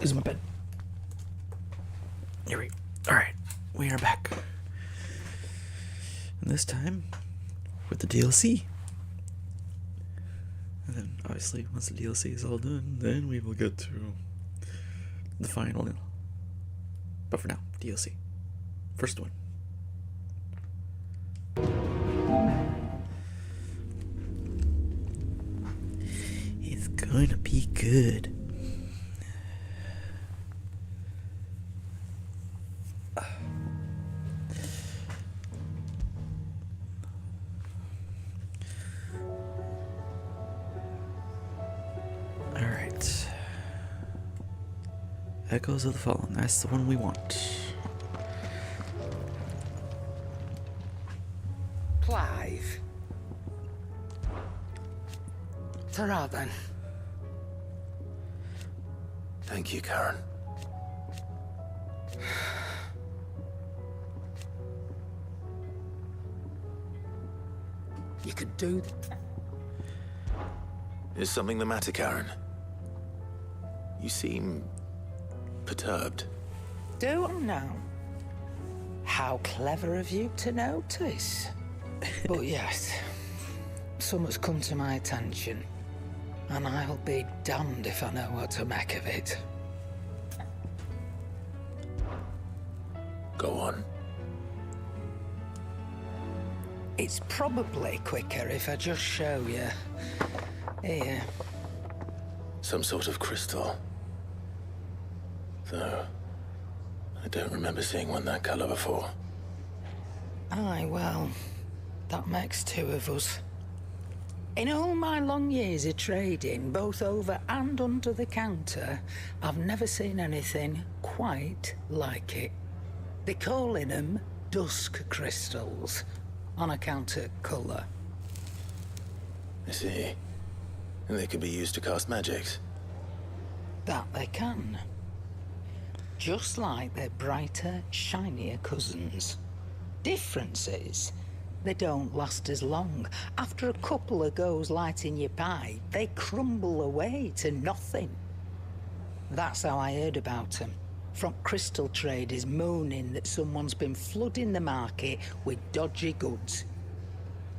losing my pen. Here we go. Alright, we are back. And this time, with the DLC. And then, obviously, once the DLC is all done, then we will get to the final. But for now, DLC. First one. It's gonna be good. Alright. Echoes of the Fallen. That's the one we want. Clive. Ta-ra then. Thank you, Karen. You could do... Is something the matter, Karen? You seem perturbed. Do I now? How clever of you to notice. But yes, something's come to my attention, and I'll be damned if I know what to make of it. Go on. It's probably quicker if I just show you. Here. Some sort of crystal. Though, I don't remember seeing one that color before. Aye, well, that makes two of us. In all my long years of trading, both over and under the counter, I've never seen anything quite like it. They're calling them dusk crystals, on account of colour. I see. And they can be used to cast magics. That they can. Just like their brighter, shinier cousins. Difference is, they don't last as long. After a couple of goes lighting your pipe, they crumble away to nothing. That's how I heard about them. From crystal traders moaning that someone's been flooding the market with dodgy goods.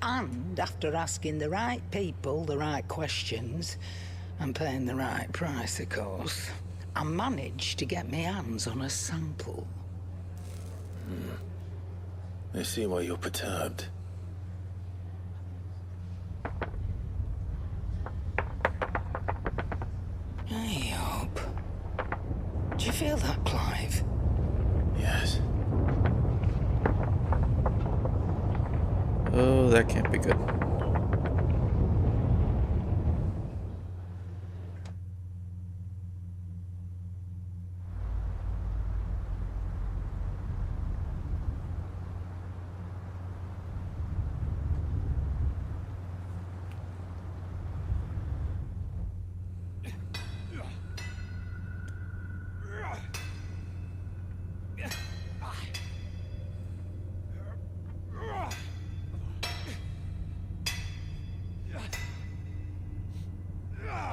And after asking the right people the right questions, and paying the right price, of course, I managed to get my hands on a sample. I see why you're perturbed. I hope. Do you feel that, Clive? Yes. Oh, that can't be good.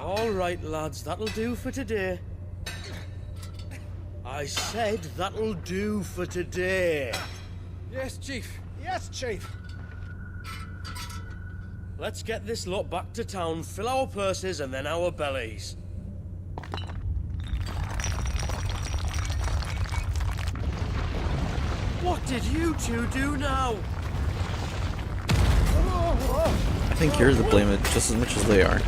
All right, lads, that'll do for today. I said that'll do for today. Yes, Chief. Yes, Chief. Let's get this lot back to town, fill our purses and then our bellies. What did you two do now? I think you're to blame it just as much as they are.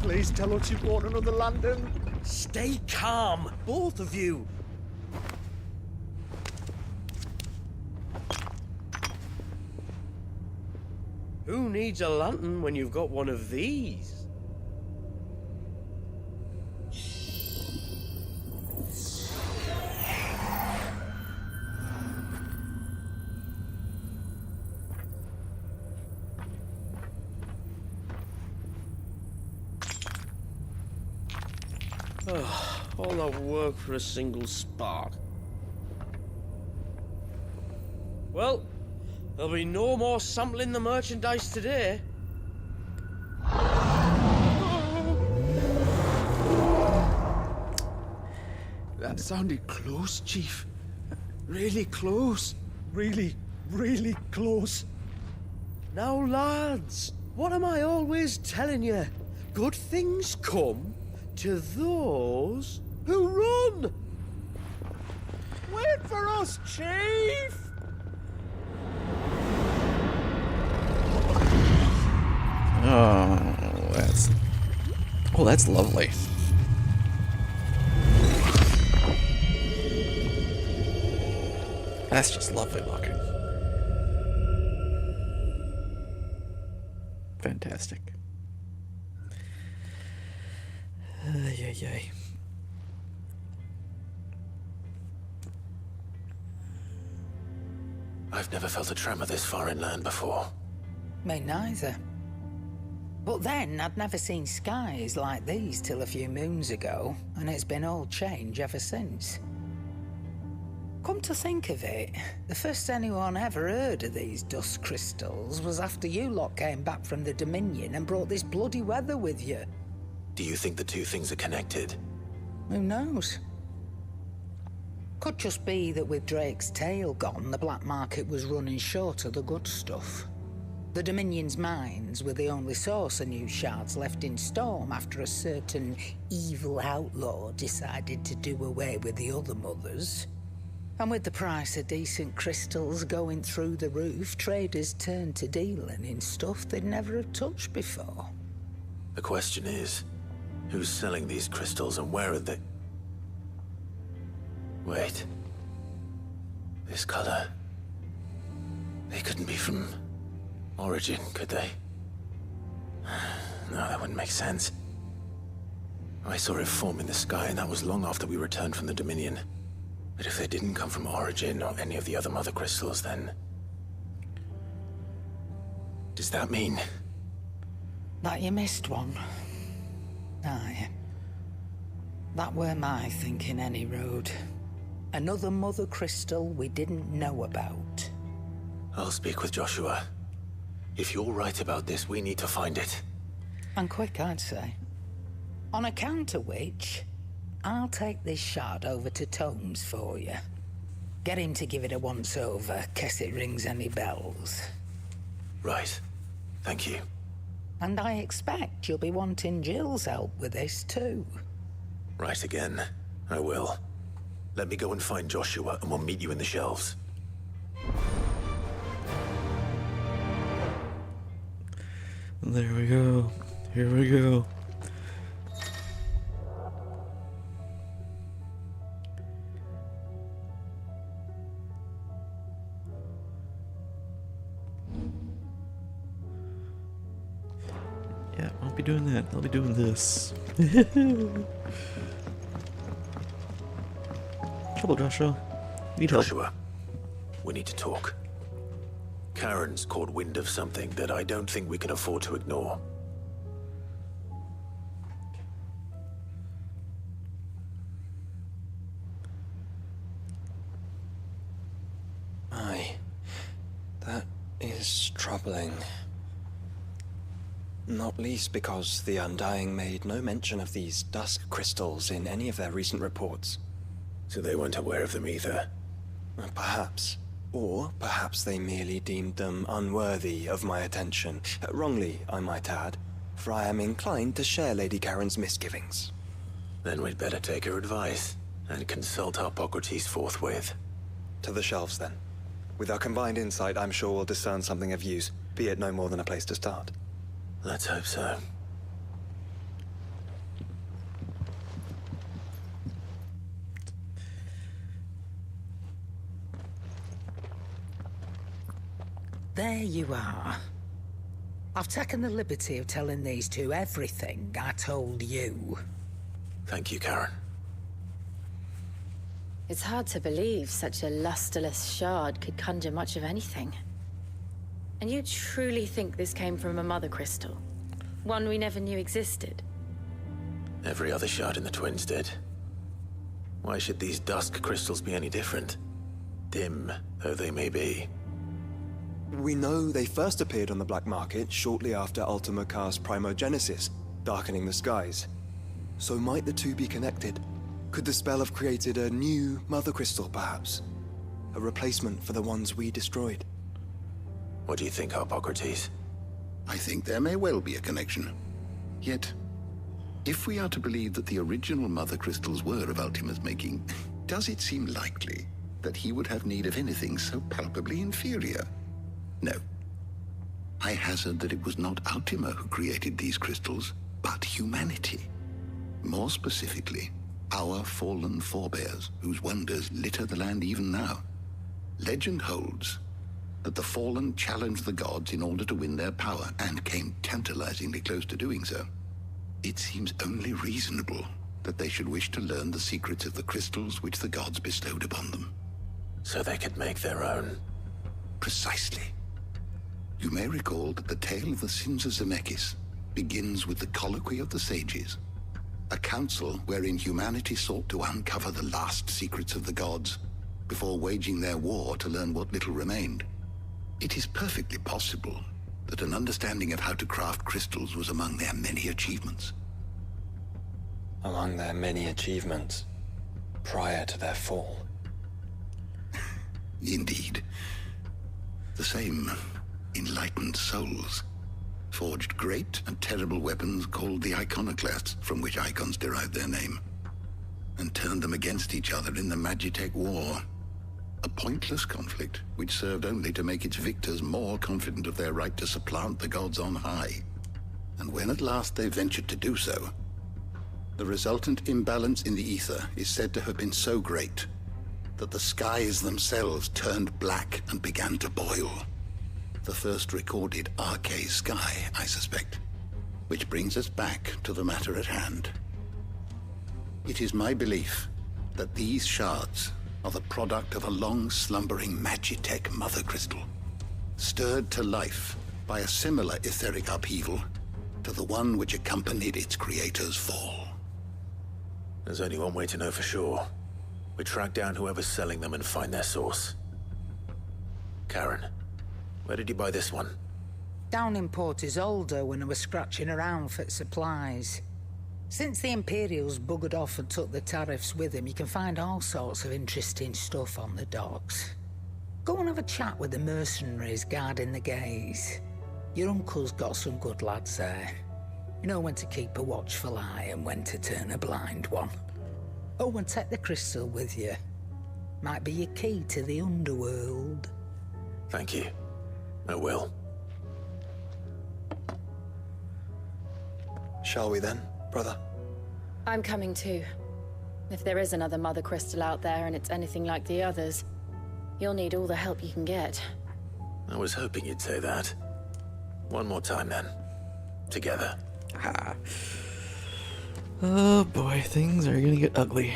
Please tell us you bought another London. Stay calm, both of you. Who needs a lantern when you've got one of these? All that work for a single spark. Well, there'll be no more sampling the merchandise today. That sounded close, Chief. Really close. Really, really close. Now, lads, what am I always telling you? Good things come to those who run. Wait for us, Chief! Oh, that's lovely. That's just lovely looking. Fantastic. Yay. I've never felt a tremor this far inland before. Me neither. But then, I'd never seen skies like these till a few moons ago, and it's been all change ever since. Come to think of it, the first anyone ever heard of these dust crystals was after you lot came back from the Dominion and brought this bloody weather with you. Do you think the two things are connected? Who knows? Could just be that with Drake's tail gone, the black market was running short of the good stuff. The Dominion's mines were the only source of new shards left in Storm after a certain evil outlaw decided to do away with the other mothers. And with the price of decent crystals going through the roof, traders turned to dealing in stuff they'd never have touched before. The question is, who's selling these crystals and where are they? Wait. This color. They couldn't be from Origin, could they? No, that wouldn't make sense. I saw it form in the sky, and that was long after we returned from the Dominion. But if they didn't come from Origin or any of the other mother crystals, then... does that mean... That you missed one. Aye. That were my thinking, any road. Another mother crystal we didn't know about. I'll speak with Joshua. If you're right about this, we need to find it. And quick, I'd say. On account of which, I'll take this shard over to Tomes for you. Get him to give it a once-over, case it rings any bells. Right. Thank you. And I expect you'll be wanting Jill's help with this, too. Right again. I will. Let me go and find Joshua, and we'll meet you in the shelves. There we go. Here we go. Yeah, I'll be doing that. I'll be doing this. Hello, Joshua. Need help. Joshua, we need to talk. Karen's caught wind of something that I don't think we can afford to ignore. Aye. That is troubling. Not least because the Undying made no mention of these dusk crystals in any of their recent reports. So they weren't aware of them either. Perhaps. Or perhaps they merely deemed them unworthy of my attention. Wrongly, I might add, for I am inclined to share Lady Karen's misgivings. Then we'd better take her advice and consult Harpocrates forthwith. To the shelves, then. With our combined insight, I'm sure we'll discern something of use, be it no more than a place to start. Let's hope so. There you are. I've taken the liberty of telling these two everything I told you. Thank you, Karen. It's hard to believe such a lusterless shard could conjure much of anything. And you truly think this came from a mother crystal? One we never knew existed? Every other shard in the Twins did. Why should these dusk crystals be any different? Dim though they may be. We know they first appeared on the black market shortly after Ultima Car's primogenesis, darkening the skies. So might the two be connected? Could the spell have created a new Mother Crystal, perhaps? A replacement for the ones we destroyed? What do you think, Hippocrates? I think there may well be a connection. Yet, if we are to believe that the original Mother Crystals were of Ultima's making, does it seem likely that he would have need of anything so palpably inferior? No. I hazard that it was not Ultima who created these crystals, but humanity. More specifically, our fallen forebears, whose wonders litter the land even now. Legend holds that the fallen challenged the gods in order to win their power, and came tantalizingly close to doing so. It seems only reasonable that they should wish to learn the secrets of the crystals which the gods bestowed upon them. So they could make their own. Precisely. You may recall that the tale of the sins of Zemeckis begins with the colloquy of the sages, a council wherein humanity sought to uncover the last secrets of the gods before waging their war to learn what little remained. It is perfectly possible that an understanding of how to craft crystals was among their many achievements. Among their many achievements, prior to their fall. Indeed. The same enlightened souls forged great and terrible weapons called the iconoclasts, from which icons derived their name, and turned them against each other in the Magitech War. A pointless conflict which served only to make its victors more confident of their right to supplant the gods on high. And when at last they ventured to do so, the resultant imbalance in the ether is said to have been so great that the skies themselves turned black and began to boil. The first recorded Arcade sky, I suspect. Which brings us back to the matter at hand. It is my belief that these shards are the product of a long-slumbering Magitech mother crystal, stirred to life by a similar etheric upheaval to the one which accompanied its creator's fall. There's only one way to know for sure. We track down whoever's selling them and find their source. Karen, where did you buy this one? Down in Port Isolde when I was scratching around for supplies. Since the Imperials buggered off and took the tariffs with them, you can find all sorts of interesting stuff on the docks. Go and have a chat with the mercenaries guarding the gaze. Your uncle's got some good lads there. You know when to keep a watchful eye and when to turn a blind one. Oh, and take the crystal with you. Might be your key to the underworld. Thank you. I will. Shall we then, brother? I'm coming too. If there is another Mother Crystal out there and it's anything like the others, you'll need all the help you can get. I was hoping you'd say that. One more time then. Together. Ah. Oh boy, things are gonna get ugly.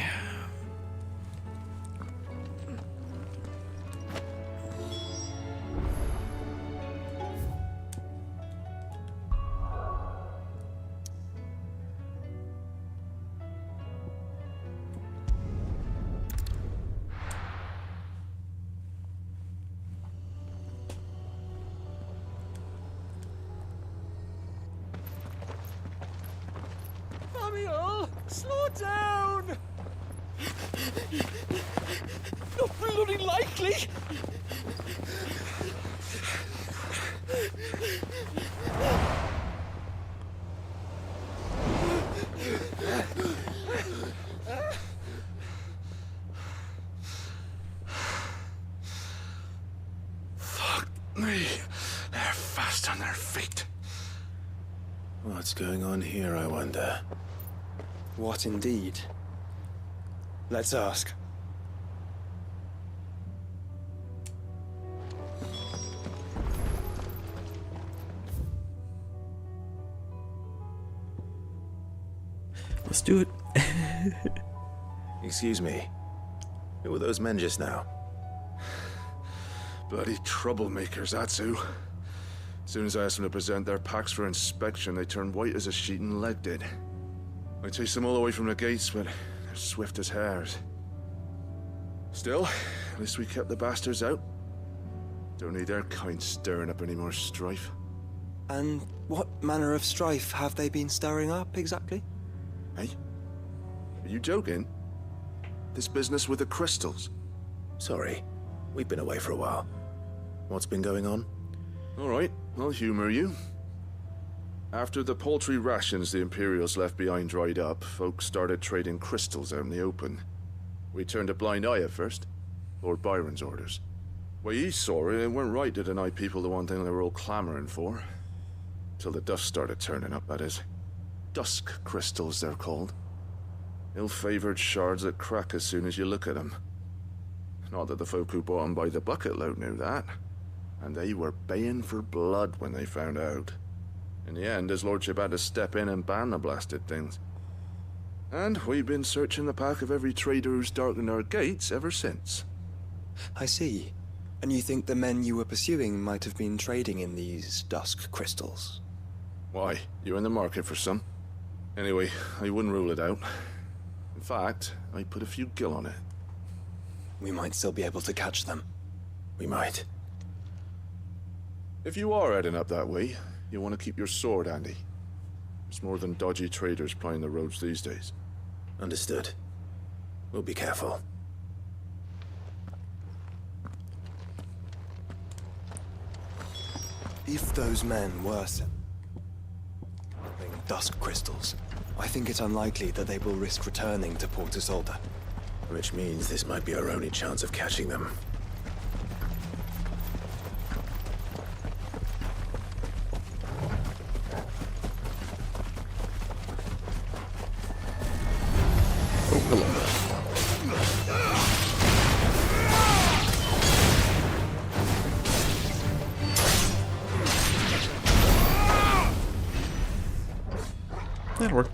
Samuel, slow down! Not bloody likely! Fuck me. They're fast on their feet. What's going on here, I wonder? What indeed? Let's ask. Let's do it. Excuse me. Who were those men just now? Bloody troublemakers, that's who. As soon as I asked them to present their packs for inspection, they turned white as a sheet and legged it. I chased them all away from the gates, but they're swift as hares. Still, at least we kept the bastards out. Don't need their kind stirring up any more strife. And what manner of strife have they been stirring up, exactly? Hey? Are you joking? This business with the crystals. Sorry, we've been away for a while. What's been going on? All right, I'll humor you. After the paltry rations the Imperials left behind dried up, folks started trading crystals out in the open. We turned a blind eye at first. Lord Byron's orders. Well, he saw it, it weren't right to deny people the one thing they were all clamoring for. Till the dust started turning up, that is. Dusk crystals, they're called. Ill-favored shards that crack as soon as you look at them. Not that the folk who bought them by the bucket load knew that. And they were baying for blood when they found out. In the end, his lordship had to step in and ban the blasted things. And we've been searching the pack of every trader who's darkened our gates ever since. I see. And you think the men you were pursuing might have been trading in these dusk crystals? Why? You in the market for some? Anyway, I wouldn't rule it out. In fact, I'd put a few gil on it. We might still be able to catch them. We might. If you are heading up that way, you want to keep your sword handy. It's more than dodgy traders plying the roads these days. Understood. We'll be careful. If those men were selling dusk crystals, I think it's unlikely that they will risk returning to Port Isolde. Which means this might be our only chance of catching them. That'll work.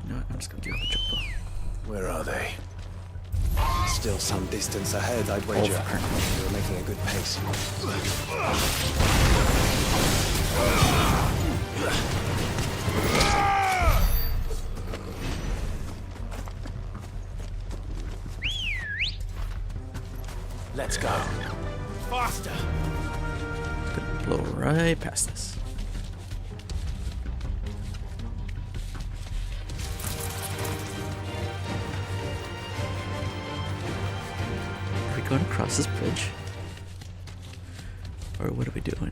You know what? I'm just gonna give it a jump though. Where are they? Still some distance ahead, I'd wager. You're making a good pace. Let's go. Faster! Gonna blow right past this. Are we going across this bridge? Or what are we doing?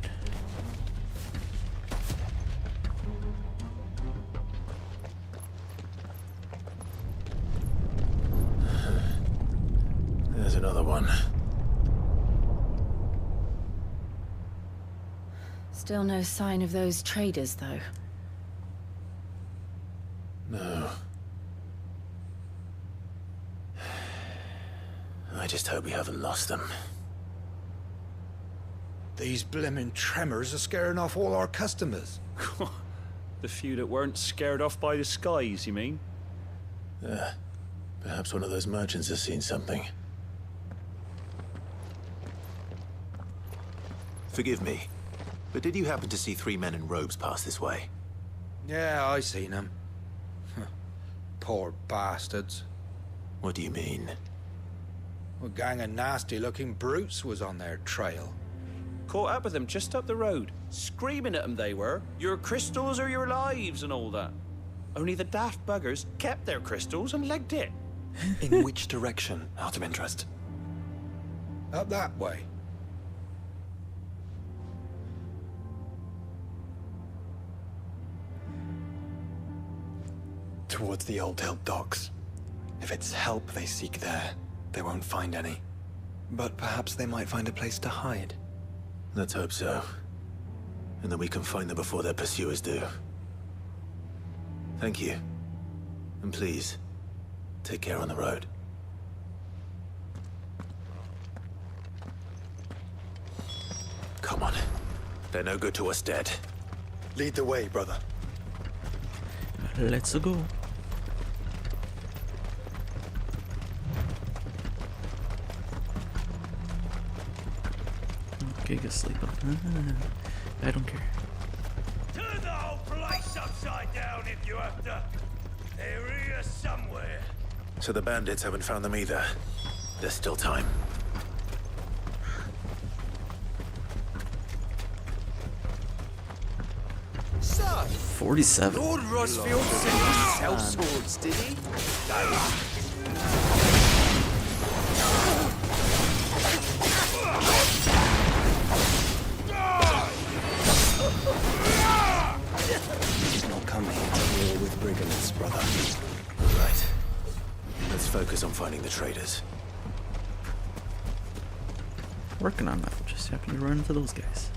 There's another one. Still no sign of those traders, though. No. I just hope we haven't lost them. These blimmin' tremors are scaring off all our customers. The few that weren't scared off by the skies, you mean? Perhaps one of those merchants has seen something. Forgive me, but did you happen to see 3 men in robes pass this way? Yeah, I seen them. Poor bastards. What do you mean? A gang of nasty-looking brutes was on their trail. Caught up with them just up the road, screaming at them they were. Your crystals are your lives and all that. Only the daft buggers kept their crystals and legged it. In which direction, out of interest? Up that way. Towards the Old Hill docks. If it's help they seek there, they won't find any. But perhaps they might find a place to hide. Let's hope so. And that we can find them before their pursuers do. Thank you. And please, take care on the road. Come on. They're no good to us dead. Lead the way, brother. Let's go. Okay, go sleep on. I don't care. Turn the whole place upside down if you have to. They're here somewhere. So the bandits haven't found them either. There's still time. So, 47. Lord Rosfield said he sells swords, did he? He's not coming to war with brigands, brother. Right. Let's focus on finding the traitors. Working on that. Just happen to run into those guys.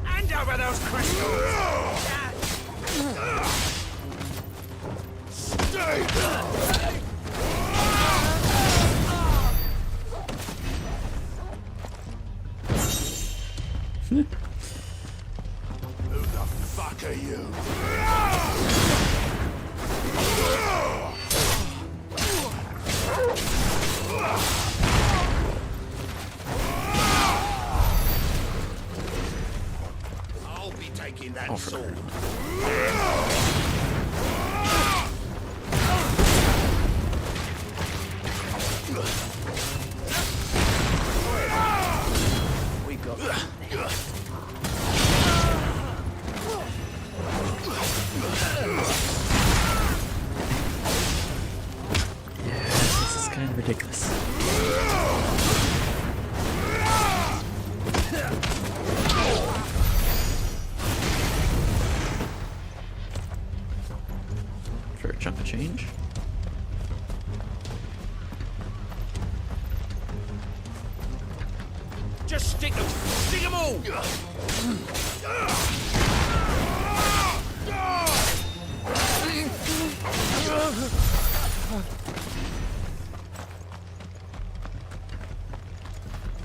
Hand over those crystals! Who the fuck are you? I'll be taking that sword. We got This is kind of ridiculous. For a chunk of change. Just stick them! Stick them all!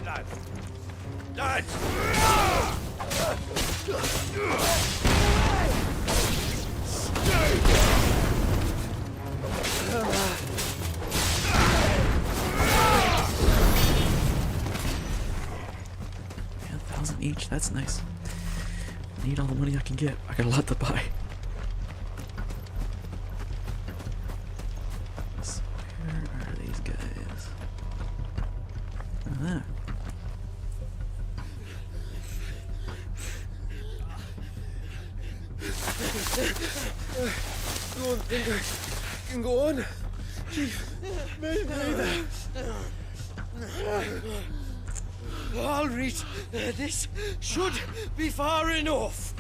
Lads! Lads! Yeah, 1,000 each. That's nice. I need all the money I can get. I got a lot to buy. So where are these guys? Ah. Go on, Finger. You can go on. Chief, maybe. I'll reach. This should be far enough.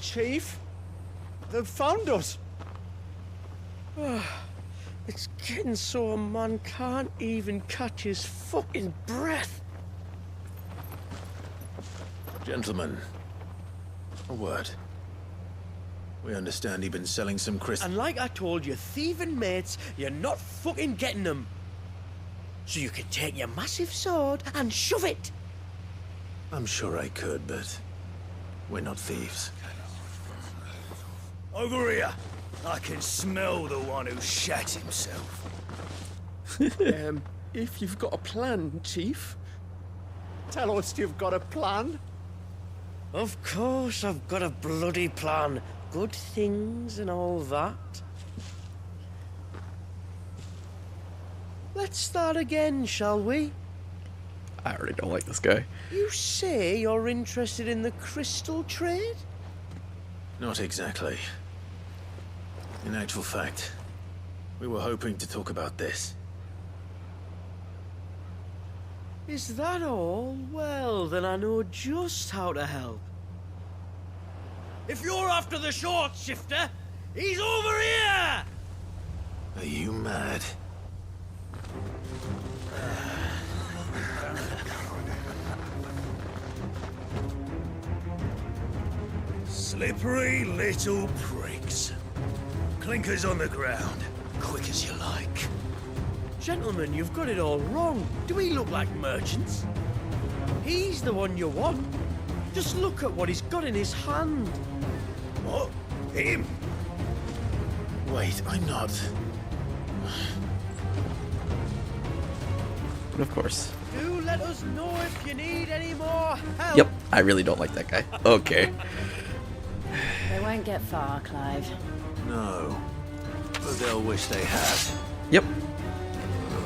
Chief? They've found us. It's getting so a man can't even catch his fucking breath. Gentlemen, a word. We understand you've been selling some crystals. And like I told you, thieving mates, you're not fucking getting them. So you can take your massive sword and shove it. I'm sure I could, but we're not thieves. Over here. I can smell the one who shat himself. If you've got a plan, Chief. Tell us you've got a plan. Of course I've got a bloody plan. Good things and all that. Let's start again, shall we? I already don't like this guy. You say you're interested in the crystal trade? Not exactly. In actual fact, we were hoping to talk about this. Is that all? Well, then I know just how to help. If you're after the short shifter, he's over here! Are you mad? Slippery little pricks. Clinkers on the ground. Quick as you like. Gentlemen, you've got it all wrong. Do we look like merchants? He's the one you want. Just look at what he's got in his hand. What? Him? Wait, I'm not. But of course. Do let us know if you need any more help. Yep, I really don't like that guy. Okay. They won't get far, Clive. No. But they'll wish they had. Yep.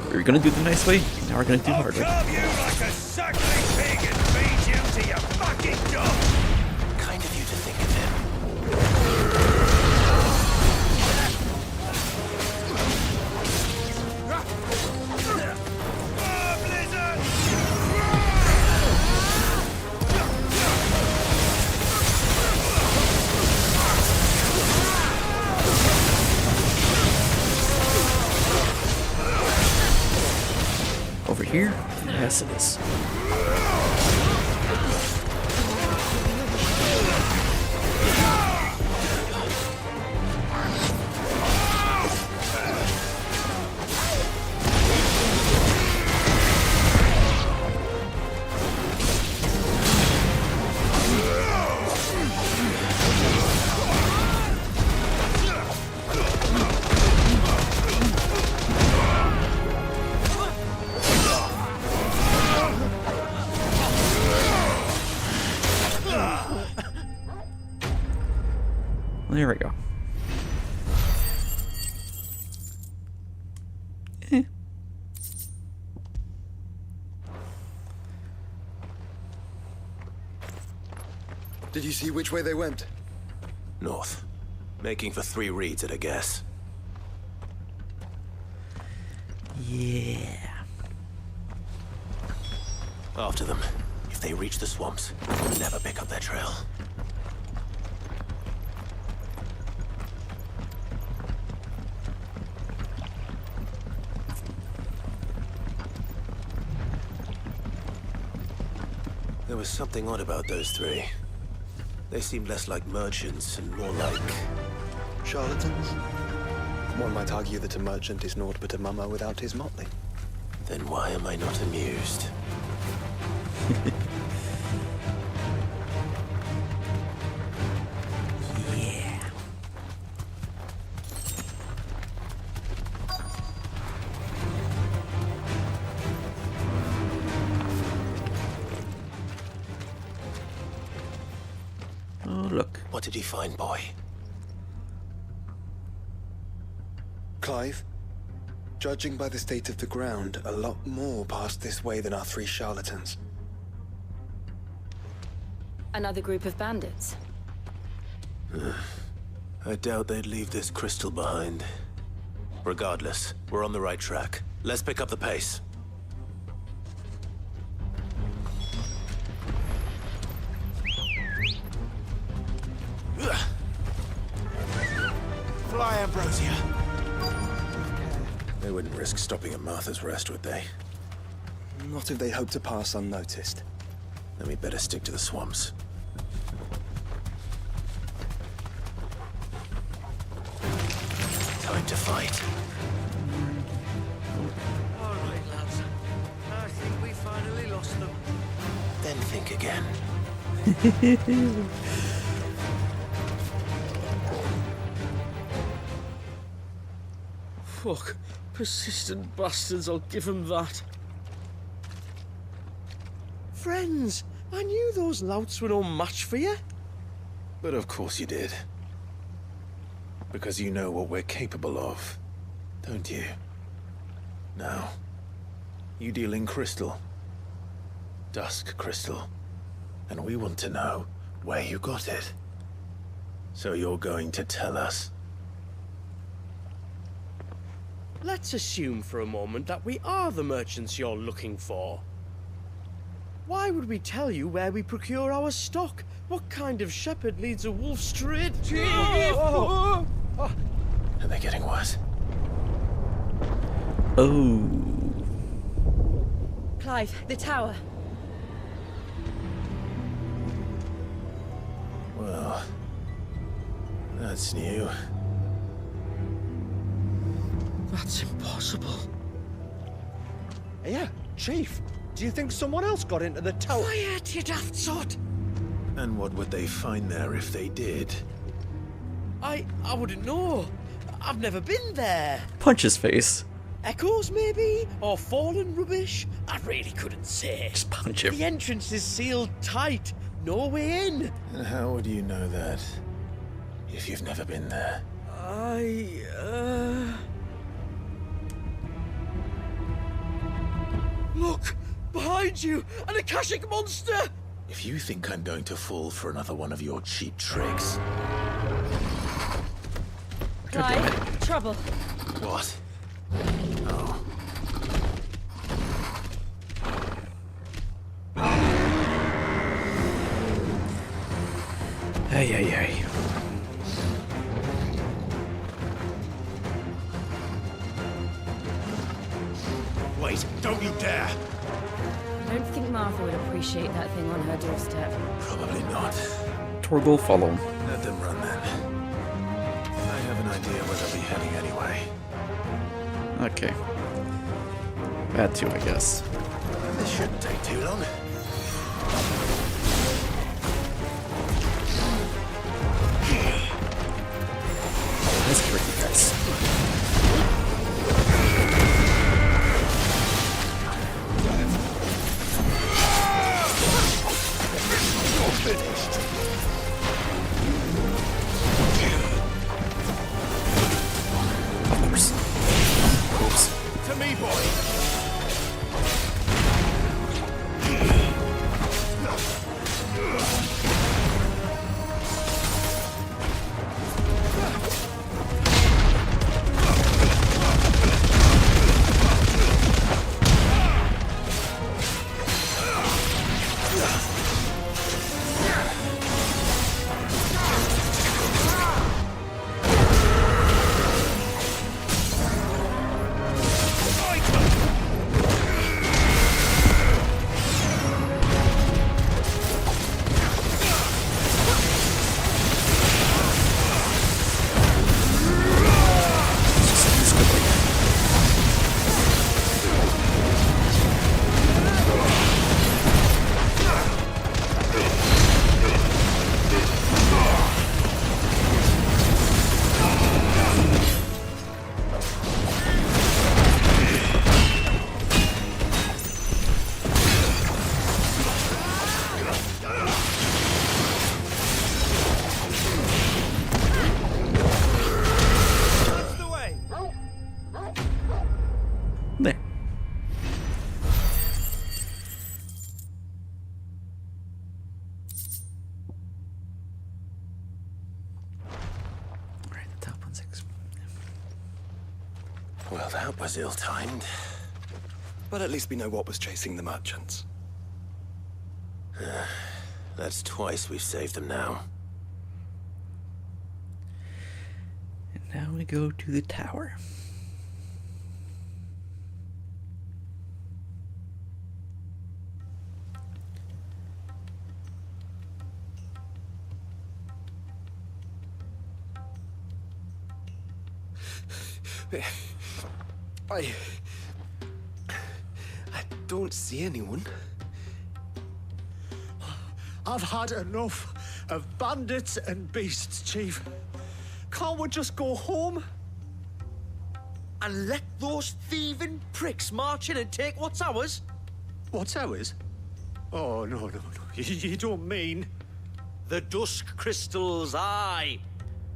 We were gonna do the nice way, now we're gonna do the I'll hard way. carve you like a suckling pig and feed you to your fucking dog! Kind of you to think of him. Over here? Yes, it is. There we go. Did you see which way they went? North. Making for 3 reeds at a guess. Yeah. After them. If they reach the swamps, we'll never pick up their trail. There was something odd about those 3. They seemed less like merchants and more like... Charlatans? One might argue that a merchant is naught but a mummer without his motley. Then why am I not amused? Yeah. Oh, look. What did he find, boy? Clive, judging by the state of the ground, a lot more passed this way than our 3 charlatans. Another group of bandits. I doubt they'd leave this crystal behind. Regardless, we're on the right track. Let's pick up the pace. Fly, Ambrosia. They wouldn't risk stopping at Martha's Rest, would they? Not if they hope to pass unnoticed. Then we'd better stick to the swamps. Time to fight. All right, lads. I think we finally lost them. Then think again. Fuck. Persistent bastards, I'll give them that. Friends, I knew those louts were no match for you. But of course you did. Because you know what we're capable of, don't you? Now, you deal in crystal. Dusk crystal. And we want to know where you got it. So you're going to tell us? Let's assume for a moment that we are the merchants you're looking for. Why would we tell you where we procure our stock? What kind of shepherd leads a wolf straight? Are they getting worse? Oh. Clive, the tower. Well, that's new. That's impossible. Yeah, Chief. Do you think someone else got into the tower? Quiet, you daft sot! And what would they find there if they did? I wouldn't know. I've never been there. Punch his face. Echoes, maybe? Or fallen rubbish? I really couldn't say. Just punch him. The entrance is sealed tight. No way in. And how would you know that? If you've never been there? Look! Behind you! An Akashic monster! If you think I'm going to fall for another one of your cheap tricks... Guy, trouble. What? Oh. Hey. Wait, don't you dare! I don't think Martha would appreciate that thing on her doorstep. Probably not. Torgal, follow. Let them run then. I have an idea where they'll be heading anyway. Okay. That too, I guess. This shouldn't take too long. Let's trick you guys. You're finished. Of course. Oops. To me, boy. There. Alright, the top one's Well, that was ill-timed. But at least we know what was chasing the merchants. That's twice we've saved them now. And now we go to the tower. I don't see anyone. I've had enough of bandits and beasts, Chief. Can't we just go home? And let those thieving pricks march in and take what's ours? What's ours? Oh, no. You don't mean... The dusk crystals, aye.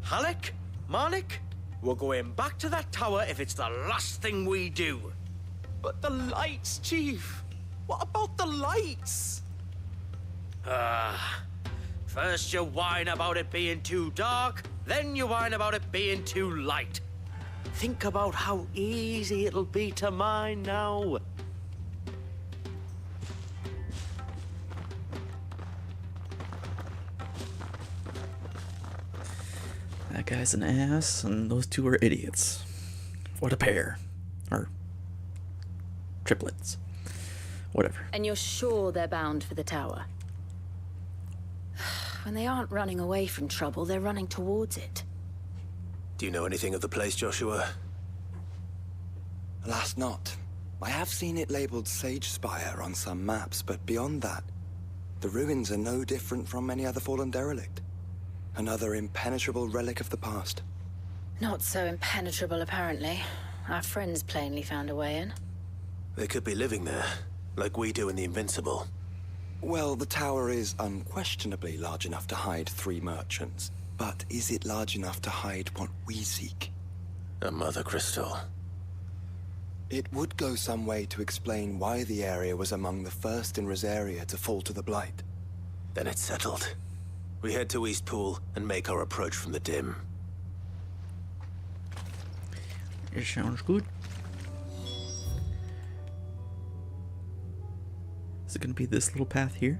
Halleck? Marnik? We're going back to that tower if it's the last thing we do. But the lights, Chief. What about the lights? First you whine about it being too dark, then you whine about it being too light. Think about how easy it'll be to mine now. That guy's an ass, and those two are idiots. What a pair. Or triplets. Whatever. And you're sure they're bound for the tower? When they aren't running away from trouble, they're running towards it. Do you know anything of the place, Joshua? Alas not. I have seen it labeled Sage Spire on some maps, but beyond that, the ruins are no different from any other fallen derelict. Another impenetrable relic of the past. Not so impenetrable, apparently. Our friends plainly found a way in. They could be living there, like we do in the Invincible. Well, the tower is unquestionably large enough to hide 3 merchants. But is it large enough to hide what we seek? A mother crystal. It would go some way to explain why the area was among the first in Rosaria to fall to the Blight. Then it's settled. We head to Eastpool and make our approach from the dim. It sounds good. Is it gonna be this little path here?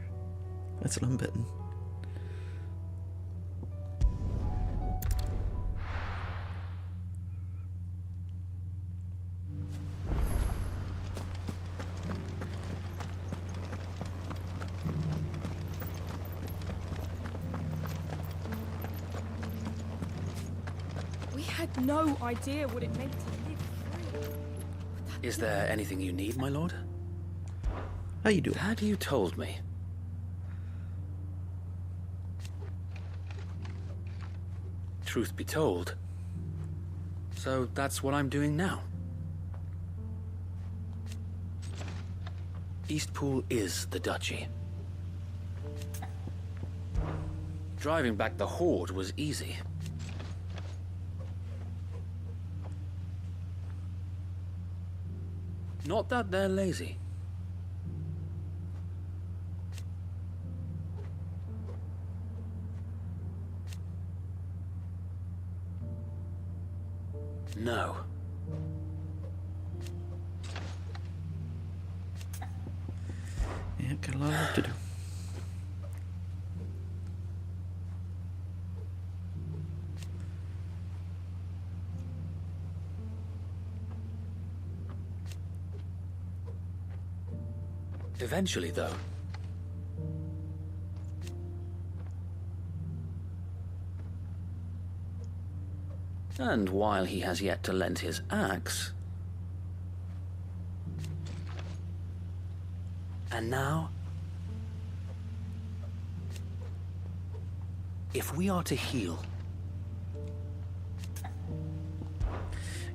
That's what I'm betting. We had no idea what it meant to live free. Is there anything you need, my lord? How you doing? Had you told me? Truth be told. So that's what I'm doing now. Eastpool is the duchy. Driving back the Horde was easy. Not that they're lazy. No. Yeah, got a lot of work to do. Eventually, though. And while he has yet to lend his axe... And now... If we are to heal...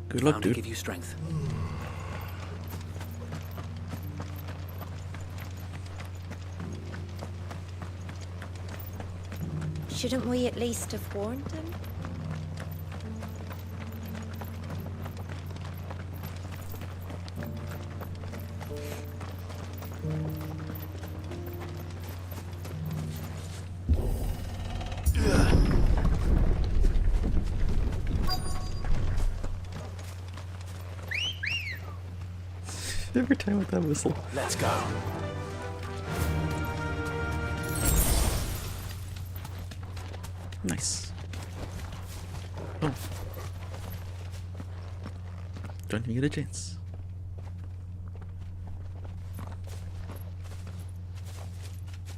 Good luck, bound dude. to give you strength. Shouldn't we at least have warned him? Every time with that whistle. Let's go. Nice. Oh. Don't even get a chance.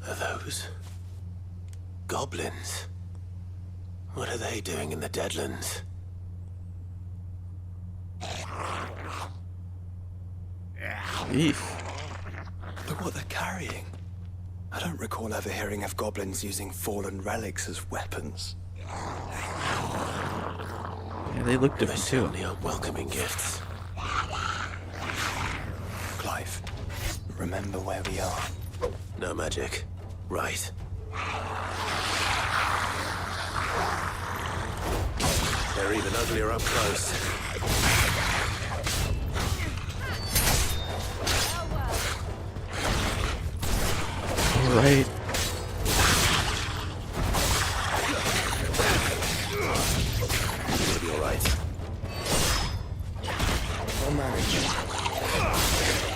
Are those goblins? What are they doing in the Deadlands? Eef. Look what they're carrying. I don't recall ever hearing of goblins using fallen relics as weapons. Yeah, they look different too. Certainly are welcoming gifts. Clive, remember where we are. No magic. Right. They're even uglier up close. All right. It'll be all right. We'll manage.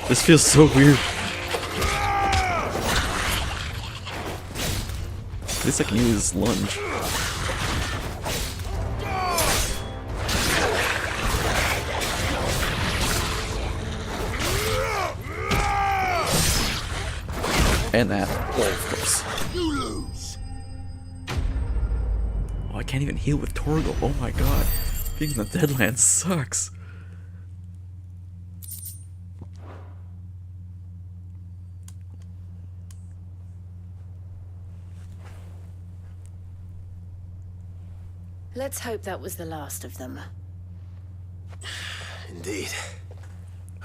This feels so weird. At least I can use lunge. And that. Well, of course. You lose. Oh, I can't even heal with Torgal. Oh my god. Being in the Deadlands sucks. Let's hope that was the last of them. Indeed.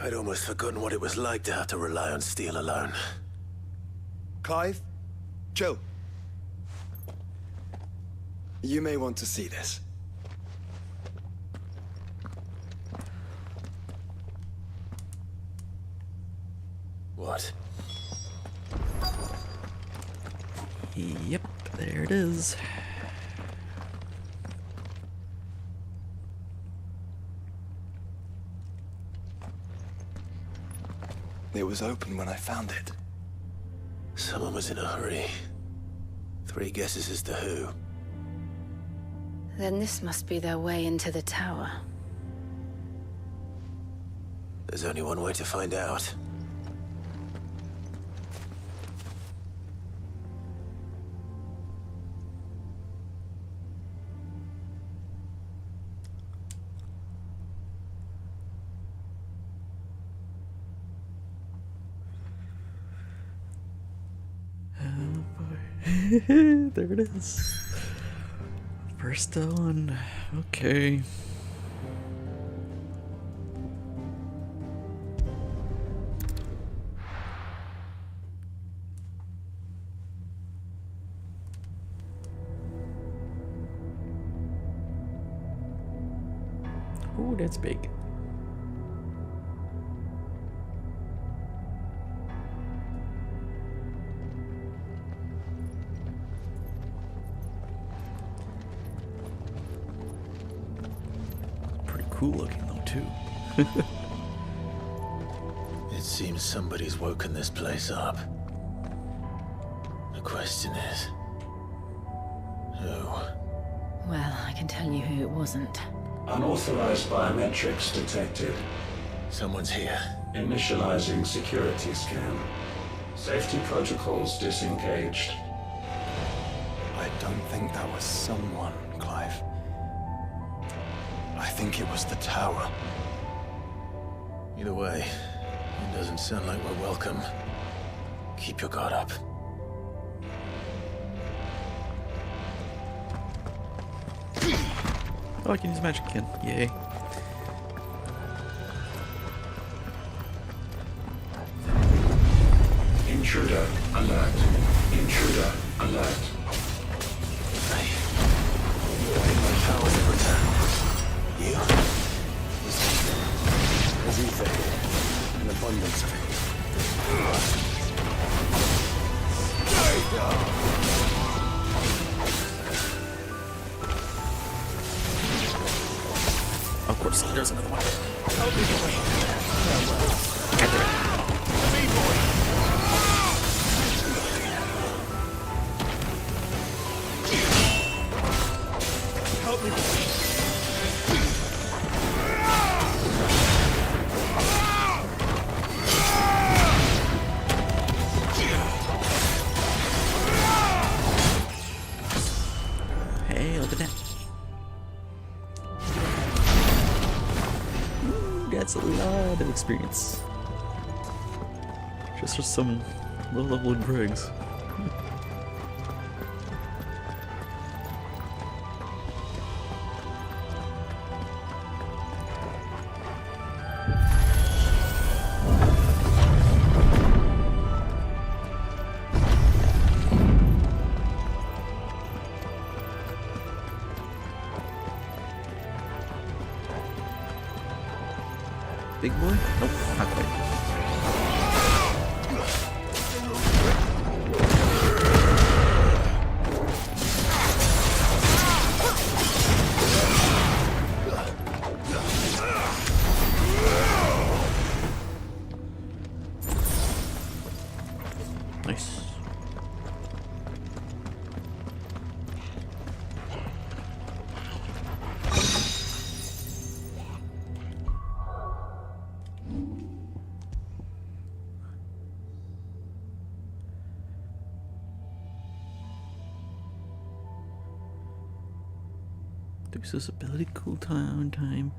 I'd almost forgotten what it was like to have to rely on steel alone. Clive? Jill? You may want to see this. What? Yep, there it is. It was open when I found it. Someone was in a hurry. 3 guesses as to who. Then this must be their way into the tower. There's only one way to find out. There it is. First one. Okay. Ooh, that's big. Cool looking though too. It seems somebody's woken this place up. The question is, who? Well, I can tell you who it wasn't. Unauthorized biometrics detected. Someone's here. Initializing security scan. Safety protocols disengaged. I don't think that was someone, Clive. I think it was the tower. Either way, it doesn't sound like we're welcome. Keep your guard up. Oh, I can use magic again. Yay. Intruder alert. Intruder alert. My powers have returned. You? There's ether. An abundance of it. Of course, there's another one. Help me, boy. Hey, look at that. Ooh, that's a lot of experience. Just for some low-level dregs. Big boy? Nope, not quite. Nice. Reduces ability cooldown time.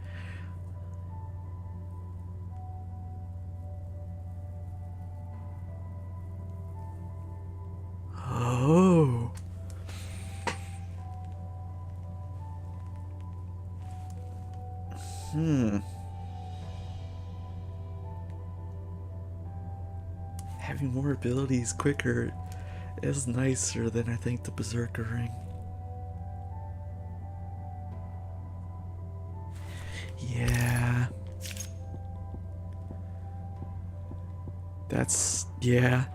Oh. Having more abilities quicker is nicer than I think the Berserker ring. Yeah. That's... yeah.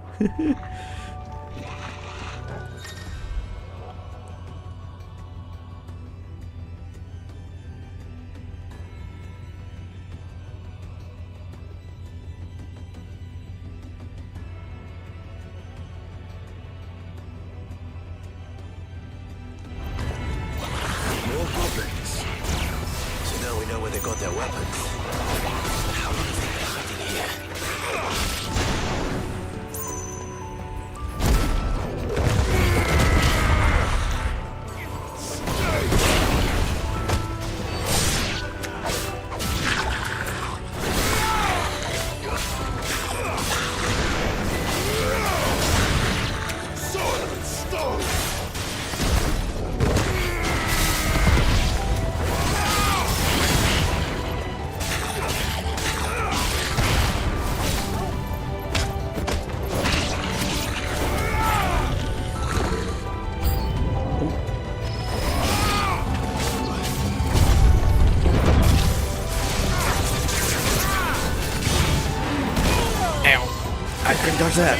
Dodge that.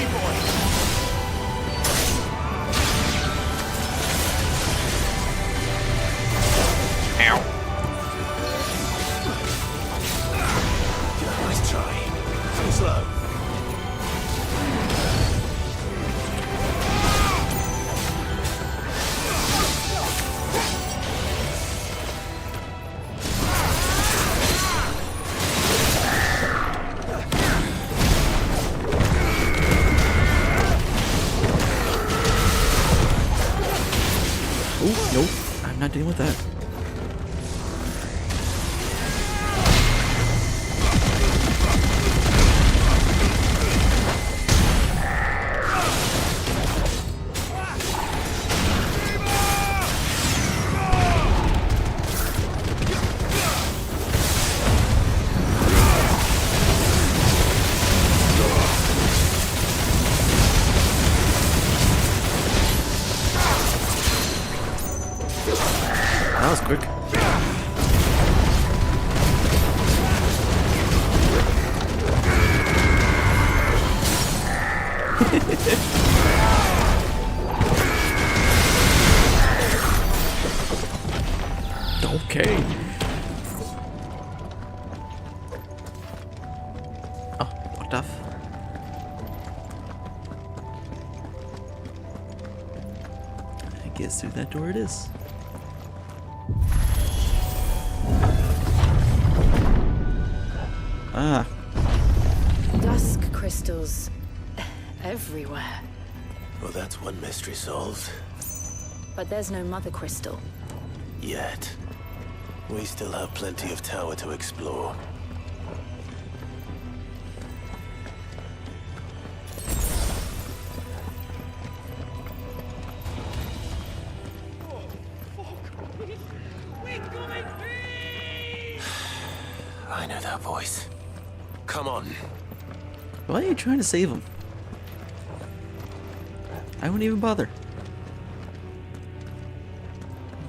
Ow. Nice try. Too slow. Nope, I'm not dealing with that. That was quick. Okay. Oh, what the f? I guess through that door it is. Ah. Dusk crystals everywhere. Well, that's one mystery solved. But there's no mother crystal. Yet. We still have plenty of tower to explore. I know that voice. Come on. Why are you trying to save him? I wouldn't even bother.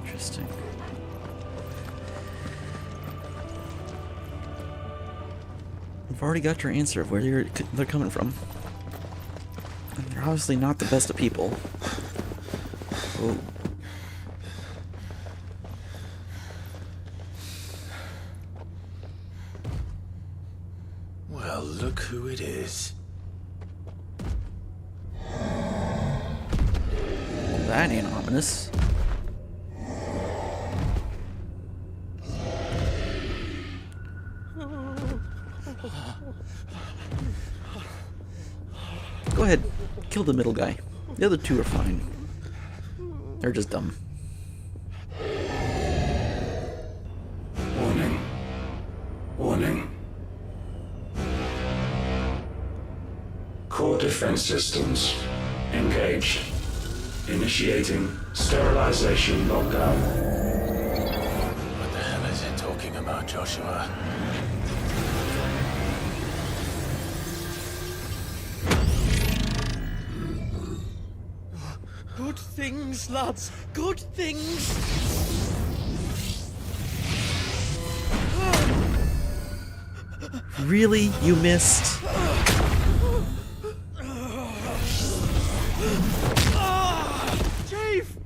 Interesting. You've already got your answer of where they're coming from. And they're obviously not the best of people. Oh. Well, look who it is. Well, that ain't ominous. Go ahead, kill the middle guy. The other two are fine. They're just dumb. Warning. Warning. Core defense systems engaged. Initiating sterilization lockdown. What the hell is it talking about? Remember, Joshua. Good things, lads. Good things. Really? You missed? Chief!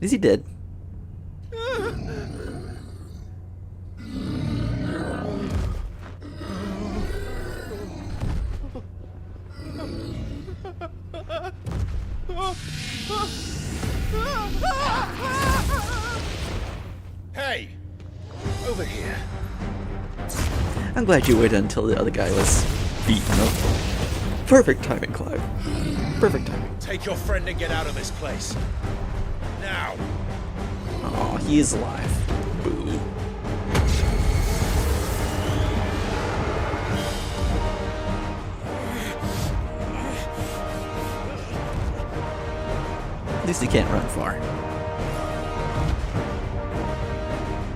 Is he dead? Hey! Over here. I'm glad you waited until the other guy was beaten up. Perfect timing, Clive. Perfect timing. Take your friend and get out of this place. Now! Oh, he is alive. Boo. At least he can't run far.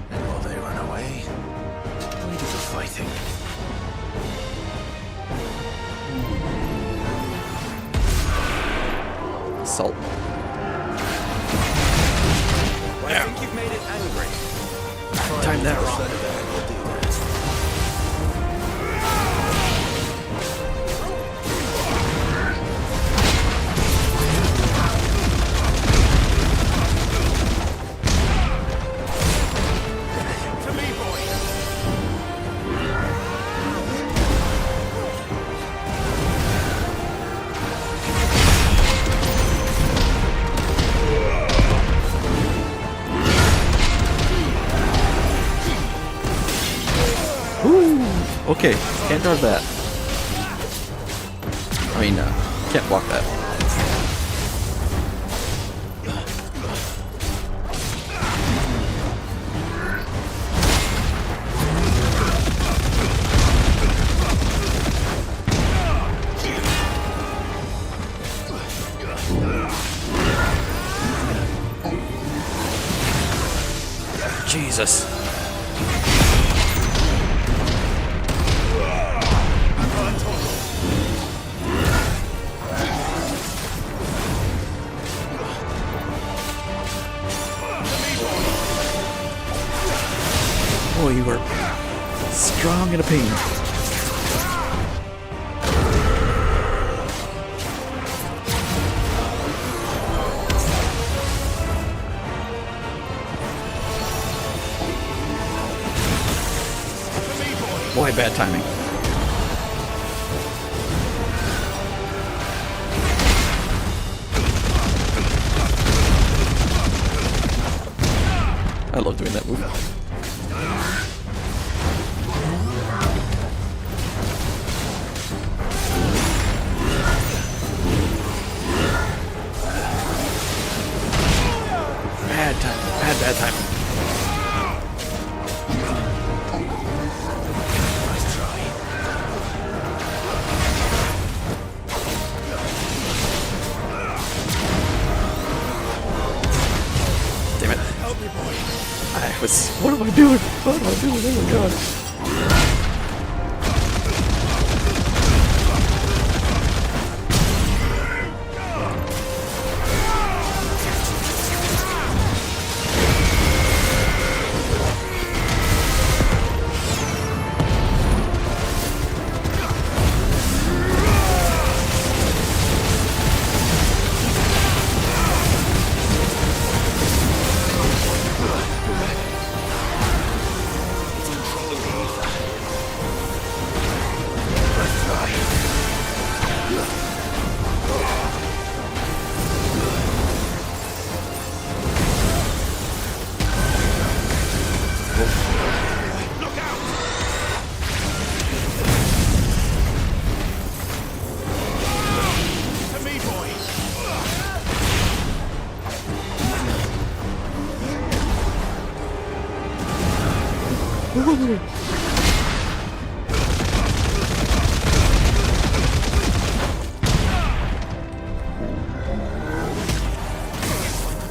And while they run away, we do the fighting. Salt. I think you've made it angry. Time that wrong. Okay, can't dodge that. I mean, can't block that. Jesus. Oh, you were strong and a pain. Boy, bad timing. I love doing that move. Bad timing. Nice try. Damn it. Help me, boy. I was. What am I doing? What am I doing? Oh my god.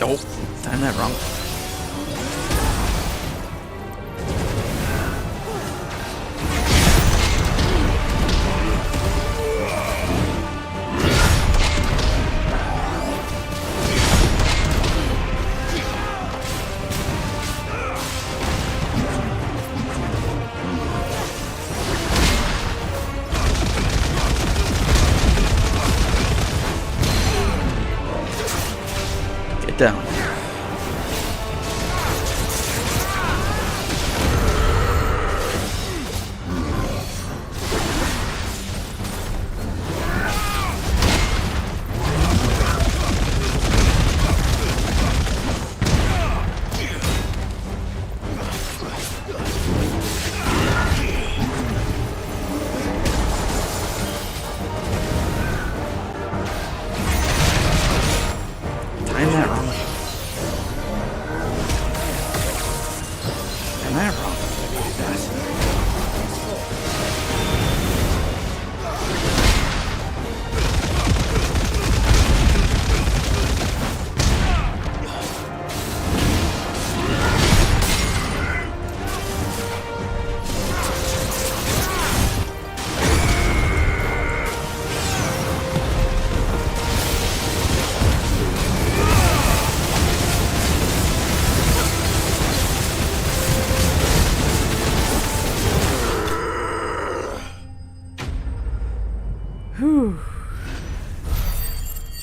Oh, timed that wrong.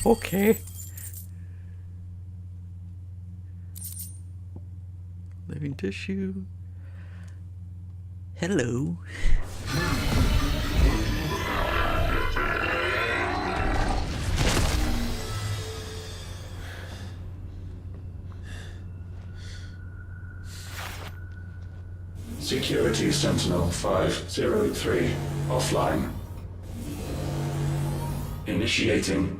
Okay. Living tissue. Hello. Security Sentinel 503 offline. Initiating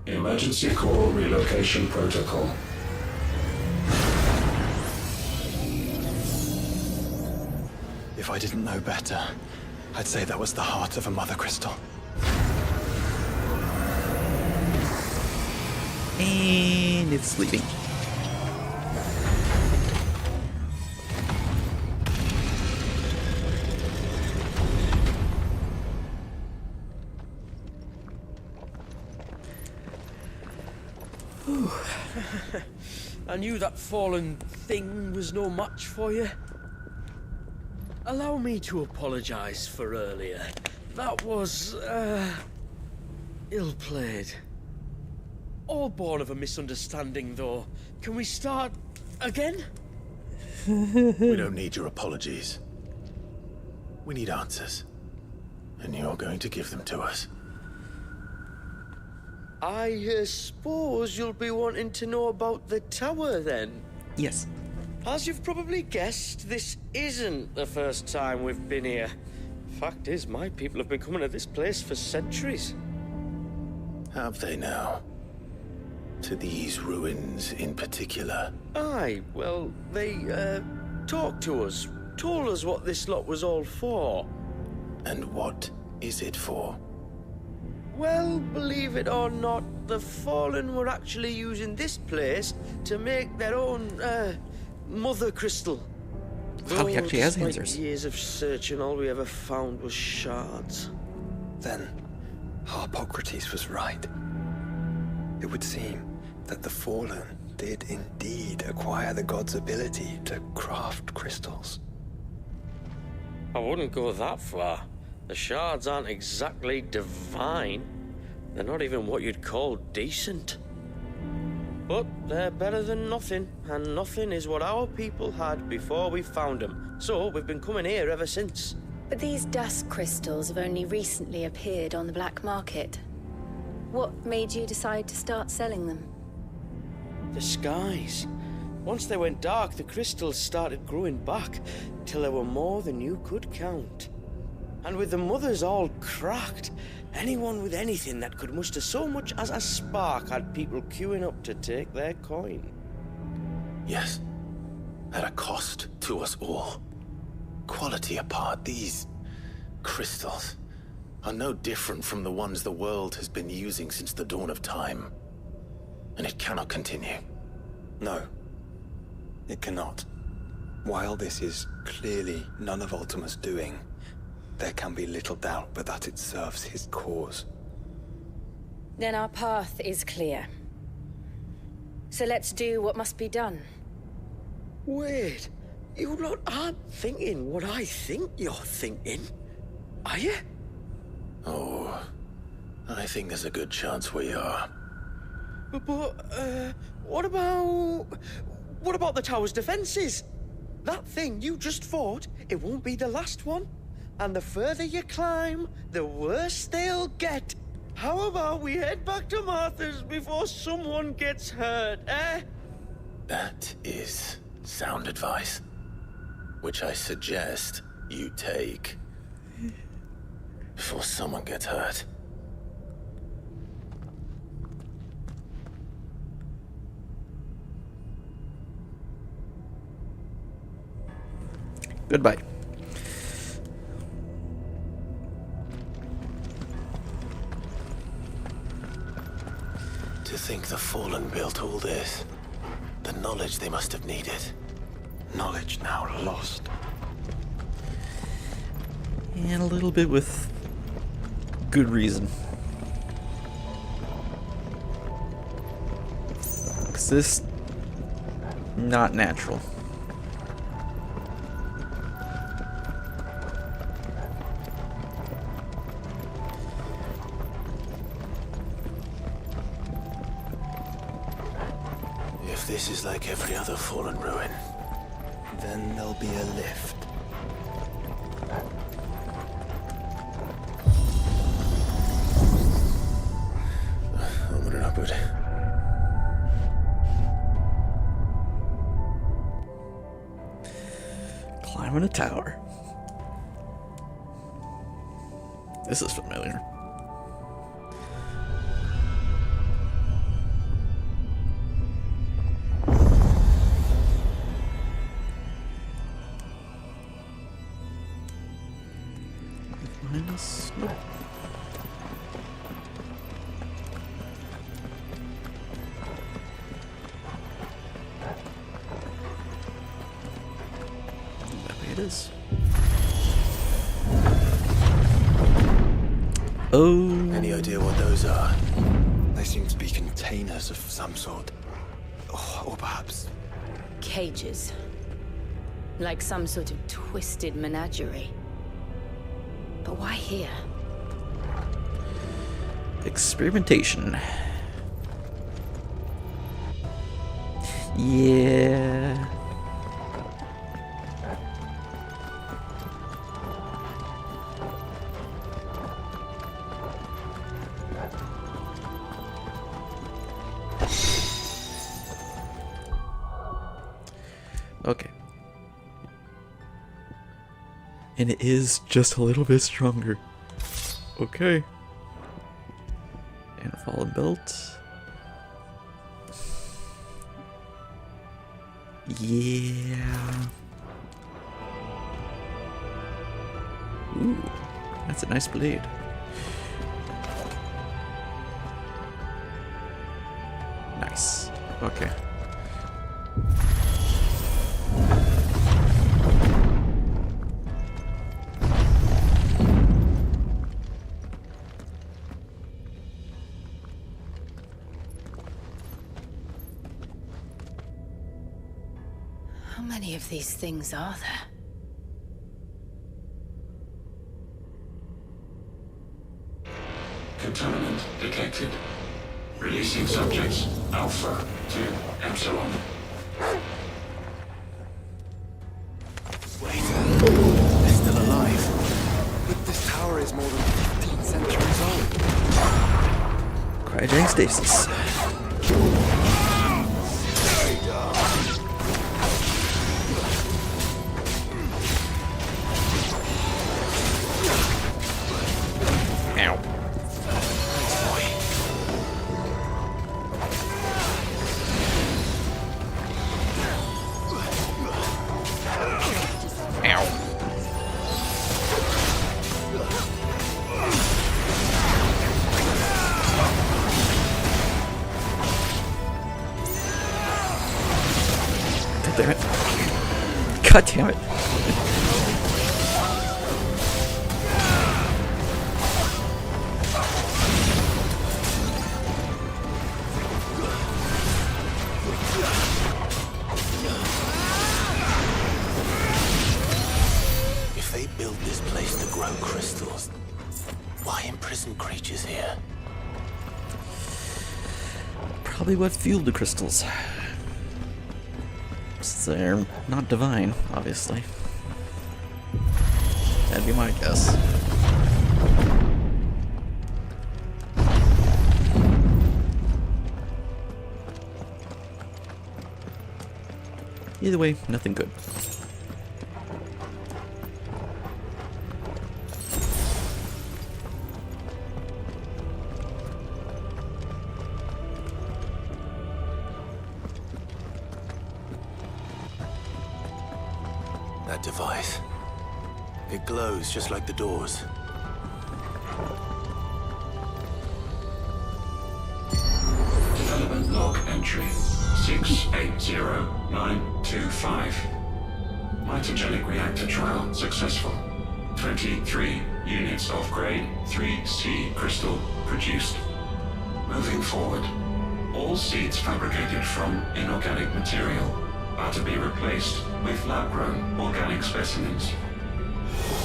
emergency call relocation protocol. If I didn't know better, I'd say that was the heart of a mother crystal. And it's sleeping. I knew that fallen thing was no match for you. Allow me to apologize for earlier. That was, ill-played. All born of a misunderstanding, though. Can we start again? We don't need your apologies. We need answers. And you're going to give them to us. I suppose you'll be wanting to know about the tower, then? Yes. As you've probably guessed, this isn't the first time we've been here. Fact is, my people have been coming to this place for centuries. Have they now? To these ruins in particular? Aye, well, they, talked to us. Told us what this lot was all for. And what is it for? Well, believe it or not, the Fallen were actually using this place to make their own, mother crystal. Wow, he actually has despite answers. years of searching, all we ever found was shards. Then, Harpocrates was right. It would seem that the Fallen did indeed acquire the god's ability to craft crystals. I wouldn't go that far. The shards aren't exactly divine. They're not even what you'd call decent. But they're better than nothing, and nothing is what our people had before we found them. So we've been coming here ever since. But these dusk crystals have only recently appeared on the black market. What made you decide to start selling them? The skies. Once they went dark, the crystals started growing back, till there were more than you could count. And with the mothers all cracked, anyone with anything that could muster so much as a spark had people queuing up to take their coin. Yes. At a cost to us all. Quality apart, these crystals are no different from the ones the world has been using since the dawn of time. And it cannot continue. No, it cannot. While this is clearly none of Ultima's doing, there can be little doubt but that it serves his cause. Then our path is clear. So let's do what must be done. Wait, you lot aren't thinking what I think you're thinking, are you? Oh, I think there's a good chance we are. But, what about the tower's defenses? That thing you just fought, it won't be the last one. And the further you climb, the worse they'll get. How about we head back to Martha's before someone gets hurt, eh? That is sound advice, which I suggest you take before someone gets hurt. Goodbye. To think the Fallen built all this. The knowledge they must have needed. Knowledge now lost. And a little bit with good reason. Because this not natural. If this is like every other fallen ruin, then there'll be a lift. Onward and upward. Climbing a tower. This is familiar. Minus? Nope. That way it is. Oh. Any idea what those are? They seem to be containers of some sort. Or perhaps... Cages. Like some sort of twisted menagerie. But why here? Experimentation. Yeah. Okay. And it is just a little bit stronger. Okay. And fallen belt. Yeah. Ooh, that's a nice blade. Nice. Okay. How many of these things are there? Contaminant detected. Releasing subjects Alpha to Epsilon. Wait, they're still alive. But this tower is more than 15 centuries old. Cryogenic stasis. Ow. Ow. God damn it. God damn it. If they built this place to grow crystals, why imprison creatures here? Probably what fueled the crystals. They're not divine, obviously. That'd be my guess. Either way, nothing good. That device. It glows just like the doors. Development log entry 680925. Mitogenic reactor trial successful. 23 units of grade 3C crystal produced. Moving forward, all seeds fabricated from inorganic material are to be replaced with lab-grown organic specimens.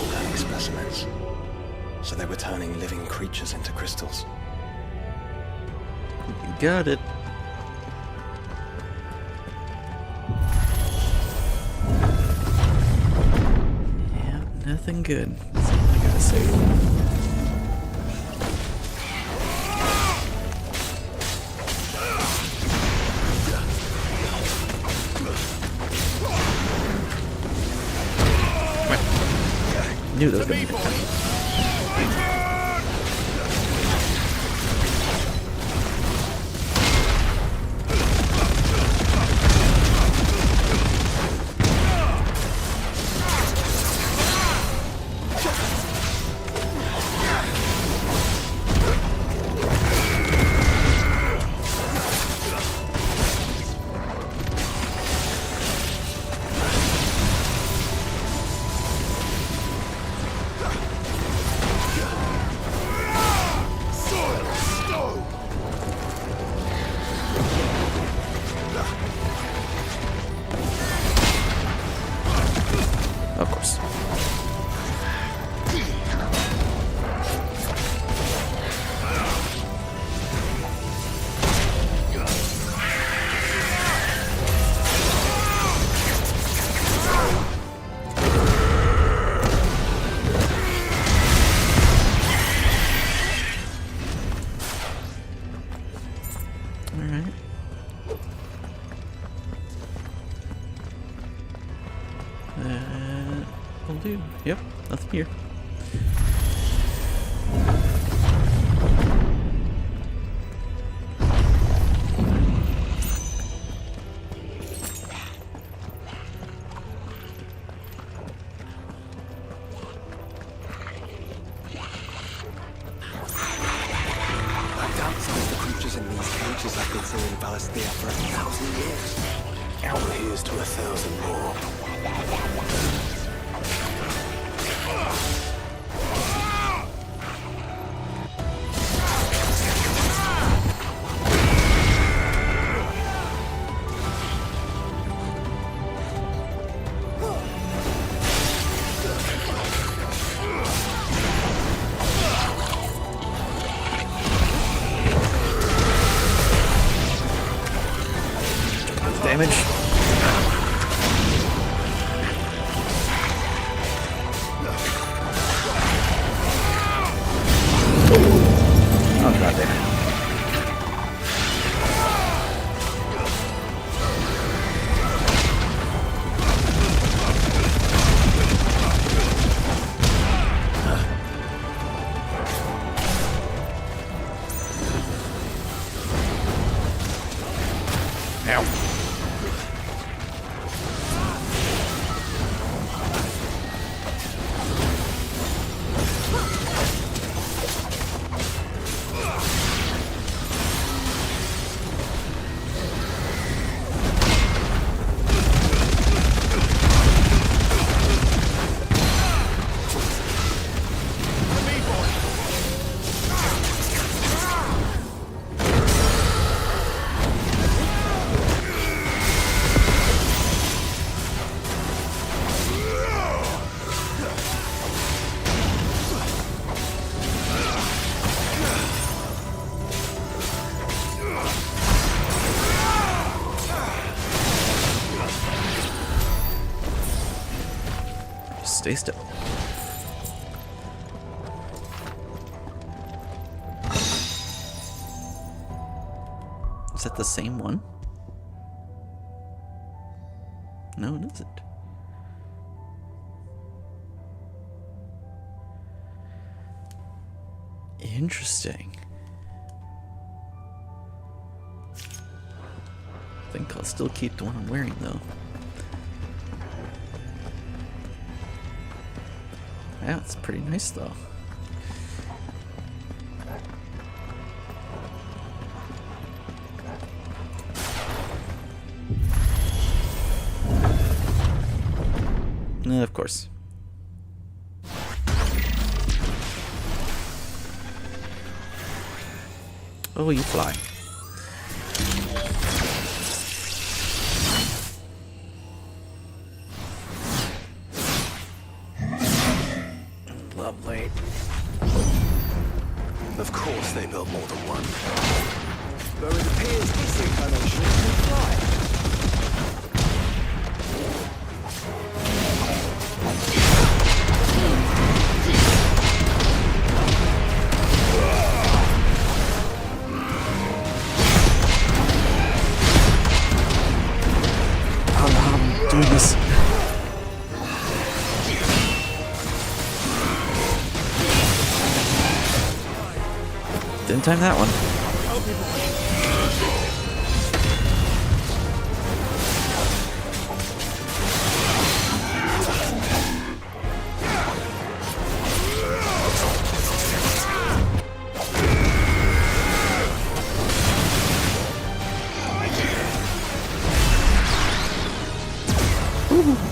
Organic specimens. So they were turning living creatures into crystals. You got it. Nothing good. That's all I gotta say. Knew that was gonna happen. Of course. Alright. Will do. Yep, nothing here. Downside, the creatures in these cages have been seeing Valisthea for 1,000 years. Out here's to 1,000 more. Damage. Oh god damn it. Ow. Stay still. Is that the same one? No, it isn't. Interesting. I think I'll still keep the one I'm wearing though. Yeah, it's pretty nice though. Of course. Oh, you fly. Lovely. Of course they built more than one. Though it appears this incarnation can fly. doing this. Didn't time that one.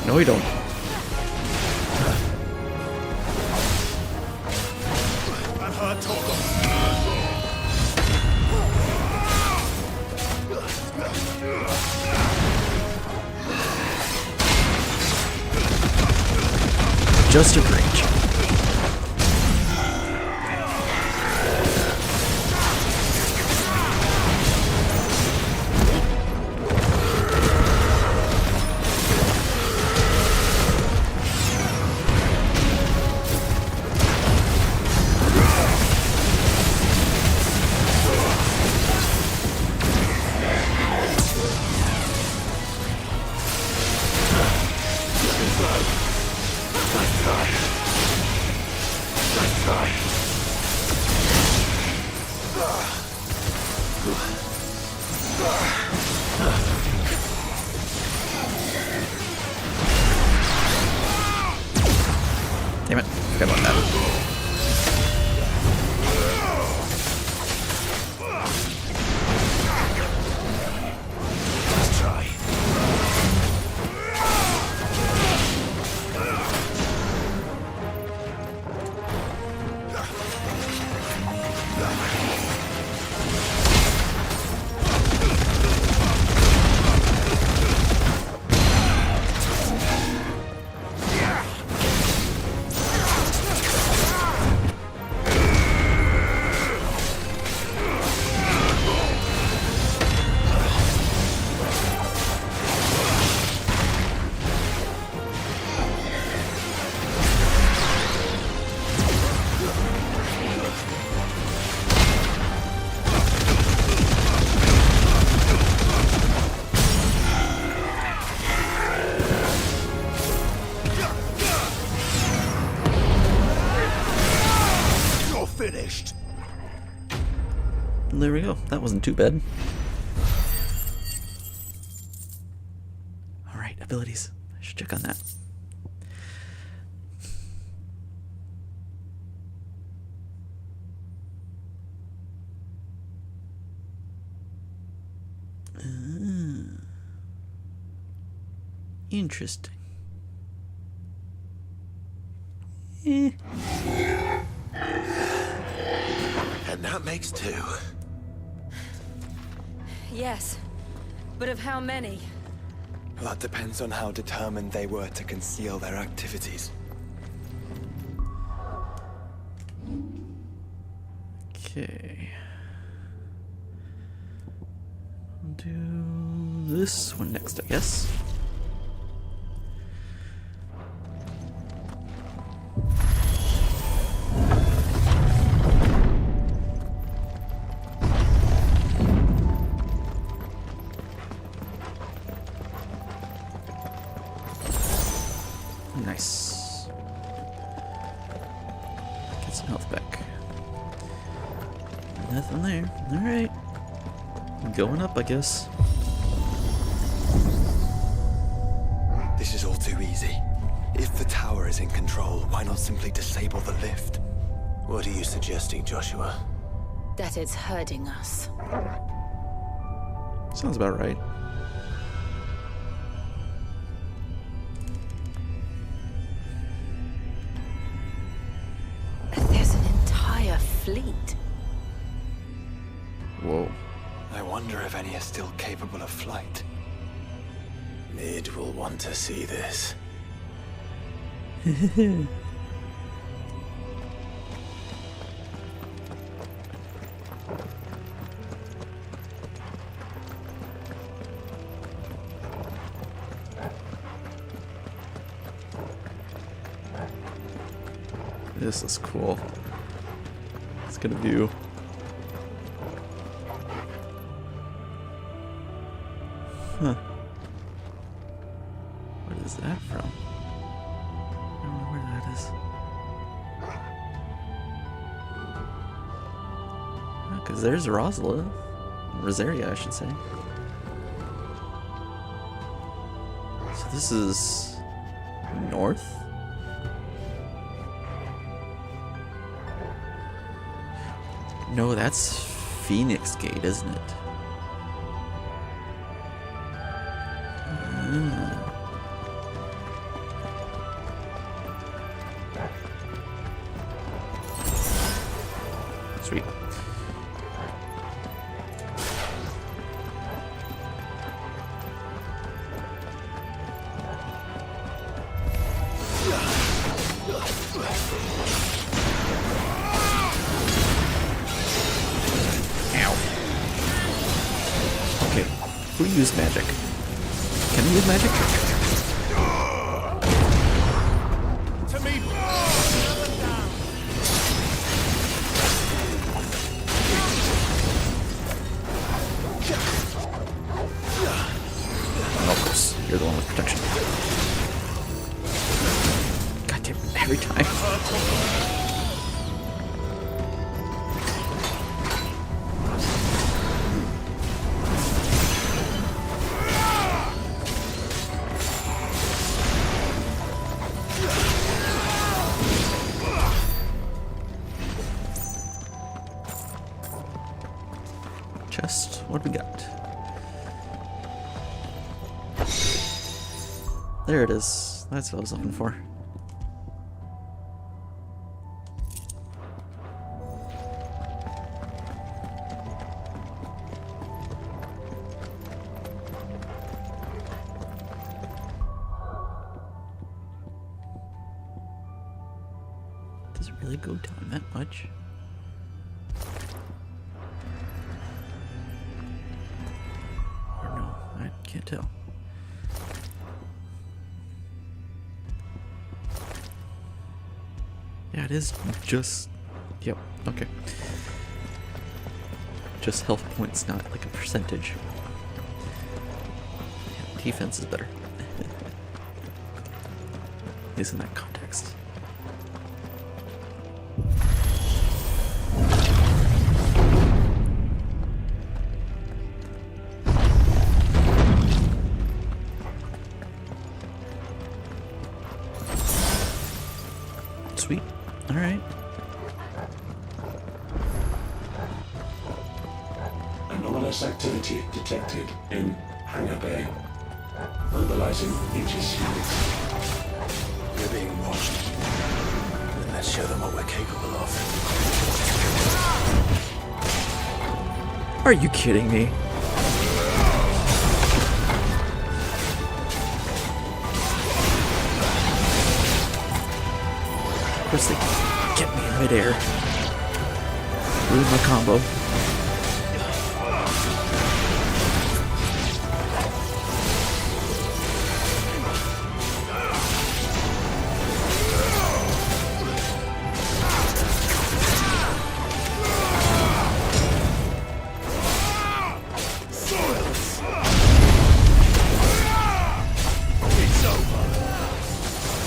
No, we don't. Just a breach. Damn it, forgot about that. Let's try. Finished. There we go. That wasn't too bad. Alright, abilities. I should check on that. Interesting. And that makes 2. Yes, but of how many? That depends on how determined they were to conceal their activities. Okay. I'll do this one next, I guess. Nice. Get some health back. Nothing there. Alright. Going up, I guess. This is all too easy. If the tower is in control, why not simply disable the lift? What are you suggesting, Joshua? That it's hurting us. Sounds about right. There's an entire fleet. Whoa. I wonder if any are still capable of flight. Mid will want to see this. This is cool. Let's get a view. Huh. What is that from? I don't know where that is. Because there's Rosla. Rosaria, I should say. So this is north? No, that's Phoenix Gate, isn't it? Sweet. Okay, who used magic? Can we use magic? To me. Oh, of course, you're the one with protection. God damn it, every time. Chest, what do we got? There it is. That's what I was looking for. Does it really go down that much? Or no, I can't tell. Yeah, it is just... Yep, okay. Just health points, not like a percentage. Yeah, defense is better. At least in that context. Sweet. Alright. Anomalous activity detected in Hangar Bay. Mobilizing Aegis units. We're being watched. Then let's show them what we're capable of. Are you kidding me? Of course they get me in midair. Ruin my combo.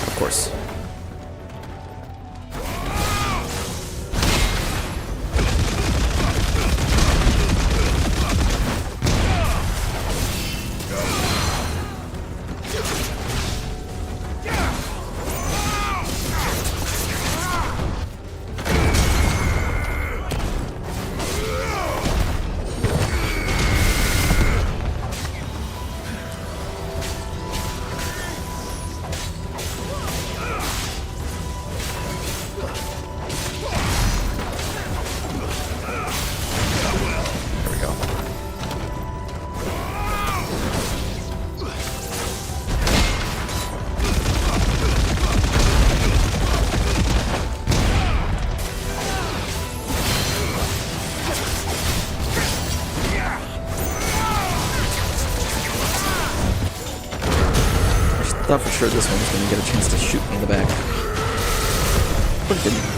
Of course. Thought for sure this one was going to get a chance to shoot me in the back. But it didn't.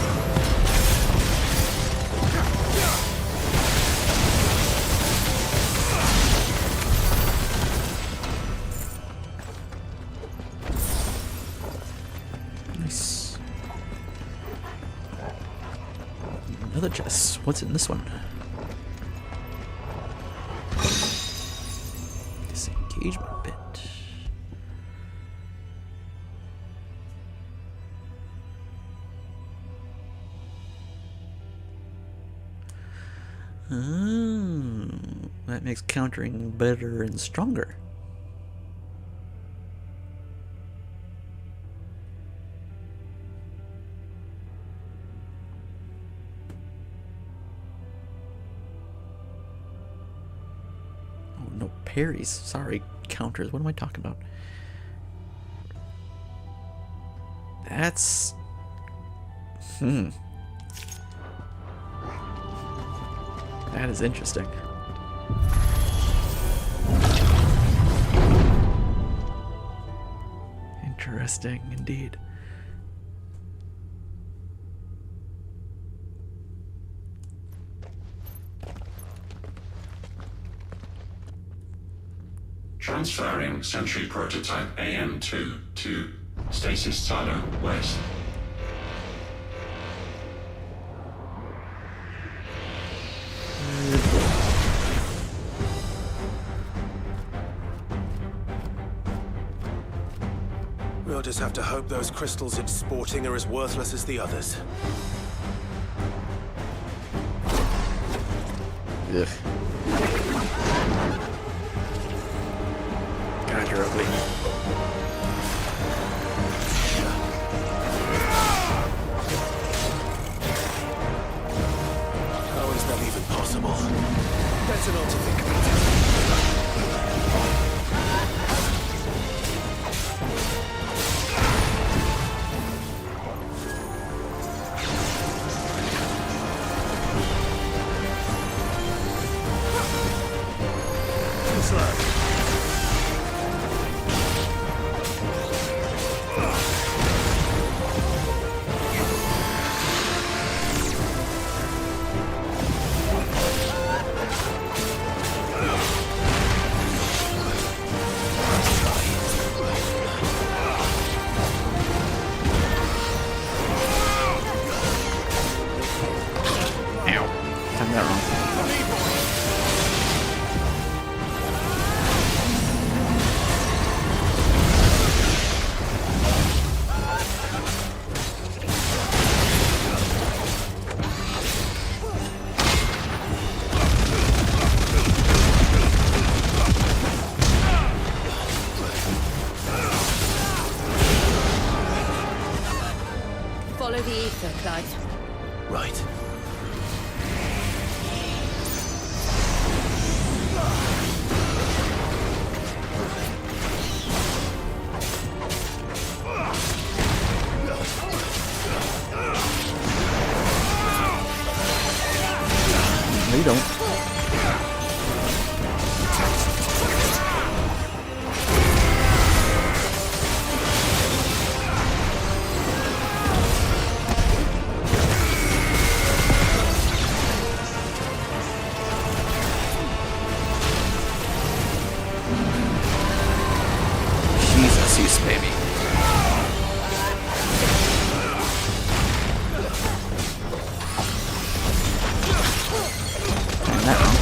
Another chest. What's in this one? Disengagement bit. Oh, that makes countering better and stronger. Oh, no parries. Sorry, counters. What am I talking about? That's... That is interesting. Interesting indeed. Transferring Sentry Prototype AM2 to Stasis Silo West. We'll just have to hope those crystals it's sporting are as worthless as the others. Ugh. God, you're ugly. How is that even possible? Better not to think about it. Follow the ether, Clyde. Right. They don't. Jesus, baby. Turn that wrong.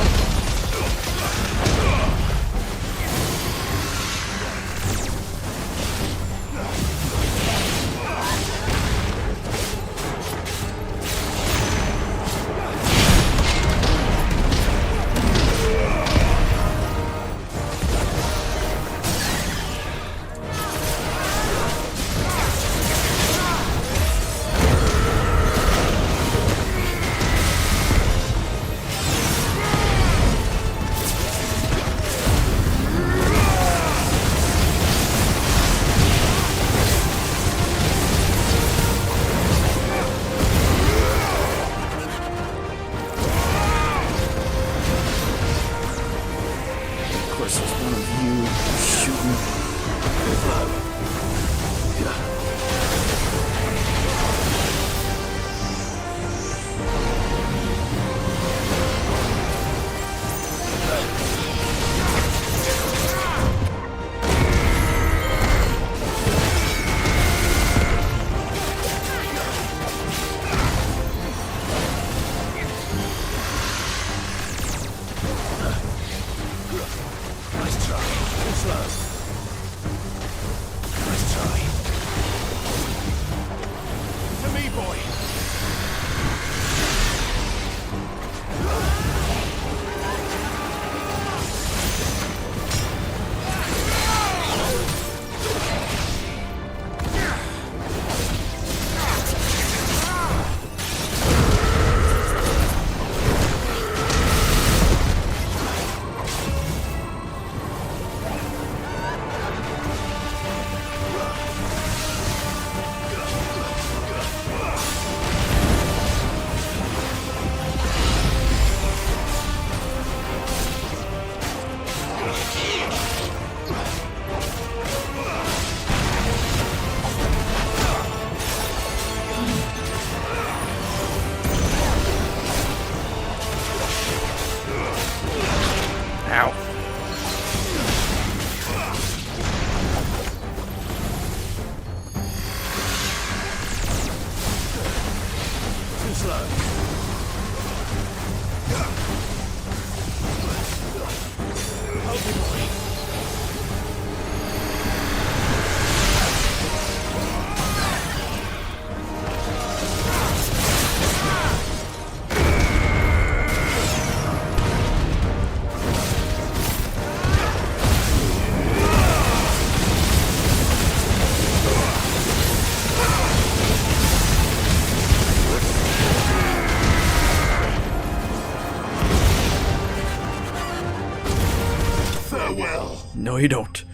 you don't.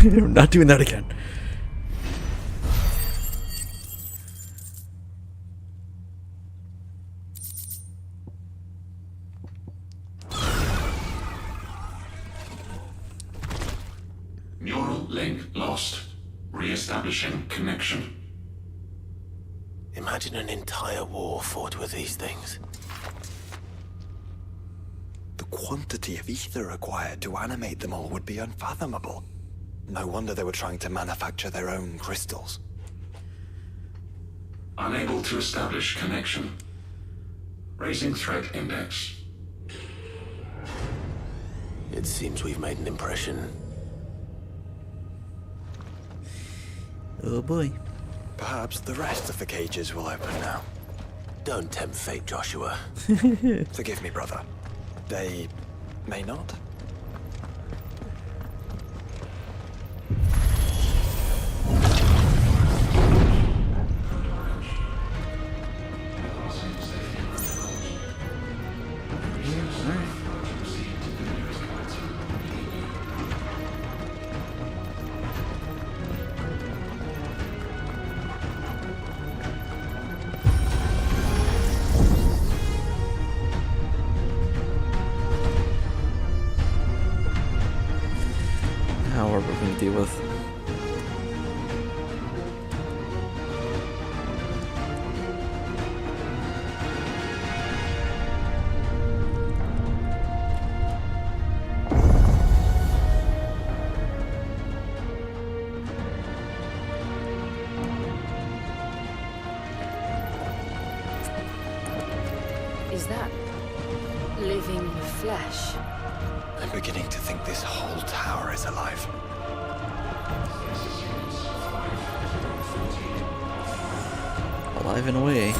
I'm not doing that again. Neural link lost. Re-establishing connection. Imagine an entire war fought with these things. The quantity of ether required to animate them all would be unfathomable. No wonder they were trying to manufacture their own crystals. Unable to establish connection. Raising threat index. It seems we've made an impression. Oh boy. Perhaps the rest of the cages will open now. Don't tempt fate, Joshua. Forgive me, brother. They may not. Now what we're going to deal with. Is that living flesh? I'm beginning to think this whole tower is alive. Alive in a way.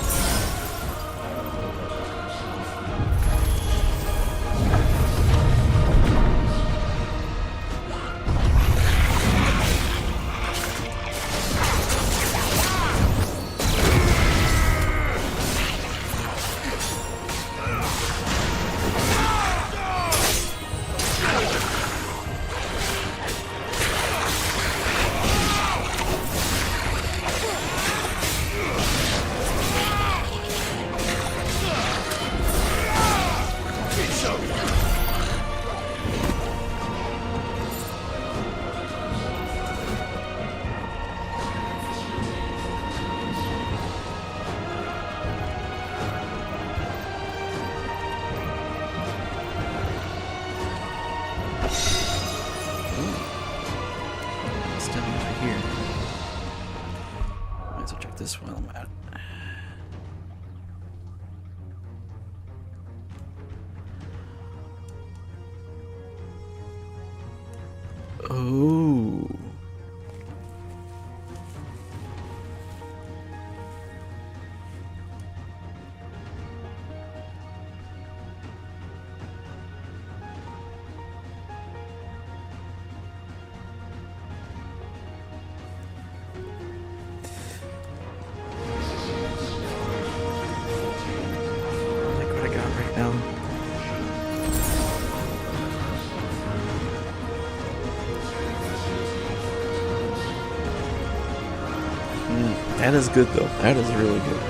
This while I'm at. Oh. That is good though. That is really good.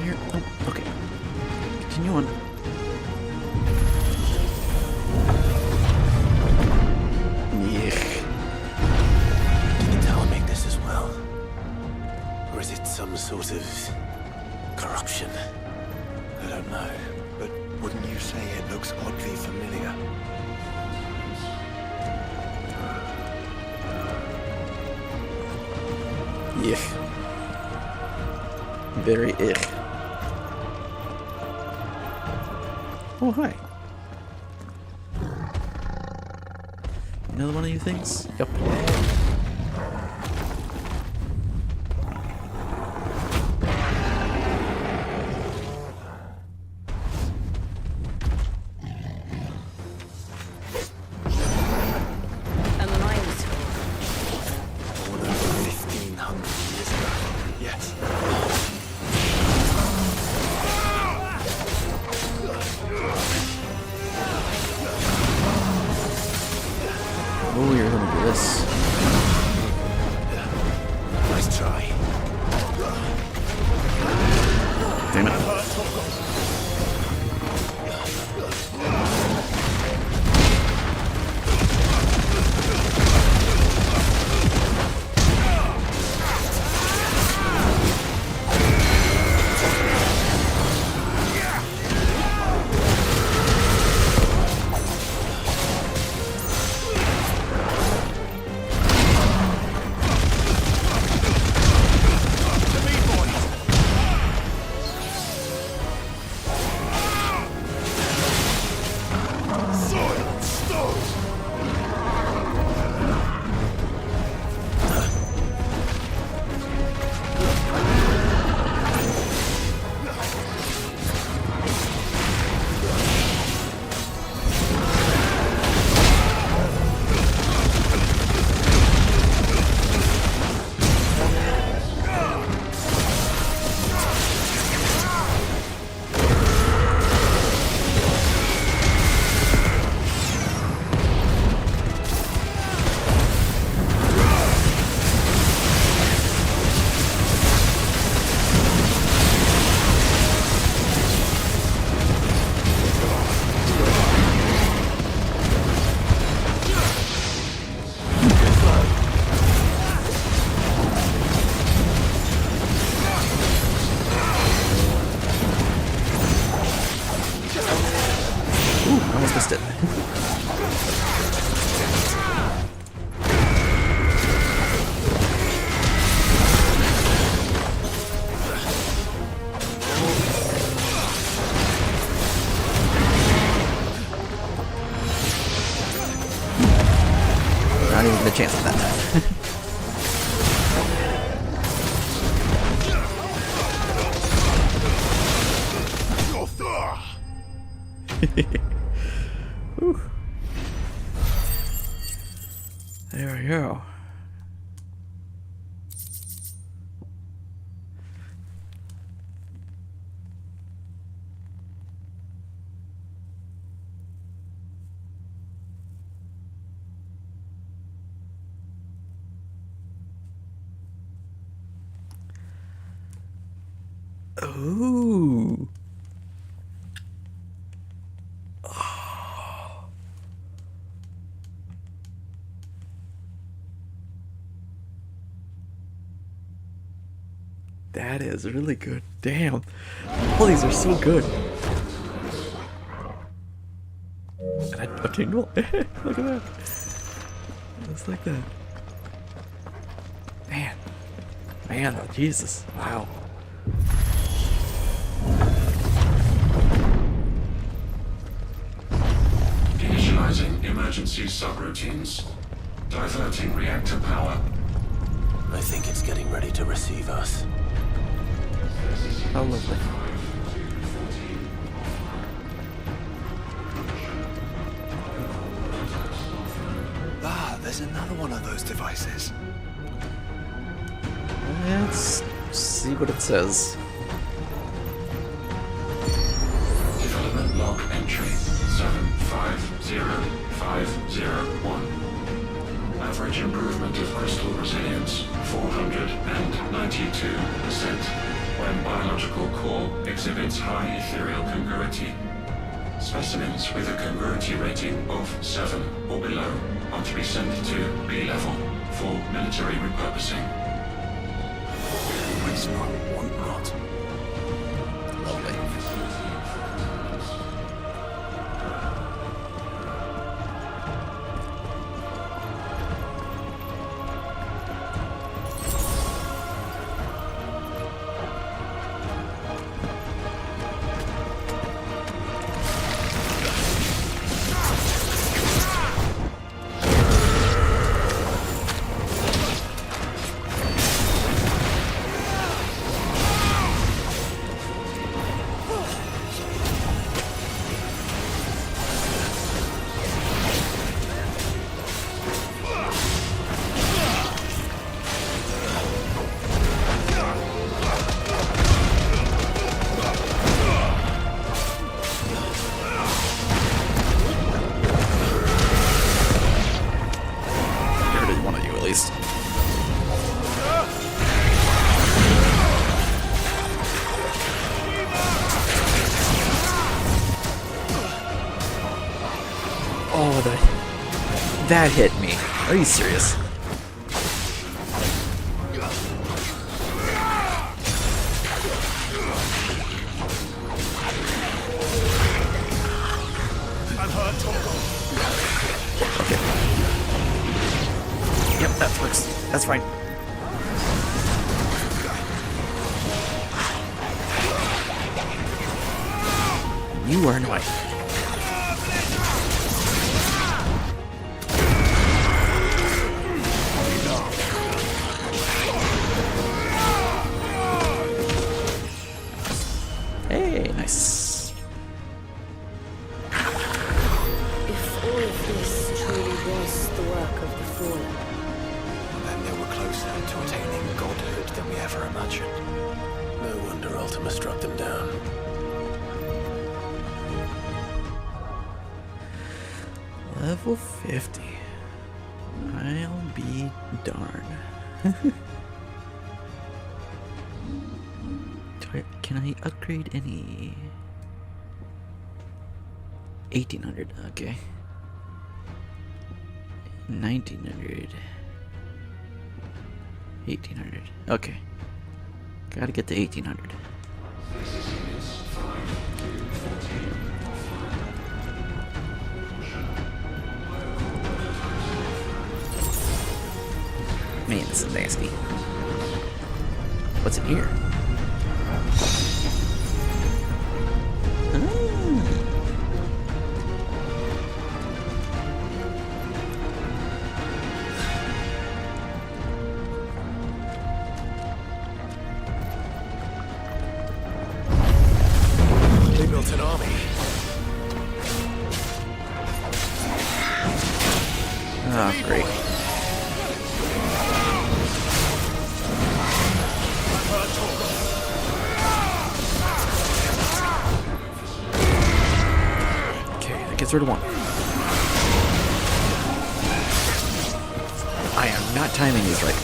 Here? Oh, okay. Continue on. Yeah. Did the tower make this as well? Or is it some sort of corruption? I don't know, but wouldn't you say it looks oddly familiar? Ich. Very ich. Oh, hi. Another one of you things? Yep. Oh, you're gonna do this. Nice try. Damn it. Almost missed it. Not even a chance at that time. There we go. Ooh. That is really good. Damn. All these are so good. And a tingle. Look at that. Just like that. Man. Man, oh, Jesus. Wow. Initializing emergency subroutines. Diverting reactor power. I think it's getting ready to receive us. How lovely. Ah, there's another one of those devices. Let's see what it says. Development log entry 750501. Average improvement of crystal resilience 492% when biological core exhibits high ethereal congruity. Specimens with a congruity rating of 7 or below are to be sent to B level for military repurposing. It's not want not. Lovely. That hit me. Are you serious? Okay. Yep, that works. That's fine. You are annoying. Hey, nice. If all of this truly was the work of the Fallen, then they were closer to attaining godhood than we ever imagined. No wonder Ultima struck them down. Level 50. I'll be darned. Can I upgrade any? 1800, okay. 1900. 1800, okay. Gotta get to 1800. Man, this is nasty. What's in here? They built an army. Oh, great. Okay, that gets rid of one. I am not timing these right.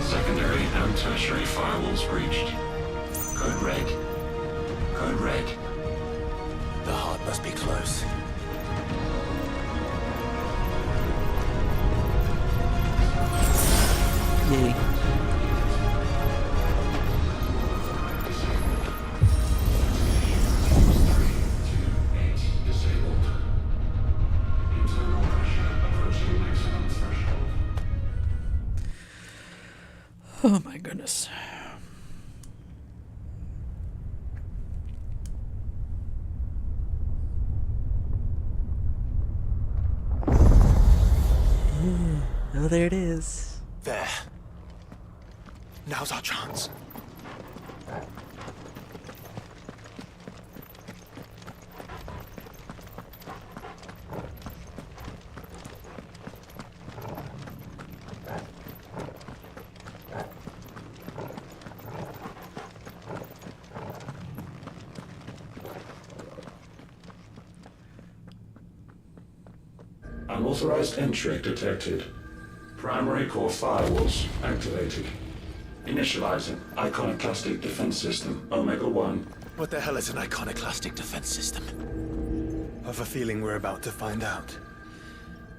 Secondary and tertiary firewalls breached. Code red. Code red. The heart must be close. Yay. Oh my goodness. Oh, there it is. There. Now's our chance. Unauthorized entry detected. Primary core firewalls activated. Initializing iconoclastic defense system Omega-1. What the hell is an iconoclastic defense system? I have a feeling we're about to find out.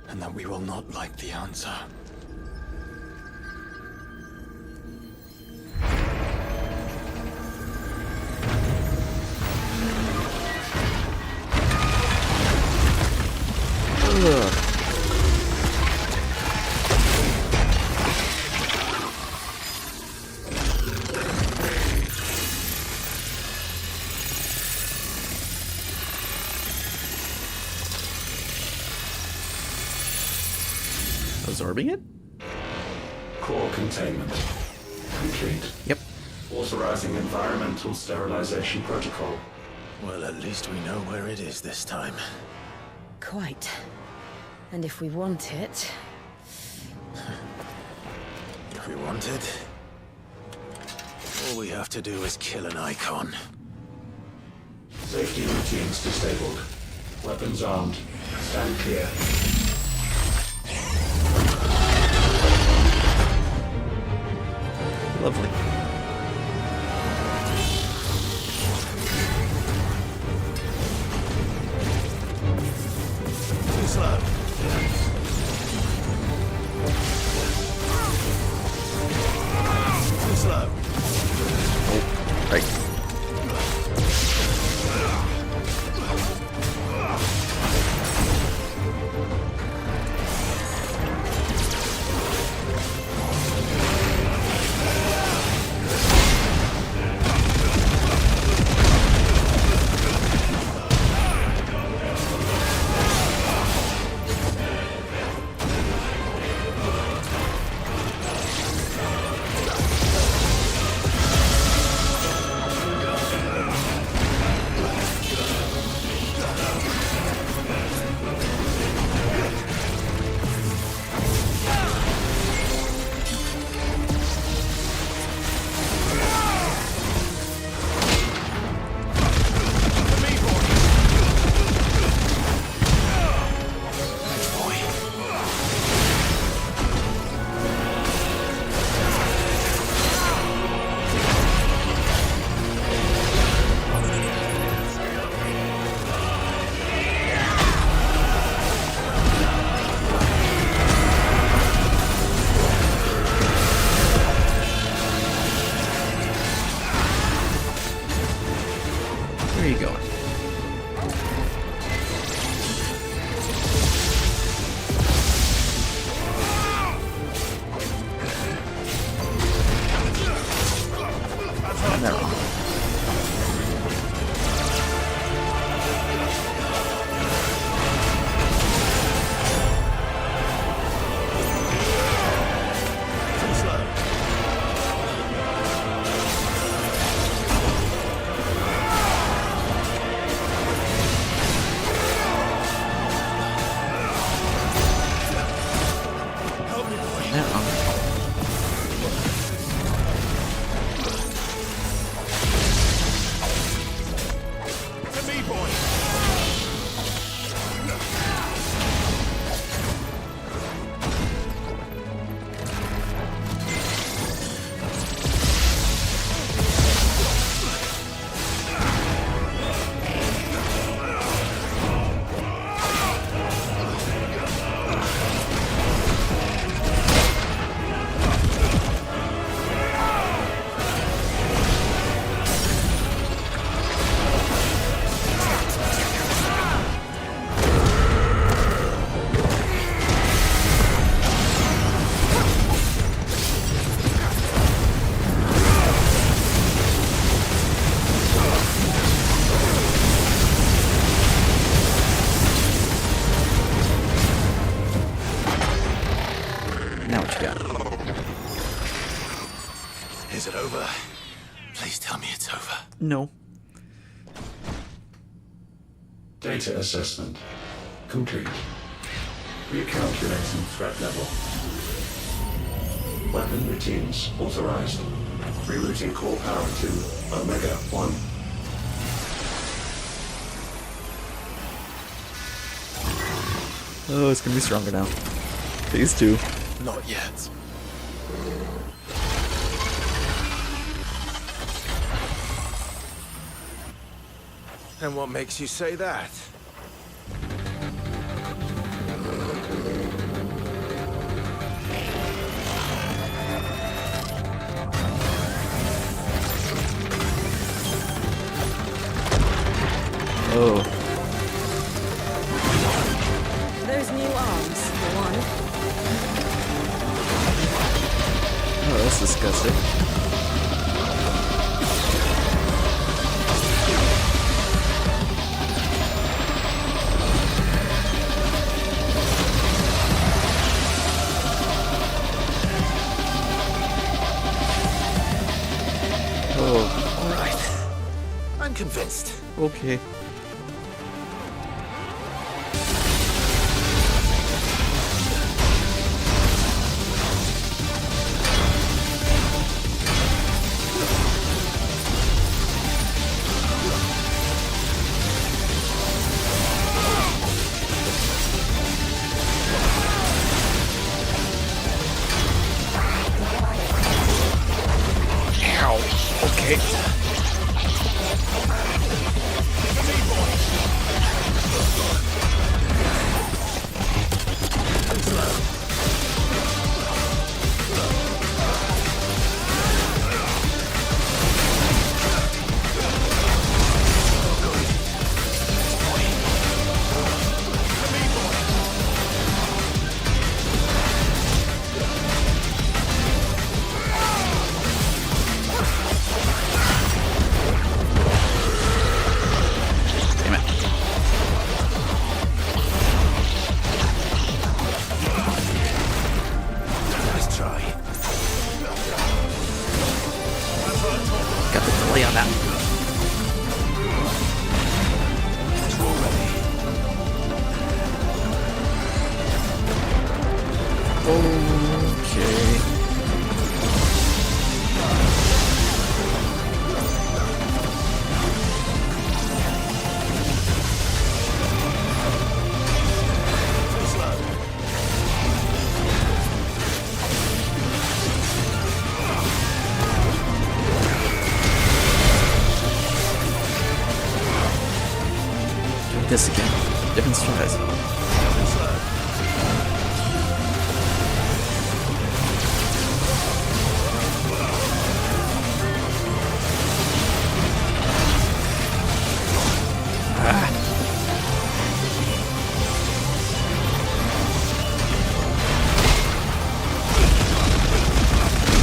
And that we will not like the answer. Absorbing it? Core containment complete. Yep. Authorizing environmental sterilization protocol. Well, at least we know where it is this time. Quite. And if we want it... If we want it, all we have to do is kill an icon. Safety routines disabled. Weapons armed. Stand clear. Lovely. Too slow. Too slow. Oh, right. Where are you going? Never mind. Now what you got? Is it over? Please tell me it's over. No. Data assessment complete. Recalculating threat level. Weapon routines authorized. Rerouting core power to Omega-1. Oh, it's gonna be stronger now. Phase 2. Not yet. And what makes you say that? Oh. Those new arms, for one. Oh, that's disgusting. Oh. All right. I'm convinced. Okay. Okay. This again. Different strategy.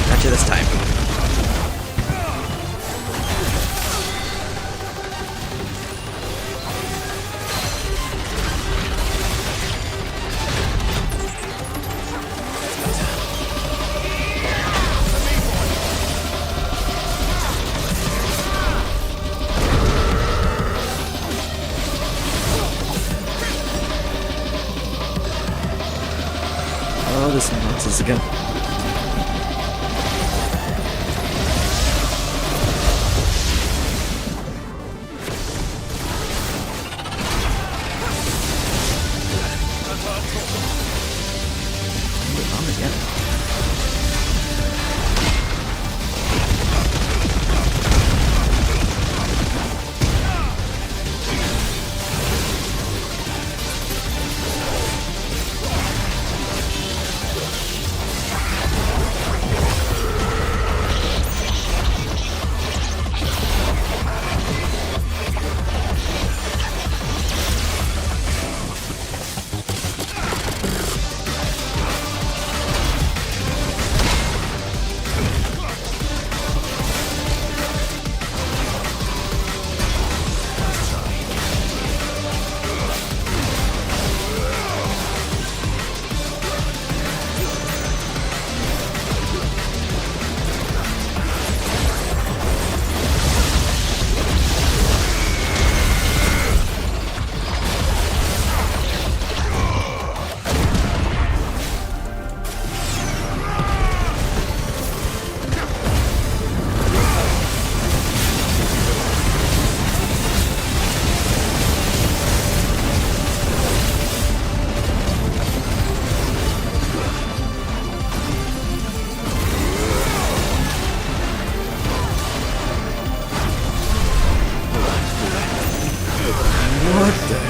Gotcha this time. Oh, this nonsense again. On again.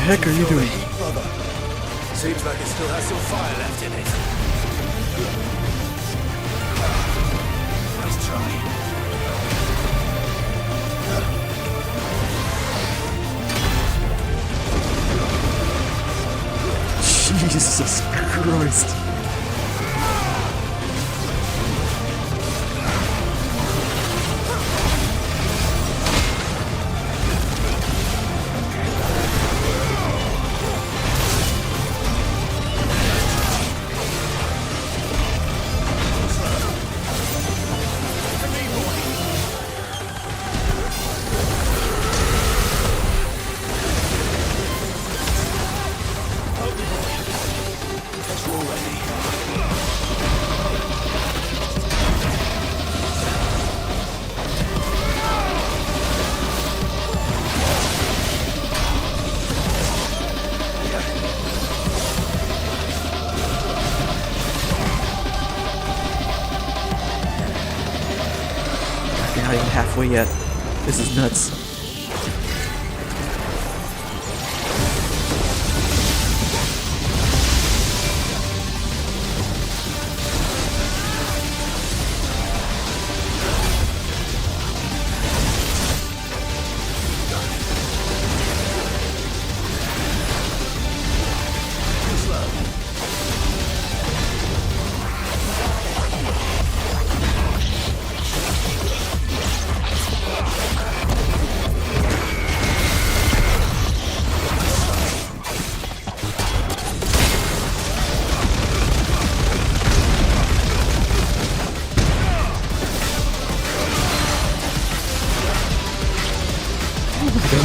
heck are you doing? Brother, seems like it still has some fire left in it. Nice try. Jesus Christ. Not even halfway yet. This is nuts.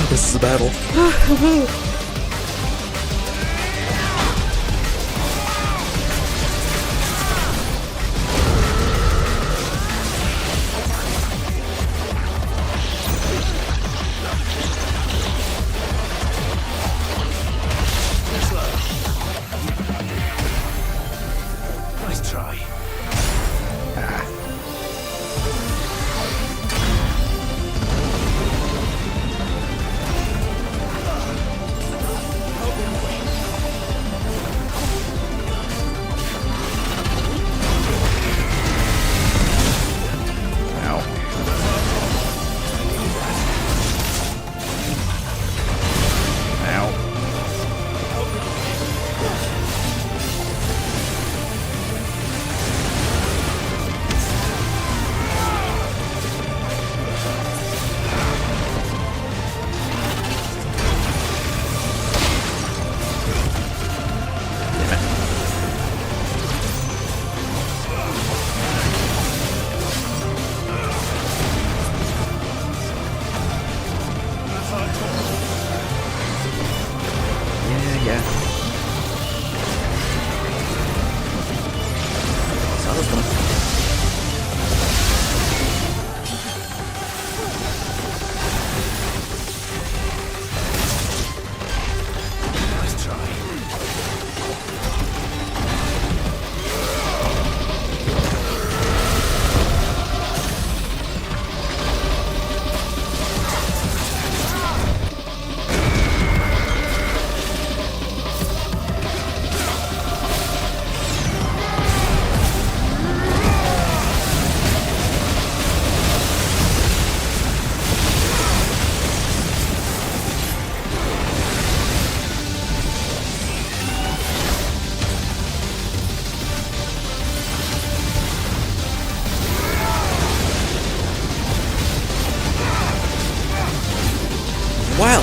This is a battle. Nice try. Yeah. Saw this one. Nice try. Wow.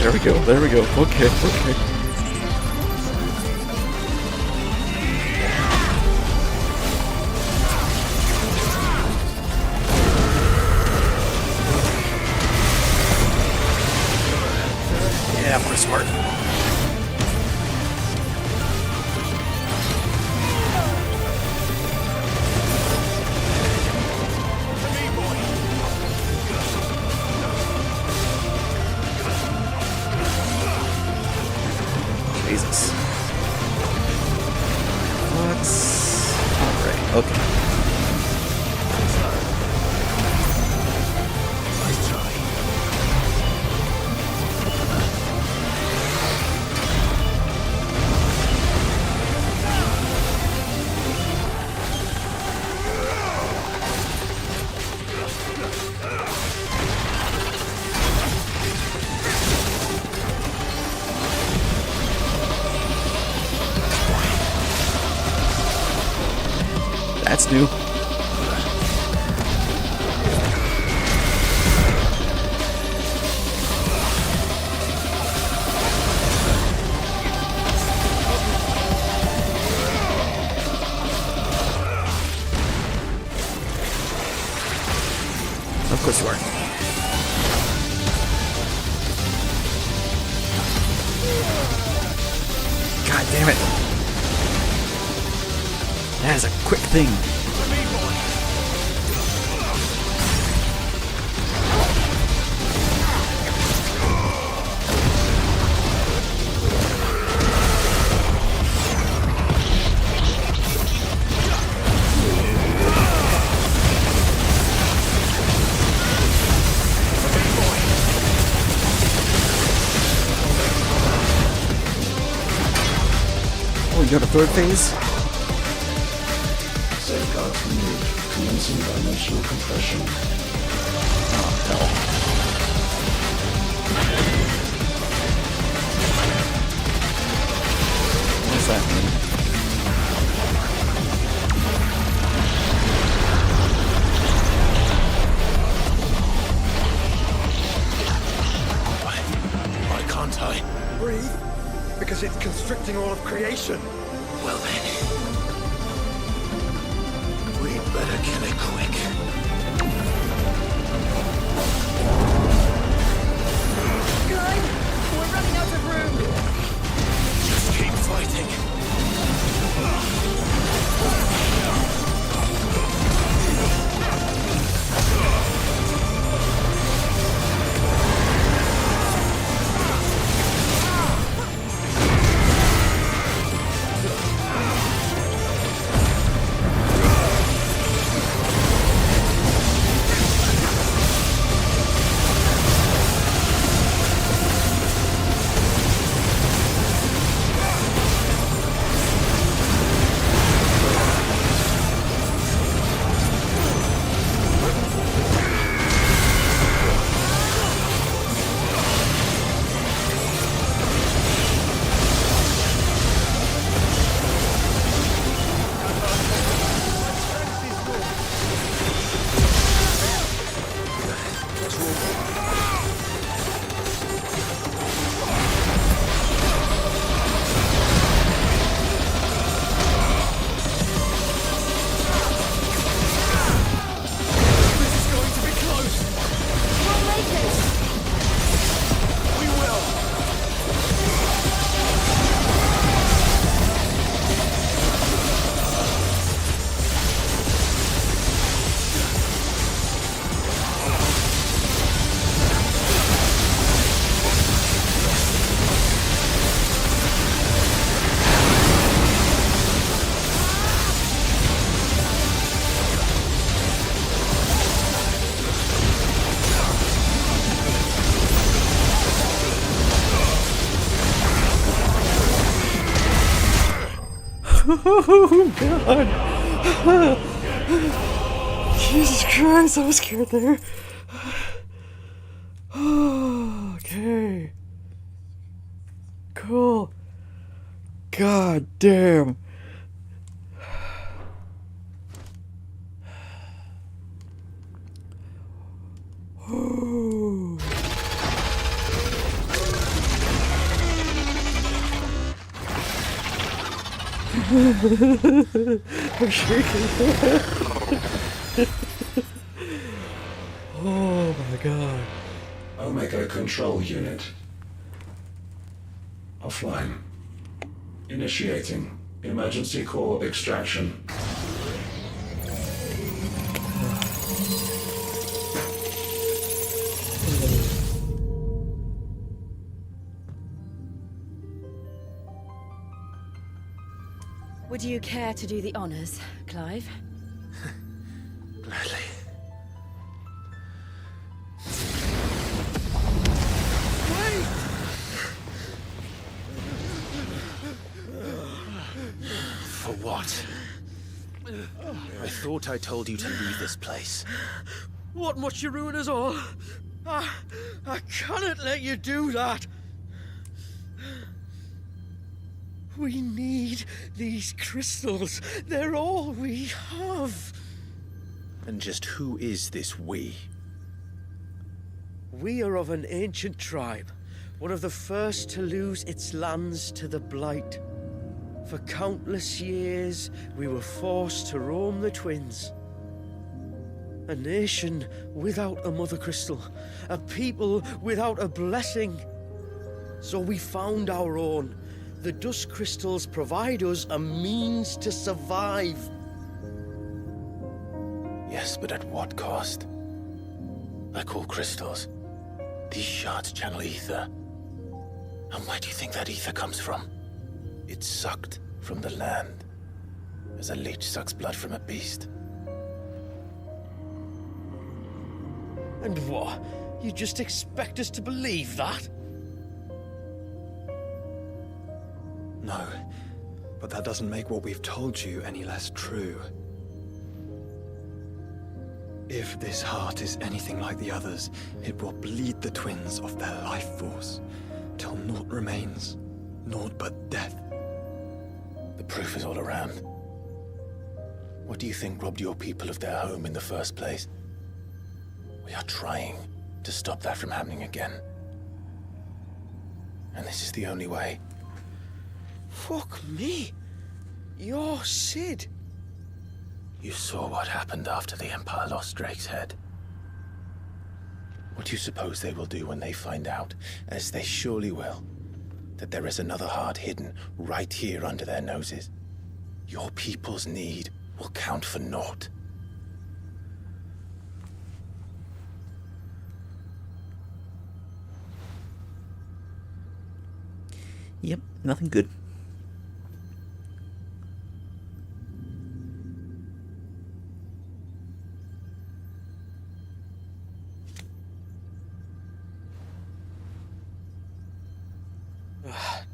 There we go, there we go. Okay, okay. Yeah, more smart. Jesus. What's... Alright, okay. Nice try. That's new. Of course you are. God damn it. That is a quick thing. Oh, you got a third phase? Safeguards removed. Commencing dimensional compression. Oh, no. What does that mean? Why can't I? Breathe, because it's constricting all of creation. Well then. We'd better kill it quick. Good. We're running out of room. Just keep fighting. Oh god. Jesus Christ, I was scared there. Okay. Cool. God damn. I'm shaking. Oh my god. Omega Control Unit. Offline. Initiating emergency core extraction. Would you care to do the honors, Clive? Gladly. For what? I thought I told you to leave this place. What must you ruin us all? I cannot let you do that. We need these crystals. They're all we have. And just who is this we? We are of an ancient tribe, one of the first to lose its lands to the Blight. For countless years, we were forced to roam the Twins. A nation without a Mother Crystal, a people without a blessing. So we found our own. The Dusk Crystals provide us a means to survive. Yes, but at what cost? Like all crystals, these shards channel ether. And where do you think that ether comes from? It's sucked from the land, as a leech sucks blood from a beast. And what? You just expect us to believe that? No, but that doesn't make what we've told you any less true. If this heart is anything like the others, it will bleed the twins of their life force, till naught remains, naught but death. The proof is all around. What do you think robbed your people of their home in the first place? We are trying to stop that from happening again. And this is the only way. Fuck me. You're Sid. You saw what happened after the Empire lost Drake's head. What do you suppose they will do when they find out, as they surely will, that there is another heart hidden right here under their noses? Your people's need will count for naught. Yep, nothing good.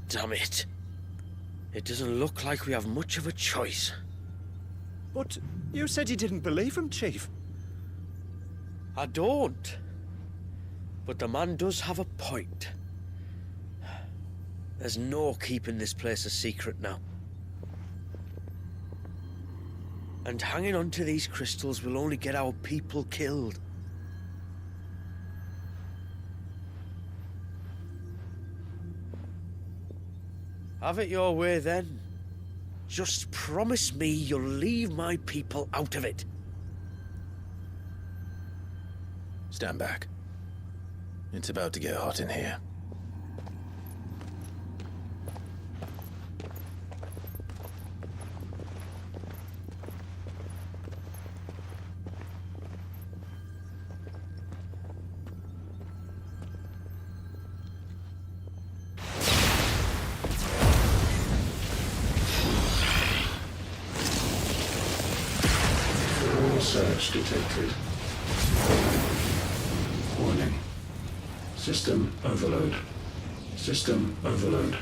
Damn it. It doesn't look like we have much of a choice. But you said you didn't believe him, Chief. I don't. But the man does have a point. There's no keeping this place a secret now. And hanging on to these crystals will only get our people killed. Have it your way then. Just promise me you'll leave my people out of it. Stand back. It's about to get hot in here. Search detected. Warning. System overload. System overload.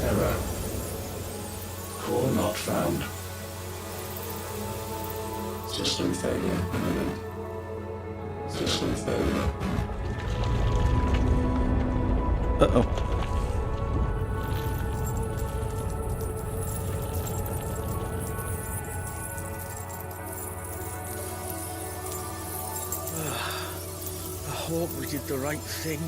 Error. Core not found. System failure imminent. Systems failure. Uh-oh. I hope we did the right thing.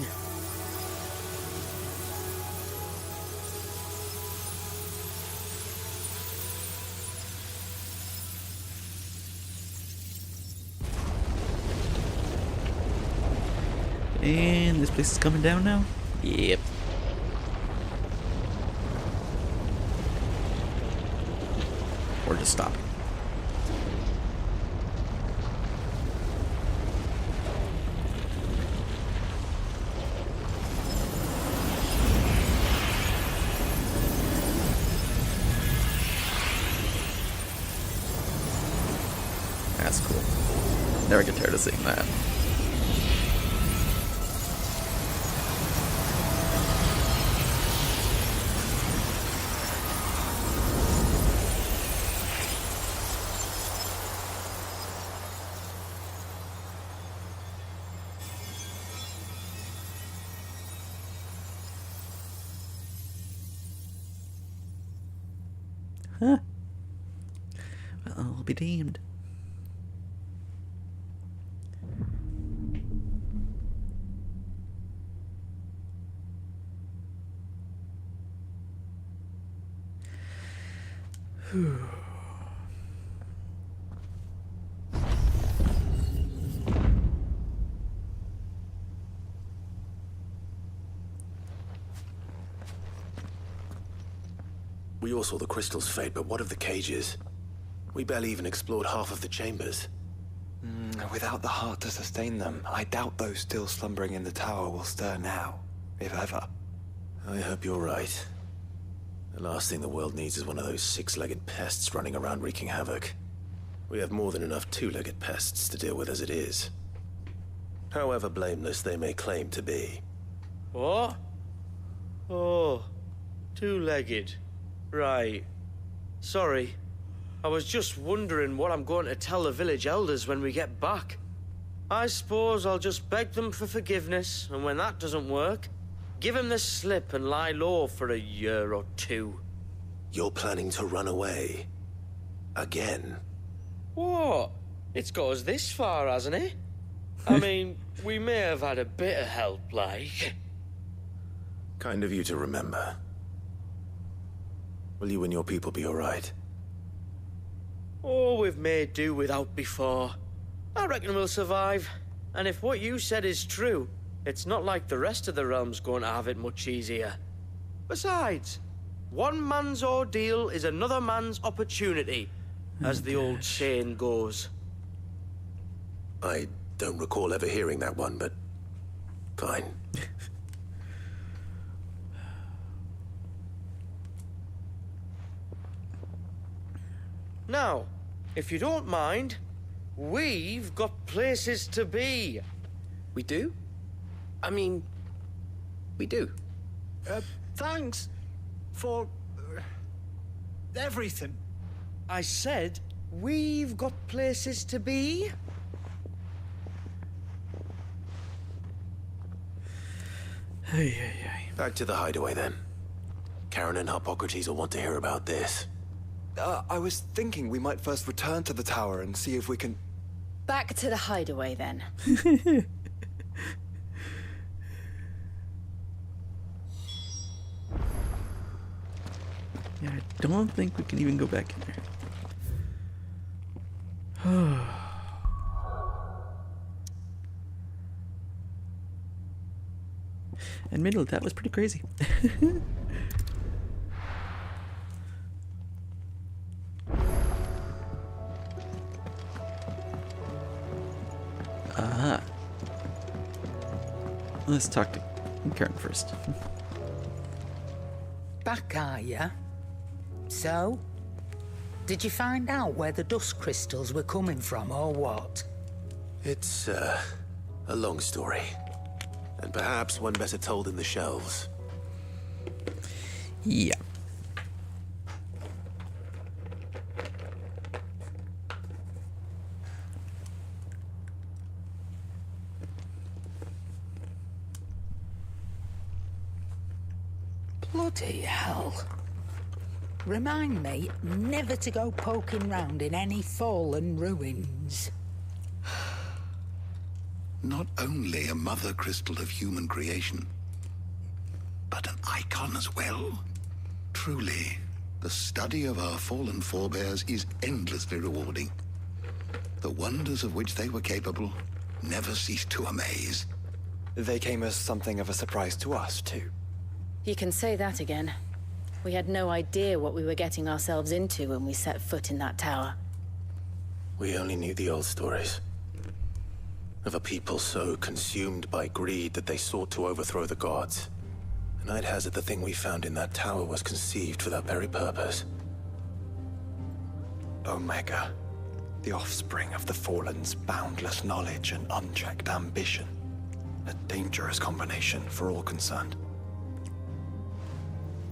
And this place is coming down now? Yep. Or just stopping. That's cool. Never get tired of seeing that. Huh. Well, I'll be damned. We all saw the crystal's fate, but what of the cages? We barely even explored half of the chambers. Without the heart to sustain them, I doubt those still slumbering in the tower will stir now, if ever. I hope you're right. The last thing the world needs is one of those six-legged pests running around wreaking havoc. We have more than enough two-legged pests to deal with as it is. However blameless they may claim to be. What? Oh, two-legged. Right. Sorry. I was just wondering what I'm going to tell the village elders when we get back. I suppose I'll just beg them for forgiveness, and when that doesn't work, give them the slip and lie low for a year or two. You're planning to run away? Again? What? It's got us this far, hasn't it? I mean, we may have had a bit of help, like. Kind of you to remember. Will you and your people be alright? Oh, we've made do without before. I reckon we'll survive. And if what you said is true, it's not like the rest of the realm's going to have it much easier. Besides, one man's ordeal is another man's opportunity, as the old saying goes. I don't recall ever hearing that one, but fine. Now, if you don't mind, we've got places to be. We do? I mean, we do. Thanks for everything. I said we've got places to be. Back to the hideaway then. Karen and Hippocrates will want to hear about this. I was thinking we might first return to the tower and see if we can... Back to the hideaway, then. Yeah, I don't think we can even go back in there. Admittedly, that was pretty crazy. Let's talk to Karen first. Back, are ya? So? Did you find out where the dust crystals were coming from, or what? It's, a long story. And perhaps one better told in the shelves. Yeah. Bloody hell. Remind me never to go poking round in any fallen ruins. Not only a mother crystal of human creation, but an icon as well. Truly, the study of our fallen forebears is endlessly rewarding. The wonders of which they were capable never ceased to amaze. They came as something of a surprise to us, too. You can say that again. We had no idea what we were getting ourselves into when we set foot in that tower. We only knew the old stories. Of a people so consumed by greed that they sought to overthrow the gods. And I'd hazard the thing we found in that tower was conceived for that very purpose. Omega. The offspring of the Fallen's boundless knowledge and unchecked ambition. A dangerous combination for all concerned.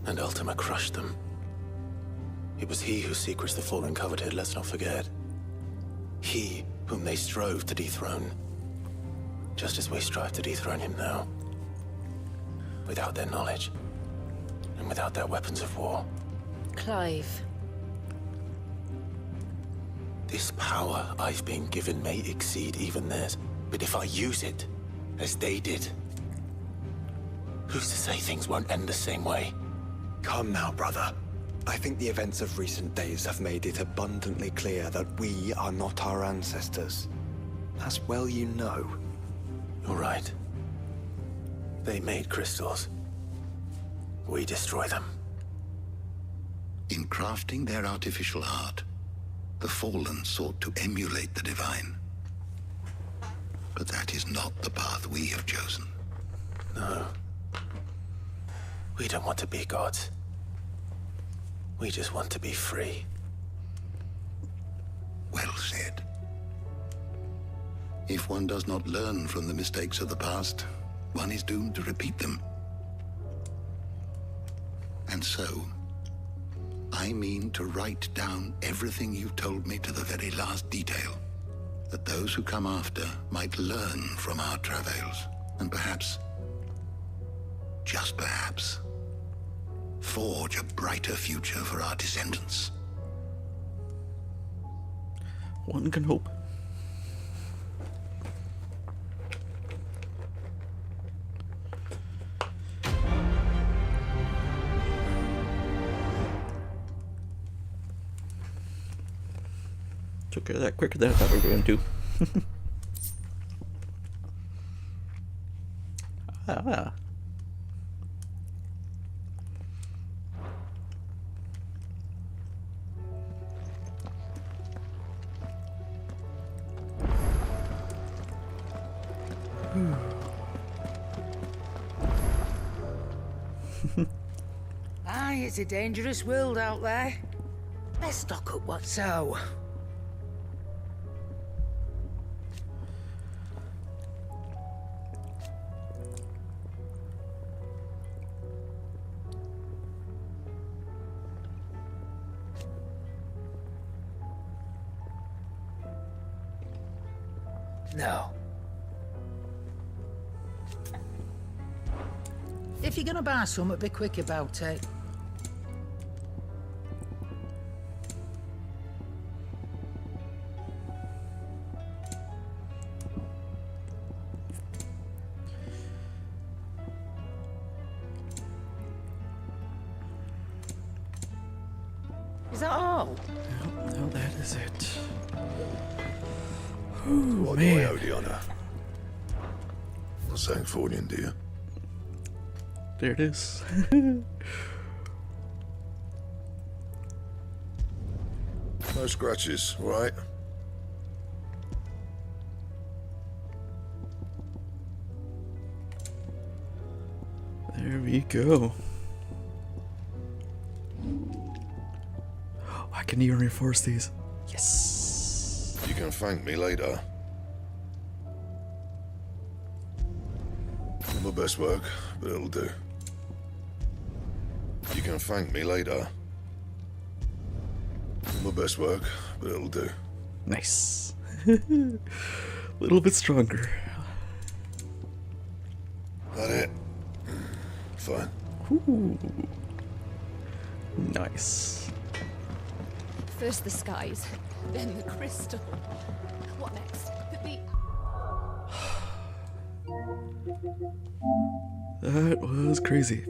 And Ultima crushed them. It was he whose secrets the Fallen coveted, let's not forget. He whom they strove to dethrone. Just as we strive to dethrone him now. Without their knowledge. And without their weapons of war. Clive. This power I've been given may exceed even theirs. But if I use it, as they did, who's to say things won't end the same way? Come now, brother. I think the events of recent days have made it abundantly clear that we are not our ancestors. As well you know. You're right. They made crystals. We destroy them. In crafting their artificial art, the Fallen sought to emulate the divine. But that is not the path we have chosen. No. We don't want to be gods. We just want to be free. Well said. If one does not learn from the mistakes of the past, one is doomed to repeat them. And so, I mean to write down everything you told me to the very last detail, that those who come after might learn from our travails, and perhaps, just perhaps, forge a brighter future for our descendants. One can hope. Took care of that quicker than I thought we were going to. Ah. Aye, it's a dangerous world out there. Let's stock up what's so. No. If you're gonna buy some, be quick about it. Is that all? No, that is it. What do I man. owe the honor? Not saying Fordian, do you? There it is. No scratches, right? There we go. I can even reinforce these. Yes. You can thank me later. Not my best work, but it'll do. You can thank me later. Not my best work, but it'll do. Nice. Little bit stronger. That it? Fine. Ooh. Nice. First the skies, then the crystal. What next? That was crazy.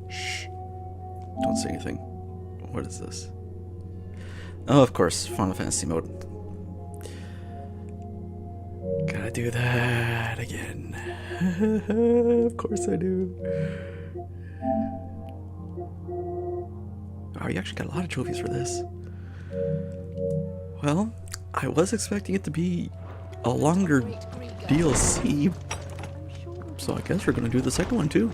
Shh. Don't say anything. What is this? Oh, of course, Final Fantasy mode. Gotta do that again. Of course I do. Oh, you actually got a lot of trophies for this. Well, I was expecting it to be a longer DLC, so I guess we're gonna do the second one too.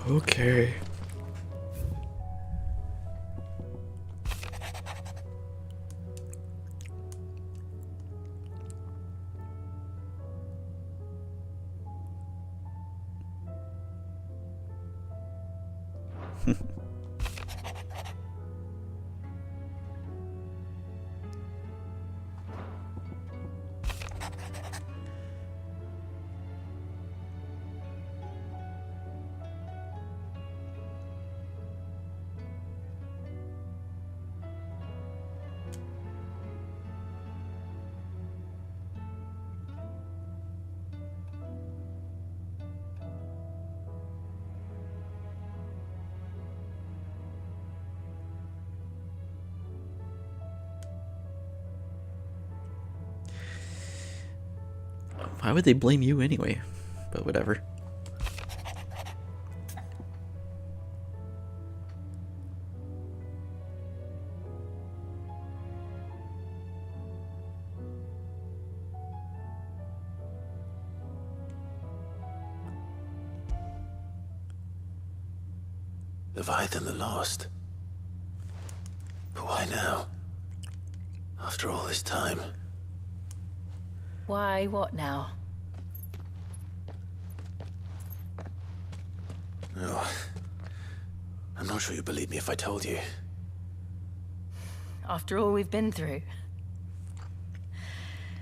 Okay. Why would they blame you anyway? But whatever. Leviathan the Lost. But why now? After all this time. Why, what now? Oh, I'm not sure you'd believe me if I told you. After all we've been through.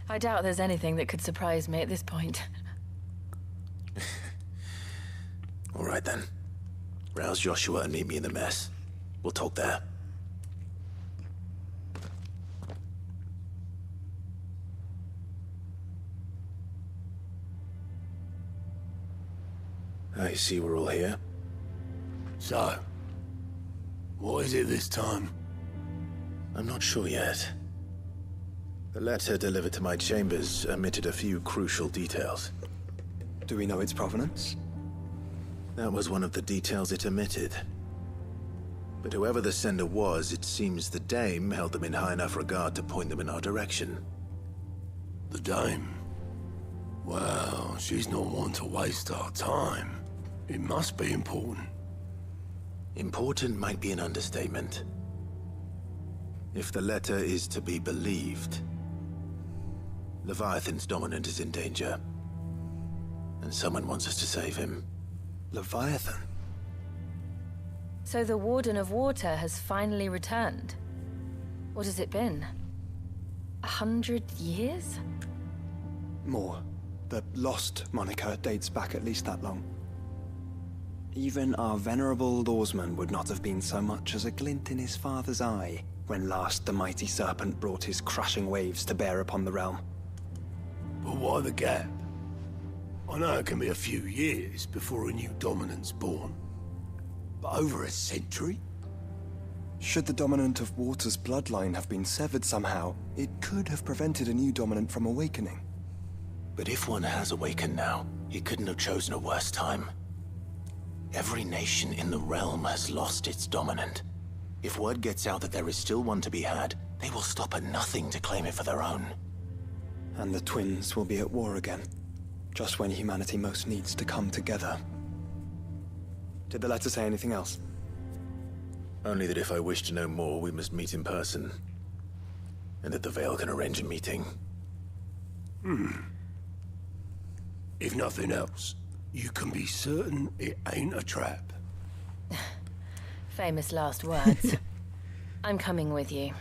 I doubt there's anything that could surprise me at this point. All right then. Rouse Joshua and meet me in the mess. We'll talk there. I see we're all here. So, what is it this time? I'm not sure yet. The letter delivered to my chambers omitted a few crucial details. Do we know its provenance? That was one of the details it omitted. But whoever the sender was, it seems the Dame held them in high enough regard to point them in our direction. The Dame? Well, she's not one to waste our time. It must be important. Important might be an understatement. If the letter is to be believed, Leviathan's dominant is in danger. And someone wants us to save him. Leviathan? So the Warden of Water has finally returned. What has it been? 100 years? More. The Lost moniker dates back at least that long. Even our venerable lawsman would not have been so much as a glint in his father's eye when last the mighty serpent brought his crashing waves to bear upon the realm. But why the gap? I know it can be a few years before a new dominant's born. But over a century? Should the dominant of Water's bloodline have been severed somehow, it could have prevented a new dominant from awakening. But if one has awakened now, he couldn't have chosen a worse time. Every nation in the realm has lost its dominant. If word gets out that there is still one to be had, they will stop at nothing to claim it for their own. And the twins will be at war again, just when humanity most needs to come together. Did the letter say anything else? Only that if I wish to know more, we must meet in person. And that the Vale can arrange a meeting. If nothing else, you can be certain it ain't a trap. Famous last words. I'm coming with you.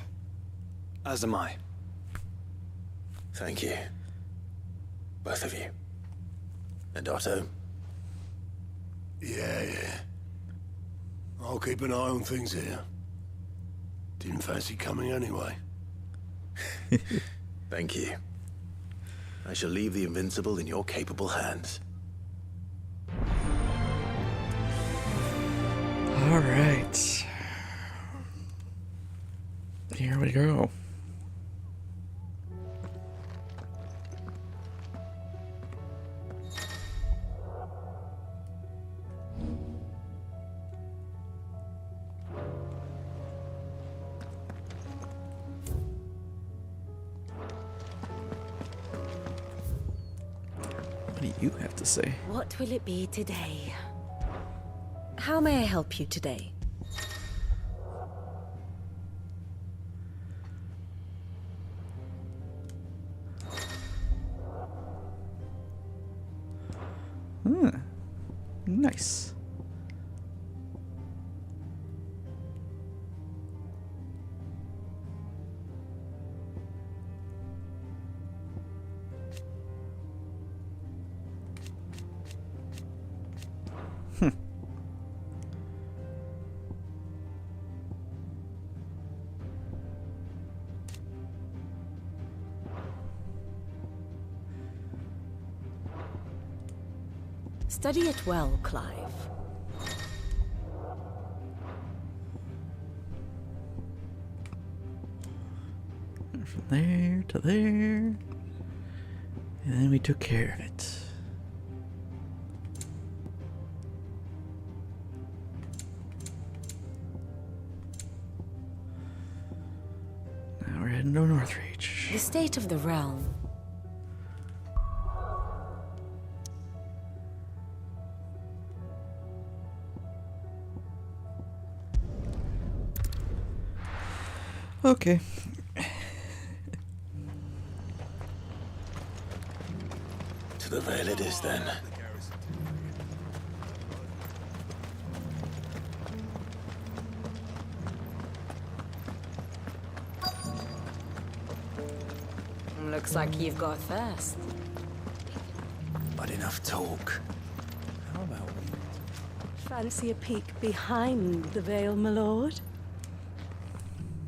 As am I. Thank you. Both of you. And Otto? Yeah. I'll keep an eye on things here. Didn't fancy coming anyway. Thank you. I shall leave the Invincible in your capable hands. All right. Here we go. What do you have to say? What will it be today? How may I help you today? Nice. Study it well, Clive. From there to there. And then we took care of it. Now we're heading to Northreach. The state of the realm. Okay. To the Vale it is, then. Looks like you've got thirst. But enough talk. How about we... Fancy a peek behind the veil, my lord?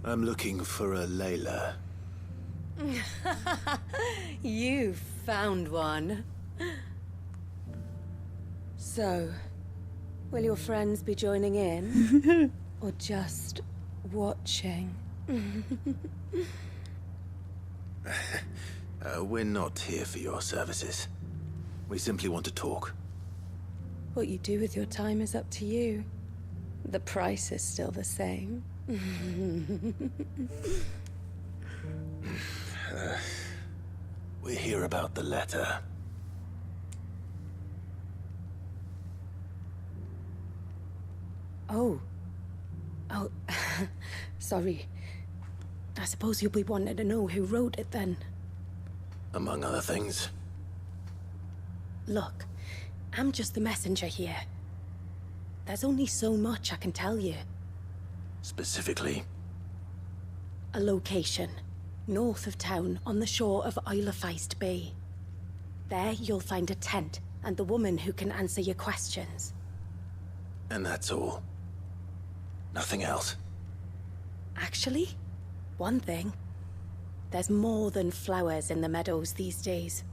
I'm looking for a Layla. You found one. So, will your friends be joining in? Or just watching? We're not here for your services. We simply want to talk. What you do with your time is up to you. The price is still the same. We're here about the letter. Oh, sorry. I suppose you'll be wanting to know who wrote it then. Among other things. Look, I'm just the messenger here. There's only so much I can tell you. Specifically? A location, north of town, on the shore of Isle of Feist Bay. There you'll find a tent and the woman who can answer your questions. And that's all? Nothing else? Actually, one thing. There's more than flowers in the meadows these days.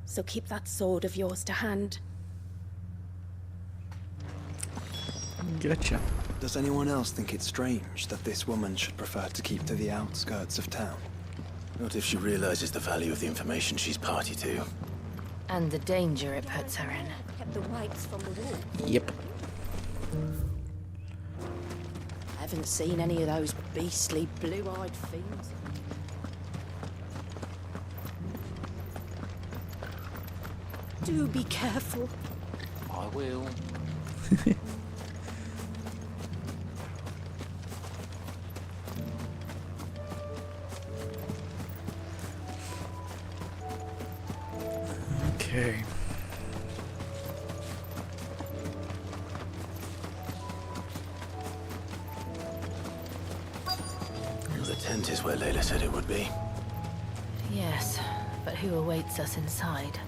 So keep that sword of yours to hand. Gotcha. Does anyone else think it's strange that this woman should prefer to keep to the outskirts of town? Not if she realizes the value of the information she's party to. And the danger it puts her in. Kept the whites from the wall. Yep. I haven't seen any of those beastly blue-eyed fiends. Do be careful. I will. Okay. The tent is where Layla said it would be. Yes, but who awaits us inside?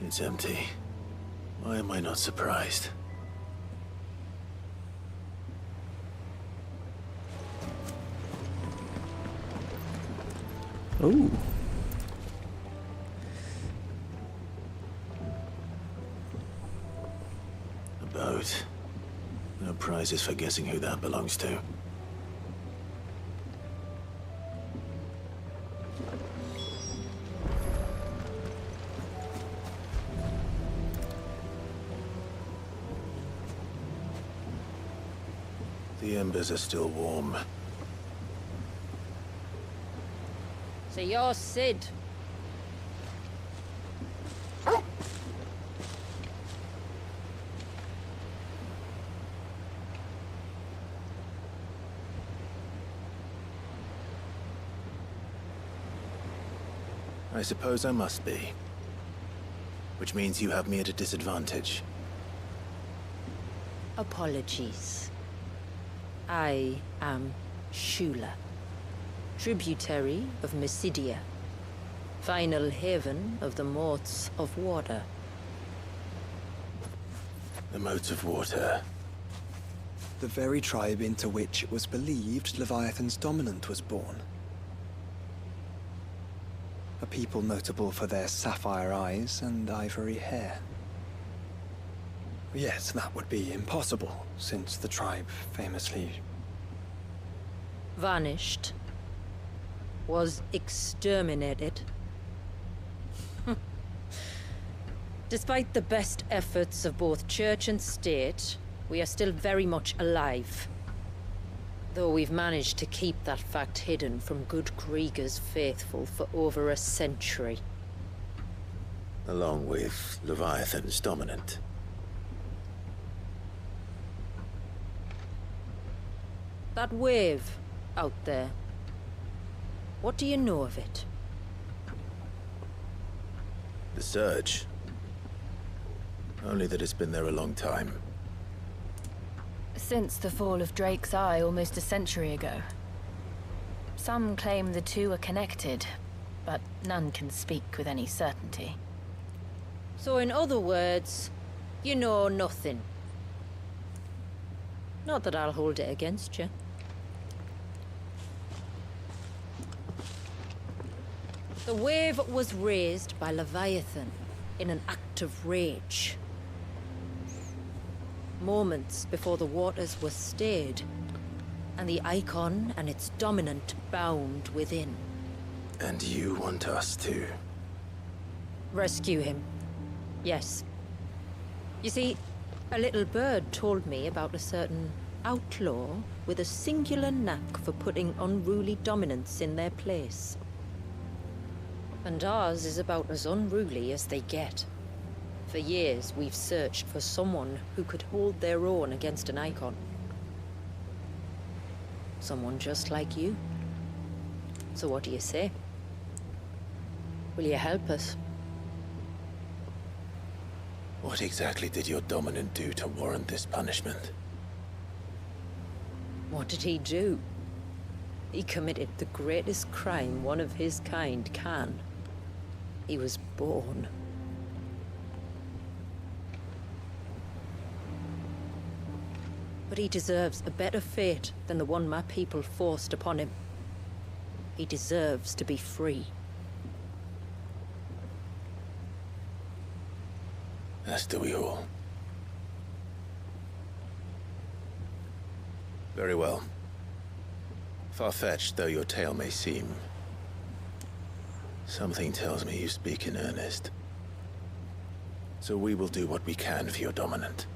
It's empty. Why am I not surprised? Oh. A boat. No prizes for guessing who that belongs to. The embers are still warm. So you're Sid. I suppose I must be. Which means you have me at a disadvantage. Apologies. I am Shula, tributary of Mysidia, final haven of the Moats of Water. The Moats of Water. The very tribe into which it was believed Leviathan's dominant was born. A people notable for their sapphire eyes and ivory hair. Yet that would be impossible, since the tribe famously Vanished. Was exterminated. Despite the best efforts of both church and state, we are still very much alive. Though we've managed to keep that fact hidden from good Krieger's faithful for over a century. Along with Leviathan's dominant. That wave out there. What do you know of it? The Surge. Only that it's been there a long time. Since the fall of Drake's Eye almost a century ago. Some claim the two are connected, but none can speak with any certainty. So in other words, you know nothing. Not that I'll hold it against you. The wave was raised by Leviathan in an act of rage. Moments before the waters were stayed, and the icon and its dominant bound within. And you want us to? Rescue him. Yes. You see, a little bird told me about a certain outlaw with a singular knack for putting unruly dominants in their place. And ours is about as unruly as they get. For years, we've searched for someone who could hold their own against an icon. Someone just like you. So what do you say? Will you help us? What exactly did your dominant do to warrant this punishment? What did he do? He committed the greatest crime one of his kind can. He was born. But he deserves a better fate than the one my people forced upon him. He deserves to be free. As do we all. Very well. Far-fetched though your tale may seem, something tells me you speak in earnest. So we will do what we can for your dominant.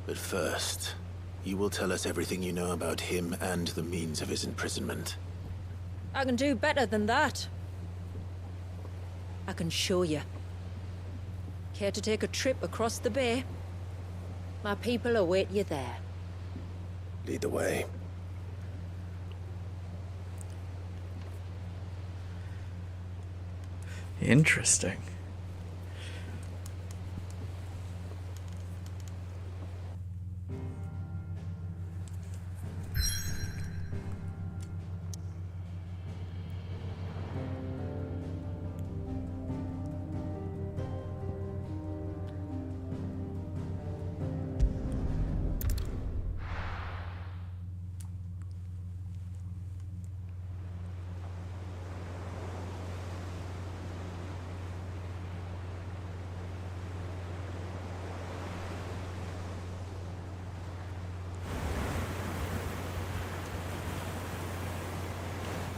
But first, you will tell us everything you know about him and the means of his imprisonment. I can do better than that. I can show you. Care to take a trip across the bay? My people await you there. Lead the way. Interesting.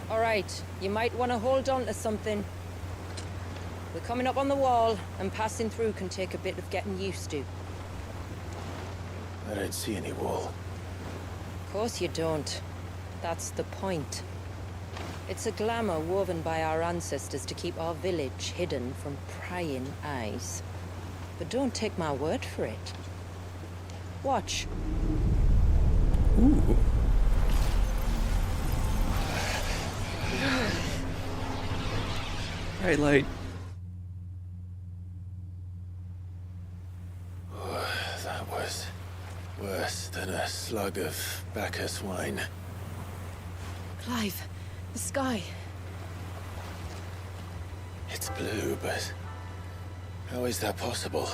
All right, you might want to hold on to something. We're coming up on the wall, and passing through can take a bit of getting used to. I don't see any wall. Of course you don't. That's the point. It's a glamour woven by our ancestors to keep our village hidden from prying eyes. But don't take my word for it. Watch. Ooh. Bright light. That was worse than a slug of Bacchus wine. Clive, the sky. It's blue, but how is that possible?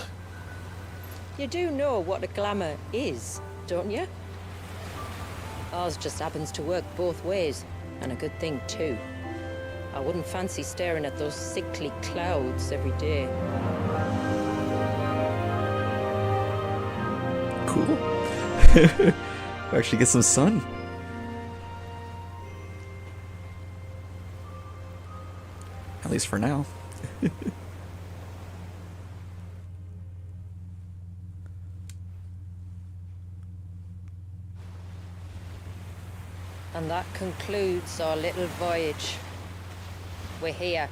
You do know what a glamour is, don't you? Ours just happens to work both ways, and a good thing too. I wouldn't fancy staring at those sickly clouds every day. Cool. Actually get some sun. At least for now. And that concludes our little voyage. We're here.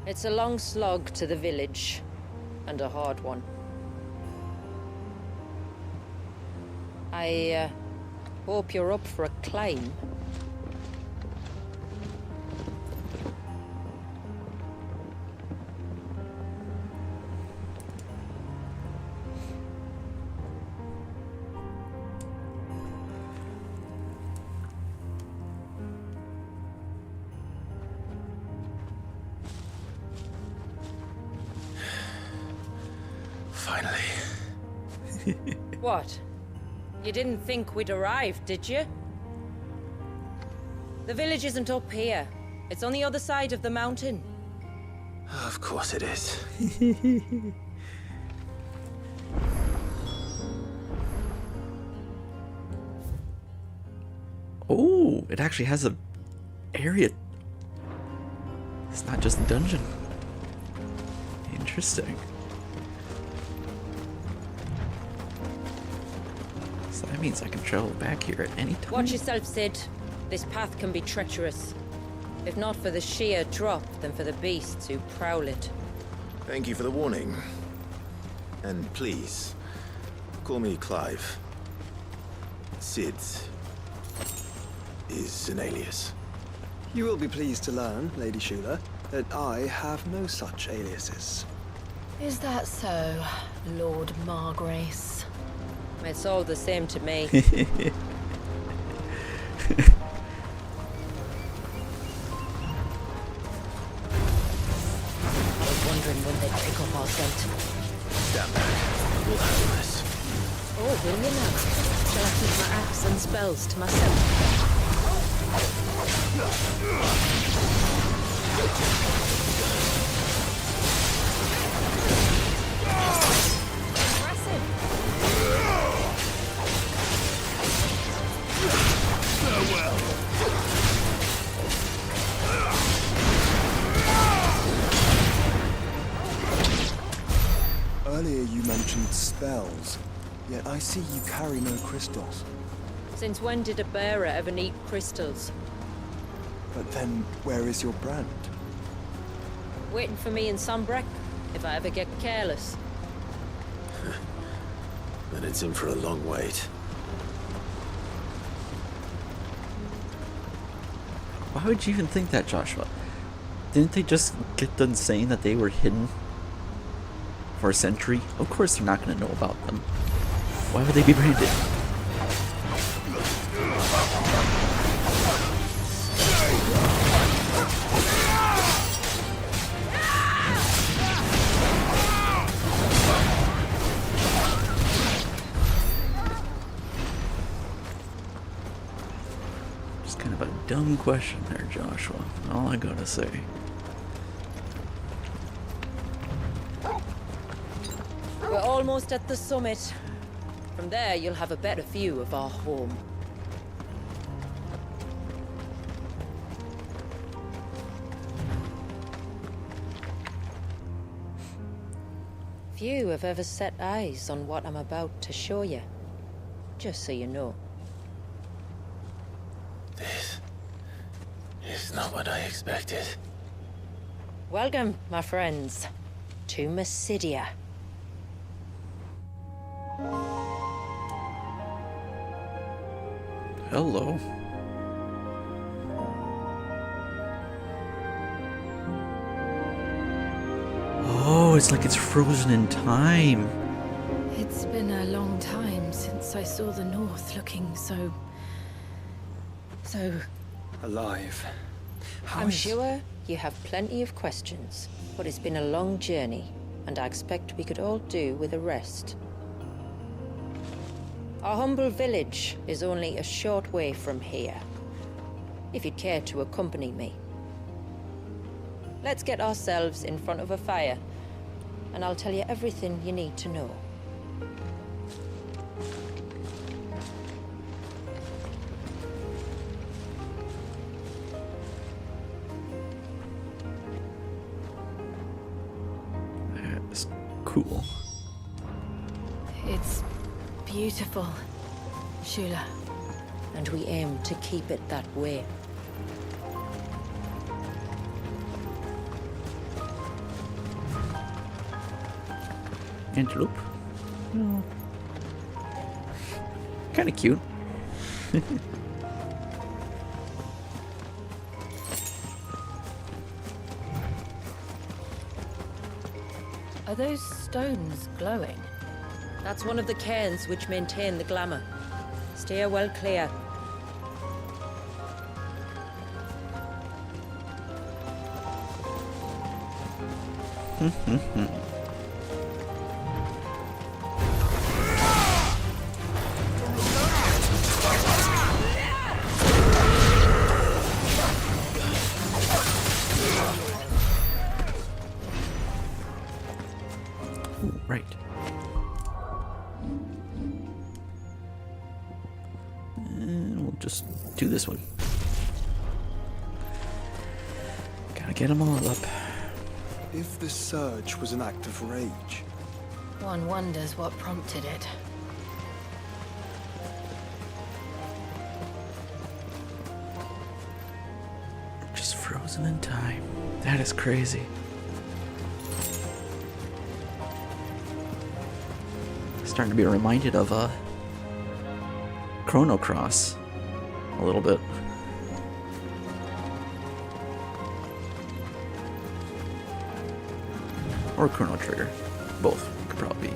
It's a long slog to the village, and a hard one. I hope you're up for a climb. Finally. What? You didn't think we'd arrived, did you? The village isn't up here. It's on the other side of the mountain. Of course it is. Oh, it actually has a area. It's not just a dungeon. Interesting. So that means I can travel back here at any time. Watch yourself, Sid. This path can be treacherous. If not for the sheer drop, then for the beasts who prowl it. Thank you for the warning. And please, call me Clive. Sid is an alias. You will be pleased to learn, Lady Shula, that I have no such aliases. Is that so, Lord Margrace? It's all the same to me. I was wondering when they'd pick up our scent. Stand back. We'll handle this. Oh, will you now? Shall I keep my axe and spells to myself? Earlier you mentioned bells, yet I see you carry no crystals. Since when did a bearer ever need crystals? But then, where is your brand? Waiting for me in Sunbreck, if I ever get careless. Then it's in for a long wait. Why would you even think that, Joshua? Didn't they just get done saying that they were hidden for a century? Of course they're not going to know about them. Why would they be branded? Just kind of a dumb question there, Joshua. All I gotta say. We're almost at the summit. From there, you'll have a better view of our home. Few have ever set eyes on what I'm about to show you. Just so you know. This is not what I expected. Welcome, my friends, to Mysidia. Hello. Oh, it's like it's frozen in time. It's been a long time since I saw the North looking so alive. I'm sure you have plenty of questions, but it's been a long journey, and I expect we could all do with a rest. Our humble village is only a short way from here, if you'd care to accompany me. Let's get ourselves in front of a fire, and I'll tell you everything you need to know. That's cool. It's beautiful, Shula. And we aim to keep it that way. Antelope. Kind of cute. Are those stones glowing? That's one of the cairns which maintain the glamour. Steer well clear. Right. And we'll just do this one. Gotta get them all up. If the surge was an act of rage, One wonders what prompted it. Just frozen in time. That is crazy. Starting to be reminded of Chrono Cross a little bit. Or Chrono Trigger. Both could probably be.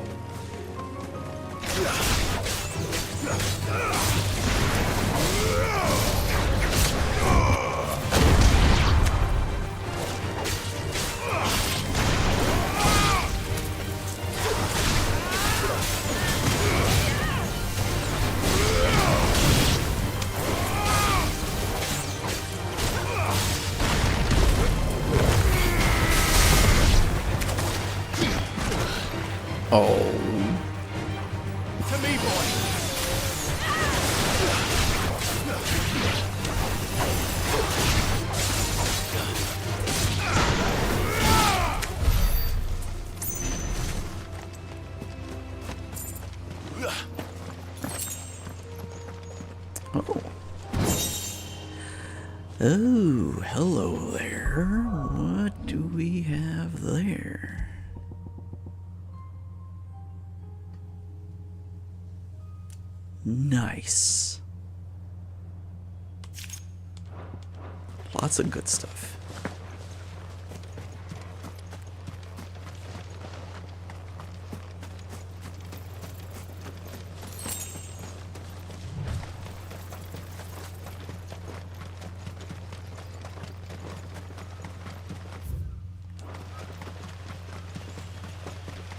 Oh. To me, boy. Oh. Oh, hello there. What do we have there? Nice. Lots of good stuff.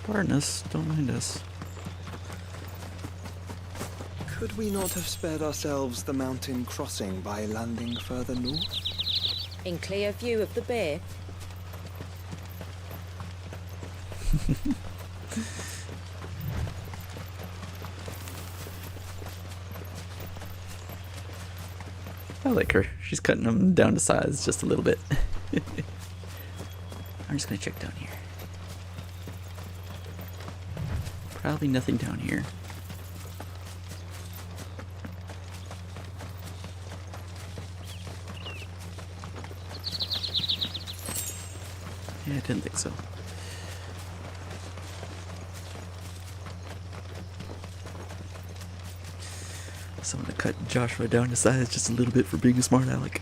Pardon us, don't mind us. Could we not have spared ourselves the mountain crossing by landing further north? In clear view of the bay? I like her. She's cutting them down to size just a little bit. I'm just gonna check down here. Probably nothing down here. Yeah, I didn't think so. So I'm gonna cut Joshua down to size just a little bit for being a smart aleck.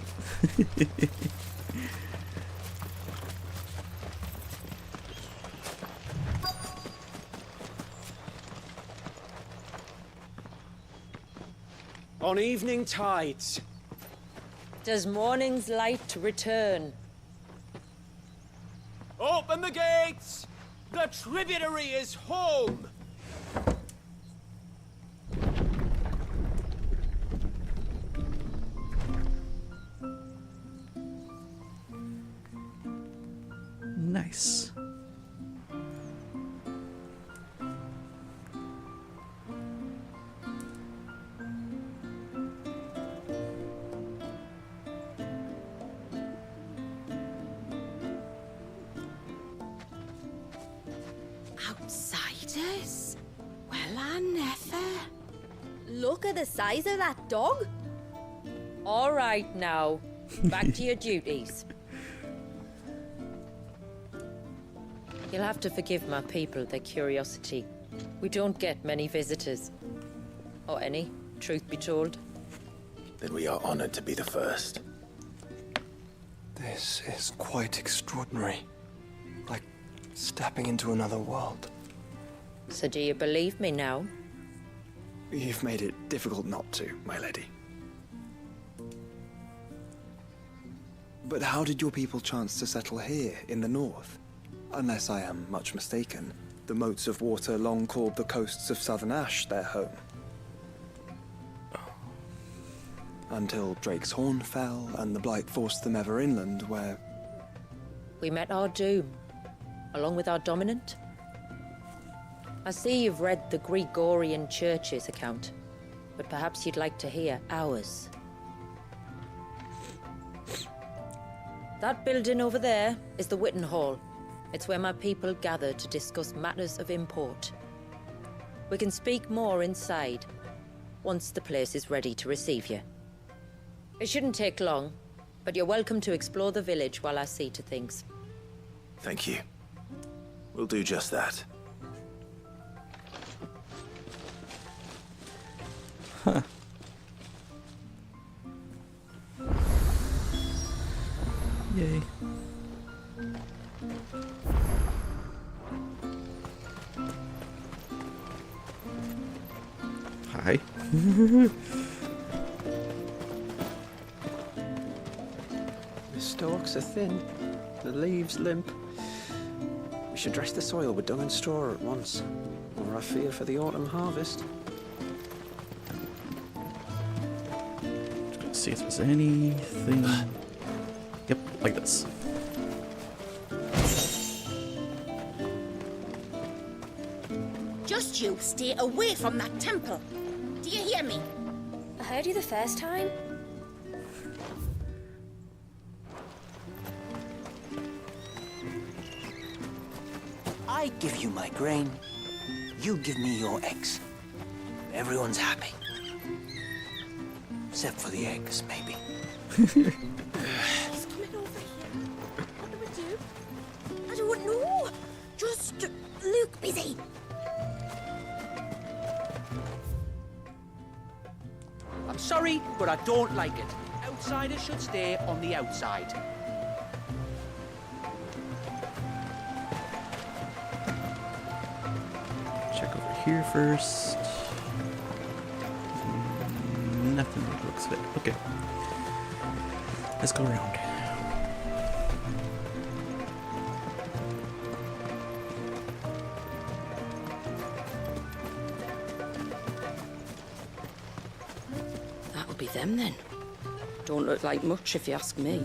On evening tides. Does morning's light return? Open the gates! The tributary is home! Nice. Outsiders? Well, I never. Look at the size of that dog. All right now, back to your duties. You'll have to forgive my people their curiosity. We don't get many visitors. Or any, truth be told. Then we are honored to be the first. This is quite extraordinary. Like stepping into another world. So do you believe me now? You've made it difficult not to, my lady. But how did your people chance to settle here in the north? Unless I am much mistaken, the moats of water long called the coasts of southern Ash their home. Until Drake's Horn fell and the Blight forced them ever inland, where... We met our doom, along with our dominant. I see you've read the Gregorian Church's account, but perhaps you'd like to hear ours. That building over there is the Witten Hall. It's where my people gather to discuss matters of import. We can speak more inside, once the place is ready to receive you. It shouldn't take long, but you're welcome to explore the village while I see to things. Thank you. We'll do just that. Huh. Yay. Hi. The stalks are thin, the leaves limp. We should dress the soil with dung and straw at once, or I fear for the autumn harvest. Just gonna see if there's anything. Yep, like this. Just you stay away from that temple. Do you hear me? I heard you the first time. I give you my grain, you give me your eggs. Everyone's happy. Except for the eggs, maybe. He's coming over here. What do we do? I don't know. Just look busy. I'm sorry, but I don't like it. Outsiders should stay on the outside. Check over here first. Nothing that looks fit. Okay. Let's go around. That'll be them then. Don't look like much if you ask me.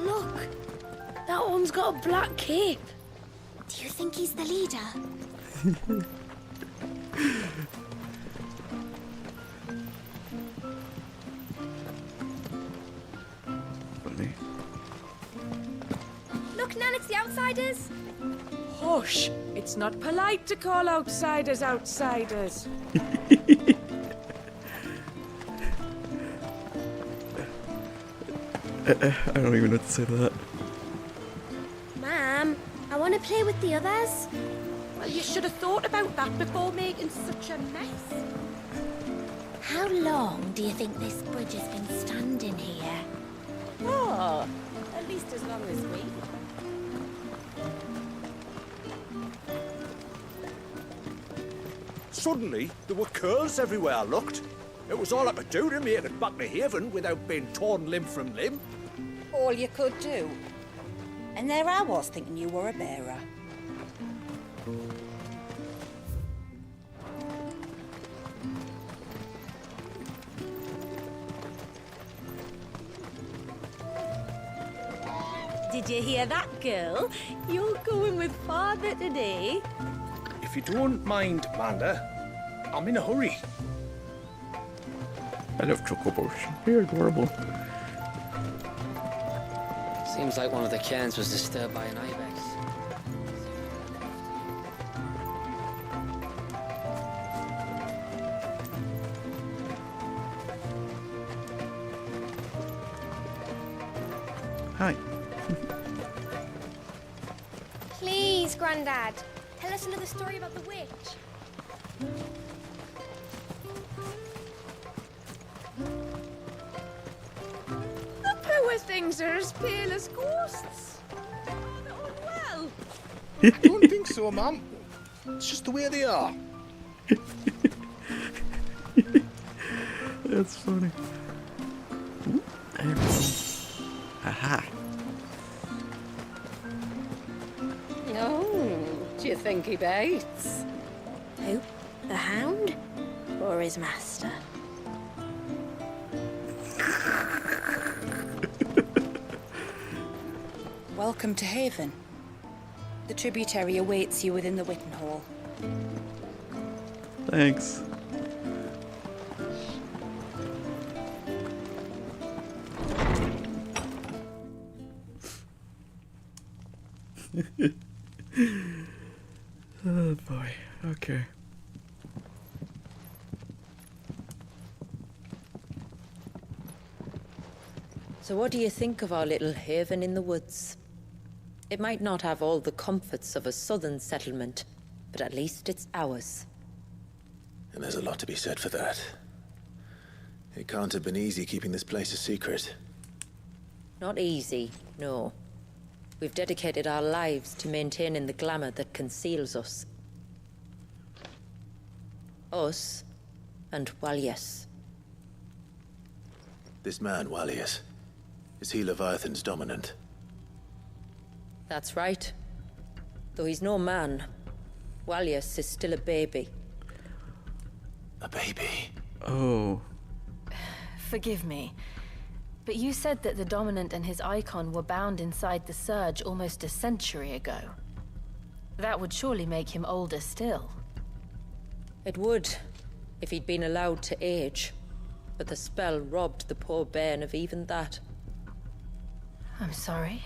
Look, that one's got a black cape. Do you think he's the leader? Funny. Look, Nan, it's the outsiders. Hush! It's not polite to call outsiders outsiders. I don't even know what to say to that. Ma'am, I want to play with the others. Well, you should have thought about that before making such a mess. How long do you think this bridge has been standing here? Oh, at least as long as we. Suddenly, there were curls everywhere I looked. It was all I could do to make it back to Haven without being torn limb from limb. All you could do. And there I was thinking you were a bearer. Did you hear that, girl? You're going with father today. If you don't mind, Amanda, I'm in a hurry. I love chocobos. They're adorable. Seems like one of the cairns was disturbed by an ibex. Hi. Please, Grandad, tell us another story about the witch. The poor things are as pale as ghosts. Oh, well. I don't think so, Mum. It's just the way they are. That's funny. Ooh, there we go. Aha. Oh, do you think he bites? Who? The hound? Or his master? Welcome to Haven. The tributary awaits you within the Witten Hall. Thanks. Oh boy. Okay. So what do you think of our little haven in the woods? It might not have all the comforts of a southern settlement, but at least it's ours. And there's a lot to be said for that. It can't have been easy keeping this place a secret. Not easy, no. We've dedicated our lives to maintaining the glamour that conceals us. Us and Walyas. This man, Walyas, is he Leviathan's dominant? That's right. Though he's no man, Walyas is still a baby. A baby? Oh. Forgive me, but you said that the Dominant and his icon were bound inside the Surge almost a century ago. That would surely make him older still. It would, if he'd been allowed to age. But the spell robbed the poor bairn of even that. I'm sorry.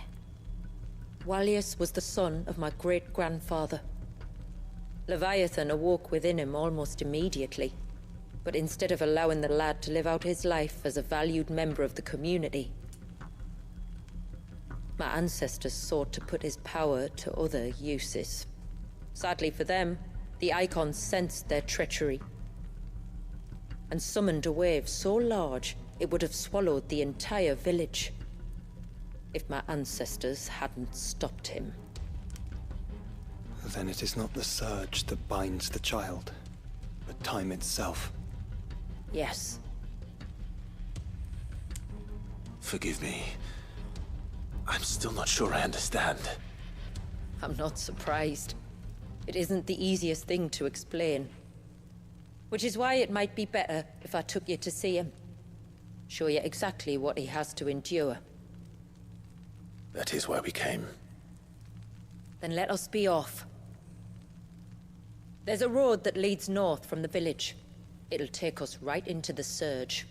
Walyas was the son of my great-grandfather. Leviathan awoke within him almost immediately. But instead of allowing the lad to live out his life as a valued member of the community, my ancestors sought to put his power to other uses. Sadly for them, the Icons sensed their treachery and summoned a wave so large it would have swallowed the entire village if my ancestors hadn't stopped him. Then it is not the surge that binds the child, but time itself. Yes. Forgive me. I'm still not sure I understand. I'm not surprised. It isn't the easiest thing to explain. Which is why it might be better if I took you to see him. Show you exactly what he has to endure. That is why we came. Then let us be off. There's a road that leads north from the village. It'll take us right into the surge.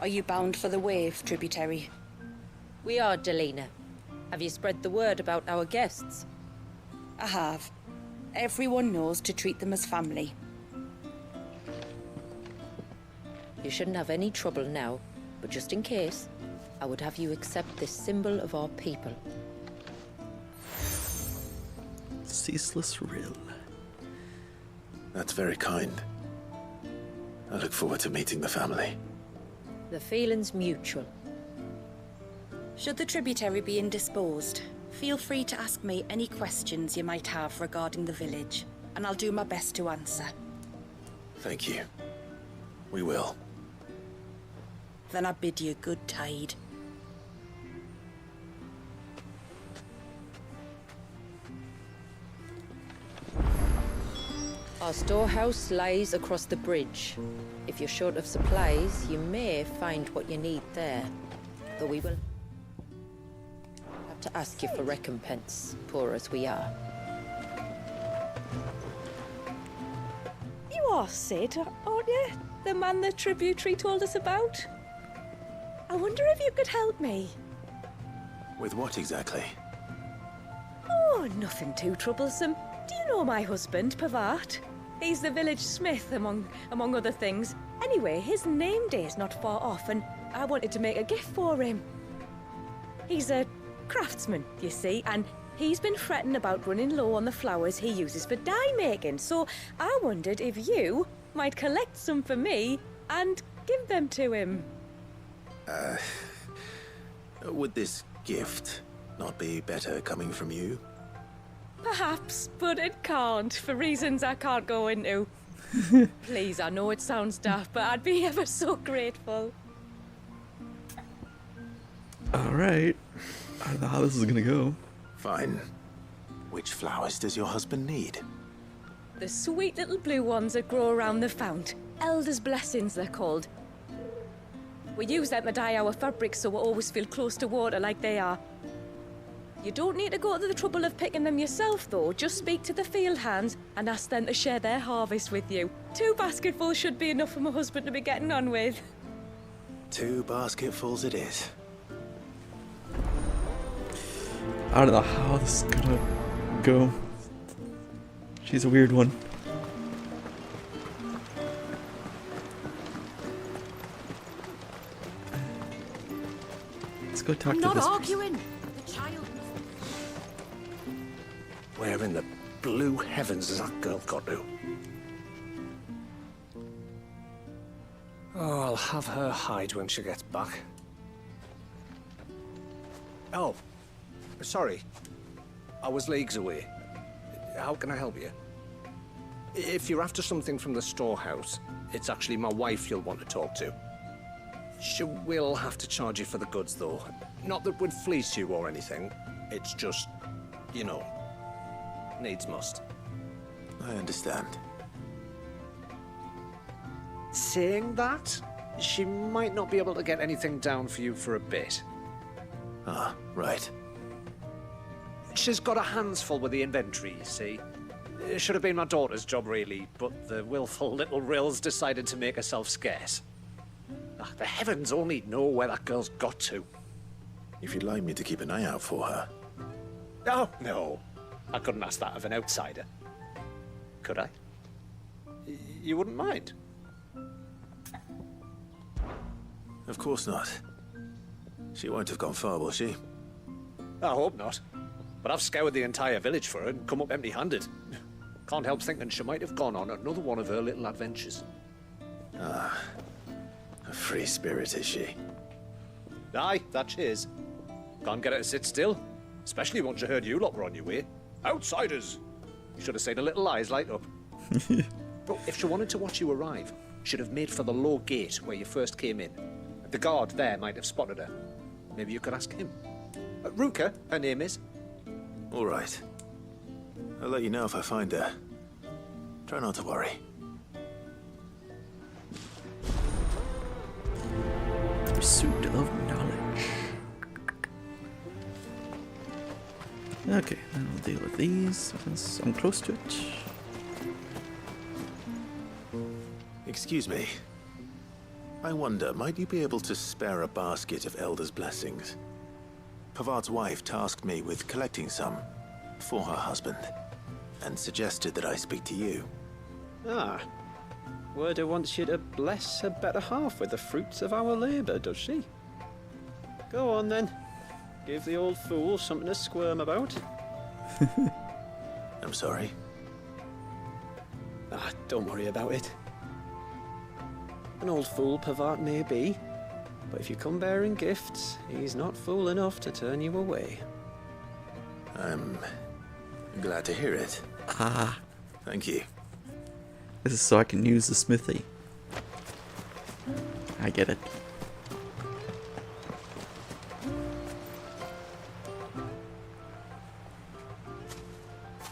Are you bound for the wave, tributary? We are, Delina. Have you spread the word about our guests? I have. Everyone knows to treat them as family. You shouldn't have any trouble now, but just in case, I would have you accept this symbol of our people. Ceaseless rill. That's very kind. I look forward to meeting the family. The feeling's mutual. Should the tributary be indisposed, feel free to ask me any questions you might have regarding the village, and I'll do my best to answer. Thank you. We will. Then I bid you good tide. Our storehouse lies across the bridge. If you're short of supplies, you may find what you need there. Though we will have to ask you for recompense, poor as we are. You are Sid, aren't you? The man the tributary told us about? I wonder if you could help me. With what exactly? Oh, nothing too troublesome. Do you know my husband, Pavat? He's the village smith, among other things. Anyway, his name day's not far off, and I wanted to make a gift for him. He's a craftsman, you see, and he's been fretting about running low on the flowers he uses for dye making, so I wondered if you might collect some for me and give them to him. Would this gift not be better coming from you? Perhaps, but it can't, for reasons I can't go into. Please, I know it sounds daft, but I'd be ever so grateful. Alright. I don't know how this is gonna go. Fine. Which flowers does your husband need? The sweet little blue ones that grow around the fount. Elder's blessings, they're called. We use them to dye our fabrics so we always feel close to water like they are. You don't need to go to the trouble of picking them yourself, though. Just speak to the field hands and ask them to share their harvest with you. 2 basketfuls should be enough for my husband to be getting on with. 2 basketfuls it is. I don't know how this is gonna go. She's a weird one. Let's go talk I'm to not this arguing. The child. Where in the blue heavens has that girl got to? Oh, I'll have her hide when she gets back. Oh, sorry. I was leagues away. How can I help you? If you're after something from the storehouse, it's actually my wife you'll want to talk to. She will have to charge you for the goods, though. Not that we'd fleece you or anything. It's just, you know, needs must. I understand. Saying that, she might not be able to get anything down for you for a bit. Ah, right. She's got her hands full with the inventory, you see. It should have been my daughter's job, really, but the willful little Rills decided to make herself scarce. The heavens only know where that girl's got to. If you'd like me to keep an eye out for her. Oh, no. I couldn't ask that of an outsider. Could I? You wouldn't mind? Of course not. She won't have gone far, will she? I hope not. But I've scoured the entire village for her and come up empty-handed. Can't help thinking she might have gone on another one of her little adventures. Ah, a free spirit, is she? Aye, that she is. Can't get her to sit still, especially once you heard you lot were on your way. Outsiders! You should have seen her little eyes light up. But if she wanted to watch you arrive, she'd have made for the low gate where you first came in. The guard there might have spotted her. Maybe you could ask him. Ruka, her name is. All right. I'll let you know if I find her. Try not to worry. Pursuit of knowledge. Okay, I'll deal with these since I'm close to it. Excuse me. I wonder, might you be able to spare a basket of Elder's blessings? Pavard's wife tasked me with collecting some for her husband, and suggested that I speak to you. Ah. Werda wants you to bless her better half with the fruits of our labour, does she? Go on then. Give the old fool something to squirm about. I'm sorry. Ah, don't worry about it. An old fool Pavard may be, but if you come bearing gifts, he's not fool enough to turn you away. I'm glad to hear it. Ah. Thank you. This is so I can use the smithy. I get it.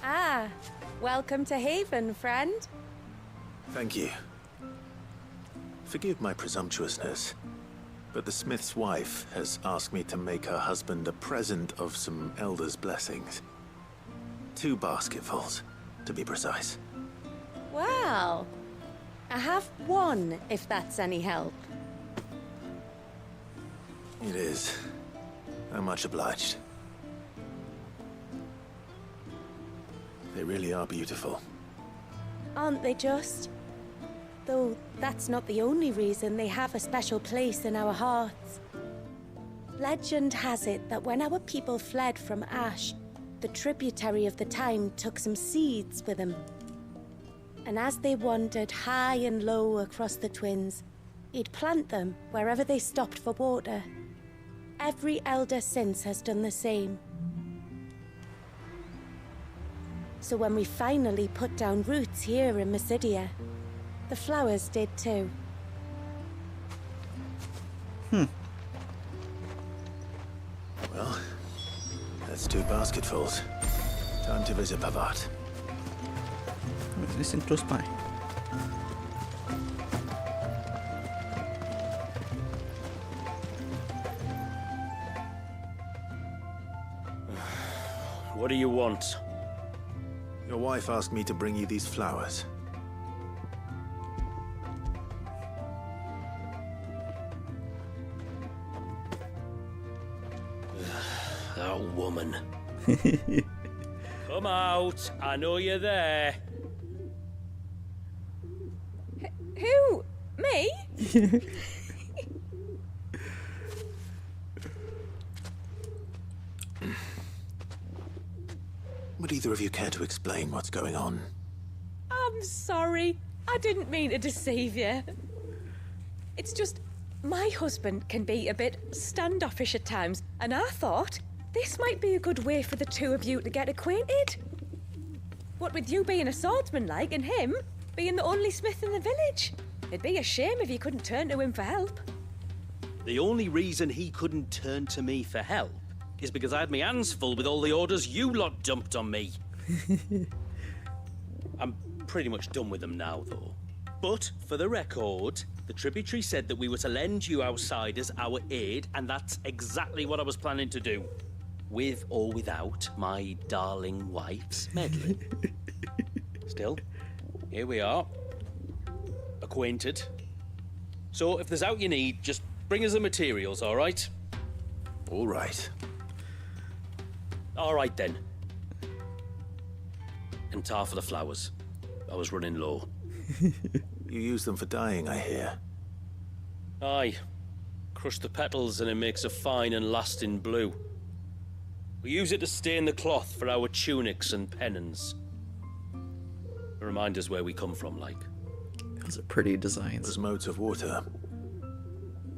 Ah, welcome to Haven, friend. Thank you. Forgive my presumptuousness, but the smith's wife has asked me to make her husband a present of some Elder's blessings. 2 basketfuls, to be precise. Well, I have one, if that's any help. It is. I'm much obliged. They really are beautiful. Aren't they just? Though that's not the only reason they have a special place in our hearts. Legend has it that when our people fled from Ash, the tributary of the time took some seeds with them. And as they wandered high and low across the Twins, he'd plant them wherever they stopped for water. Every elder since has done the same. So when we finally put down roots here in Mysidia, the flowers did too. Well, that's 2 basketfuls. Time to visit Pavard. Is this in close by? What do you want? Your wife asked me to bring you these flowers. That woman. Come out. I know you're there. Who? Me? Would either of you care to explain what's going on? I'm sorry. I didn't mean to deceive you. It's just, my husband can be a bit standoffish at times, and I thought this might be a good way for the 2 of you to get acquainted. What with you being a swordsman like, and him being the only smith in the village. It'd be a shame if you couldn't turn to him for help. The only reason he couldn't turn to me for help is because I had my hands full with all the orders you lot dumped on me. I'm pretty much done with them now, though. But, for the record, the tributary said that we were to lend you outsiders our aid, and that's exactly what I was planning to do. With or without my darling wife's meddling. Still, here we are. Acquainted. So, if there's out you need, just bring us the materials, all right? All right. All right, then. And tar for the flowers. I was running low. You use them for dyeing, I hear. Aye. Crush the petals and it makes a fine and lasting blue. We use it to stain the cloth for our tunics and pennons. Remind us where we come from, like. Those are pretty designs. Those modes of water.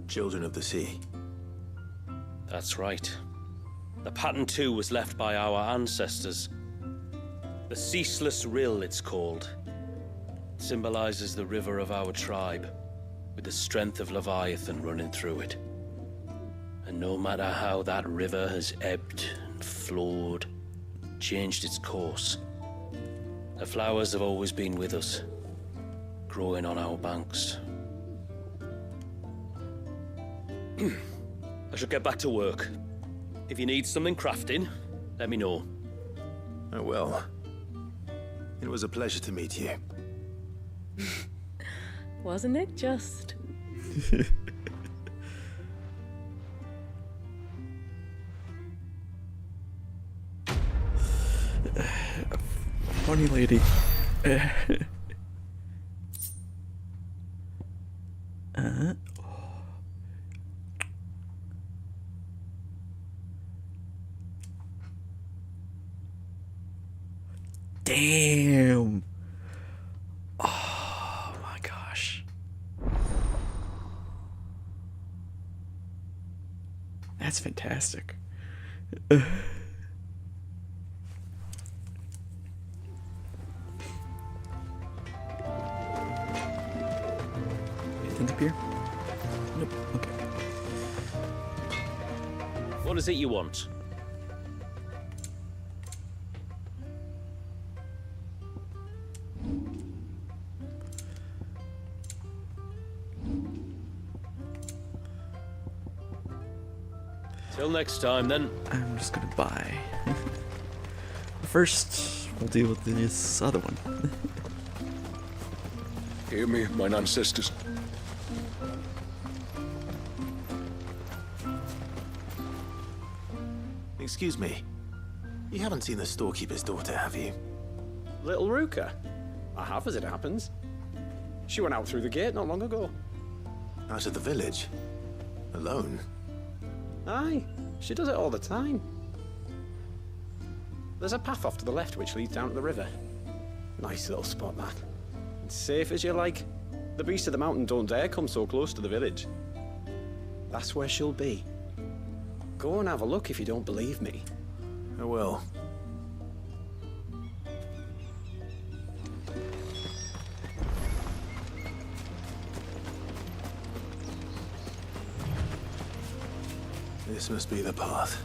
Children of the sea. That's right. The pattern too was left by our ancestors. The Ceaseless Rill, it's called. It symbolizes the river of our tribe, with the strength of Leviathan running through it. And no matter how that river has ebbed and flowed, changed its course, the flowers have always been with us, growing on our banks. I shall get back to work. If you need something crafting, let me know. Oh, well. It was a pleasure to meet you. Wasn't it just? Funny lady. Damn. Oh my gosh. That's fantastic. Anything up here? Nope. Okay. What is it you want? Till next time, then. I'm just gonna buy. First, we'll deal with this other one. Hear me, mine ancestors. Excuse me. You haven't seen the storekeeper's daughter, have you? Little Ruka? I have, as it happens. She went out through the gate not long ago. Out of the village? Alone? Aye, she does it all the time. There's a path off to the left which leads down to the river. Nice little spot, that. It's safe as you like. The beasts of the mountain don't dare come so close to the village. That's where she'll be. Go and have a look if you don't believe me. I will. This must be the path.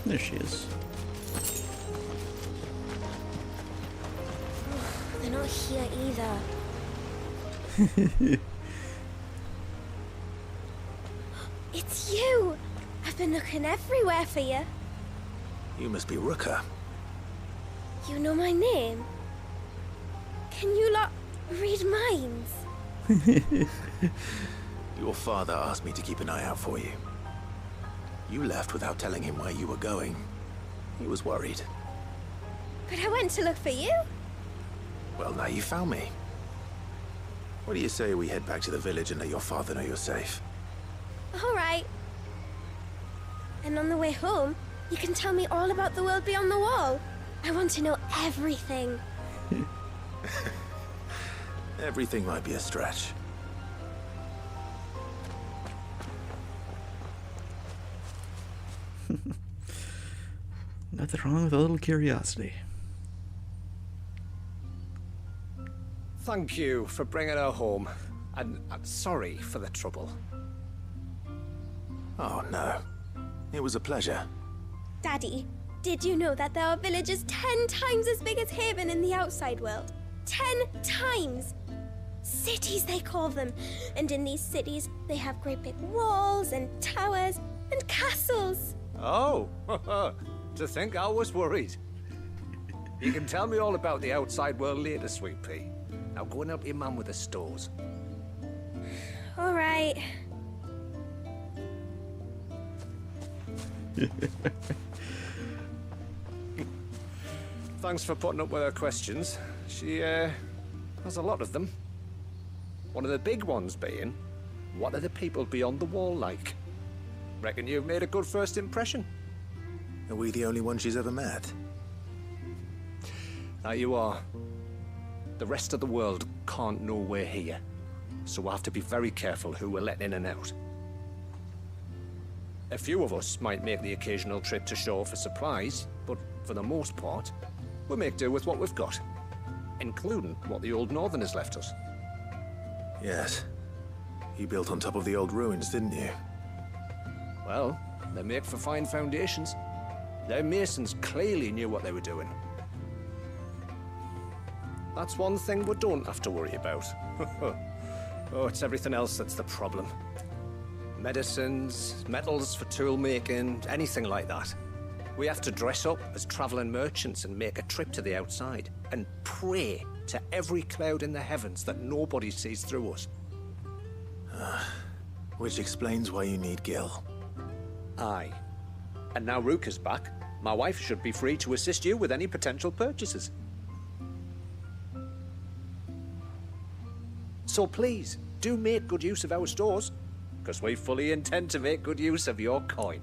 There she is. They're not here either. It's you! I've been looking everywhere for you. You must be Ruka. You know my name? Can you lot read minds? Your father asked me to keep an eye out for you. You left without telling him where you were going. He was worried. But I went to look for you. Well, now you found me. What do you say we head back to the village and let your father know you're safe? All right. And on the way home, you can tell me all about the world beyond the wall. I want to know everything. Everything might be a stretch. Nothing wrong with a little curiosity. Thank you for bringing her home. And I'm sorry for the trouble. Oh, no. It was a pleasure. Daddy, did you know that there are villages 10 times as big as Haven in the outside world? 10 times! Cities, they call them. And in these cities, they have great big walls and towers and castles. Oh, to think I was worried. You can tell me all about the outside world later, Sweet Pea. Now go and help your mum with the stores. All right. Thanks for putting up with her questions. She, has a lot of them. One of the big ones being, what are the people beyond the wall like? Reckon you've made a good first impression. Are we the only ones she's ever met? Now you are. The rest of the world can't know we're here, so we'll have to be very careful who we're letting in and out. A few of us might make the occasional trip to shore for supplies, but for the most part, we'll make do with what we've got, including what the old Northerners left us. Yes. You built on top of the old ruins, didn't you? Well, they make for fine foundations. Their masons clearly knew what they were doing. That's one thing we don't have to worry about. Oh, it's everything else that's the problem. Medicines, metals for tool making, anything like that. We have to dress up as traveling merchants and make a trip to the outside and pray to every cloud in the heavens that nobody sees through us. Which explains why you need Gil. Aye. And now Ruka's back, my wife should be free to assist you with any potential purchases. So please, do make good use of our stores, because we fully intend to make good use of your coin.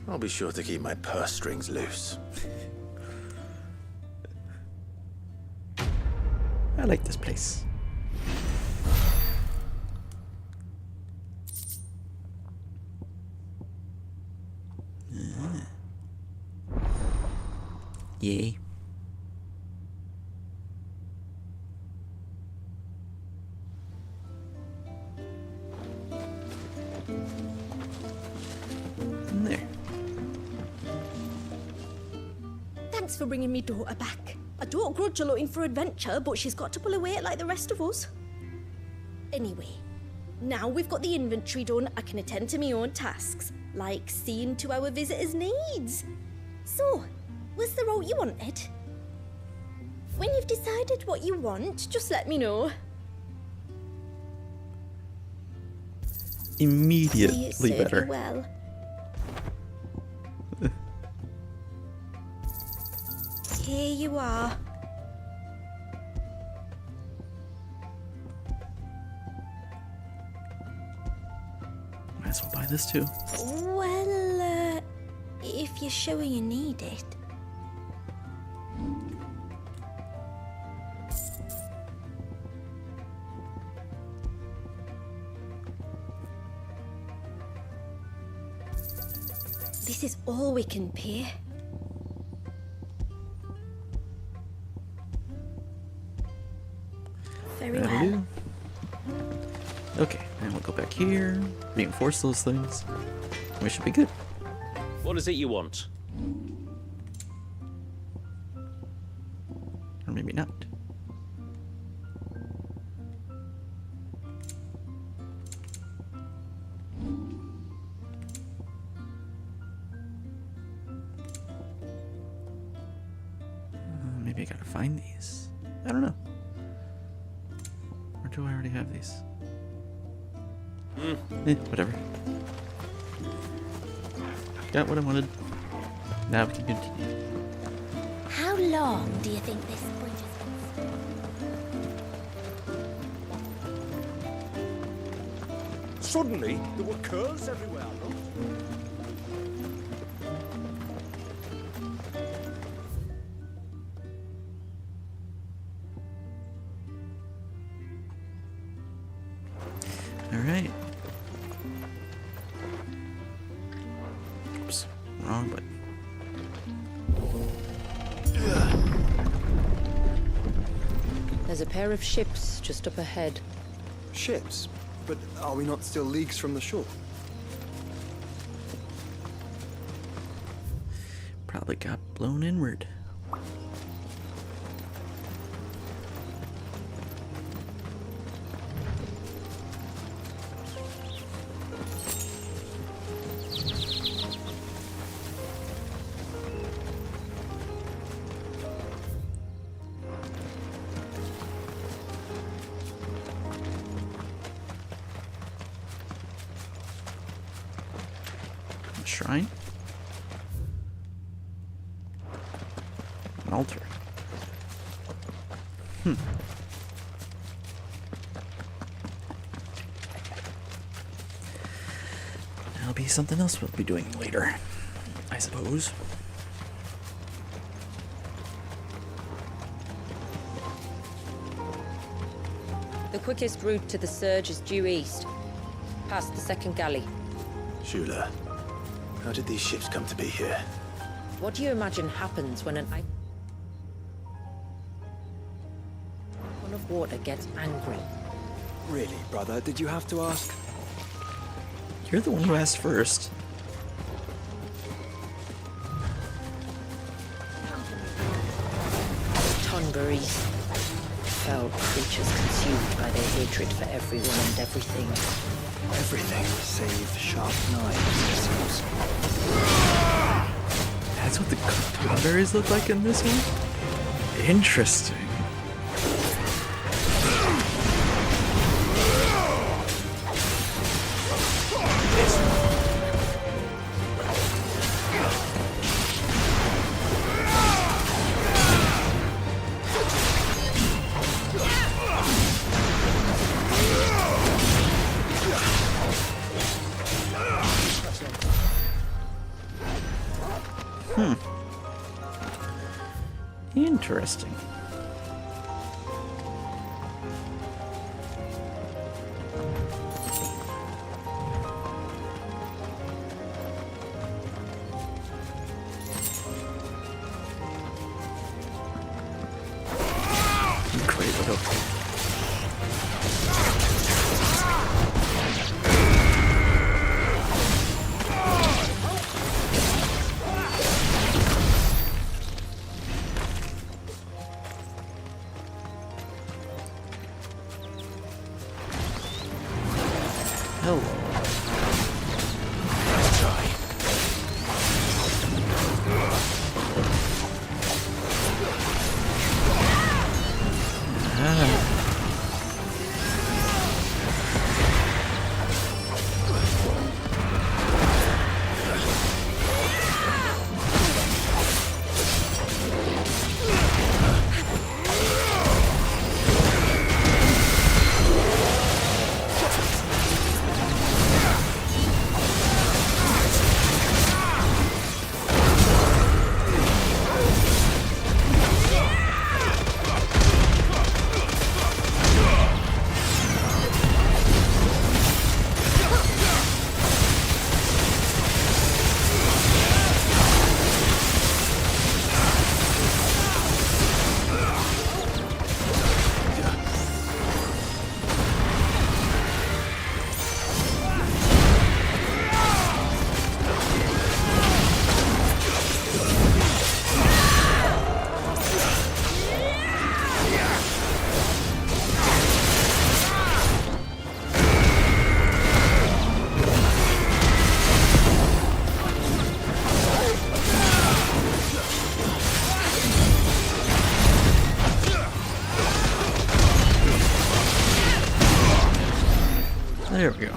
I'll be sure to keep my purse strings loose. I like this place. Yay. There. Thanks for bringing me daughter back. I don't grudge her looking for adventure, but she's got to pull her weight like the rest of us. Anyway, now we've got the inventory done, I can attend to my own tasks, like seeing to our visitors' needs. So, what's the route you wanted? When you've decided what you want, just let me know. Immediately Serve better. you well. Here you are. Might as well buy this too. Well, if you're sure you need it. This is all we can pay. Very That'll well. do. Okay, and we'll go back here, reinforce those things. We should be good. What is it you want? Or maybe not. Maybe I gotta find these. I don't know. Or do I already have these? Whatever. Got what I wanted. Now we can continue. How long do you think this bridge is? Suddenly, there were curls everywhere, look. Alright. Oops. Wrong button. There's a pair of ships just up ahead. Ships? But are we not still leagues from the shore? Probably got blown inward. shrine? An altar. That'll be something else we'll be doing later, I suppose. The quickest route to the surge is due east, past the second galley. Shula, how did these ships come to be here? What do you imagine happens when an icon of water gets angry? Really, brother? Did you have to ask? You're the one who asked first. Tonberries. Foul creatures consumed by their hatred for everyone and everything. Everything save sharp knives, it seems. That's what the cranberries look like in this one? Interesting. Interesting. Great little. There we go.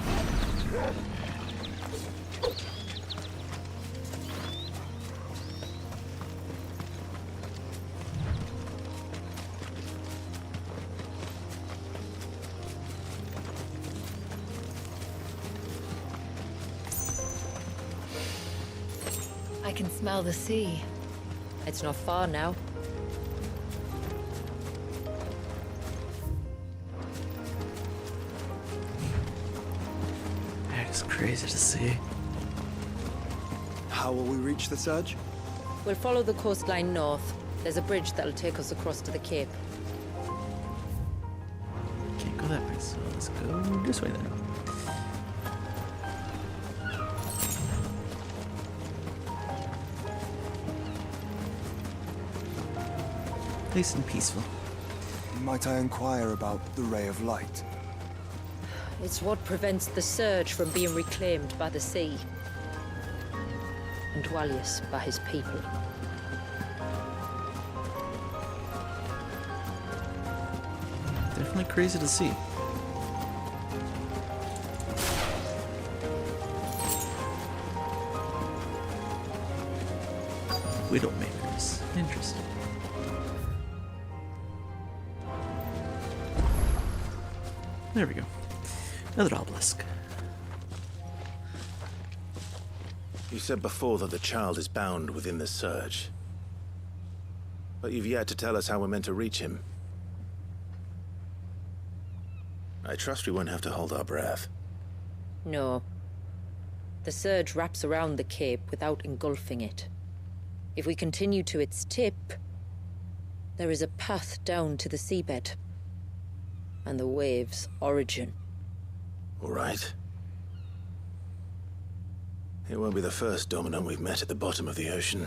I can smell the sea. It's not far now. It's crazy to see. How will we reach the surge? We'll follow the coastline north. There's a bridge that'll take us across to the cape. Can't go that way, so let's go this way then. Nice and peaceful. Might I inquire about the ray of light? It's what prevents the surge from being reclaimed by the sea. And Dwalius by his people. Definitely crazy to see. Widowmakers. Interesting. There we go. Another obelisk. You said before that the child is bound within the surge. But you've yet to tell us how we're meant to reach him. I trust we won't have to hold our breath. No. The surge wraps around the cape without engulfing it. If we continue to its tip, there is a path down to the seabed. And the wave's origin. All right. It won't be the first dominant we've met at the bottom of the ocean.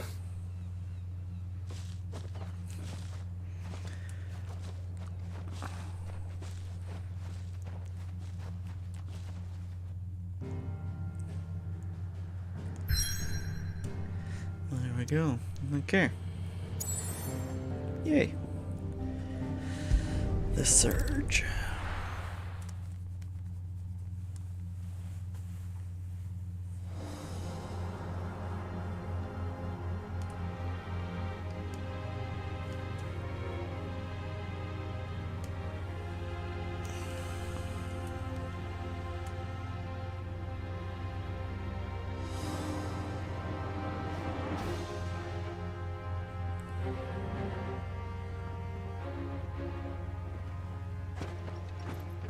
There we go. Okay. Yay. The surge.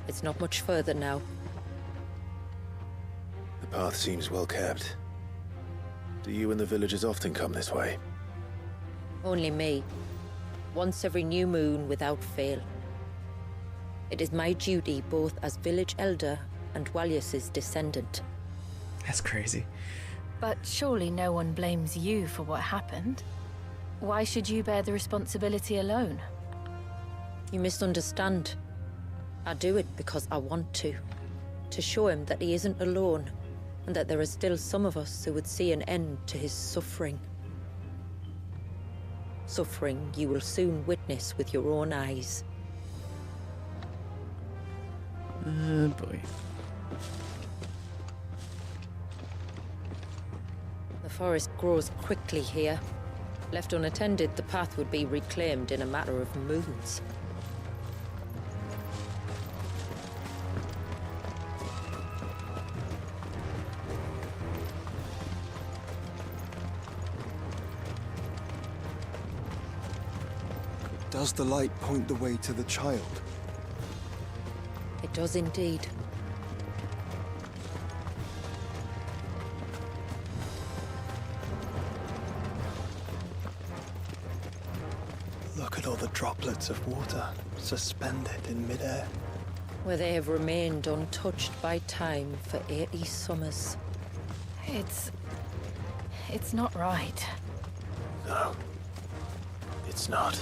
It's not much further now. The path seems well kept. Do you and the villagers often come this way? Only me. Once every new moon without fail. It is my duty both as village elder and Walius's descendant. That's crazy. But surely no one blames you for what happened. Why should you bear the responsibility alone? You misunderstand. I do it because I want to. To show him that he isn't alone, and that there are still some of us who would see an end to his suffering. Suffering you will soon witness with your own eyes. Boy. The forest grows quickly here. Left unattended, the path would be reclaimed in a matter of moons. Does the light point the way to the child? It does indeed. Look at all the droplets of water suspended in midair. Where they have remained untouched by time for 80 summers. It's not right. No. It's not.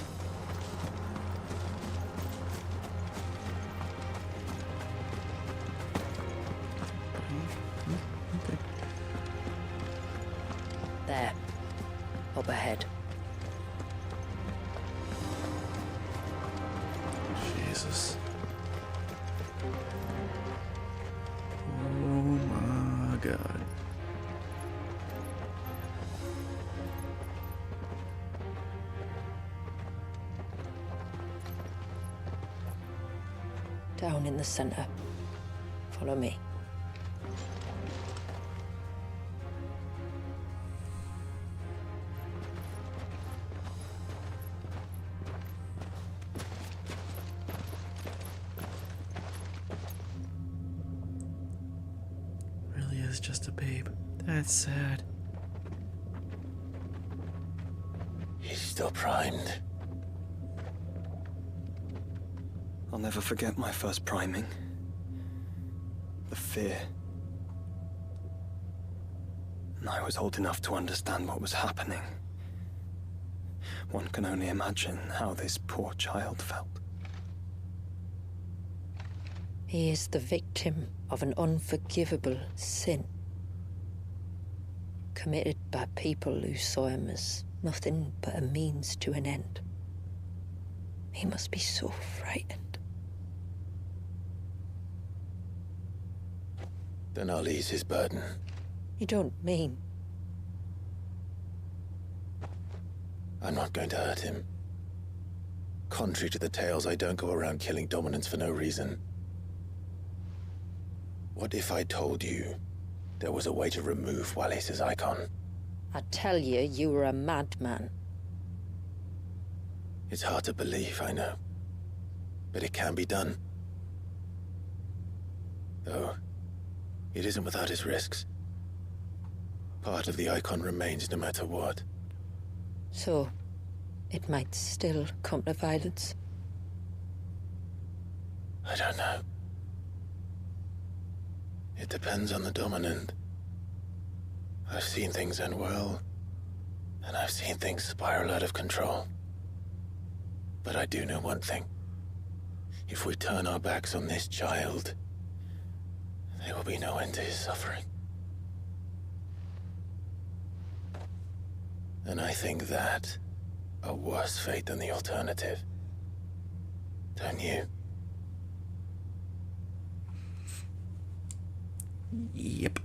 There. Up ahead. Jesus. Oh my God. Down in the center. Follow me. Really is just a babe. That's sad. He's still primed. I'll never forget my first priming. The fear. And I was old enough to understand what was happening. One can only imagine how this poor child felt. He is the victim of an unforgivable sin. Committed by people who saw him as nothing but a means to an end. He must be so frightened. Then I'll ease his burden. You don't mean? I'm not going to hurt him. Contrary to the tales, I don't go around killing dominants for no reason. What if I told you there was a way to remove Wallace's icon? I tell you, you were a madman. It's hard to believe, I know. But it can be done. Though, it isn't without its risks. Part of the icon remains no matter what. So, it might still come to violence. I don't know. It depends on the dominant. I've seen things end well, and I've seen things spiral out of control. But I do know one thing. If we turn our backs on this child, there will be no end to his suffering. And I think that a worse fate than the alternative. Don't you? Yep.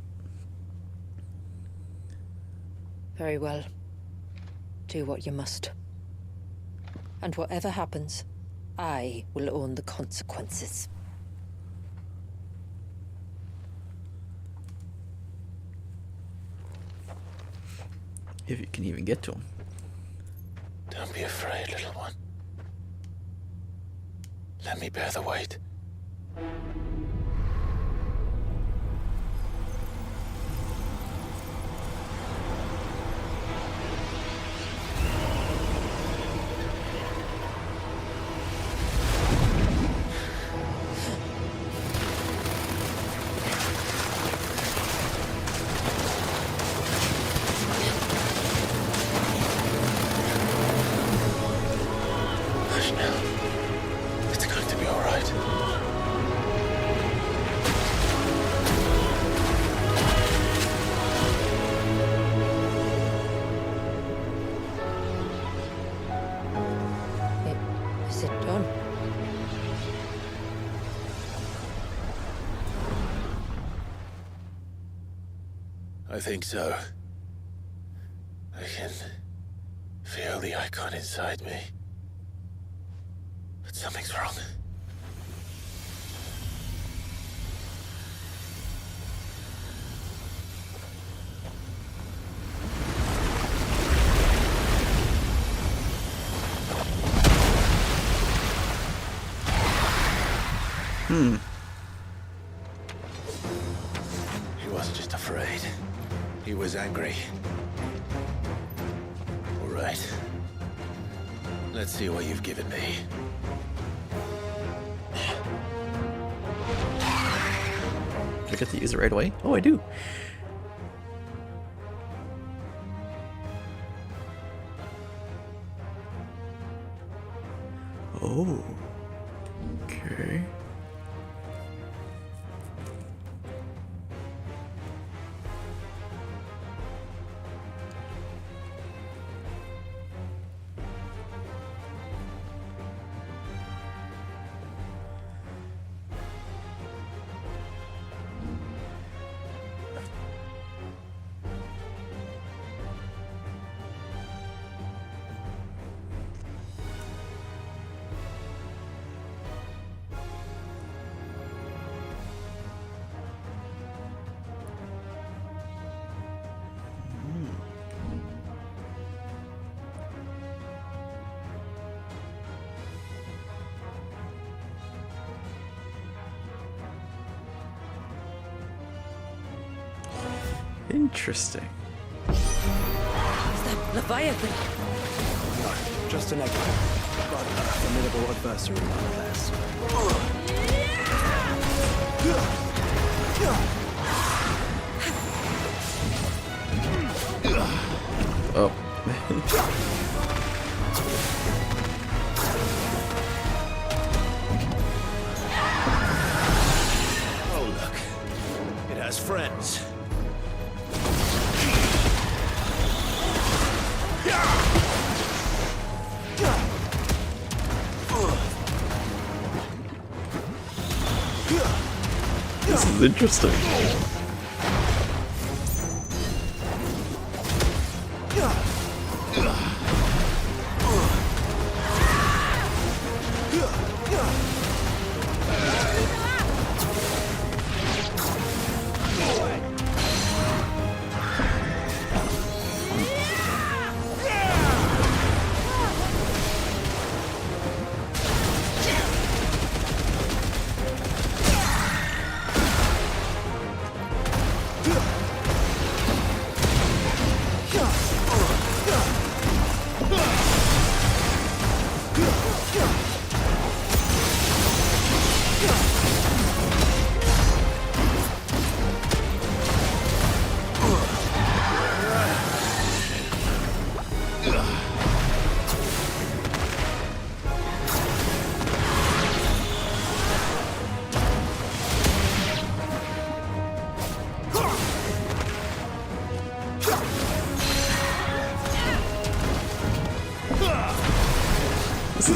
Very well. Do what you must. And whatever happens, I will own the consequences. If you can even get to him. Don't be afraid, little one. Let me bear the weight. It's going to be all right. Is it done? I think so. I can feel the icon inside me. But something's wrong. He wasn't just afraid. He was angry. All right. Let's see what you've given me. Do I get to use it right away? Oh, I do. Oh. Okay. Interesting. Is that Leviathan? No, just an egg. But a formidable adversary nonetheless. Oh. Oh, look. It has friends. This is interesting.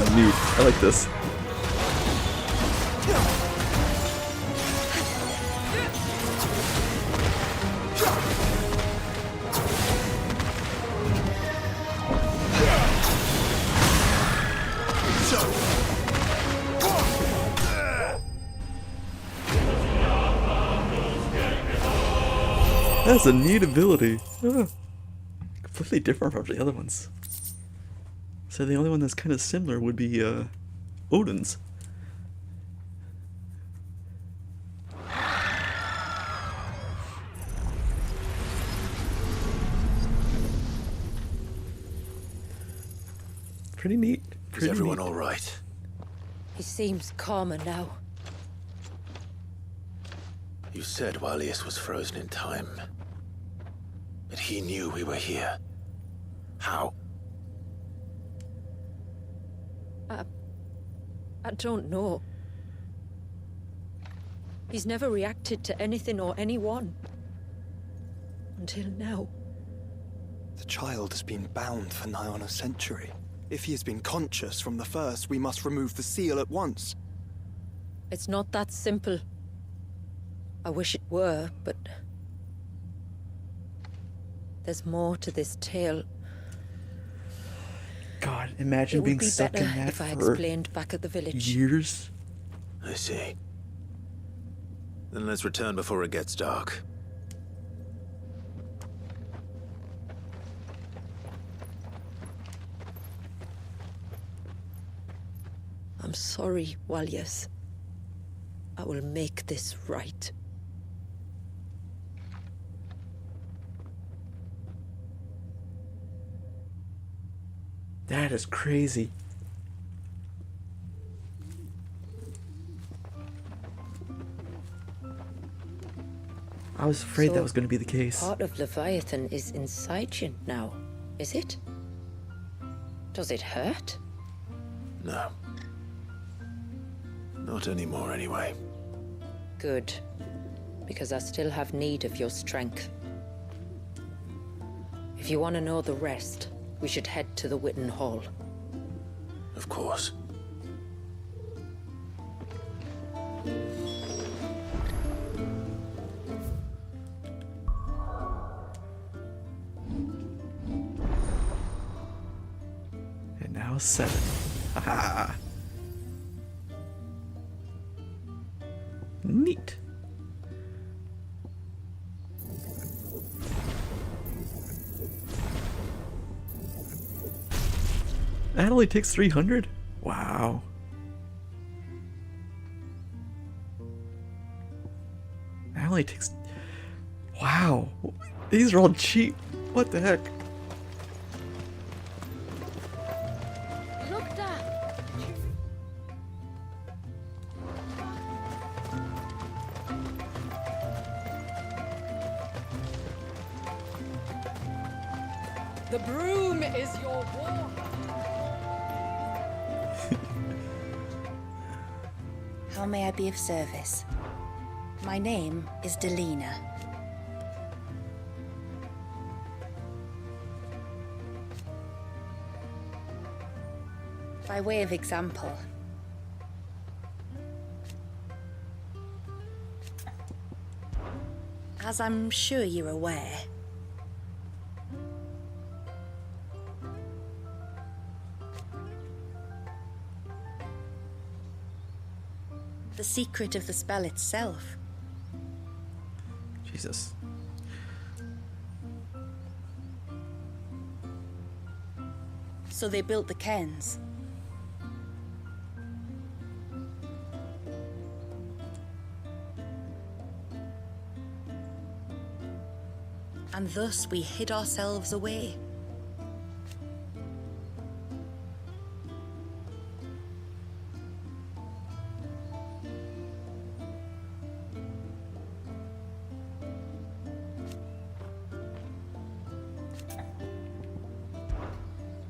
is neat. I like this. That's a neat ability. Completely different from the other ones. So the only one that's kind of similar would be Odin's. Pretty neat. Pretty Is everyone neat. all right? He seems calmer now. You said Walius was frozen in time. But he knew we were here. How? I don't know. He's never reacted to anything or anyone. Until now. The child has been bound for nigh on a century. If he has been conscious from the first, we must remove the seal at once. It's not that simple. I wish it were, but... there's more to this tale. God, imagine being stuck in that if I for explained back at the village. years. I see. Then let's return before it gets dark. I'm sorry, Walius. I will make this right. That is crazy. I was afraid that was going to be the case. Part of Leviathan is inside you now, is it? Does it hurt? No. Not anymore, anyway. Good. Because I still have need of your strength. If you want to know the rest, we should head to the Witten Hall. Of course. And now 7. Haha. Neat. That only takes 300? Wow. That only takes... Wow. These are all cheap. What the heck? Look, Dad. The broom is your war. How may I be of service? My name is Delina. By way of example, as I'm sure you're aware, the secret of the spell itself. Jesus. So they built the cairns. And thus we hid ourselves away.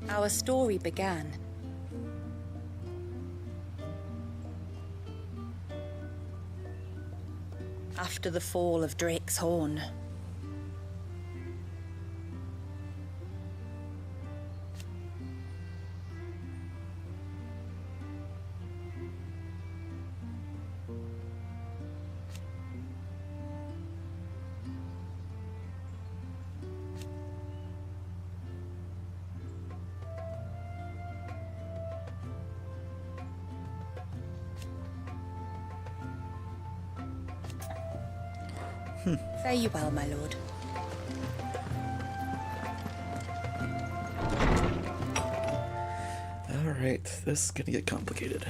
Our story began after the fall of Drake's Horn. Fare you well, my lord. Alright, this is gonna get complicated.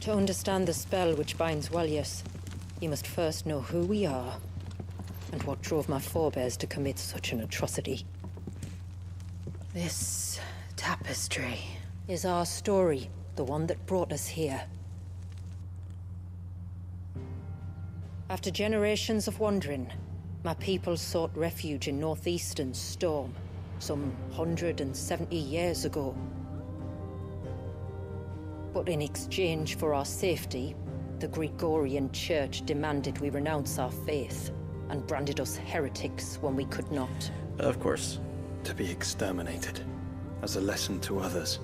To understand the spell which binds Walyas, you must first know who we are, and what drove my forebears to commit such an atrocity. This tapestry is our story, the one that brought us here. After generations of wandering, my people sought refuge in northeastern Storm, some 170 years ago. But in exchange for our safety, the Gregorian Church demanded we renounce our faith, and branded us heretics when we could not. Of course. To be exterminated, as a lesson to others.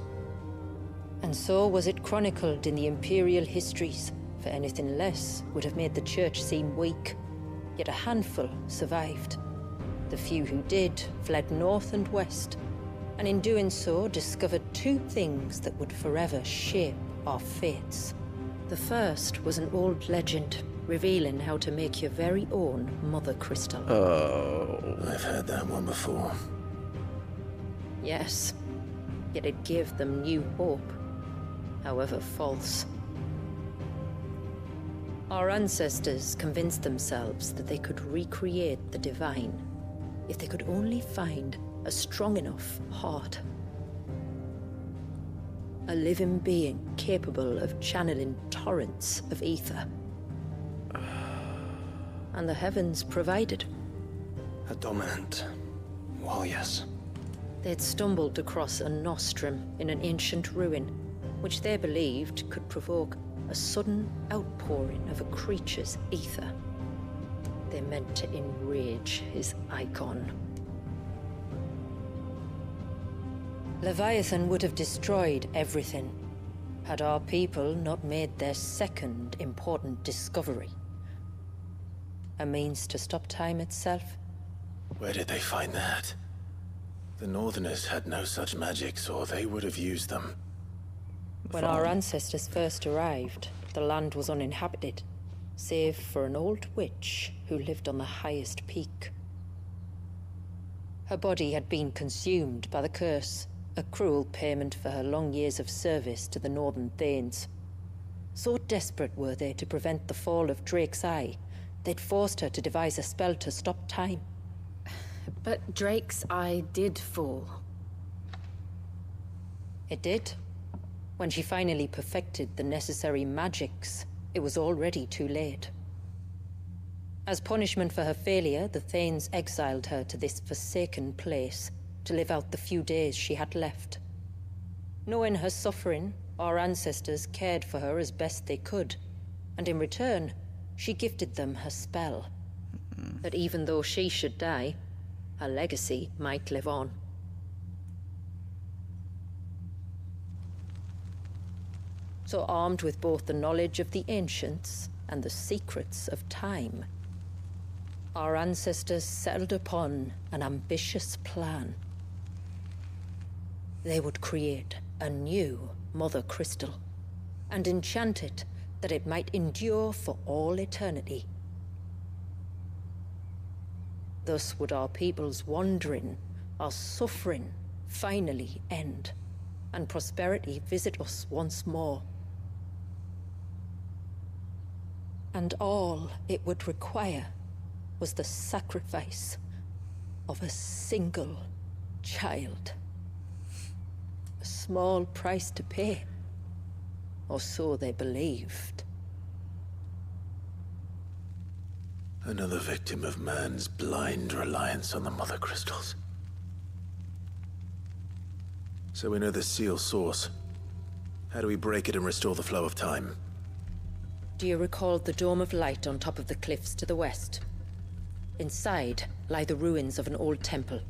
And so was it chronicled in the Imperial histories, for anything less would have made the Church seem weak. Yet a handful survived. The few who did fled north and west, and in doing so discovered two things that would forever shape our fates. The first was an old legend, revealing how to make your very own Mother Crystal. Oh. I've heard that one before. Yes, yet it gave them new hope, however false. Our ancestors convinced themselves that they could recreate the divine if they could only find a strong enough heart. A living being capable of channeling torrents of ether. And the heavens provided. A dominant Walyas. They'd stumbled across a nostrum in an ancient ruin, which they believed could provoke a sudden outpouring of a creature's ether. They meant to enrage his icon. Leviathan would have destroyed everything, had our people not made their second important discovery. A means to stop time itself. Where did they find that? The Northerners had no such magics, or they would have used them. When our ancestors first arrived, the land was uninhabited, save for an old witch who lived on the highest peak. Her body had been consumed by the curse, a cruel payment for her long years of service to the Northern Thanes. So desperate were they to prevent the fall of Drake's Eye, they'd forced her to devise a spell to stop time. But Drake's Eye did fall. It did. When she finally perfected the necessary magics, it was already too late. As punishment for her failure, the Thanes exiled her to this forsaken place to live out the few days she had left. Knowing her suffering, our ancestors cared for her as best they could, and in return, she gifted them her spell. That even though she should die, her legacy might live on. So armed with both the knowledge of the ancients and the secrets of time, our ancestors settled upon an ambitious plan. They would create a new Mother Crystal and enchant it that it might endure for all eternity. Thus would our people's wandering, our suffering, finally end, and prosperity visit us once more. And all it would require was the sacrifice of a single child. A small price to pay, or so they believed. Another victim of man's blind reliance on the Mother Crystals. So we know the seal's source. How do we break it and restore the flow of time? Do you recall the dome of light on top of the cliffs to the west? Inside lie the ruins of an old temple.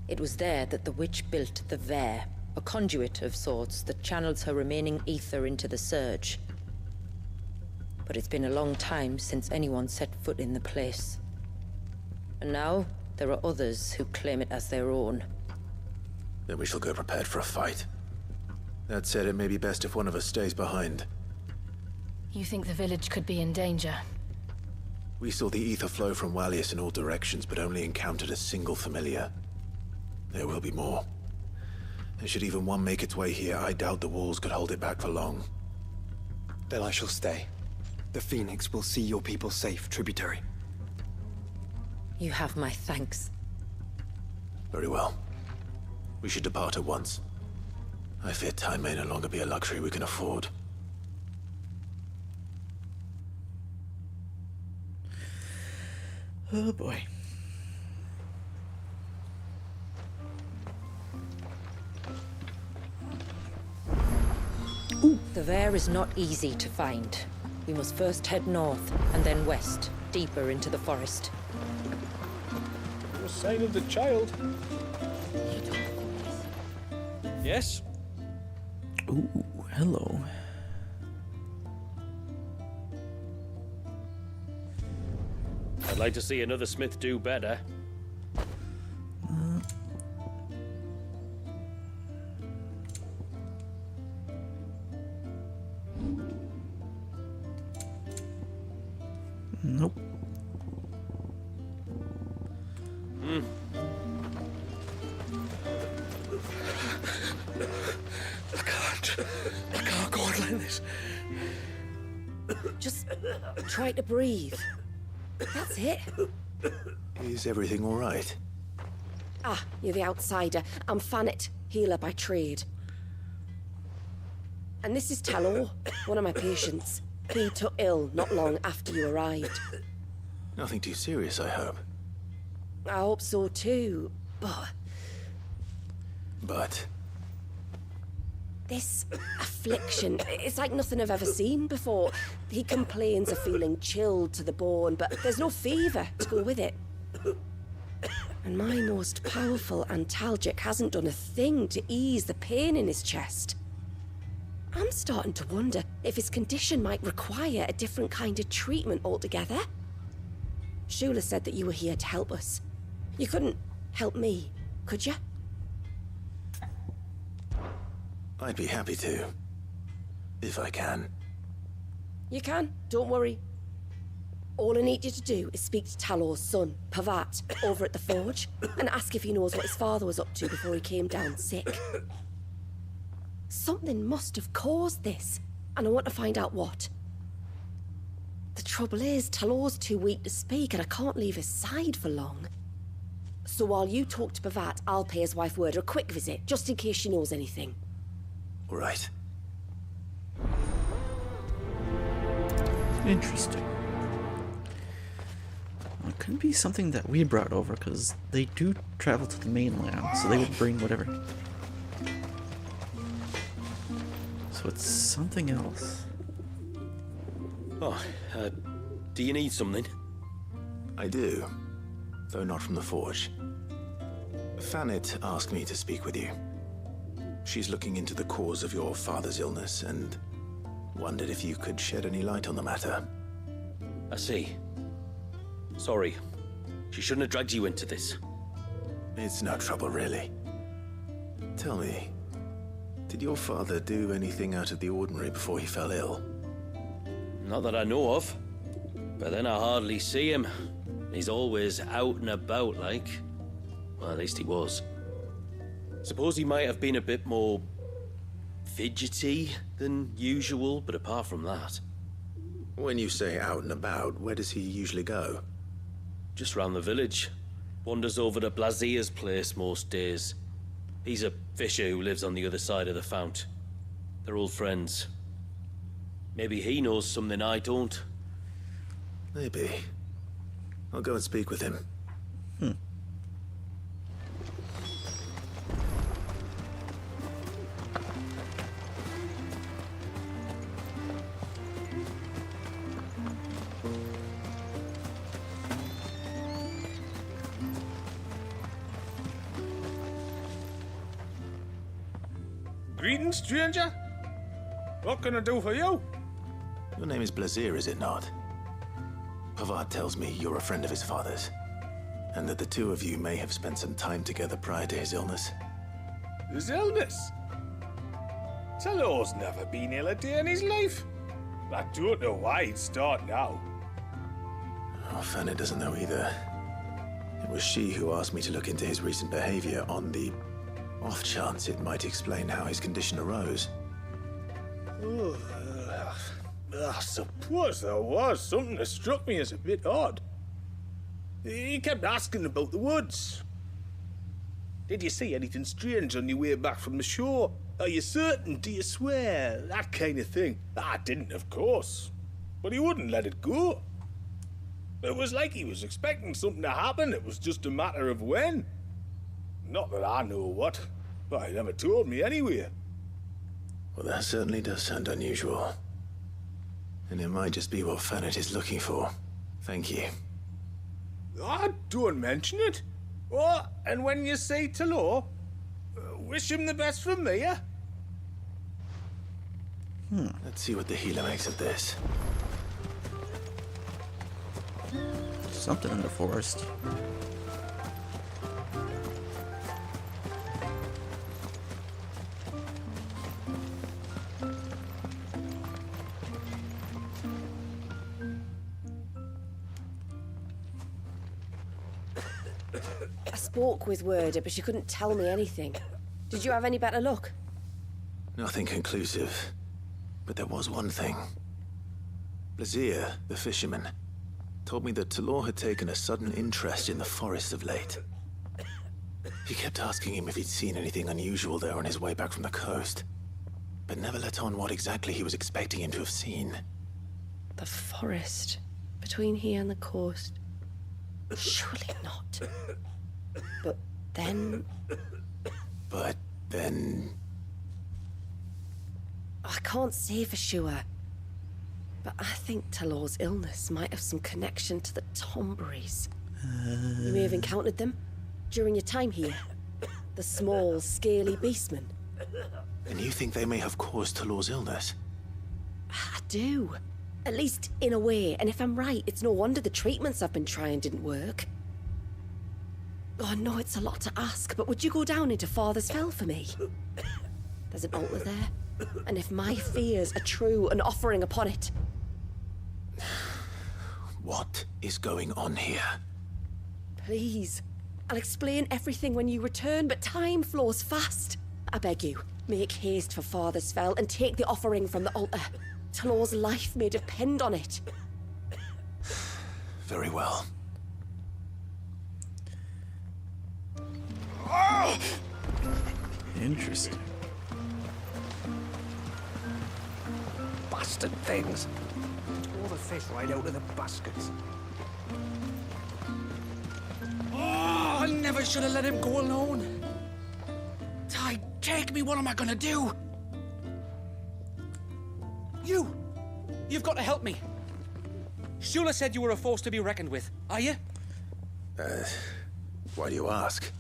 It was there that the witch built the Vare, a conduit of sorts that channels her remaining ether into the Surge. But it's been a long time since anyone set foot in the place. And now, there are others who claim it as their own. Then we shall go prepared for a fight. That said, it may be best if one of us stays behind. You think the village could be in danger? We saw the ether flow from Wallius in all directions, but only encountered a single familiar. There will be more. And should even one make its way here, I doubt the walls could hold it back for long. Then I shall stay. The Phoenix will see your people safe, tributary. You have my thanks. Very well. We should depart at once. I fear time may no longer be a luxury we can afford. Oh boy. The Vare is not easy to find. We must first head north, and then west, deeper into the forest. No sign of the child. Yes? Ooh, hello. I'd like to see another smith do better. Nope. I can't go on like this. Just try to breathe. That's it. Is everything all right? Ah, you're the outsider. I'm Fannet, healer by trade. And this is Talor, one of my patients. He took ill not long after you arrived. Nothing too serious, I hope. I hope so too, but... But? This affliction, it's like nothing I've ever seen before. He complains of feeling chilled to the bone, but there's no fever to go with it. And my most powerful antalgic hasn't done a thing to ease the pain in his chest. I'm starting to wonder if his condition might require a different kind of treatment altogether. Shula said that you were here to help us. You couldn't help me, could you? I'd be happy to. If I can. You can, don't worry. All I need you to do is speak to Talor's son, Pavat, over at the forge, and ask if he knows what his father was up to before he came down sick. Something must have caused this, and I want to find out what. The trouble is, Talor's too weak to speak, and I can't leave his side for long. So while you talk to Pavat, I'll pay his wife word a quick visit, just in case she knows anything. All right. Interesting. Well, it could be something that we brought over, because they do travel to the mainland, so they would bring whatever. So it's something else. Oh, do you need something? I do, though not from the forge. Fannet asked me to speak with you. She's looking into the cause of your father's illness and wondered if you could shed any light on the matter. I see. Sorry. She shouldn't have dragged you into this. It's no trouble, really. Tell me, did your father do anything out of the ordinary before he fell ill? Not that I know of. But then I hardly see him. He's always out and about, like. Well, at least he was. Suppose he might have been a bit more fidgety than usual, but apart from that... When you say out and about, where does he usually go? Just round the village. Wanders over to Blazier's place most days. He's a fisher who lives on the other side of the fount. They're old friends. Maybe he knows something I don't. Maybe. I'll go and speak with him. Greetings, stranger. What can I do for you? Your name is Blazier, is it not? Pavat tells me you're a friend of his father's, and that the two of you may have spent some time together prior to his illness. His illness? Talor's never been ill a day in his life. I don't know why he'd start now. Oh, Fanny doesn't know either. It was she who asked me to look into his recent behavior on the off chance it might explain how his condition arose. Oh, I suppose there was something that struck me as a bit odd. He kept asking about the woods. Did you see anything strange on your way back from the shore? Are you certain? Do you swear? That kind of thing. I didn't, of course. But he wouldn't let it go. It was like he was expecting something to happen. It was just a matter of when. Not that I know what. But he never told me anyway. Well, that certainly does sound unusual. And it might just be what Fannet is looking for. Thank you. Don't mention it. Oh, and when you say Talor, wish him the best from me, yeah? Let's see what the healer makes of this. Something in the forest. I spoke with Werder, but she couldn't tell me anything. Did you have any better luck? Nothing conclusive. But there was one thing. Blazier, the fisherman, told me that Talor had taken a sudden interest in the forest of late. He kept asking him if he'd seen anything unusual there on his way back from the coast, but never let on what exactly he was expecting him to have seen. The forest between here and the coast. Surely not. But then... I can't say for sure. But I think Talor's illness might have some connection to the Tomberries. You may have encountered them during your time here. The small, scaly beastmen. And you think they may have caused Talor's illness? I do. At least in a way. And if I'm right, it's no wonder the treatments I've been trying didn't work. Oh, I know it's a lot to ask, but would you go down into Father's Fell for me? There's an altar there. And if my fears are true, an offering upon it. What is going on here? Please. I'll explain everything when you return, but time flows fast. I beg you, make haste for Father's Fell and take the offering from the altar. Talor's life may depend on it. Very well. Interesting. Bastard things. Tore the fish right out of the baskets. Oh, I never should have let him go alone. Ty, take me. What am I gonna do? You've got to help me. Shula said you were a force to be reckoned with. Are you? Why do you ask?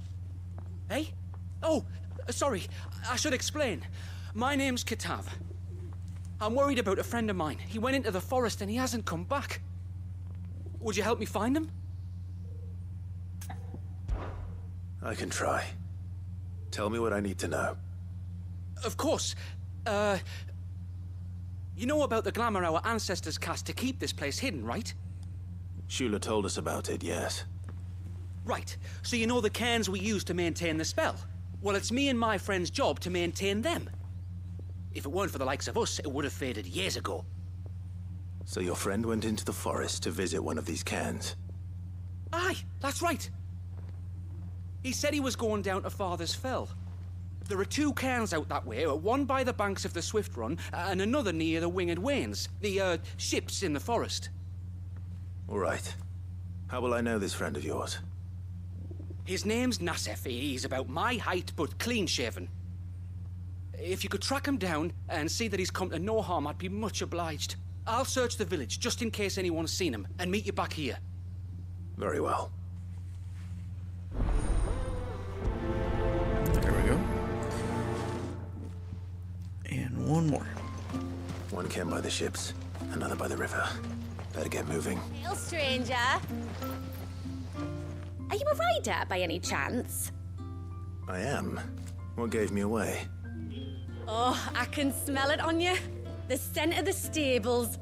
Hey? Oh, sorry. I should explain. My name's Kitav. I'm worried about a friend of mine. He went into the forest and he hasn't come back. Would you help me find him? I can try. Tell me what I need to know. Of course. You know about the glamour our ancestors cast to keep this place hidden, right? Shula told us about it, yes. Right. So you know the cairns we use to maintain the spell? Well, it's me and my friend's job to maintain them. If it weren't for the likes of us, it would have faded years ago. So your friend went into the forest to visit one of these cairns? Aye, that's right. He said he was going down to Father's Fell. There are 2 cairns out that way, one by the banks of the Swift Run, and another near the Winged Wains, the, ships in the forest. All right. How will I know this friend of yours? His name's Nassef. He's about my height, but clean-shaven. If you could track him down and see that he's come to no harm, I'd be much obliged. I'll search the village, just in case anyone's seen him, and meet you back here. Very well. There we go. And one more. One cairn by the ships, another by the river. Better get moving. Hail, stranger. Are you a rider by any chance? I am. What gave me away? Oh, I can smell it on you. The scent of the stables.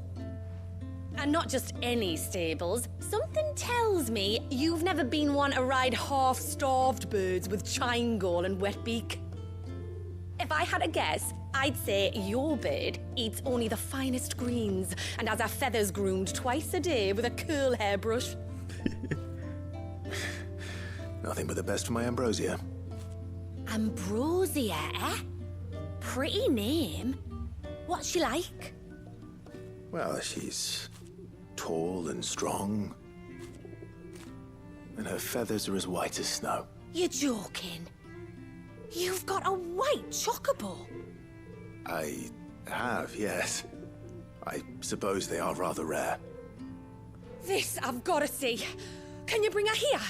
And not just any stables. Something tells me you've never been one to ride half-starved birds with chine-gall and wet beak. If I had a guess, I'd say your bird eats only the finest greens and has her feathers groomed twice a day with a curl hairbrush. Nothing but the best for my Ambrosia. Ambrosia, eh? Pretty name. What's she like? Well, she's tall and strong. And her feathers are as white as snow. You're joking. You've got a white chocobo. I have, yes. I suppose they are rather rare. This I've got to see. Can you bring her here?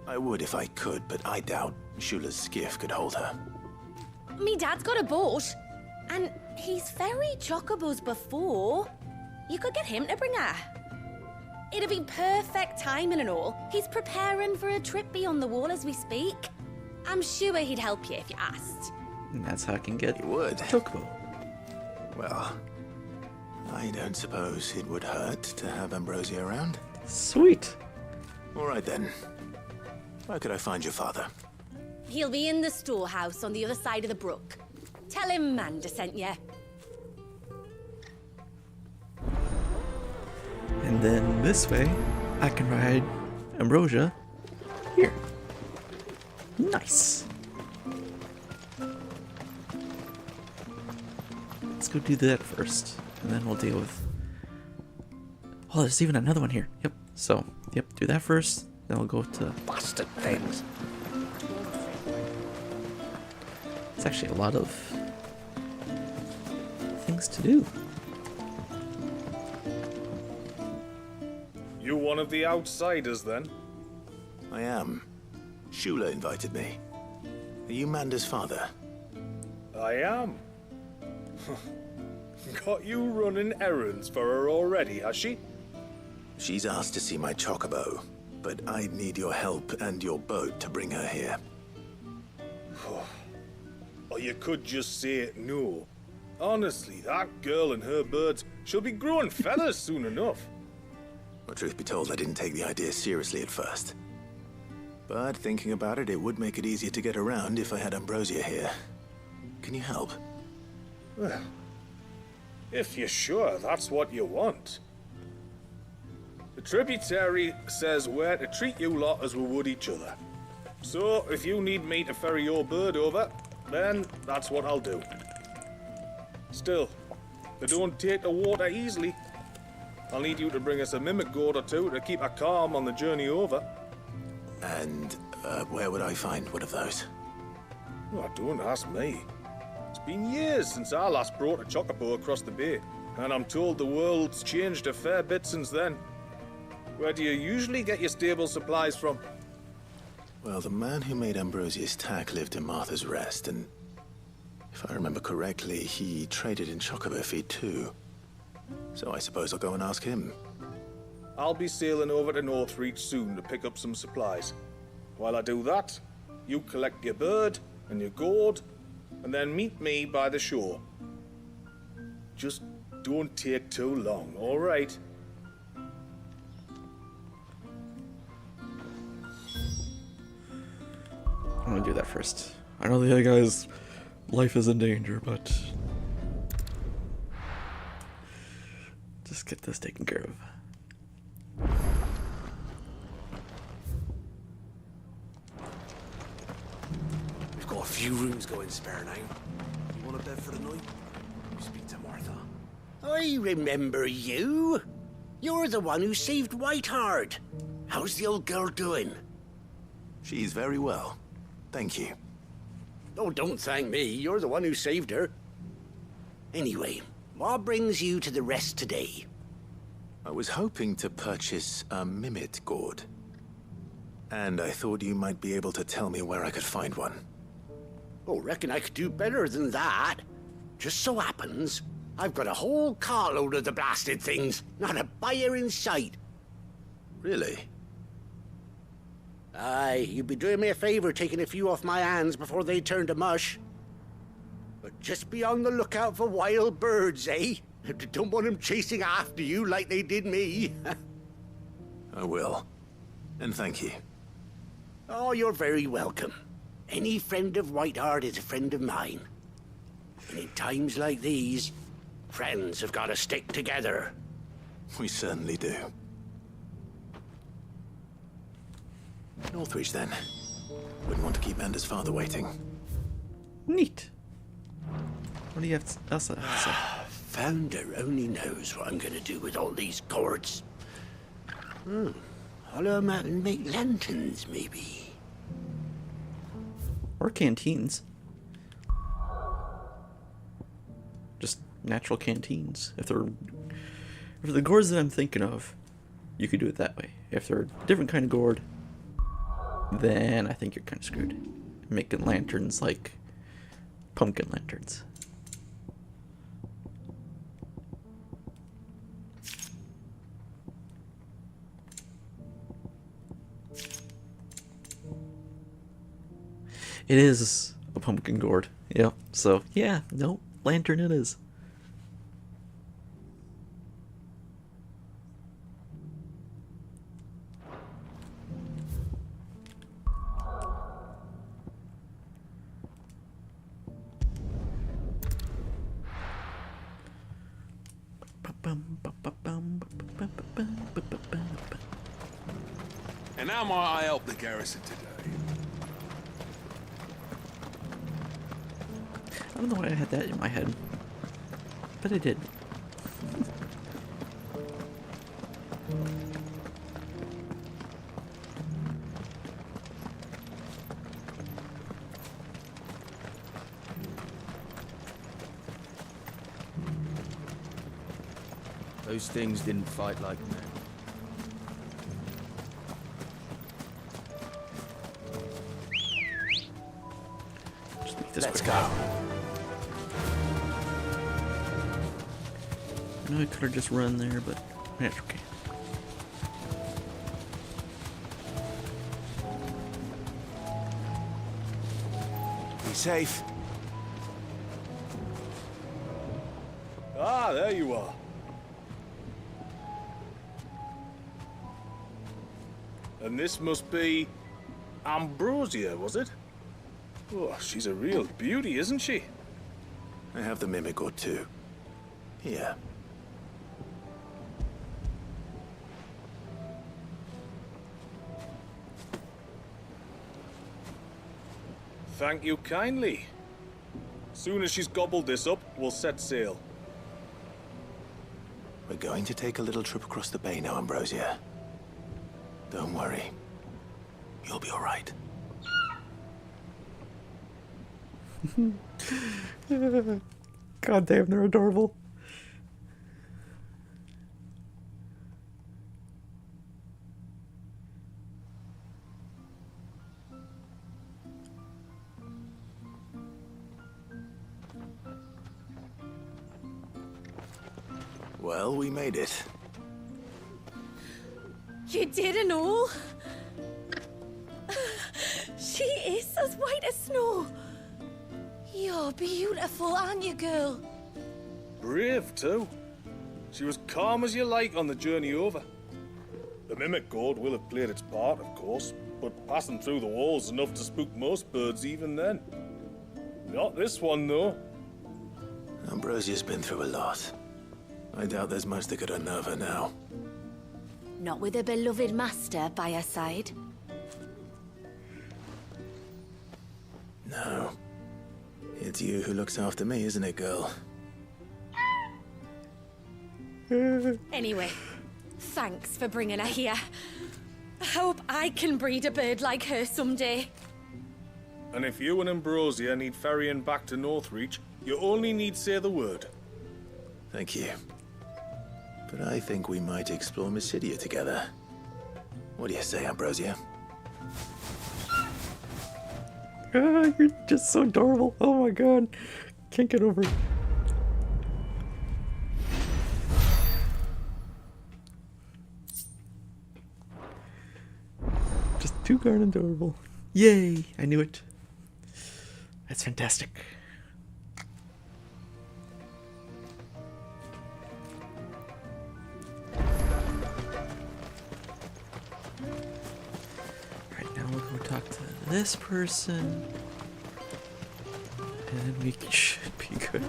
I would if I could, but I doubt Shula's skiff could hold her. Me dad's got a boat. And he's ferried chocobos before. You could get him to bring her. It'd be perfect timing and all. He's preparing for a trip beyond the wall as we speak. I'm sure he'd help you if you asked. And that's how I can get You would? chocobo. Well, I don't suppose it would hurt to have Ambrosia around. Sweet. All right then. Where could I find your father? He'll be in the storehouse on the other side of the brook. Tell him Manda sent you. And then this way, I can ride Ambrosia here. Nice. Let's go do that first, and then we'll deal with... Oh, there's even another one here. Yep. So, yep, do that first, then we'll go to... Bastard things. It's actually a lot of things to do. You one of the outsiders, then? I am. Shula invited me. Are you Manda's father? I am. Got you running errands for her already, has she? She's asked to see my chocobo, but I'd need your help and your boat to bring her here. Or you could just say no. Honestly, that girl and her birds, she'll be growing feathers soon enough. Well, truth be told, I didn't take the idea seriously at first. But thinking about it, it would make it easier to get around if I had Ambrosia here. Can you help? Well, if you're sure that's what you want. The tributary says we're to treat you lot as we would each other. So, if you need me to ferry your bird over, then that's what I'll do. Still, they don't take the water easily. I'll need you to bring us a mimic gourd or two to keep her calm on the journey over. And where would I find one of those? Oh, don't ask me. It's been years since I last brought a chocobo across the bay, and I'm told the world's changed a fair bit since then. Where do you usually get your stable supplies from? Well, the man who made Ambrosia's tack lived in Martha's Rest, and if I remember correctly, he traded in chocobo feed too. So I suppose I'll go and ask him. I'll be sailing over to Northreach soon to pick up some supplies. While I do that, you collect your bird and your gourd, and then meet me by the shore. Just don't take too long, all right? I'm gonna do that first. I know the other guy's life is in danger, but just get this taken care of. We've got a few rooms going spare now. You want a bed for the night? You speak to Martha. I remember you. You're the one who saved Whiteheart. How's the old girl doing? She's very well. Thank you. Oh, don't thank me. You're the one who saved her. Anyway, what brings you to the rest today? I was hoping to purchase a mimit gourd. And I thought you might be able to tell me where I could find one. Oh, reckon I could do better than that. Just so happens, I've got a whole carload of the blasted things. Not a buyer in sight. Really? Aye, you'd be doing me a favor taking a few off my hands before they turn to mush. But just be on the lookout for wild birds, eh? Don't want them chasing after you like they did me. I will. And thank you. Oh, you're very welcome. Any friend of Whiteheart is a friend of mine. And in times like these, friends have got to stick together. We certainly do. Northreach, then. Wouldn't want to keep Anders' father waiting. Neat. What do you have else to say? Founder only knows what I'm going to do with all these gourds. Hollow them out and make lanterns, maybe. Or canteens. Just natural canteens. If they're the gourds that I'm thinking of, you could do it that way. If they're a different kind of gourd, then I think you're kind of screwed. Making lanterns like pumpkin lanterns. It is a pumpkin gourd. Yep. So, yeah, no, lantern it is. And how might I help the garrison today? I don't know why I had that in my head, but I did. Those things didn't fight like men. Let's go. I know I could have just run there, but that's okay. Be safe. Ah, there you are. And this must be Ambrosia, was it? Oh, she's a real beauty, isn't she? I have the mimic or two. Here. Thank you kindly. Soon as she's gobbled this up, we'll set sail. We're going to take a little trip across the bay now, Ambrosia. Don't worry. You'll be all right. God damn, they're adorable. Well, we made it. You didn't all? She is as white as snow. You're beautiful, aren't you, girl? Brave, too. She was calm as you like on the journey over. The mimic gourd will have played its part, of course, but passing through the walls enough to spook most birds even then. Not this one, though. Ambrosia's been through a lot. I doubt there's much that could unnerve her now. Not with a beloved master by her side. No. It's you who looks after me, isn't it, girl? Anyway, thanks for bringing her here. I hope I can breed a bird like her someday. And if you and Ambrosia need ferrying back to Northreach, you only need say the word. Thank you. But I think we might explore Mysidia together. What do you say, Ambrosia? Ah, you're just so adorable. Oh my god. Can't get over it. Just too darn adorable. Yay! I knew it. That's fantastic. this person. And we should be good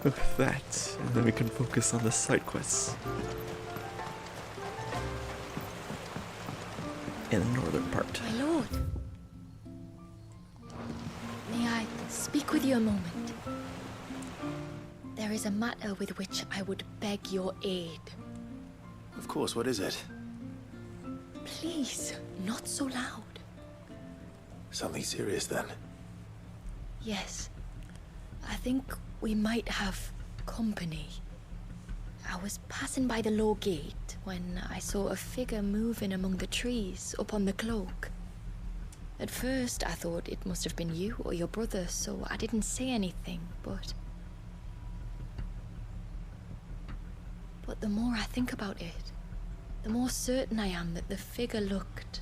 with that. And then we can focus on the side quests in the northern part. My lord. May I speak with you a moment? There is a matter with which I would beg your aid. Of course, what is it? Please, not so loud. Something serious then. Yes. I think we might have company. I was passing by the low gate when I saw a figure moving among the trees up on the cloak. At first, I thought it must have been you or your brother, so I didn't say anything, but the more I think about it, the more certain I am that the figure looked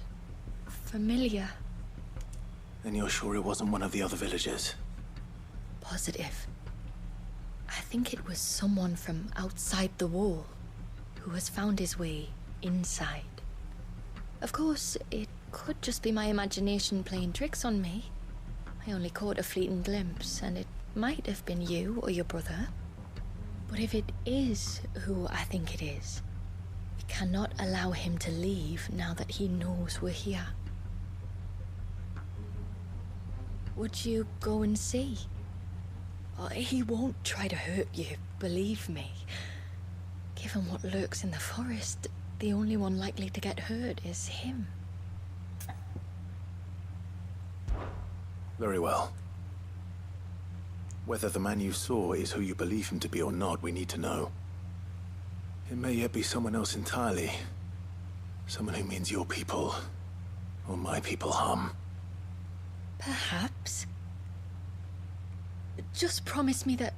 familiar. And you're sure it wasn't one of the other villagers? Positive. I think it was someone from outside the wall who has found his way inside. Of course, it could just be my imagination playing tricks on me. I only caught a fleeting glimpse, and it might have been you or your brother. But if it is who I think it is, we cannot allow him to leave now that he knows we're here. Would you go and see? He won't try to hurt you, believe me. Given what lurks in the forest, the only one likely to get hurt is him. Very well. Whether the man you saw is who you believe him to be or not, we need to know. It may yet be someone else entirely. Someone who means your people, or my people, harm. Perhaps. Just promise me that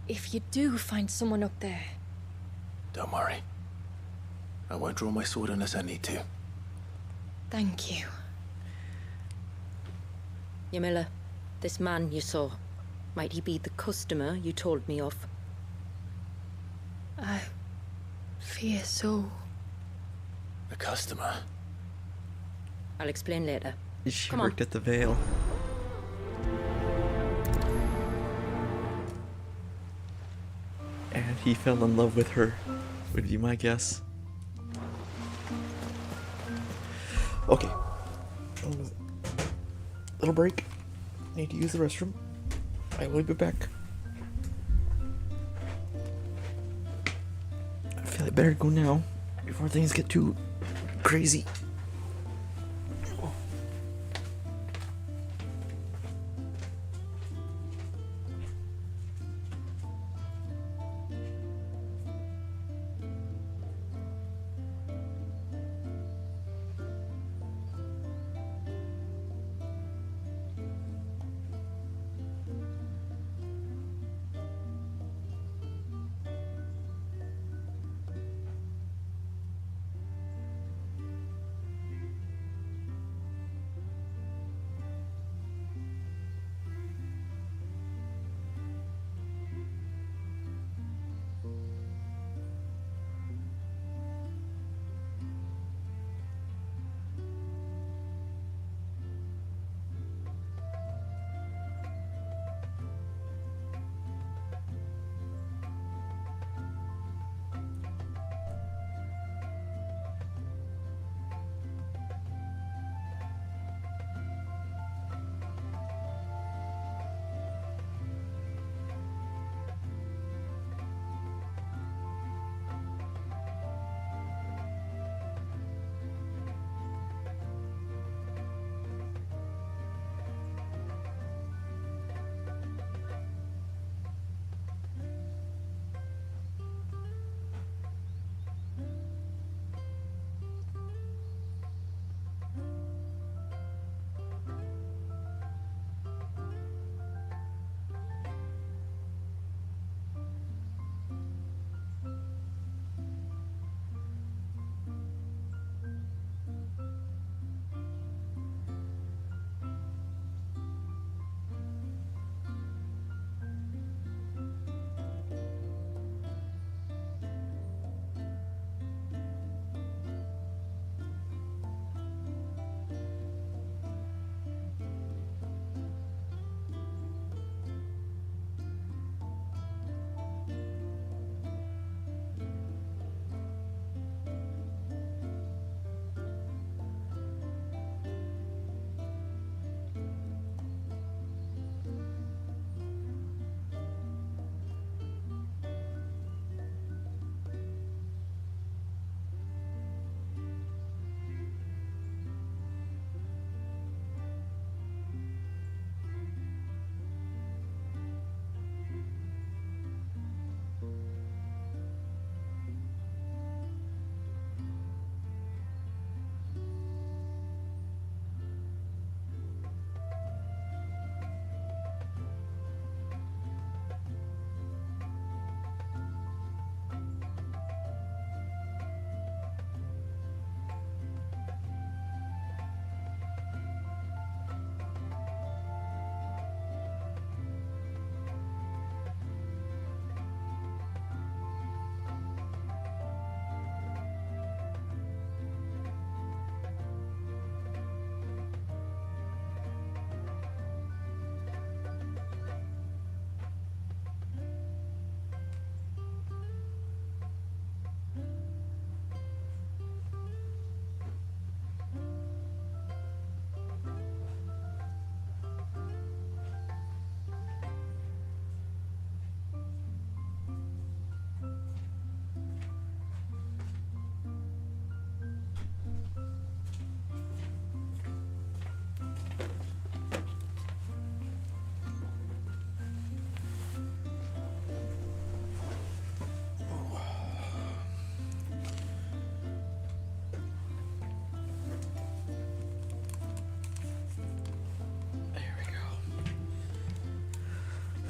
if you do find someone up there... Don't worry. I won't draw my sword unless I need to. Thank you. Yamila, this man you saw, might he be the customer you told me of? I fear so. The customer? I'll explain later. She Come worked on. at the Vale. And he fell in love with her, would be my guess. Okay. Little break. Need to use the restroom. I will be back. I feel like better go now before things get too crazy.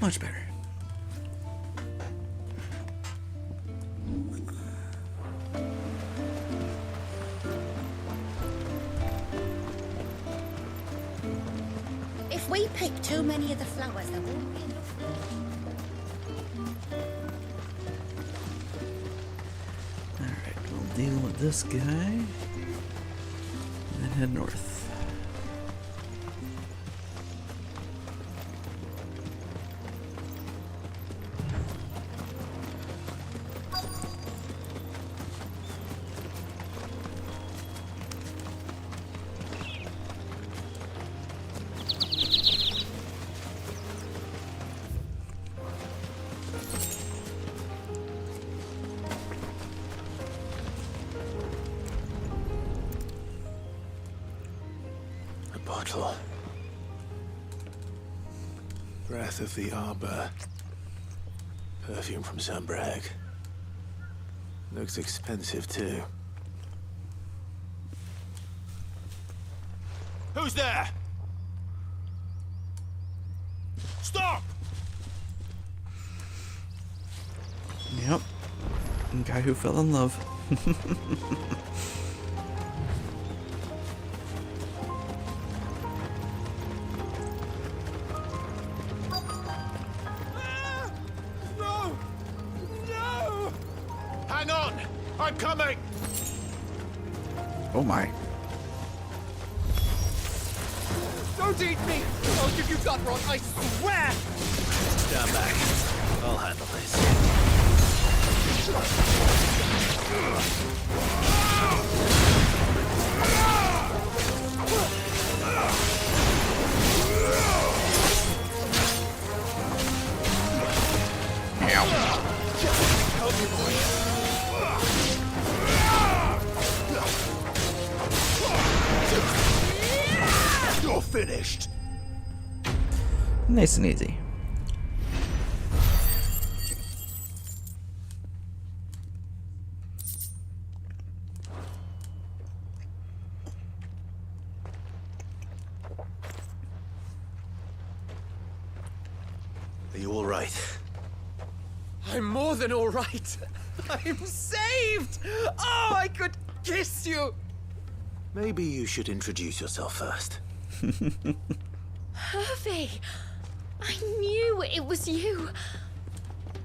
Much better. If we pick too many of the flowers, there won't be enough. Alright, we'll deal with this guy. And then head north. Bottle. Breath of the arbor. Perfume from Sunbrag. Looks expensive too. Who's there? Stop! Yep. Guy who fell in love. No! No! Hang on! I'm coming! Oh my. Don't eat me! I'll give you gut rot, I swear! Stand back. I'll handle this. You're finished! Nice and easy. Are you all right? I'm more than all right. I'm saved! Oh, I could kiss you! Maybe you should introduce yourself first. Hervey! I knew it was you.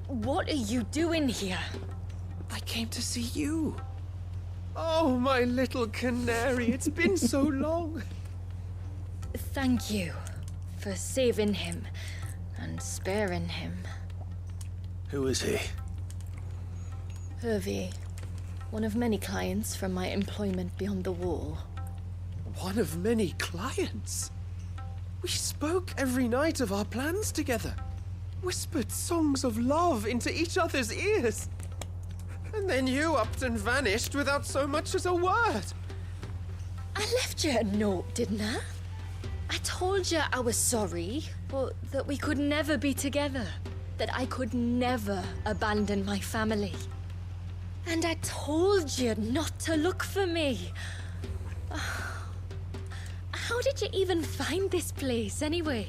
What are you doing here? I came to see you. Oh, my little canary, it's been so long. Thank you for saving him and sparing him. Who is he? Hervey, one of many clients from my employment beyond the wall. One of many clients? We spoke every night of our plans together. Whispered songs of love into each other's ears. And then you upped and vanished without so much as a word. I left you a note, didn't I? I told you I was sorry, but that we could never be together. That I could never abandon my family. And I told you not to look for me. How did you even find this place, anyway?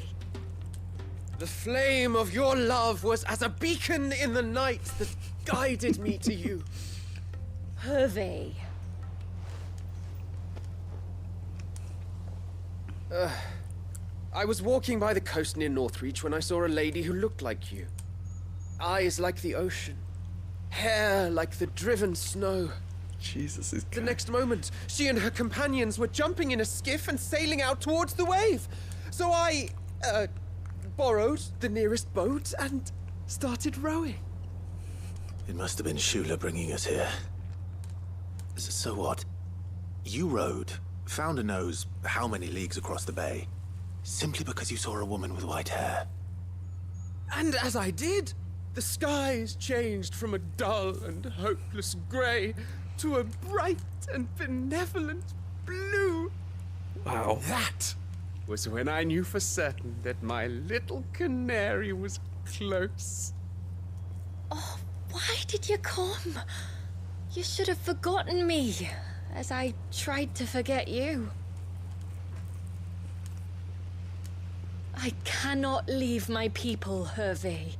The flame of your love was as a beacon in the night that guided me to you. Hervey. I was walking by the coast near Northreach when I saw a lady who looked like you. Eyes like the ocean. Hair like the driven snow. Jesus is The next moment, she and her companions were jumping in a skiff and sailing out towards the wave. So I, borrowed the nearest boat and started rowing. It must have been Shula bringing us here. So what? You rowed, found a nose how many leagues across the bay, simply because you saw a woman with white hair. And as I did, the skies changed from a dull and hopeless grey to a bright and benevolent blue. Wow. That was when I knew for certain that my little canary was close. Oh, why did you come? You should have forgotten me, as I tried to forget you. I cannot leave my people, Hervé.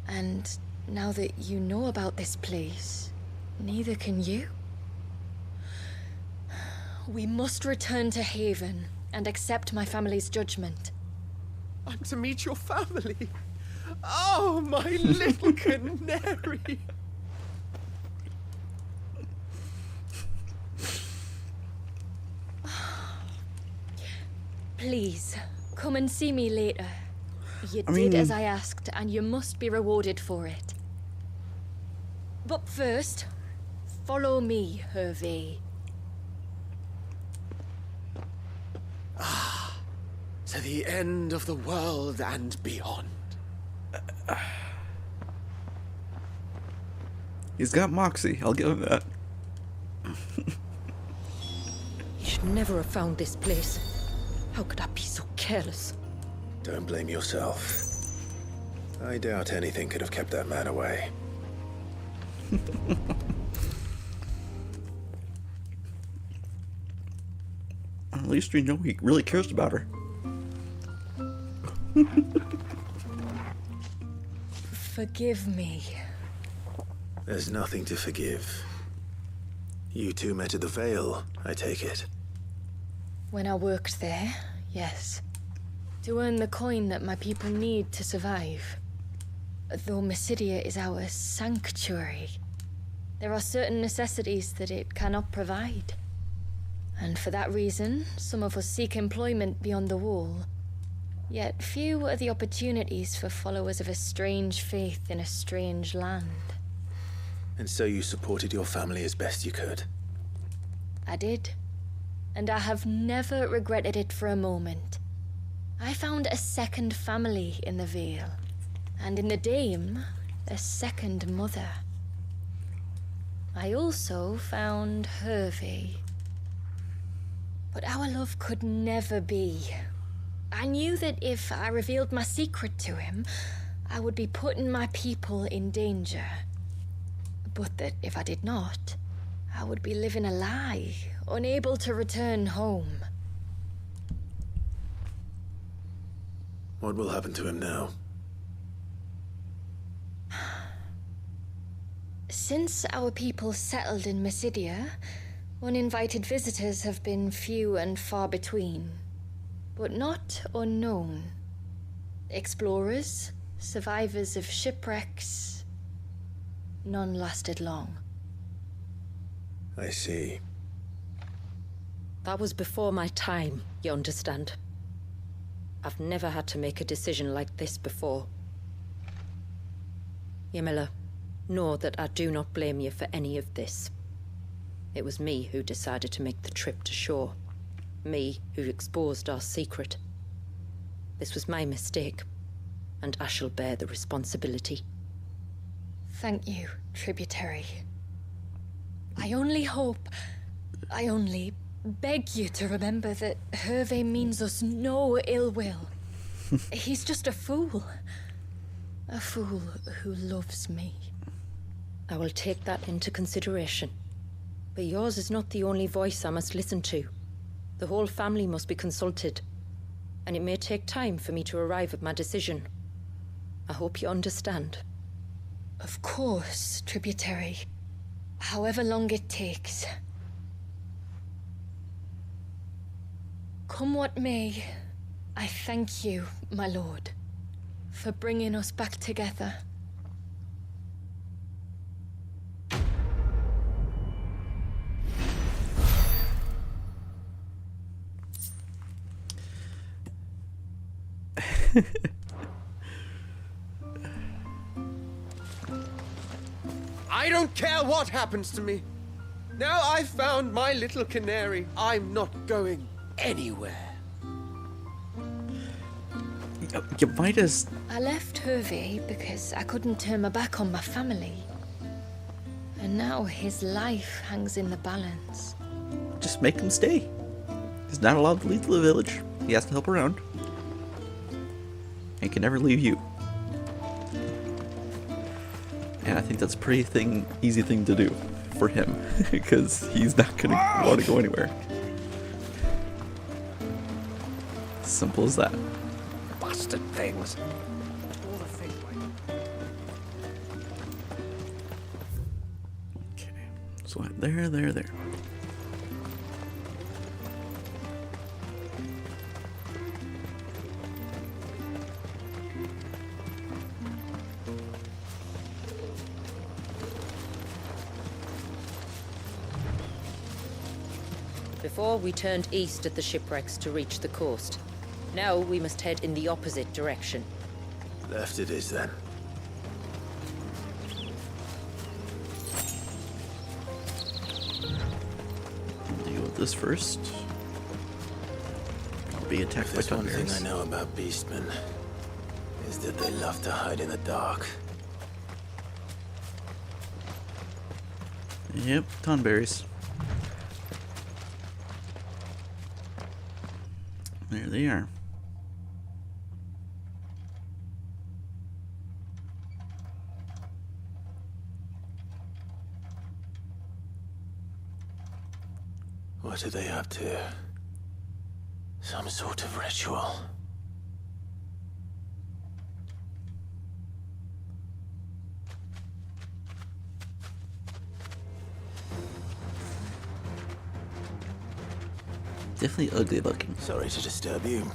And now that you know about this place, neither can you. We must return to Haven and accept my family's judgment. I'm to meet your family. Oh, my little canary. Please, come and see me later. You I did mean- as I asked, and you must be rewarded for it. But first, follow me, Hervé. To the end of the world and beyond. He's got moxie, I'll give him that. He should never have found this place. How could I be so careless? Don't blame yourself. I doubt anything could have kept that man away. At least we know he really cares about her. Forgive me. There's nothing to forgive. You two met at the Vale, I take it. When I worked there, yes. To earn the coin that my people need to survive. Though Mysidia is our sanctuary, there are certain necessities that it cannot provide. And for that reason, some of us seek employment beyond the wall. Yet few are the opportunities for followers of a strange faith in a strange land. And so you supported your family as best you could. I did. And I have never regretted it for a moment. I found a second family in the Vale. And in the Dame, a second mother. I also found Hervé. But our love could never be. I knew that if I revealed my secret to him, I would be putting my people in danger. But that if I did not, I would be living a lie, unable to return home. What will happen to him now? Since our people settled in Mysidia, uninvited visitors have been few and far between, but not unknown. Explorers, survivors of shipwrecks, none lasted long. I see. That was before my time, you understand. I've never had to make a decision like this before. Yamila, know that I do not blame you for any of this. It was me who decided to make the trip to shore. Me who exposed our secret. This was my mistake, and I shall bear the responsibility. Thank you, tributary. I only beg you to remember that Hervé means us no ill will. He's just a fool. A fool who loves me. I will take that into consideration. But yours is not the only voice I must listen to. The whole family must be consulted, and it may take time for me to arrive at my decision. I hope you understand. Of course, tributary. However long it takes. Come what may, I thank you, my lord, for bringing us back together. I don't care what happens to me. Now I've found my little canary, I'm not going anywhere. You might as... I left Hervé because I couldn't turn my back on my family. And now his life hangs in the balance. Just make him stay. He's not allowed to leave the village. He has to help around. And can never leave you. And I think that's a pretty easy thing to do for him. Because he's not going to want to go anywhere. Simple as that. bastard things. So there. Before, we turned east at the shipwrecks to reach the coast. Now we must head in the opposite direction. Left it is, then. Deal with this first. I'll be attacked by There's one thing Thunderbears. I know about beastmen, is that they love to hide in the dark. Yep, Thunderbears. There they are. What are they up to? Some sort of ritual. Definitely ugly looking. Sorry to disturb you.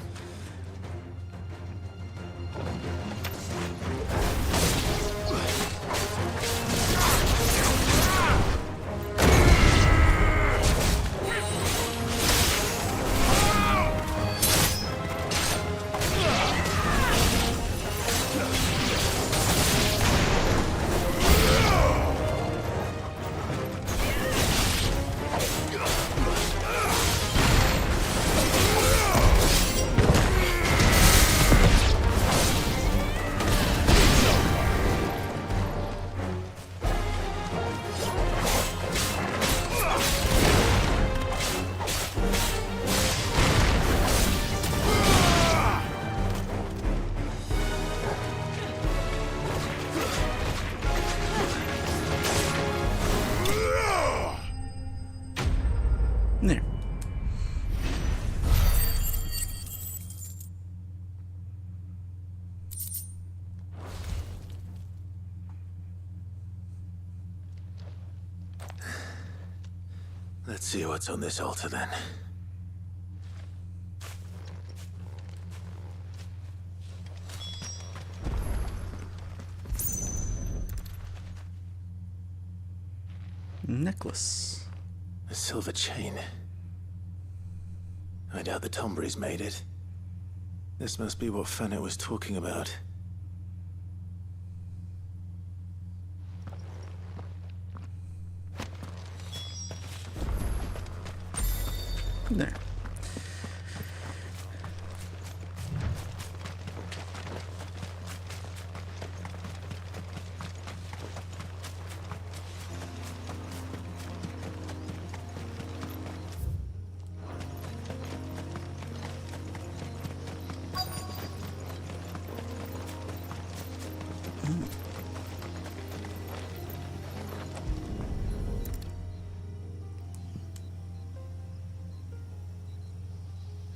There. Let's see what's on this altar, then. Necklace. A silver chain. I doubt the Tombries made it. This must be what Fennec was talking about. There.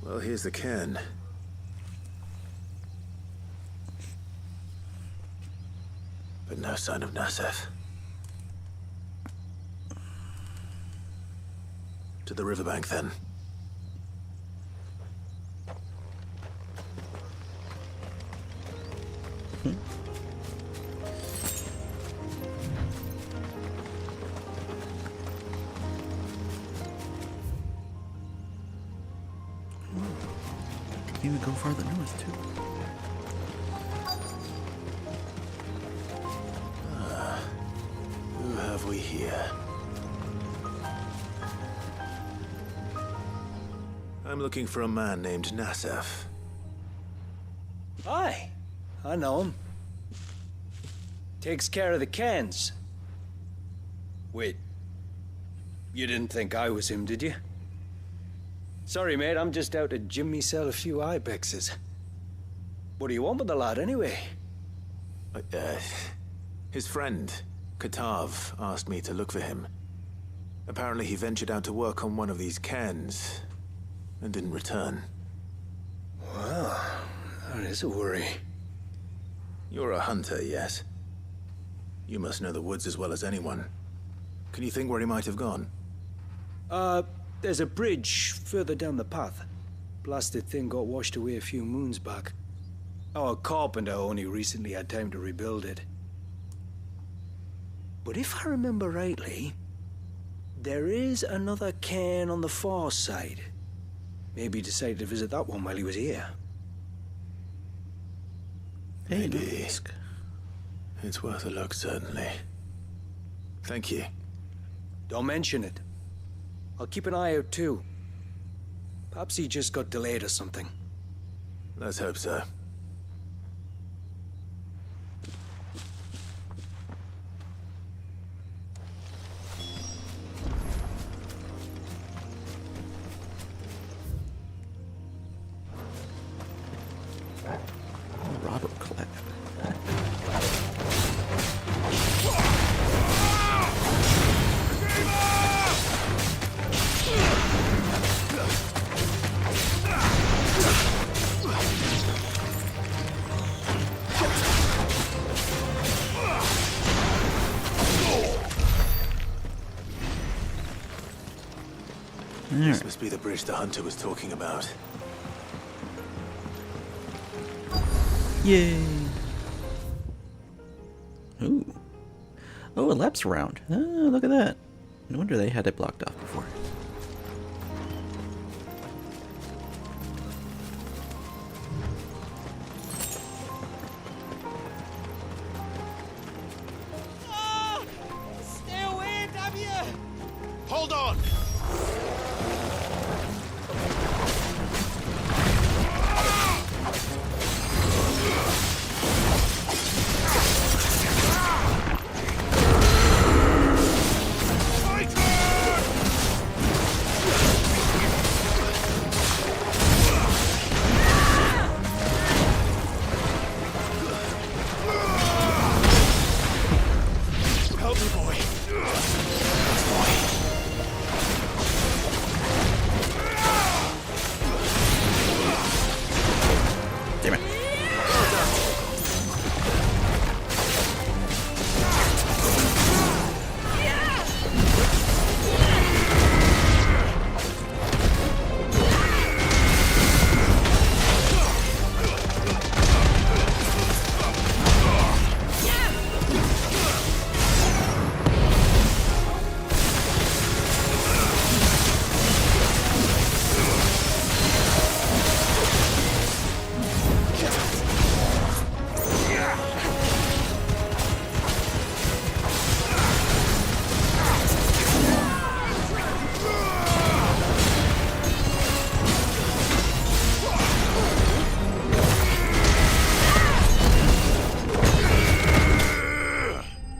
Well, here's the cairn. But no sign of Nasef. To the riverbank, then. Can even go farther north, too. Who have we here? I'm looking for a man named Nasef. Aye, I know him. Takes care of the cans. Wait, you didn't think I was him, did you? Sorry, mate, I'm just out to gym myself a few ibexes. What do you want with the lad, anyway? His friend, Katav, asked me to look for him. Apparently he ventured out to work on one of these cairns and didn't return. Well, That is a worry. You're a hunter, yes? You must know the woods as well as anyone. Can you think where he might have gone? There's a bridge further down the path. Blasted thing got washed away a few moons back. Our carpenter only recently had time to rebuild it. But if I remember rightly, there is another cairn on the far side. Maybe he decided to visit that one while he was here. Maybe. It's worth a look, certainly. Thank you. Don't mention it. I'll keep an eye out too. Perhaps he just got delayed or something. Let's hope so. Robert Clapp. This must be the bridge the hunter was talking about. Yay! Ooh. Oh, a lapse round. Ah, look at that. No wonder they had it blocked off before. Stay away, damn you! Hold on! Help me, boy. Damn it.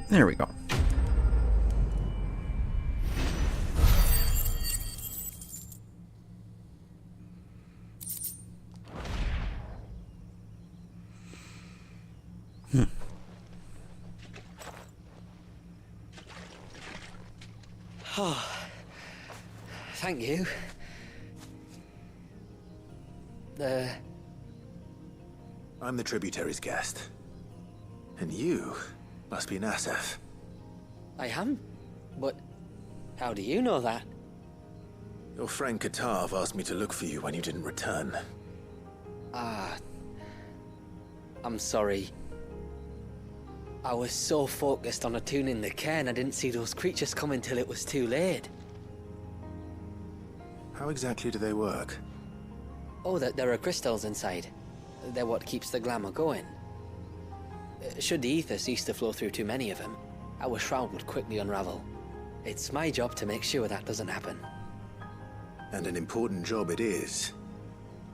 There we go. Oh, thank you. I'm the tributary's guest. And you must be Nasef. I am? But how do you know that? Your friend Katav asked me to look for you when you didn't return. Ah, I'm sorry. I was so focused on attuning the cairn, I didn't see those creatures come until it was too late. How exactly do they work? Oh, there are crystals inside. They're what keeps the glamour going. Should the ether cease to flow through too many of them, our shroud would quickly unravel. It's my job to make sure that doesn't happen. And an important job it is.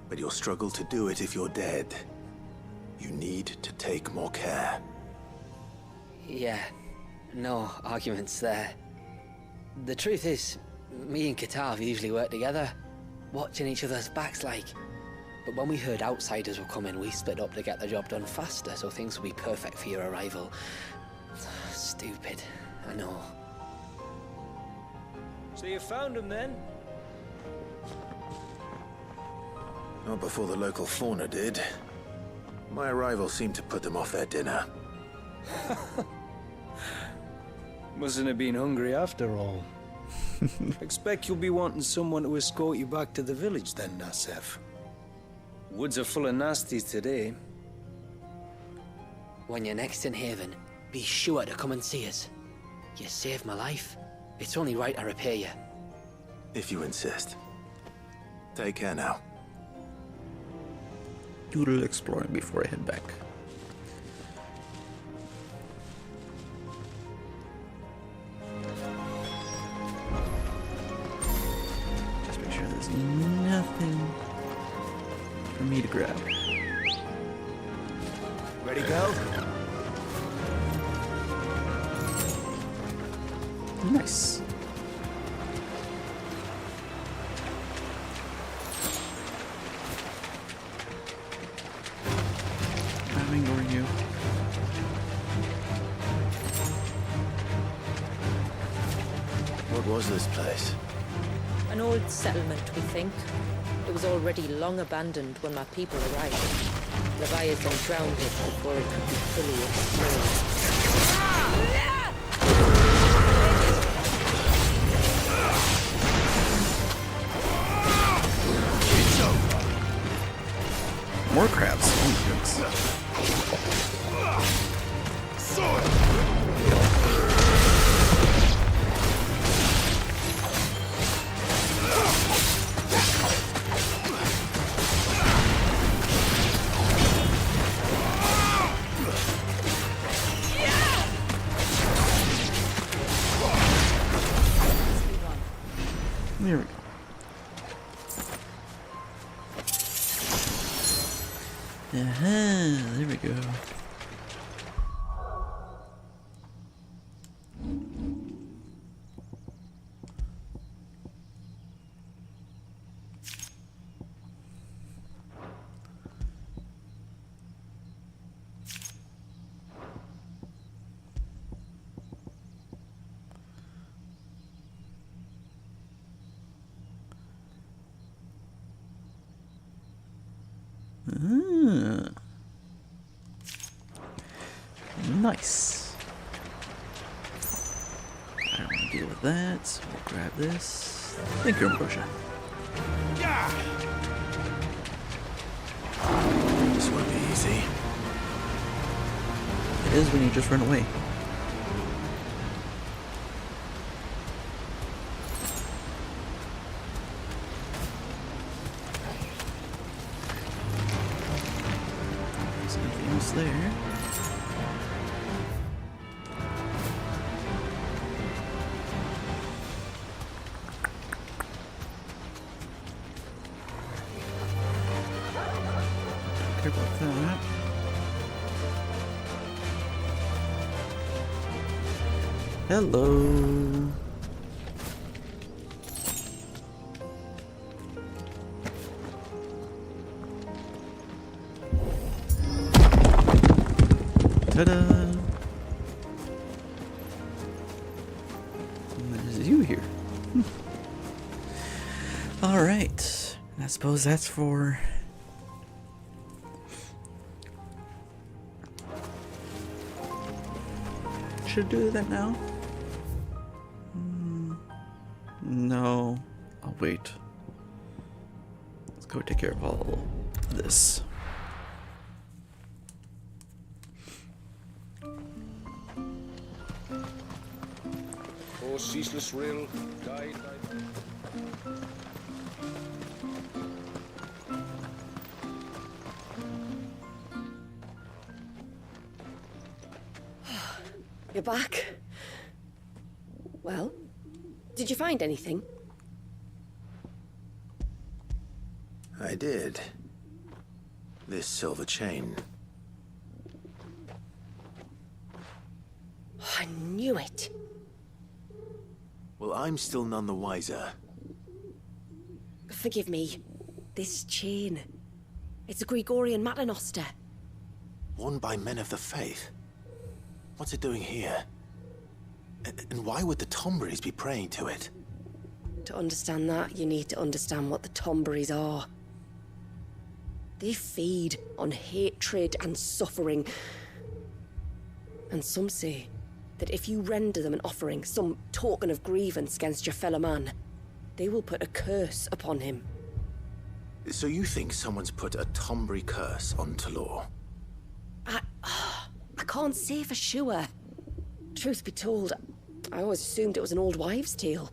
But you'll struggle to do it if you're dead. You need to take more care. Yeah, no arguments there. The truth is, me and Katav usually work together, watching each other's backs like. But when we heard outsiders were coming, we split up to get the job done faster, so things will be perfect for your arrival. Stupid, I know. So you found him then? Not before the local fauna did. My arrival seemed to put them off their dinner. Mustn't have been hungry after all. Expect you'll be wanting someone to escort you back to the village then, Nassef. Woods are full of nasties today. When you're next in Haven, be sure to come and see us. You saved my life. It's only right I repay you. If you insist. Take care now. Do a little exploring before I head back. Just make sure there's nothing for me to grab. Ready, go? Nice. I'm ignoring you. What was this place? An old settlement, we think. It was already long abandoned when my people arrived. Leviathan drowned it before it could be fully explored. More crabs. Oh my goodness. There we go. There we go. Nice. I don't want to deal with that, so we'll grab this. Thank you, Ambrosia. This won't be easy. It is when you just run away. There's nothing else there. Care about that. Hello. Ta-da! And there's you here. All right. I suppose that's for. Should do that now? No. I'll wait. Let's go take care of all this. Oh, ceaseless rill, guide. You're back. Well, did you find anything? I did. This silver chain. I knew it. Well, I'm still none the wiser. Forgive me. This chain. It's a Gregorian Maternoster. Worn by men of the faith. What's it doing here? And why would the Tomberries be praying to it? To understand that, you need to understand what the Tomberries are. They feed on hatred and suffering. And some say that if you render them an offering, some token of grievance against your fellow man, they will put a curse upon him. So you think someone's put a Tombry curse on Talor? I can't say for sure. Truth be told, I always assumed it was an old wives' tale.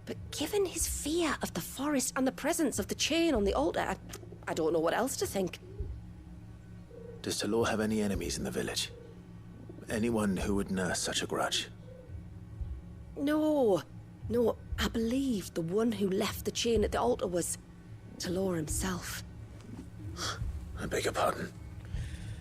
But given his fear of the forest and the presence of the chain on the altar, I don't know what else to think. Does Talor have any enemies in the village? Anyone who would nurse such a grudge? No, I believe the one who left the chain at the altar was Talor himself. I beg your pardon?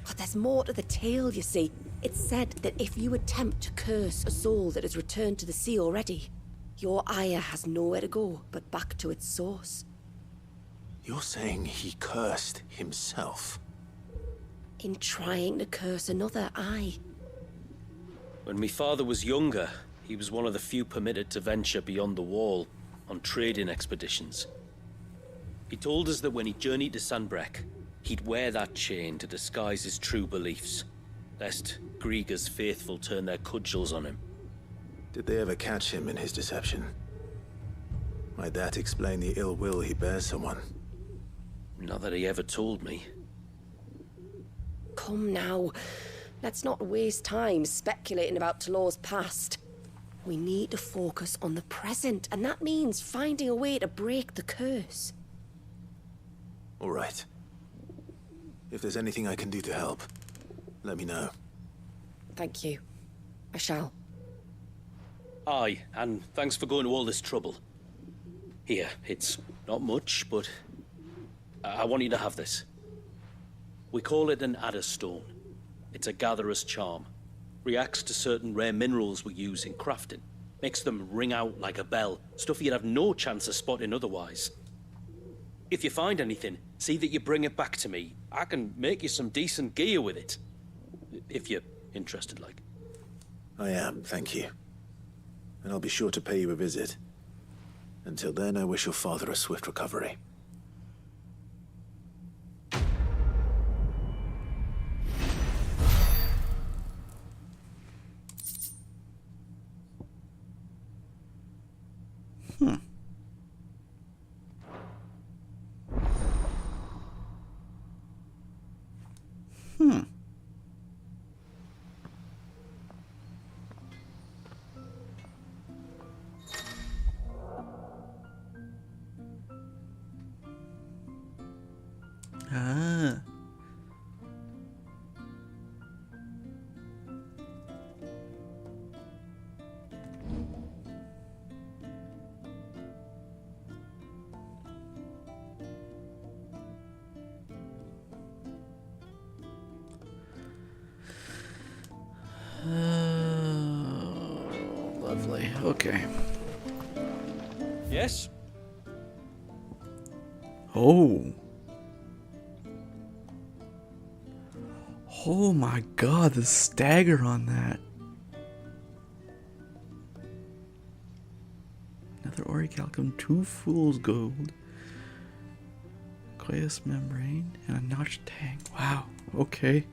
But there's more to the tale, you see. It's said that if you attempt to curse a soul that has returned to the sea already, your ire has nowhere to go but back to its source. You're saying he cursed himself? In trying to curse another, aye. When my father was younger, he was one of the few permitted to venture beyond the wall on trading expeditions. He told us that when he journeyed to Sanbreque, he'd wear that chain to disguise his true beliefs, lest Grieger's faithful turn their cudgels on him. Did they ever catch him in his deception? Might that explain the ill will he bears someone? Not that he ever told me. Come now. Let's not waste time speculating about Talor's past. We need to focus on the present, and that means finding a way to break the curse. All right. If there's anything I can do to help, let me know. Thank you. I shall. Aye, and thanks for going to all this trouble. Here, it's not much, but I want you to have this. We call it an adder stone. It's a gatherer's charm. Reacts to certain rare minerals we use in crafting. Makes them ring out like a bell, stuff you'd have no chance of spotting otherwise. If you find anything, see that you bring it back to me. I can make you some decent gear with it. If you're interested, like. I am, thank you. And I'll be sure to pay you a visit. Until then, I wish your father a swift recovery. Ah. Lovely. Okay. Yes? Oh. Oh my god, the stagger on that. Another orichalcum, 2 fool's gold, Quaeus membrane, and a notched tang. Wow, okay.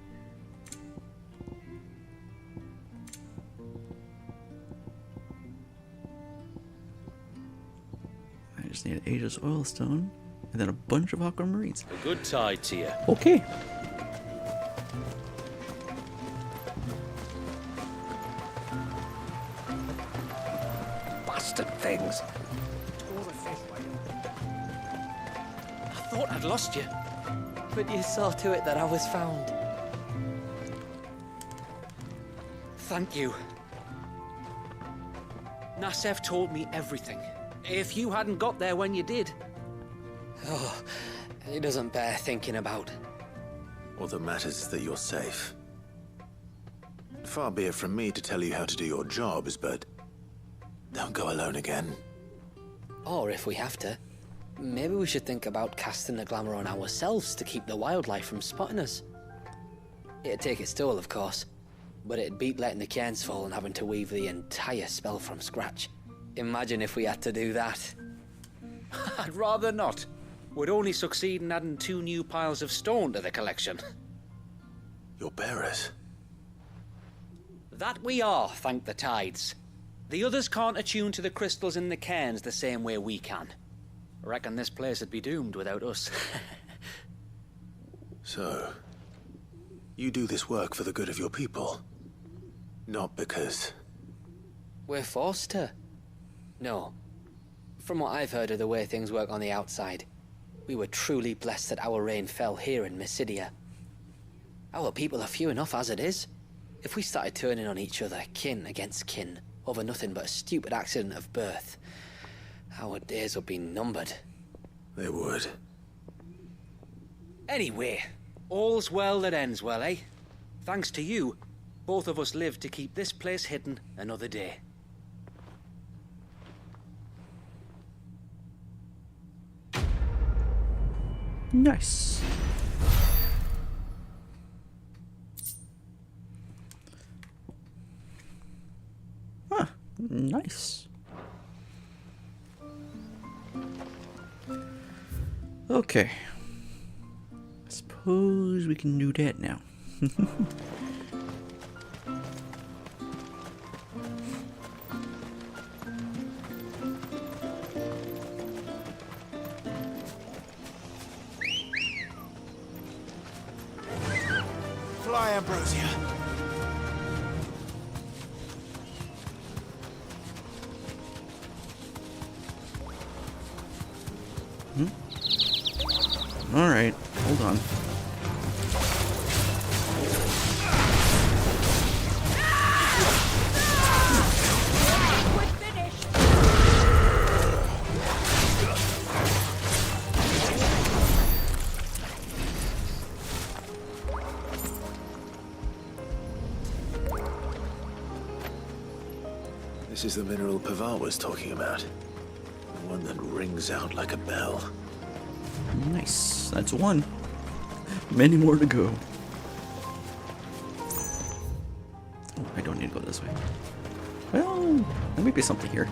I just need an Aegis oilstone, and then a bunch of aquamarines. A good tide to you. Okay. Things. I thought I'd lost you. But you saw to it that I was found. Thank you. Nassef told me everything. If you hadn't got there when you did. Oh, it doesn't bear thinking about. All that matters is that you're safe. Far be it from me to tell you how to do your jobs, but don't go alone again. Or if we have to, maybe we should think about casting the glamour on ourselves to keep the wildlife from spotting us. It'd take its toll, of course, but it'd beat letting the cairns fall and having to weave the entire spell from scratch. Imagine if we had to do that. I'd rather not. would only succeed in adding 2 new piles of stone to the collection. Your bearers? That we are, thank the tides. The others can't attune to the crystals in the cairns the same way we can. I reckon this place would be doomed without us. So, you do this work for the good of your people? Not because... We're forced to. No. From what I've heard of the way things work on the outside, we were truly blessed that our rain fell here in Mysidia. Our people are few enough as it is. If we started turning on each other, kin against kin, over nothing but a stupid accident of birth, our days would be numbered. They would. Anyway, all's well that ends well, eh? Thanks to you, both of us lived to keep this place hidden another day. Nice. Huh, nice. Okay. I suppose we can do that now. Fly, Ambrosia. All right, hold on. This is the mineral Pavar was talking about. The one that rings out like a bell. Nice. That's one. Many more to go. Oh, I don't need to go this way. Well, there might be something here.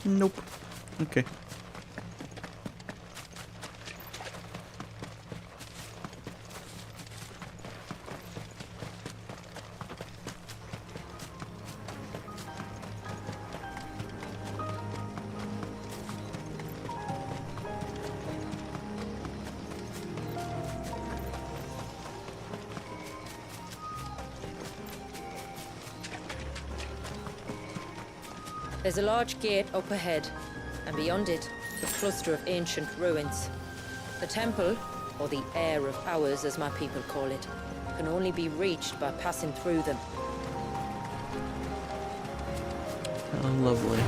Nope. Okay. There's a large gate up ahead, and beyond it, a cluster of ancient ruins. The temple, or the Heir of Powers as my people call it, can only be reached by passing through them. Oh, lovely.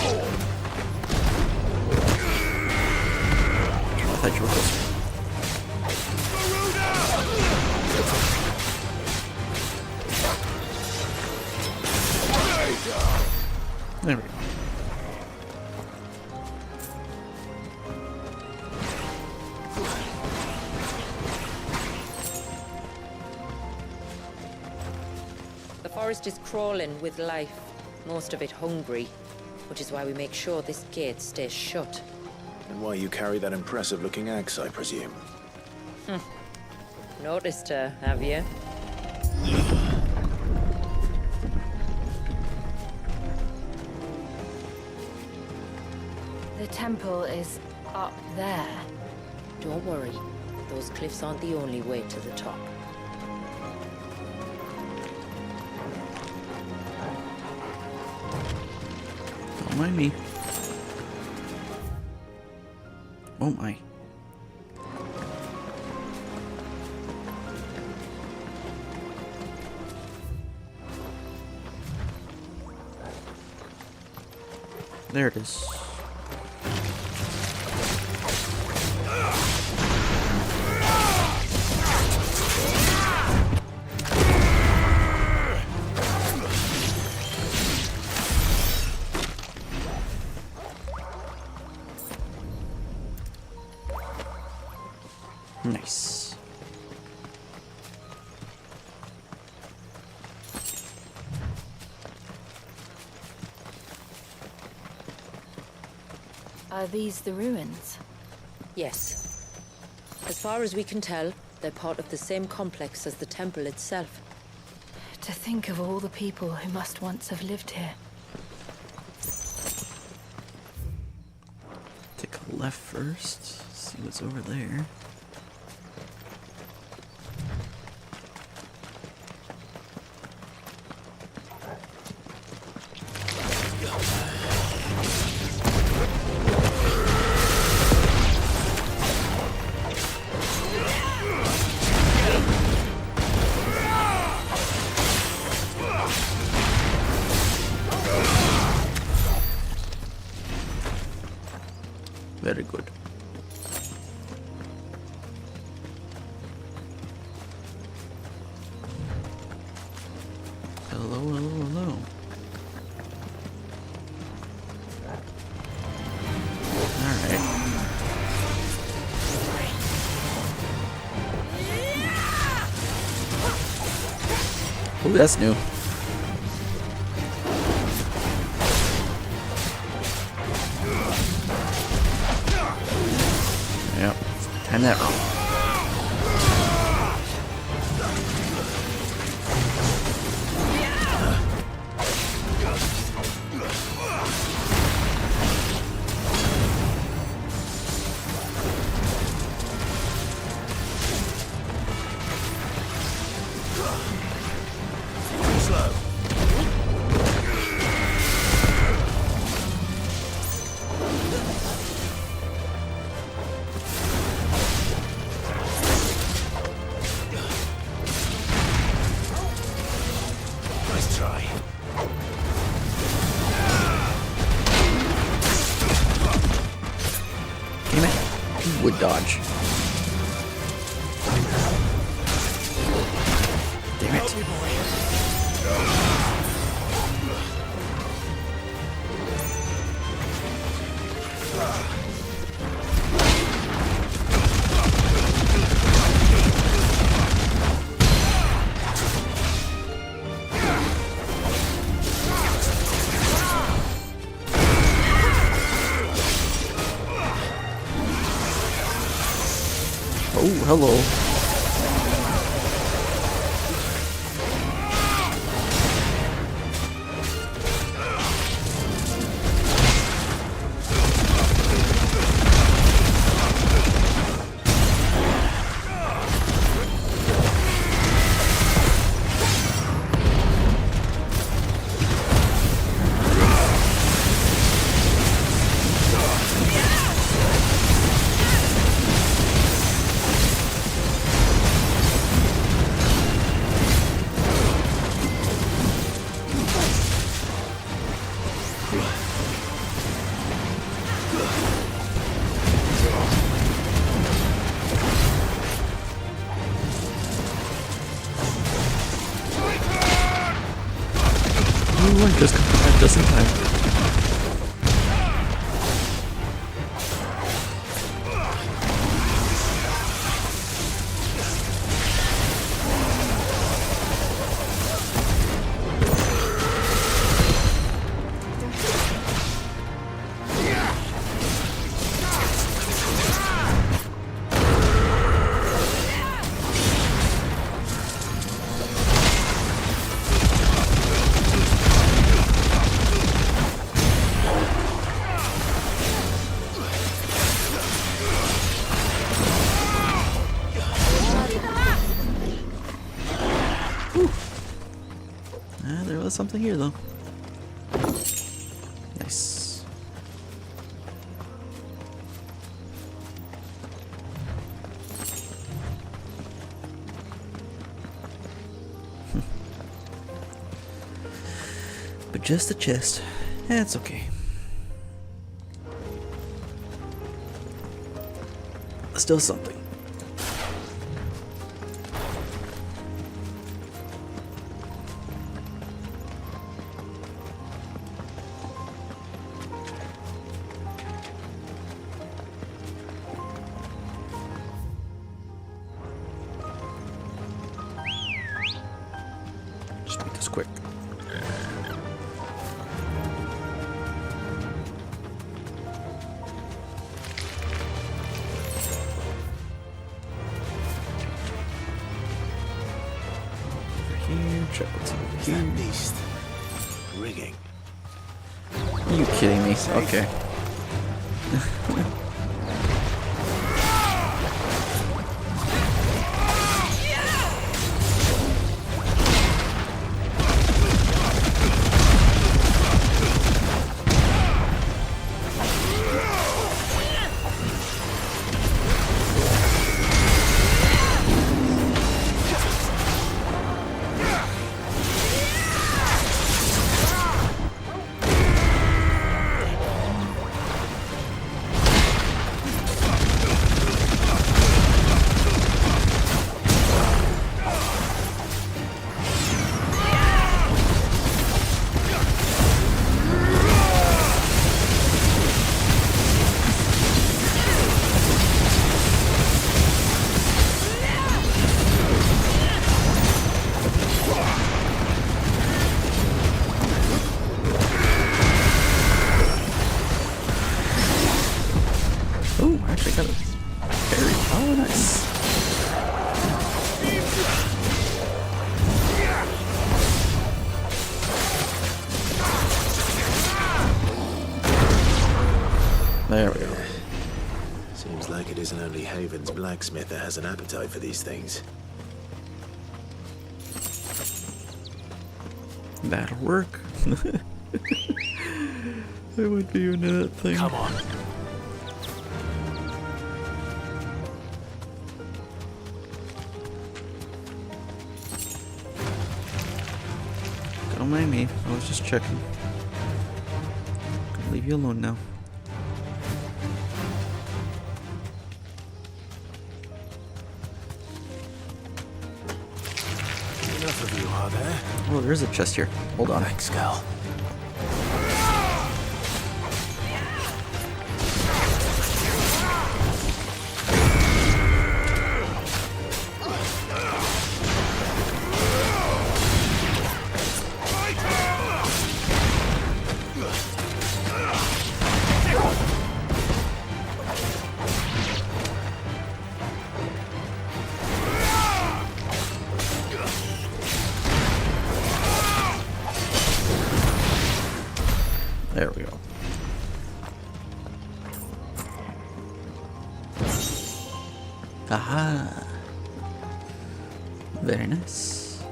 Oh, I thought you were closer. There we go. The forest is crawling with life, most of it hungry, which is why we make sure this gate stays shut. And why you carry that impressive-looking axe, I presume. Noticed her, have you? The temple is up there. Don't worry, those cliffs aren't the only way to the top. Don't mind me. Oh my. There it is. Nice. Are these the ruins? Yes. As far as we can tell, they're part of the same complex as the temple itself. To think of all the people who must once have lived here. Take a left first. See what's over there. Very good. Hello, hello, hello. Alright. Oh, that's new. Yep. Time that wrong. Nice try. Damn it. Would dodge. Damn it. Oh, hello. Ooh, just in time. There was something here, though. Nice. But just a chest. That's okay. Still something. check what's over That here. beast. Rigging. Are you kidding me? Okay. Oh, I actually got a parry. Oh, nice. There we go. Seems like it isn't only Haven's blacksmith that has an appetite for these things. That'll work. I would be into that thing. Come on. Don't mind me. I was just checking. I'll leave you alone now. Enough of you, are there? Oh, there is a chest here. Hold on. Thanks, Cal. There we go. Aha! Very nice.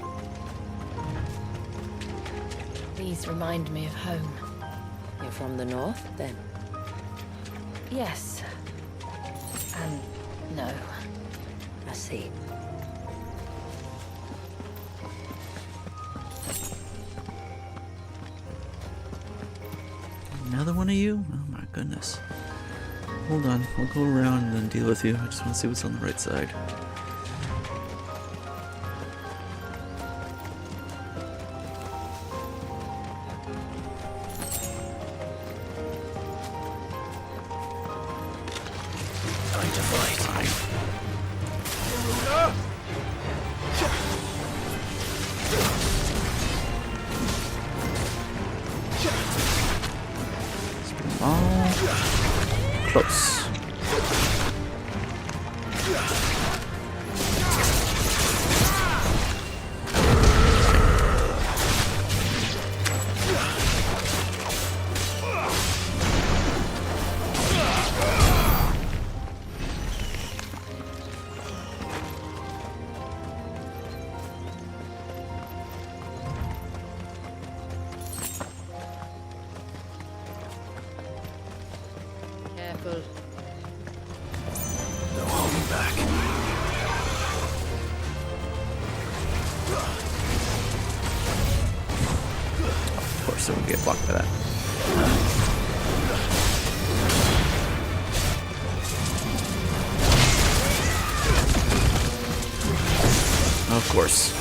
These remind me of home. You're from the north, then? Yes. And no. I see. Another one of you? Oh my goodness. Hold on, I'll go around and then deal with you. I just want to see what's on the right side. Time to fight. Oh, close. Careful. No holding back. Of course, it would get blocked by that. Of course.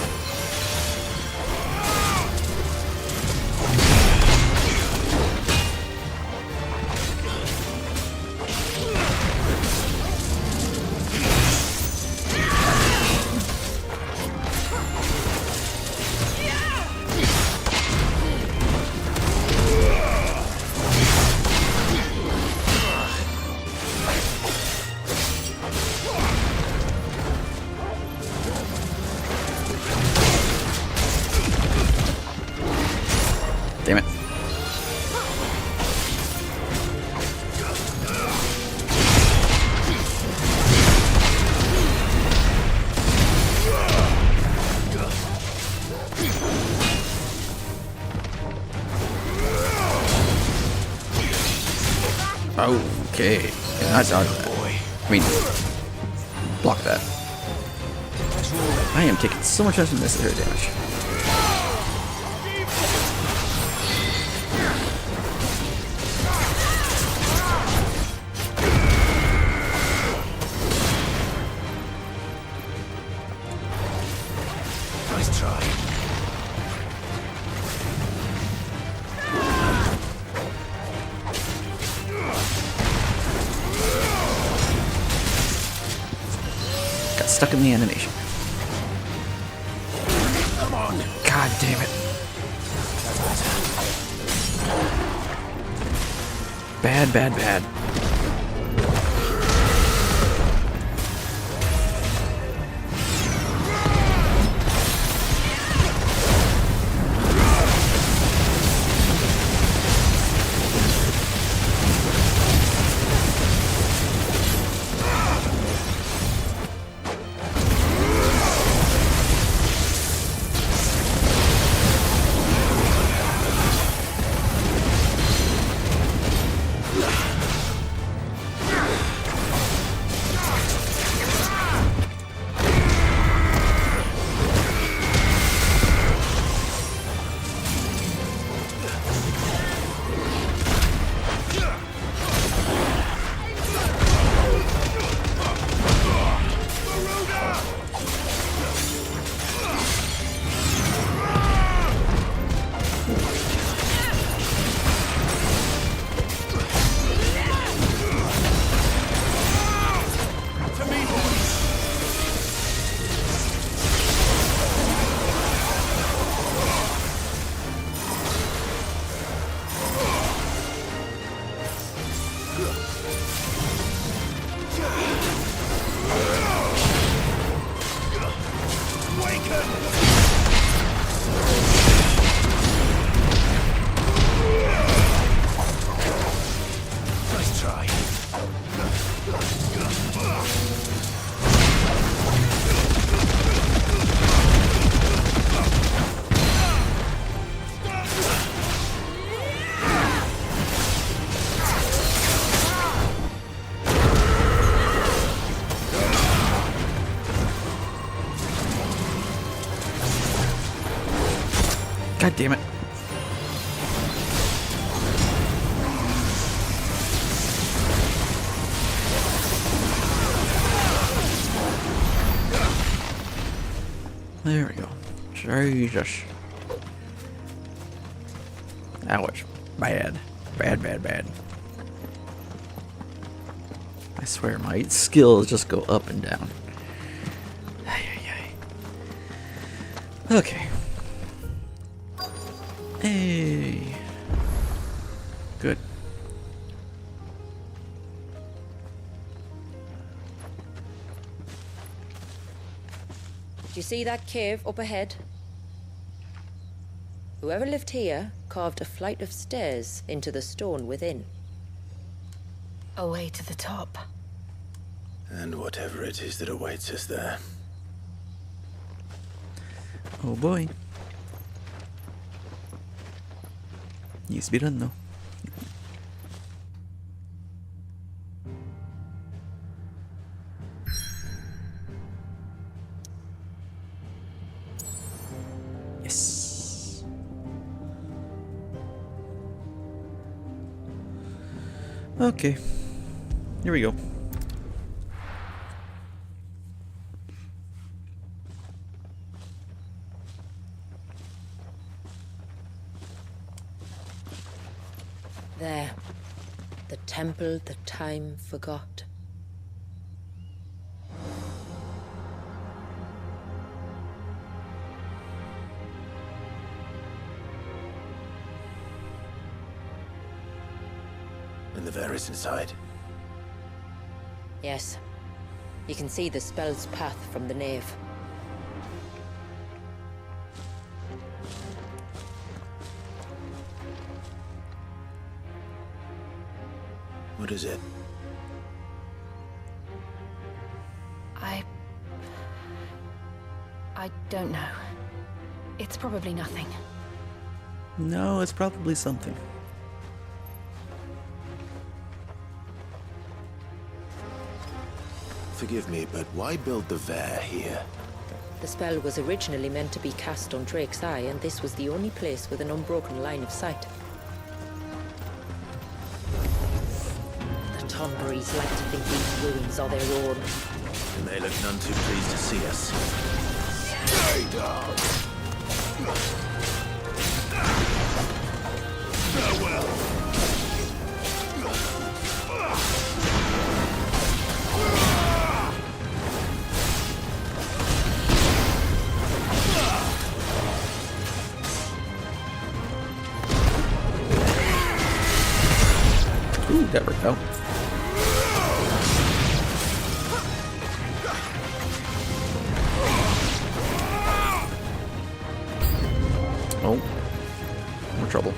Okay. Not dodge that. I mean, block that. I am taking so much unnecessary damage. Nice try. Got stuck in the animation. Come on. God damn it. Bad, bad, bad. Nice try. God damn it. There we go. Jesus. That was bad. Bad, bad, bad. I swear my skills just go up and down. Ay, ay, ay. Okay. Hey. Good. Do you see that cave up ahead? Whoever lived here carved a flight of stairs into the stone within. A way to the top. And whatever it is that awaits us there. Oh boy. Needs to be done though. Yes. Okay. Here we go. There. The temple that time forgot. And the Varys inside. Yes. You can see the spell's path from the nave. What is it? I don't know. It's probably nothing. No, it's probably something. Forgive me, but why build the Vare here? The spell was originally meant to be cast on Drake's Eye, and this was the only place with an unbroken line of sight. The Tonberries like to think these ruins are their own. And they look none too pleased to see us. Farewell. Ooh, that worked out. Oh, more trouble.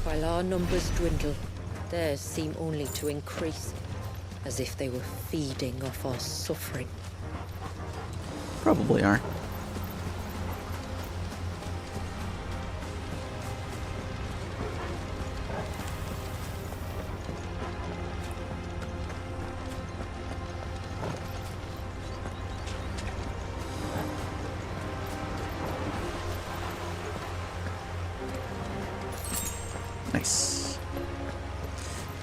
While our numbers dwindle, theirs seem only to increase, as if they were feeding off our suffering. Probably are. Nice.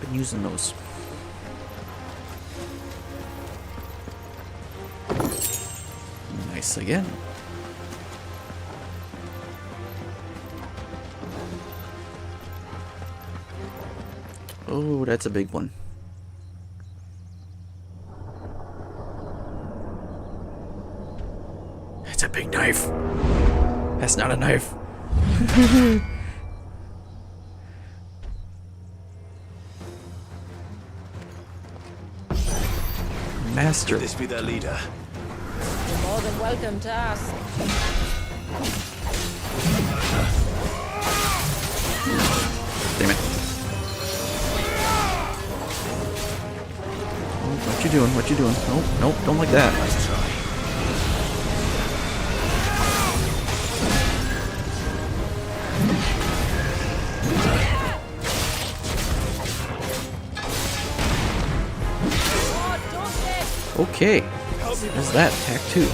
Been using those. Nice again. Oh, that's a big one. That's a big knife. That's not a knife. Master. Could this be their leader? You're more than welcome to ask. Damn it. Oh, what you doing? What you doing? Nope, nope, don't like that. Nice try. Okay, there's that. Attack 2.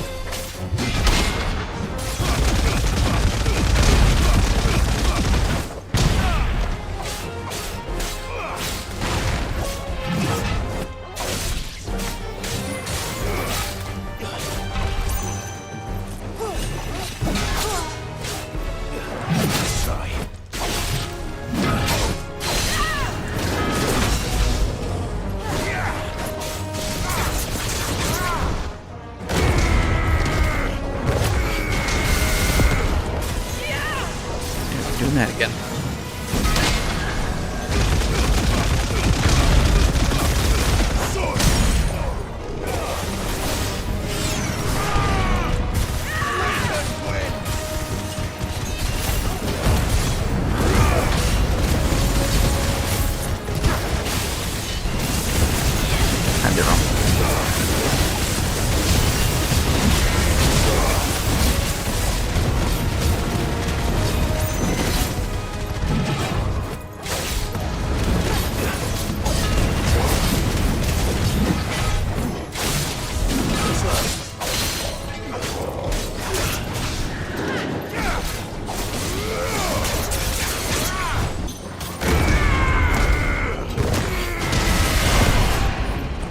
Doing that again. I did wrong.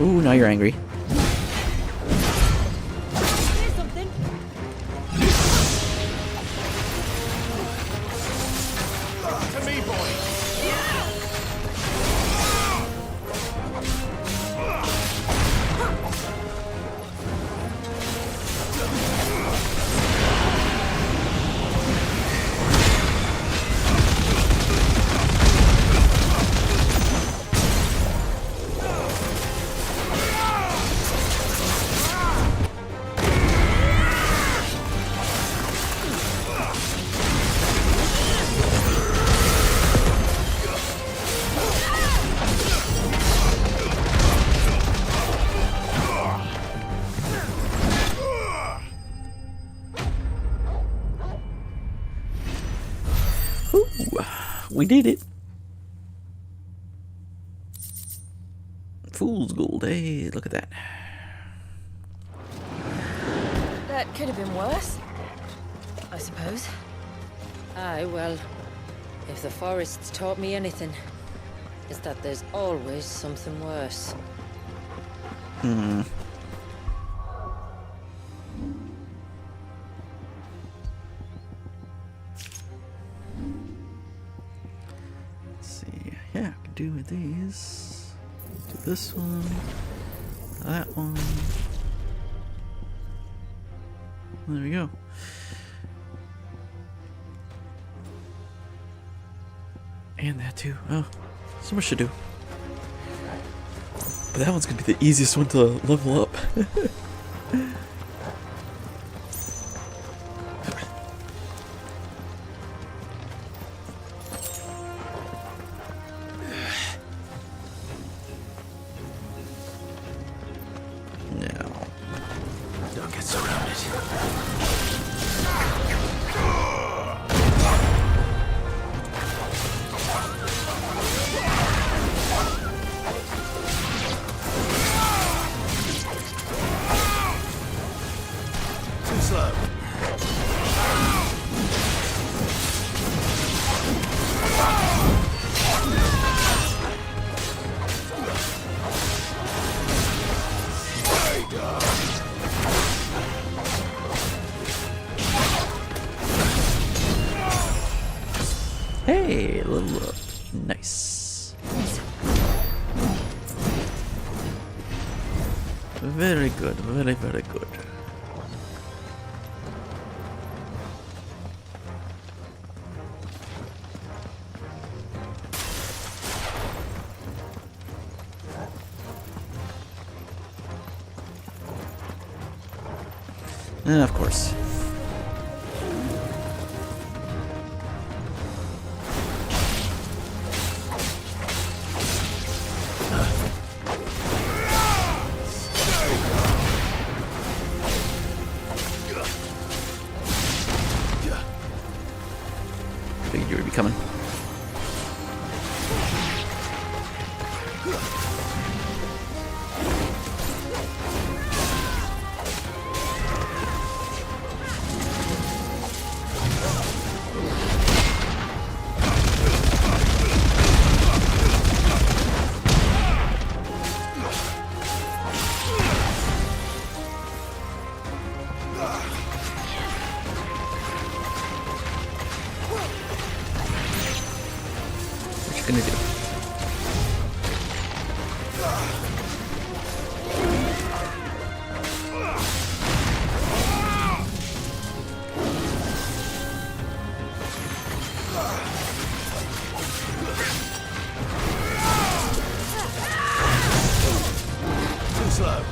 Ooh, now you're angry. To me, boy. we did it. Fool's gold. Hey, look at that. That could have been worse, I suppose. Aye, well, if the forest's taught me anything, it's that there's always something worse. Hmm. Let's see. Yeah, I could do with these. Do this one. That one. There we go. And that too. Oh, so much to do. But that one's gonna be the easiest one to level up. Now, don't get surrounded. Too slow. hey, level up. Nice. Very good. Very, very good. And of course. Figured you would be coming. What you gonna do? Too slow.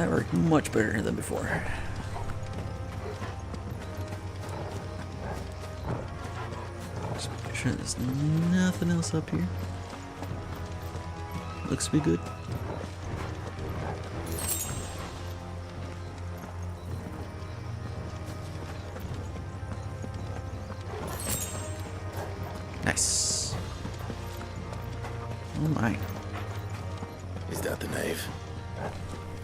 That worked much better than before. Just make sure there's nothing else up here. Looks to be good. Nice. Oh my. Is that the nave?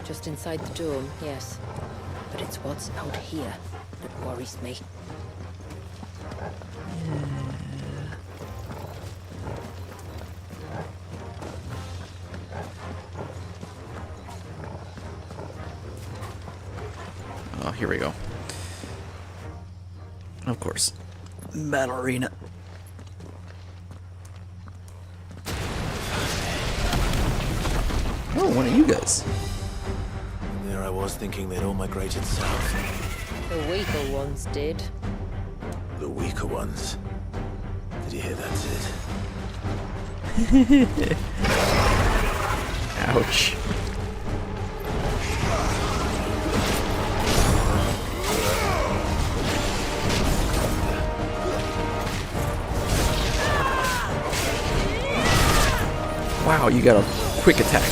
Just inside the dome, yes. But it's what's out here that worries me. Oh, here we go. Of course. Battle arena. Oh, one of you guys. And there I was thinking they'd all migrated south. The weaker ones did. The weaker ones. Did you hear that, Sid? Ouch. Wow, you got a quick attack.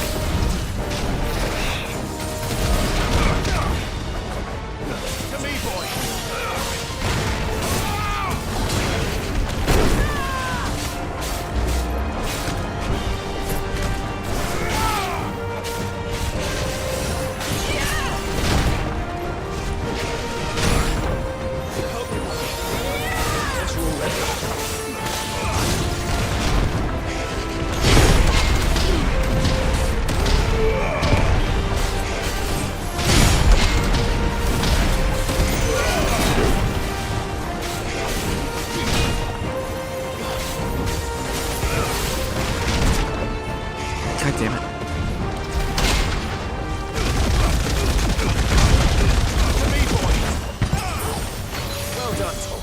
God damn it. Well done, Tom.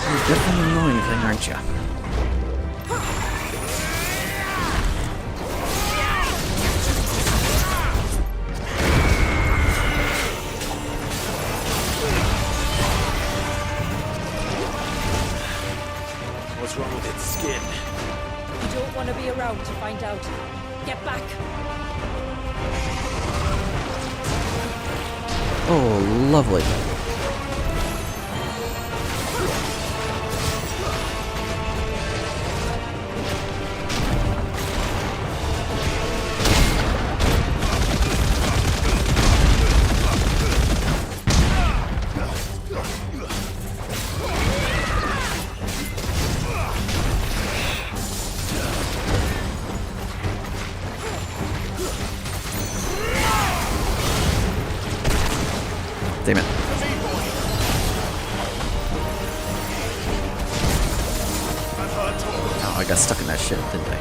You're definitely an annoying thing, aren't you? What's wrong with its skin? You don't want to be around to find out. Get back! Oh, lovely. Damn it. Oh, I got stuck in that shit, didn't I?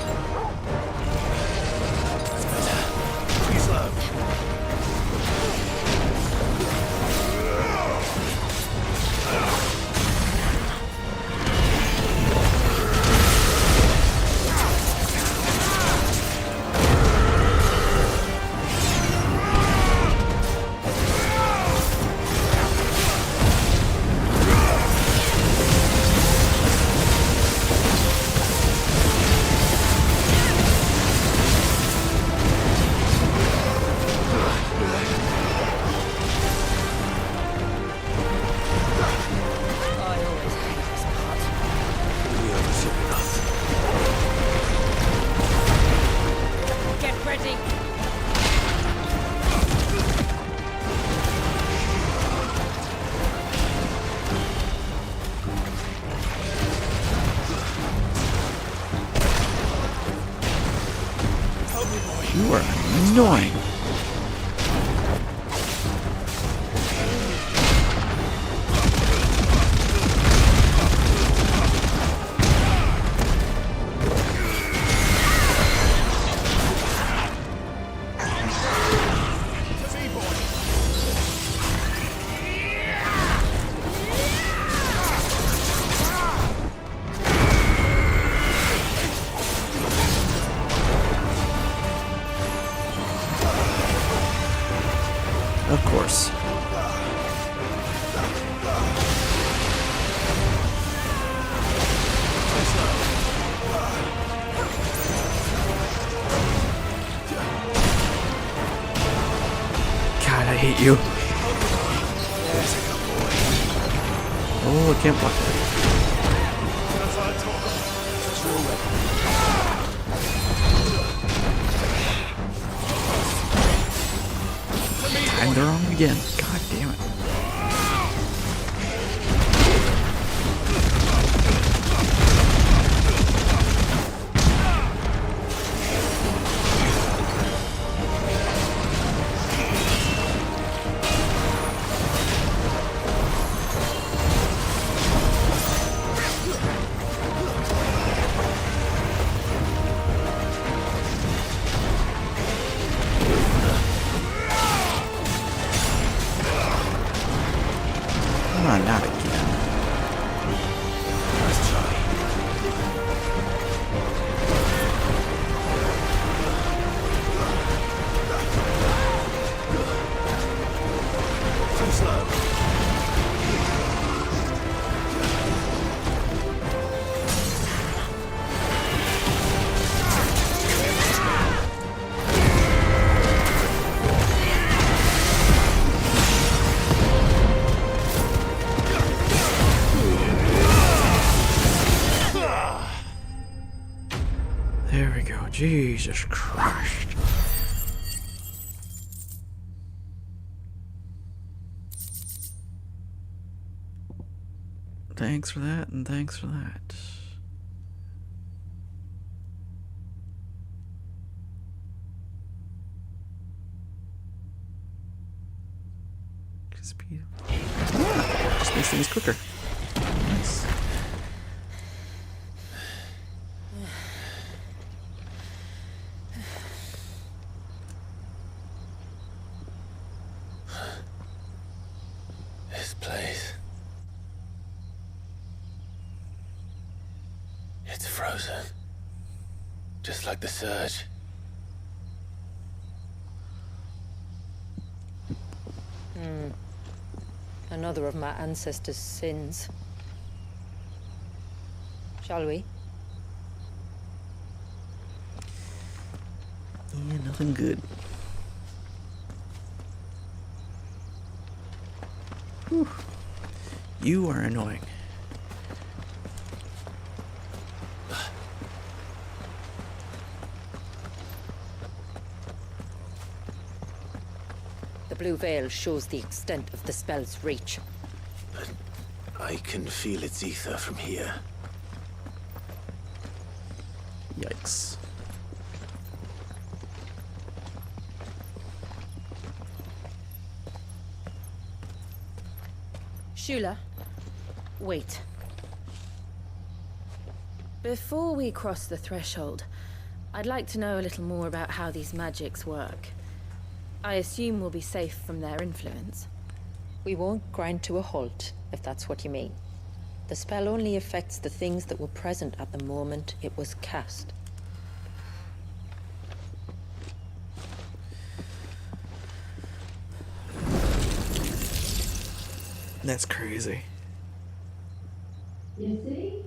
Get ready! You are annoying. you. Oh, I can't block that. And they're on again. God damn it. Come on, not again. Let's try. Too slow. There we go. Jesus Christ. Thanks for that, and thanks for that. Speed. Just makes things quicker. Nice. This place. It's frozen. Just like the surge. Another of my ancestors' sins. Shall we? Yeah, nothing good. Whew. You are annoying. The blue veil shows the extent of the spell's reach. But I can feel its ether from here. Yikes. Shula, wait. Before we cross the threshold, I'd like to know a little more about how these magics work. I assume we'll be safe from their influence. We won't grind to a halt, if that's what you mean. The spell only affects the things that were present at the moment it was cast. That's crazy. You see?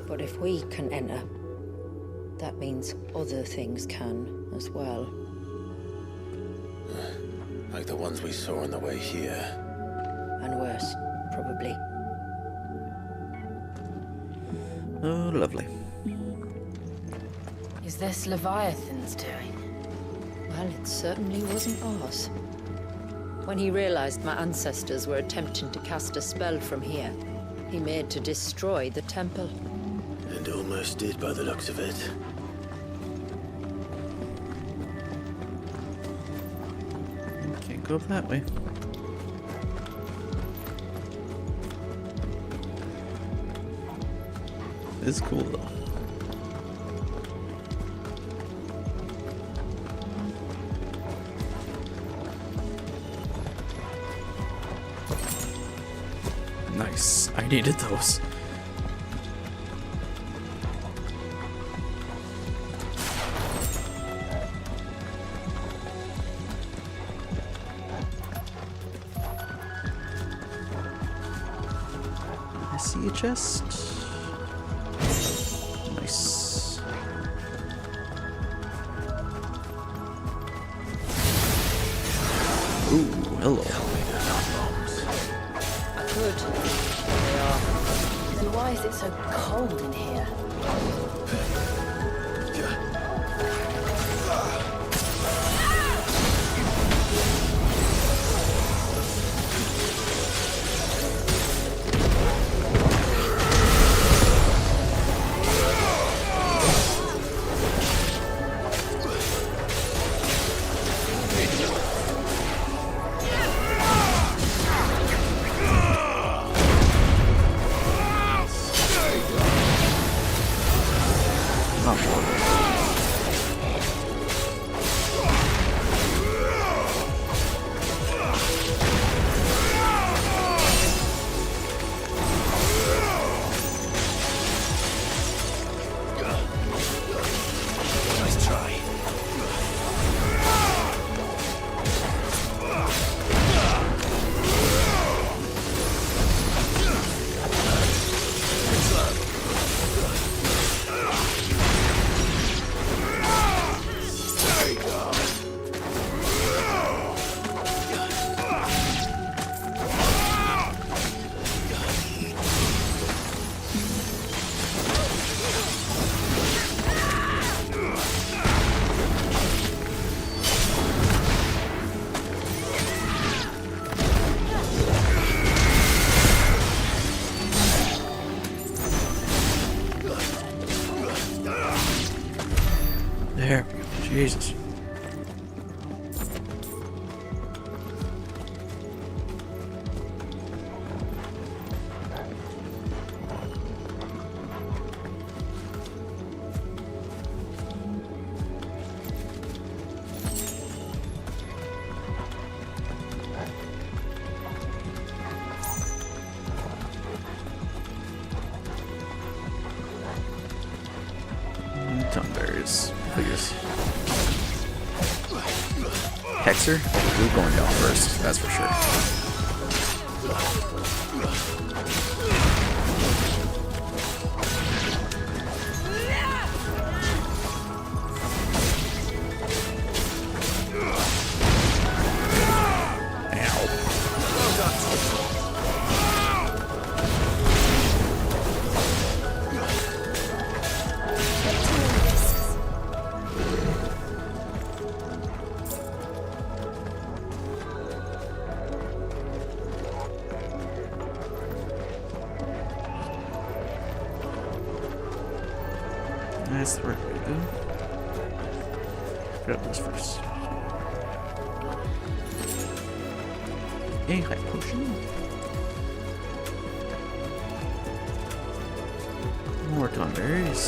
But if we can enter, that means other things can as well. Like the ones we saw on the way here. And worse, probably. Oh, lovely. Is this Leviathan's doing? Well, it certainly wasn't ours. When he realized my ancestors were attempting to cast a spell from here, he made to destroy the temple. And almost did by the looks of it. Can't go up that way. It's cool though. Nice. I needed those. I see a chest. Nice. Ooh, hello. Good. They are. Then why is it so cold in here? There. Jesus. Tumblers. Figures. Hexer? We're going down first, that's for sure. That's the right way to go. Grab this first. A high potion. More tonberries.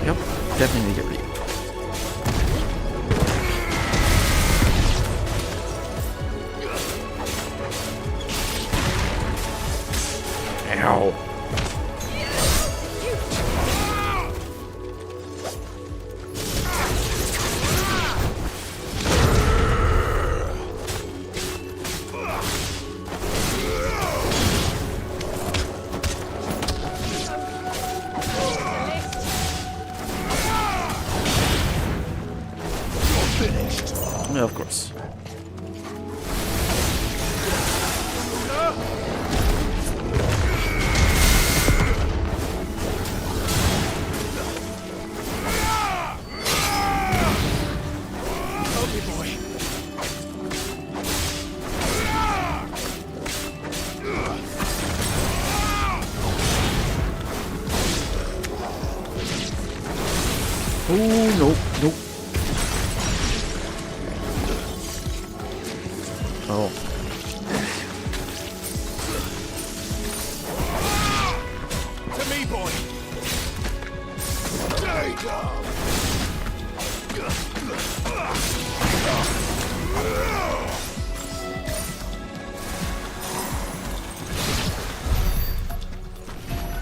Yep, definitely need to get rid of you. Ow. Yeah, of course. Oh, nope, nope. Oh. To me, boy. There you go.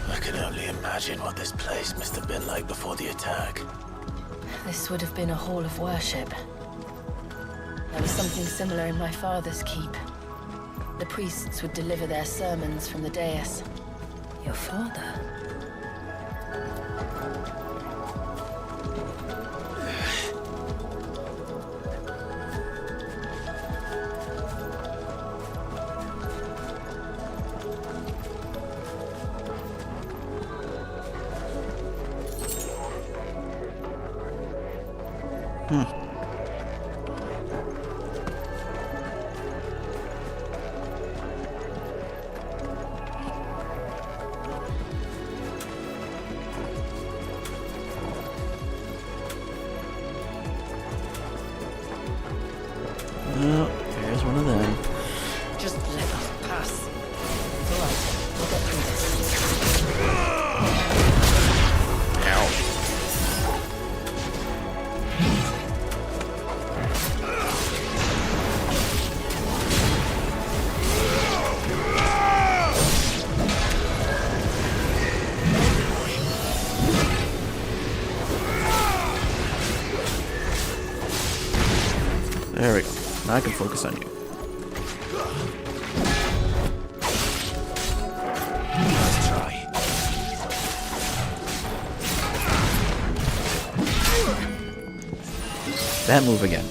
I can only imagine what this place must have been like before the attack. This would have been a hall of worship. There was something similar in my father's keep. The priests would deliver their sermons from the dais. Your father? Oh, here's one of them. Just let us pass. It's all right. We'll get through this. There we go. Now I can focus on you. Let's try. That move again.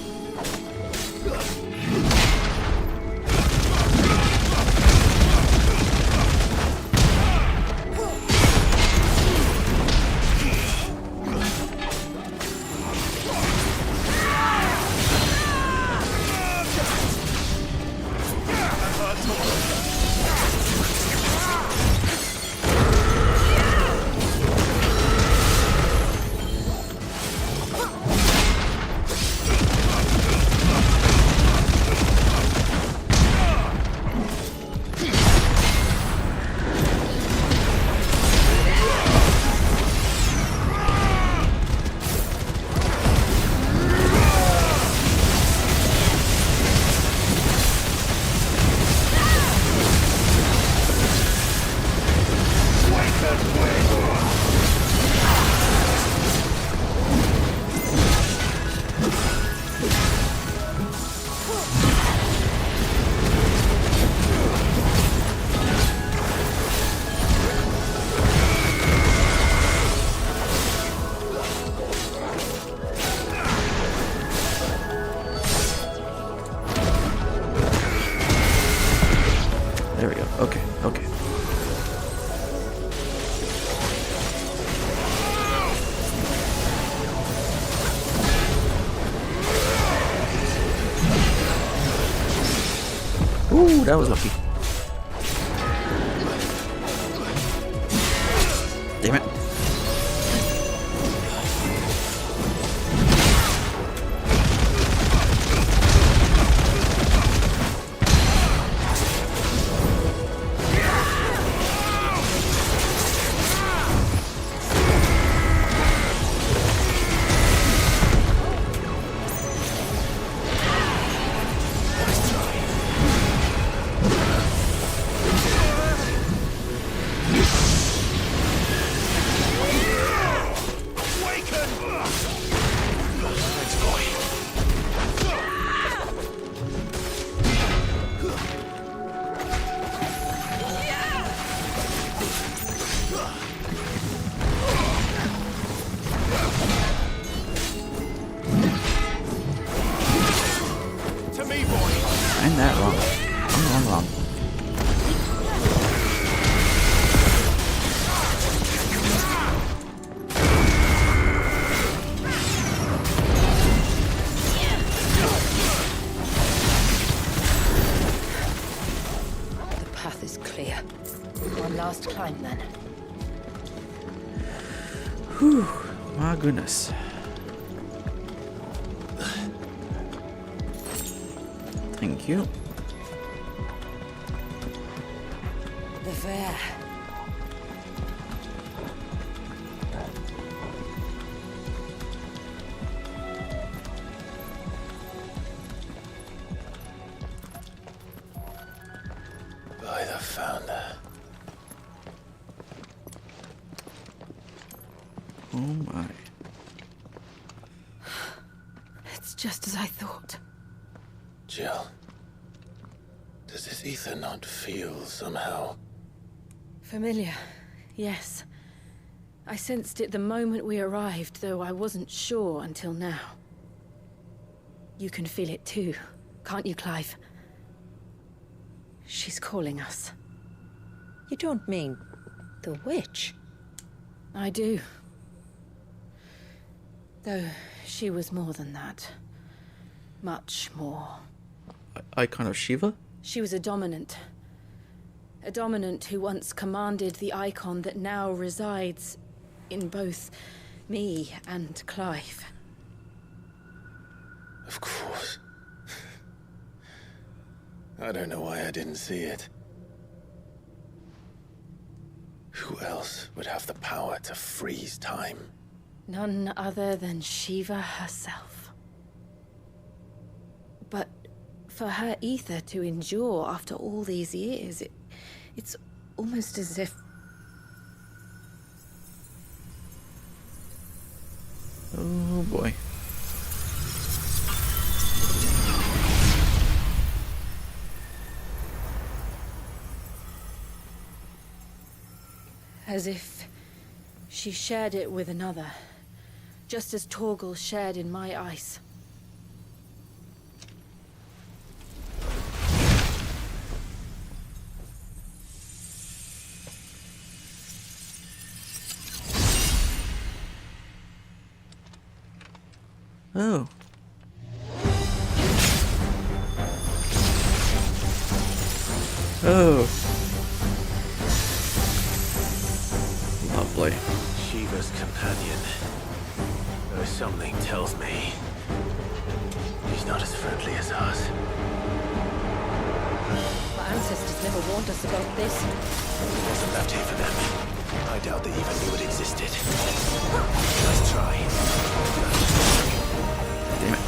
There we go. Okay, okay. Ooh, that was lucky. Damn it. I'm that wrong. I'm wrong. The path is clear. One last climb then. Whew, my goodness. Thank you. The fair. By the founder. Oh my. It's just as I thought. Jill. Does this ether not feel somehow? Familiar, yes. I sensed it the moment we arrived, though I wasn't sure until now. You can feel it too, can't you, Clive? She's calling us. You don't mean the witch? I do. Though she was more than that. Much more. Icon of Shiva? She was a dominant. A dominant who once commanded the icon that now resides in both me and Clive. Of course. I don't know why I didn't see it. Who else would have the power to freeze time? None other than Shiva herself. But for her ether to endure after all these years, it's almost as if... Oh boy. As if she shared it with another, just as Torgal shared in my ice. Oh. Oh. Lovely. Shiva's companion. Though something tells me she's not as friendly as us. My ancestors never warned us about this. It wasn't left here for them. I doubt they even knew it existed. Nice try. Damn it.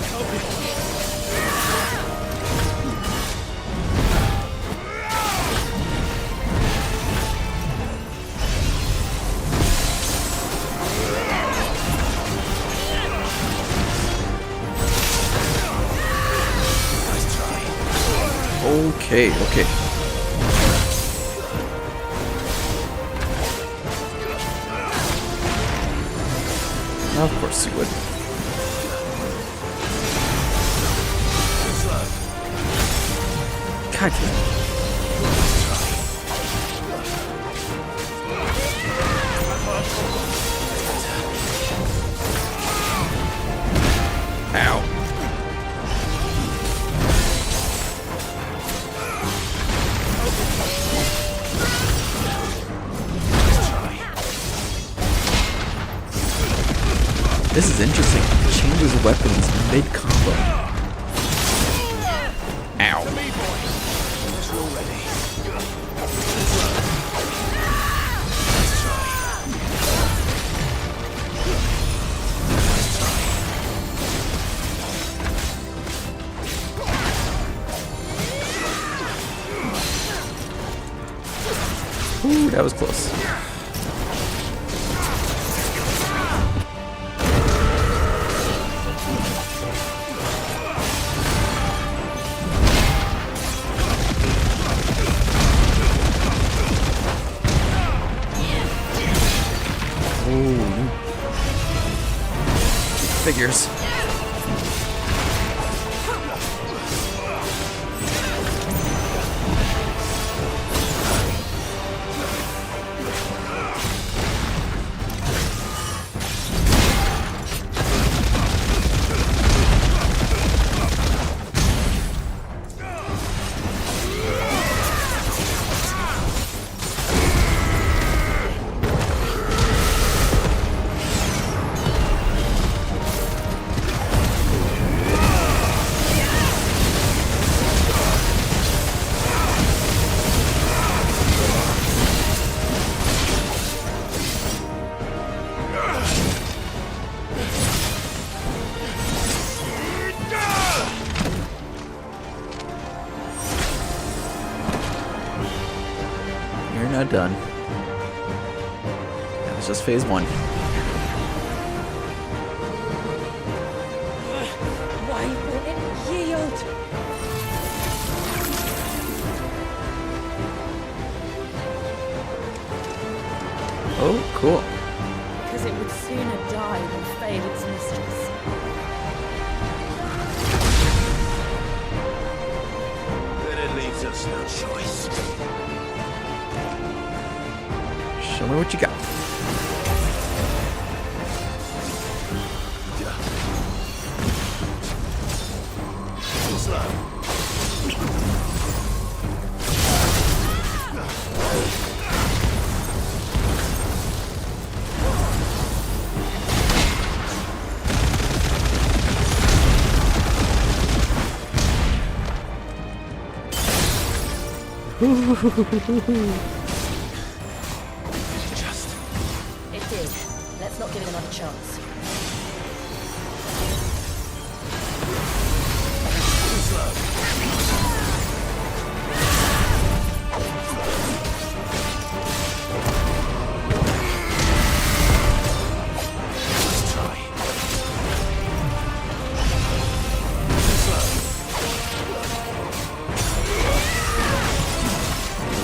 Okay, okay. Of course you would. God damn it. Ow. This is interesting. It changes weapons mid-combo. Ow. Ooh, that was close. Figures. Not done. That was just phase one. Why won't it yield? Oh, cool. Because it would sooner die than fail its mistress. Then it leaves us no choice. Show me what you got. It did. Let's not give it another chance.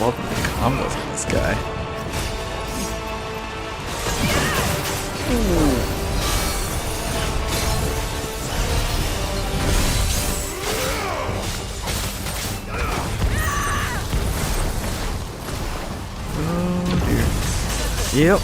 Love the combos with this guy. Oh dear. Yep.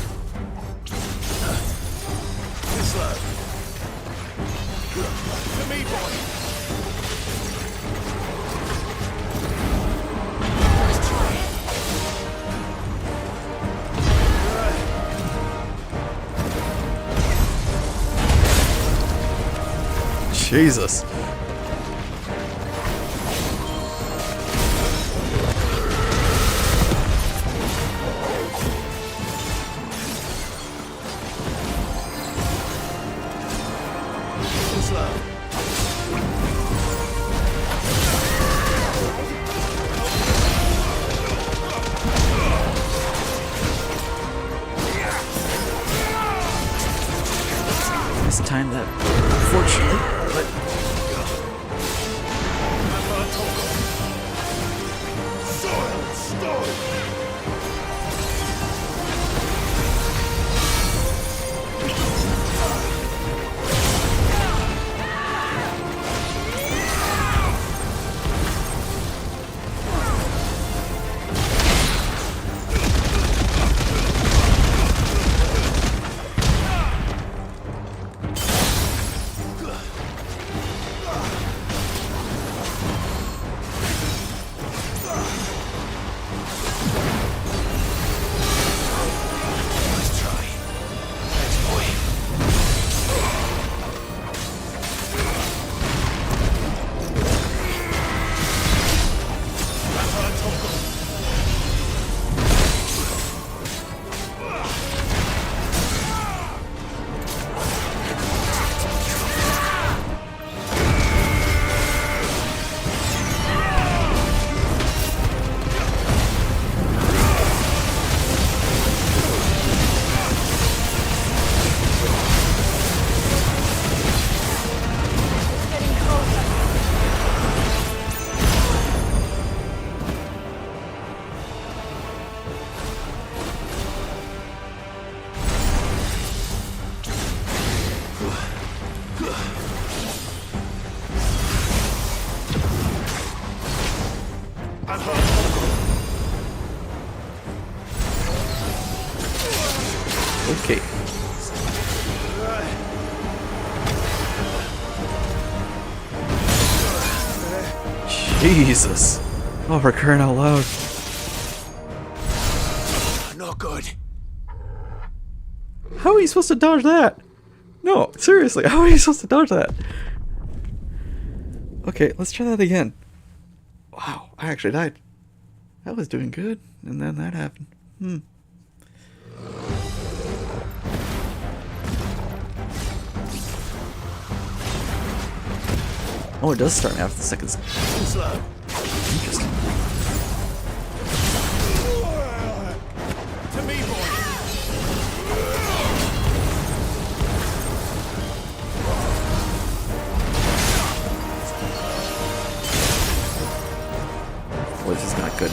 Jesus. This time that, unfortunately, but okay. Jesus. Oh, for crying out loud. Not good. How are you supposed to dodge that? No, seriously, how are you supposed to dodge that? Okay, let's try that again. Wow, I actually died. I was doing good, and then that happened. Oh, it does start after the second. Interesting. To me, boy. Well, this is not good.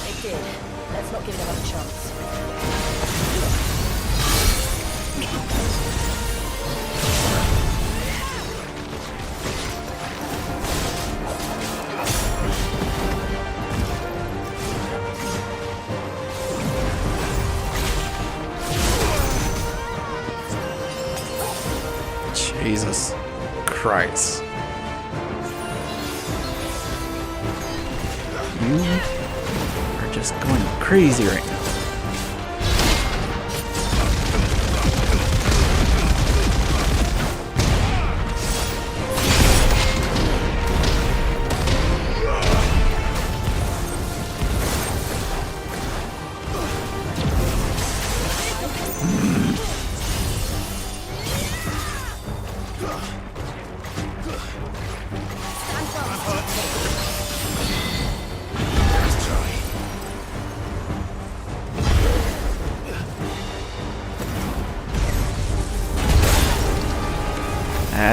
It did. Let's not give it another chance. Jesus Christ. You are just going crazy right now.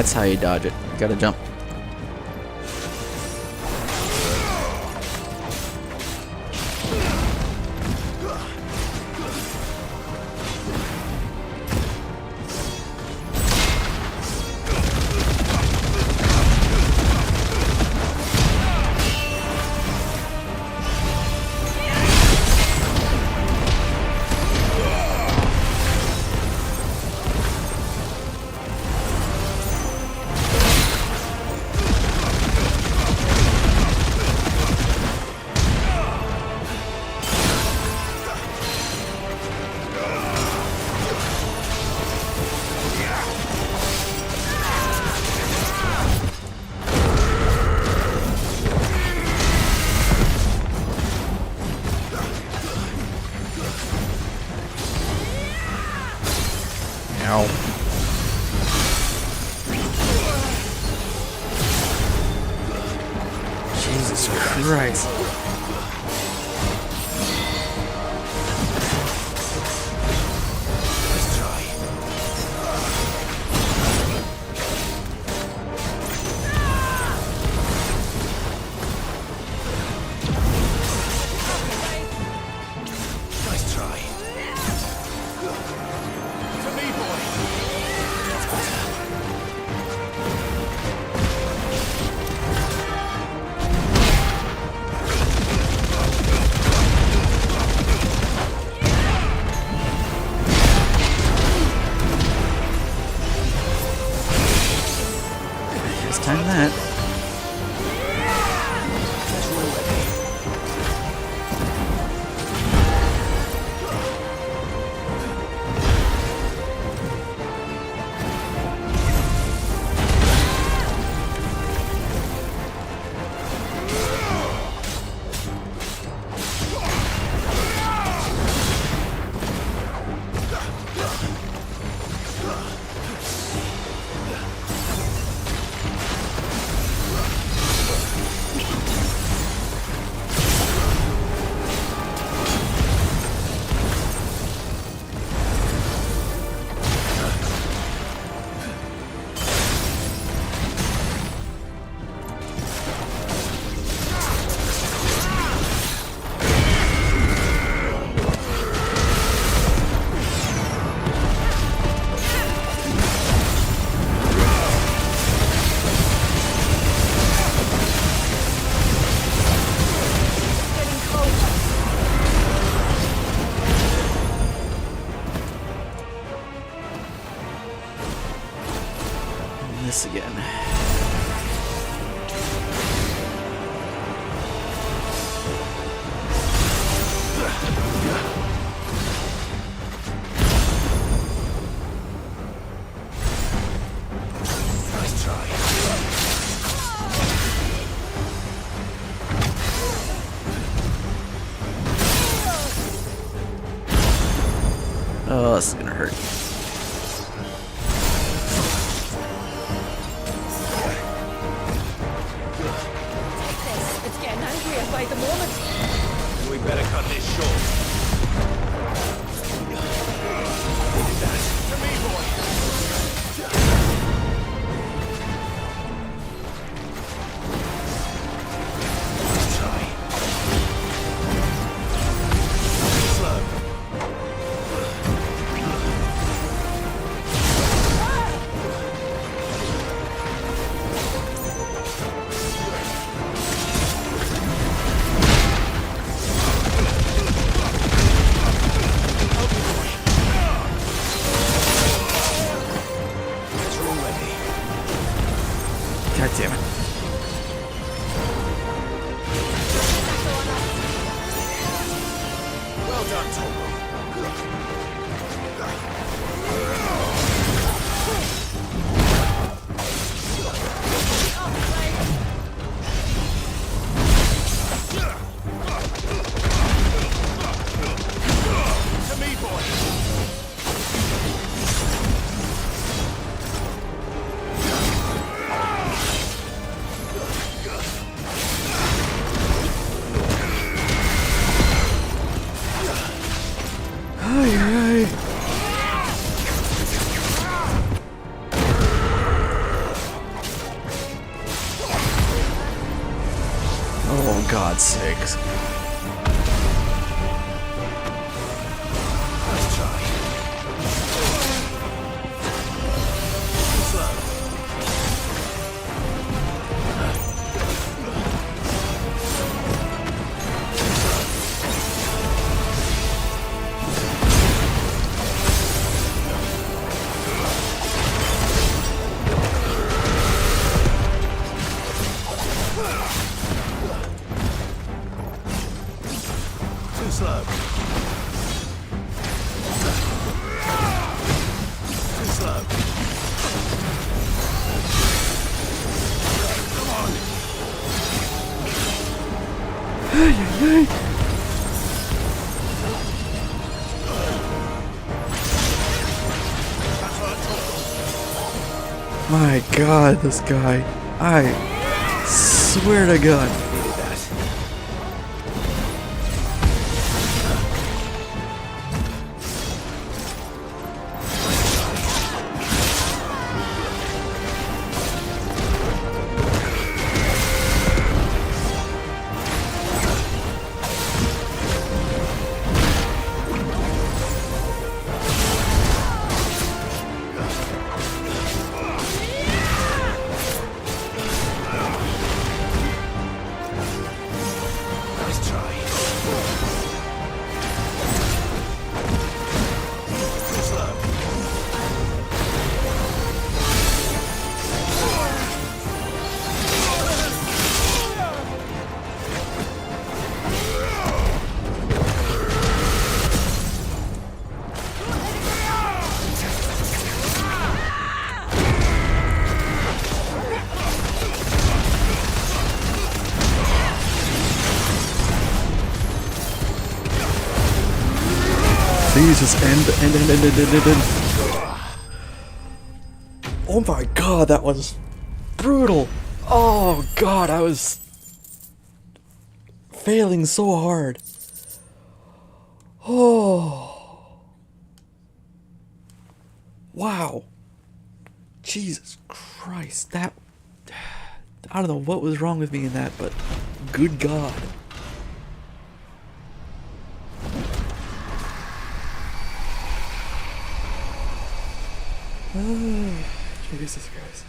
That's how you dodge it. You gotta jump. Ow. Jesus Christ. Time that. Well done, Tom. To me, boy. Ay, ay. Oh, God's sakes. Nice try. Slow. Too slow. Too slow. Come on. Ay, ay, ay. My God, this guy. I swear to God. Needed that. Nice try. Too slow. Please just end. Oh my God, that was brutal. Oh God, I was failing so hard. Oh. Wow. Jesus Christ, that... I don't know what was wrong with me in that, but good God. Oh, Jesus Christ.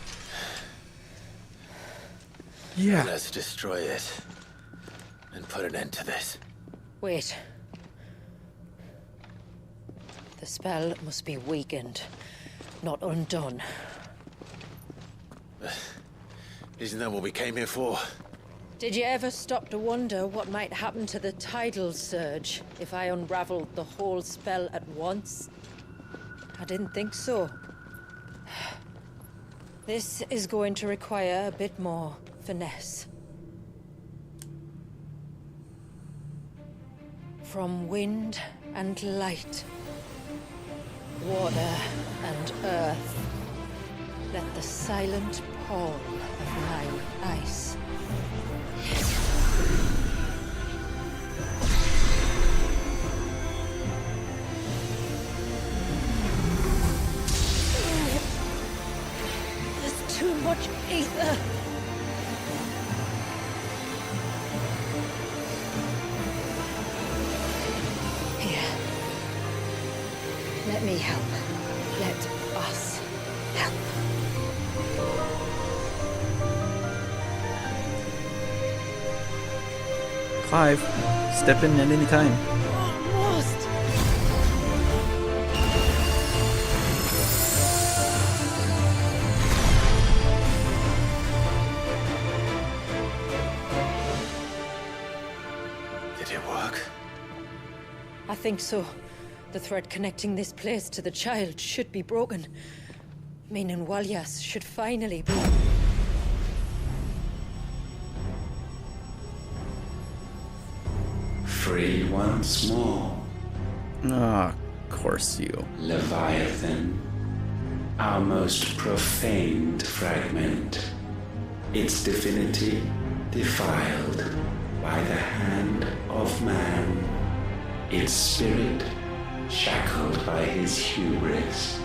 Yeah. Let's destroy it and put an end to this. Wait. The spell must be weakened, not undone. Isn't that what we came here for? Did you ever stop to wonder what might happen to the tidal surge if I unraveled the whole spell at once? I didn't think so. This is going to require a bit more finesse. From wind and light, water and earth, let the silent pall of mine ice. There's too much ether. Here. Let me help. Let us help. Clive, step in at any time. Almost. work? I think so. The thread connecting this place to the child should be broken. Meaning Walyas should finally be... Free once more. Ah, of course you. Leviathan, our most profaned fragment, its divinity defiled by the hand of man, its spirit shackled by his hubris,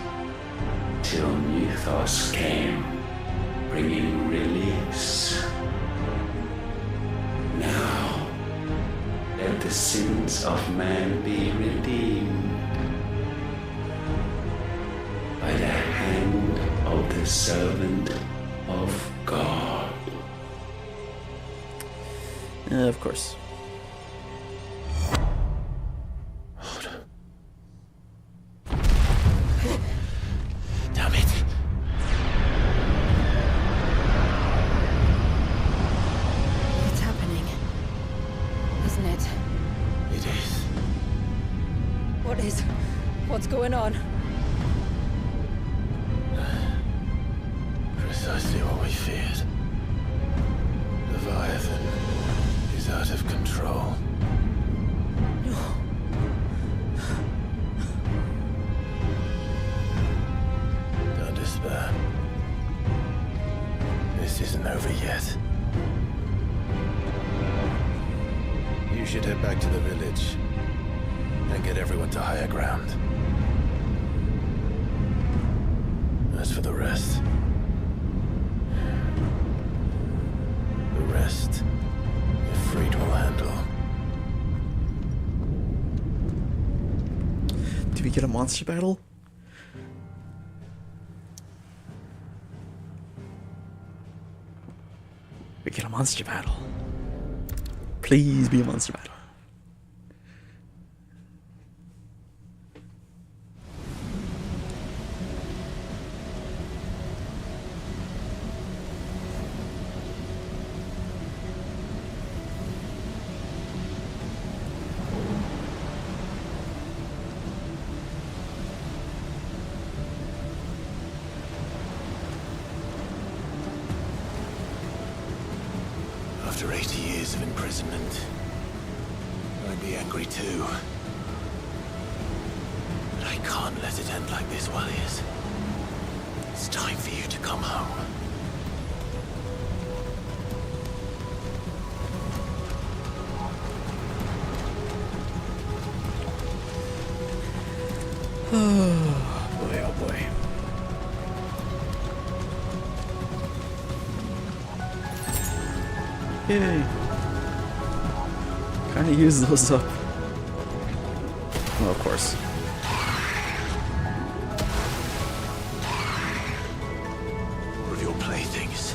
till Mythos came, bringing release. Now, let the sins of man be redeemed by the hand of the servant of God. Of course. Damn it. It's happening. Isn't it? It is. What is? What's going on? Precisely what we feared. Leviathan is out of control. Don't despair. This isn't over yet. You should head back to the village and get everyone to higher ground. As for the rest, Ifrit will handle. Do we get a monster battle? We get a monster battle. Please be a monster battle. After 80 years of imprisonment, I'd be angry too. But I can't let it end like this, Walyas. It's time for you to come home. Oh boy, oh boy. Yay. Kinda use those up. Well, of course. More of your playthings.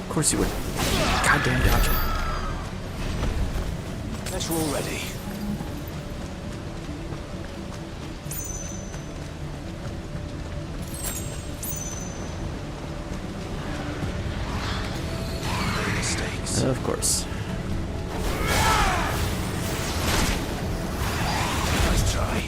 Of course you would. Goddamn dodger. Guess we're all ready. No mistakes. Of course. Nice try.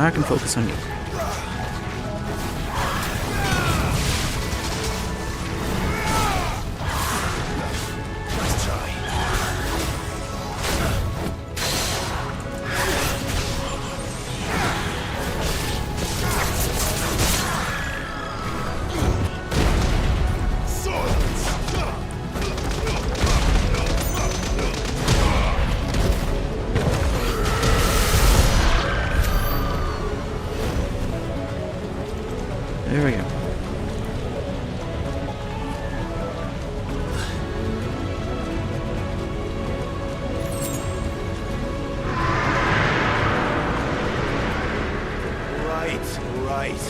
Now I can focus on you. Nice try. There we go. Right.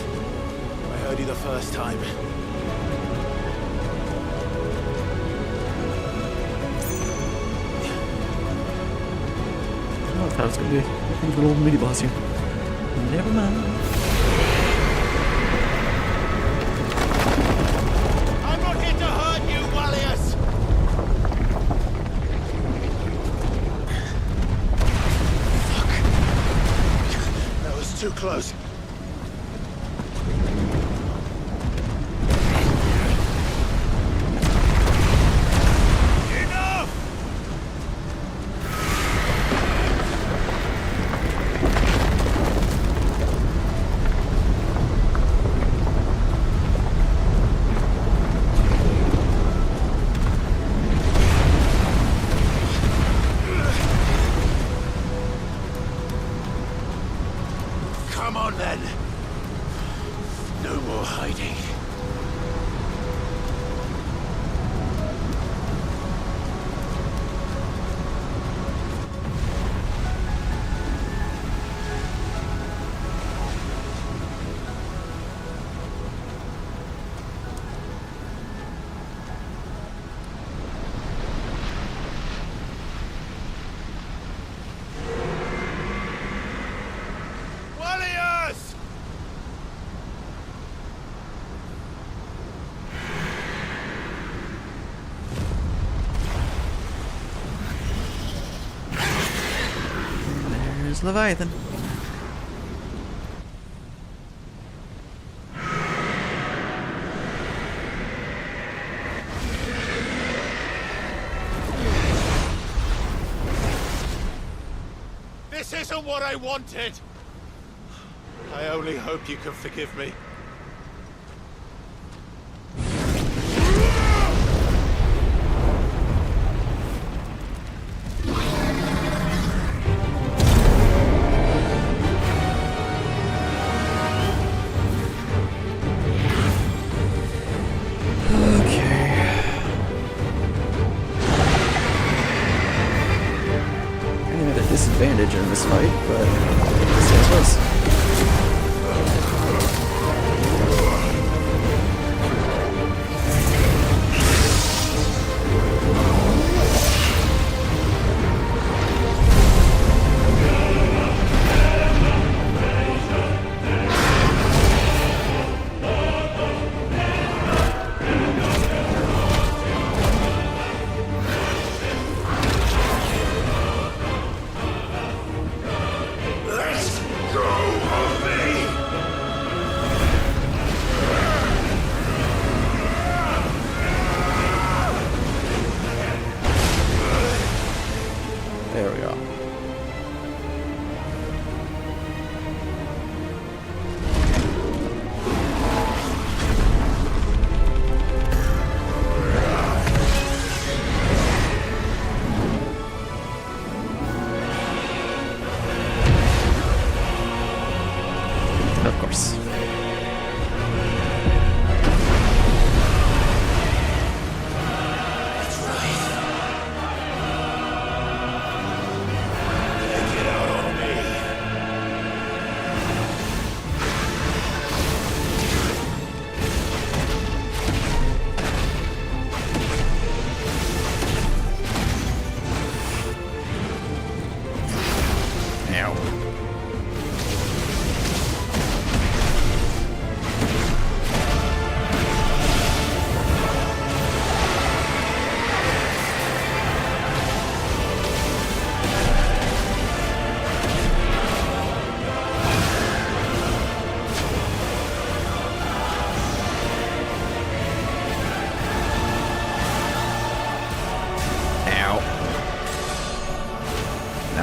I heard you the first time. Oh, I thought it was gonna be a little mini boss here. Never mind. I'm not here to hurt you, Wallius! Fuck. That was too close. Come on then. No more hiding. Warriors! There's Leviathan. This isn't what I wanted! I only hope you can forgive me. Disadvantage in this fight, but this is close. Let's go!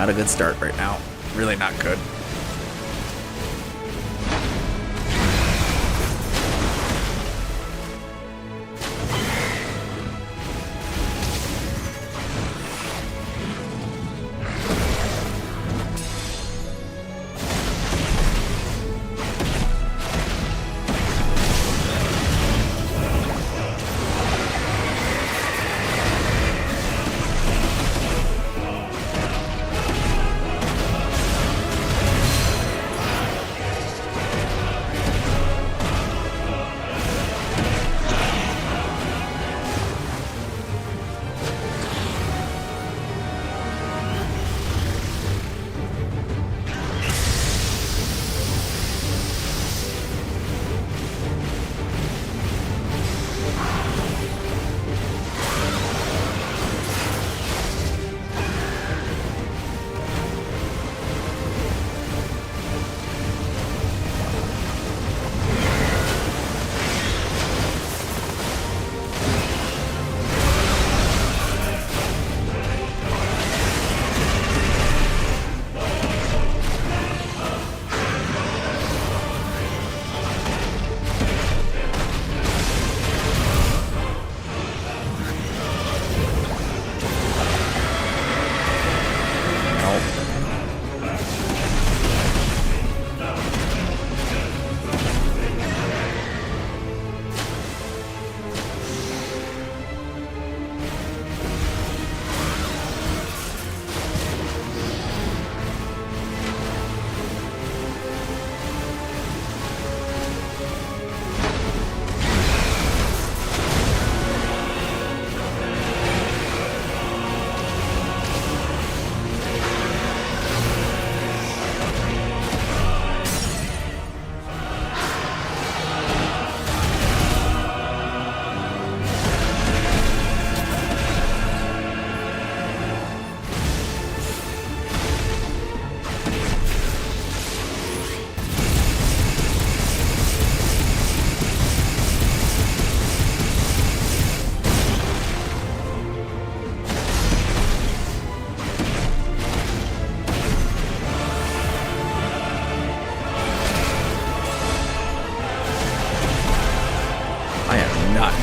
not a good start right now. Really not good.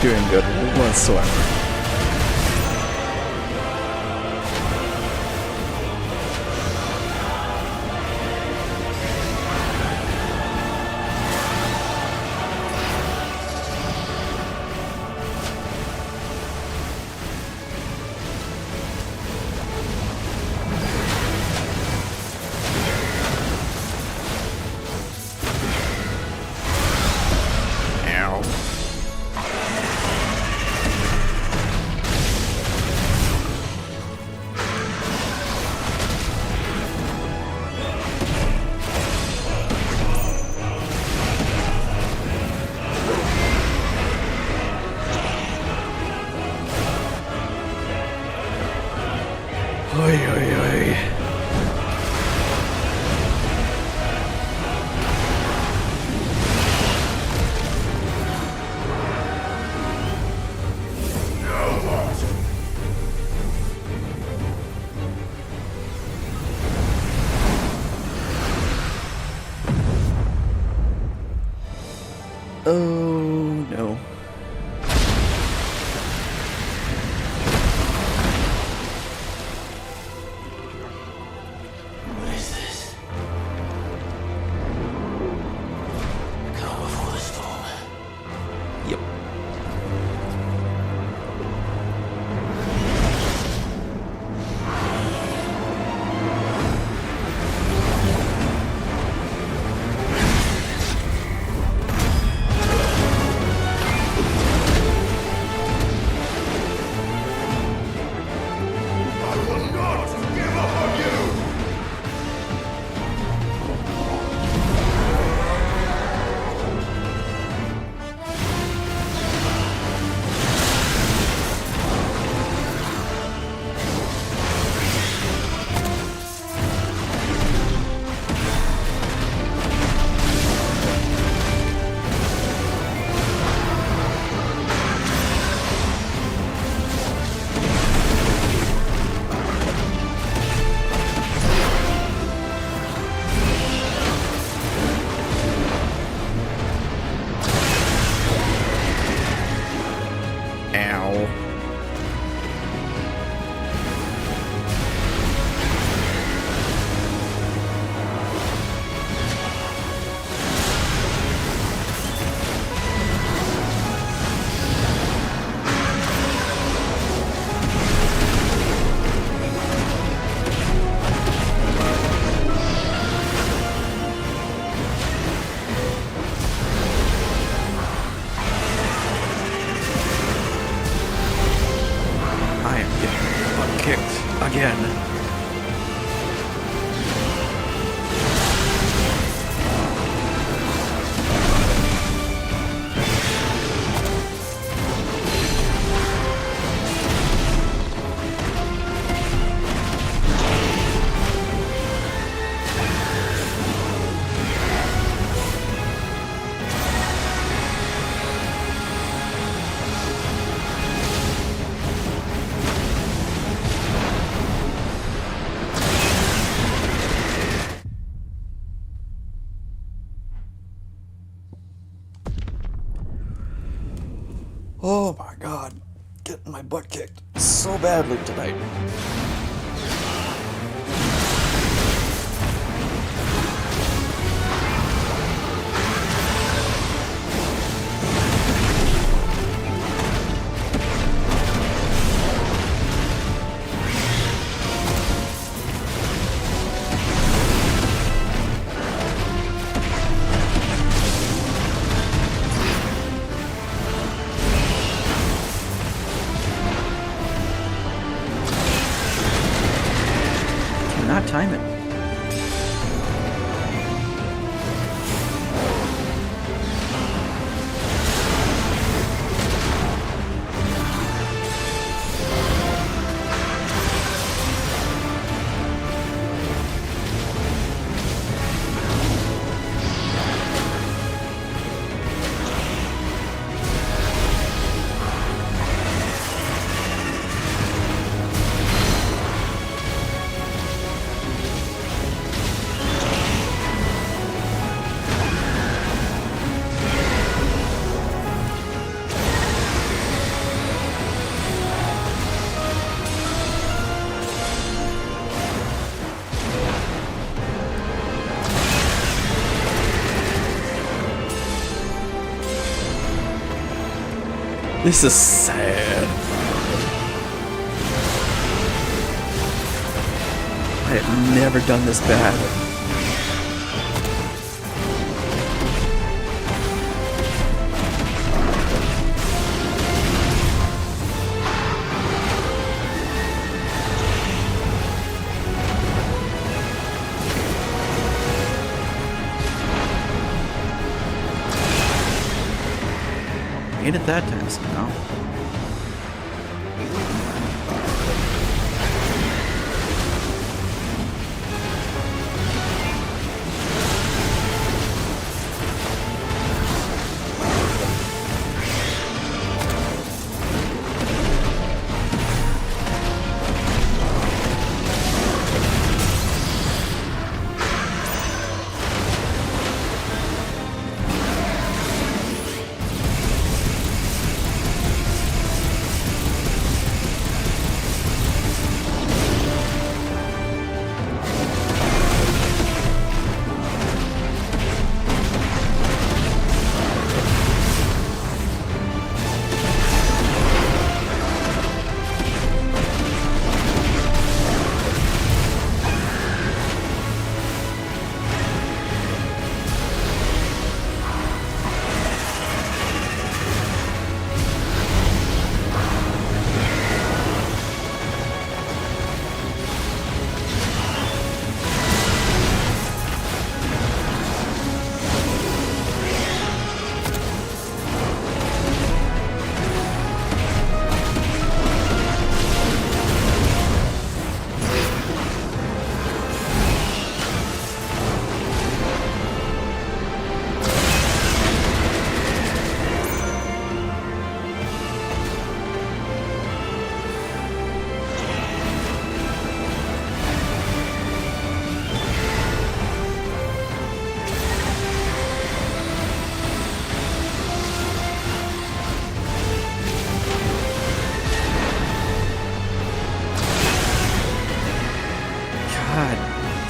Doing good whatsoever. Oy, oy, oy. Oh no. Ow. I am getting butt kicked again. Oh my god, getting my butt kicked so badly tonight. Not time it. This is sad. I have never done this bad. Ain't it that time somehow?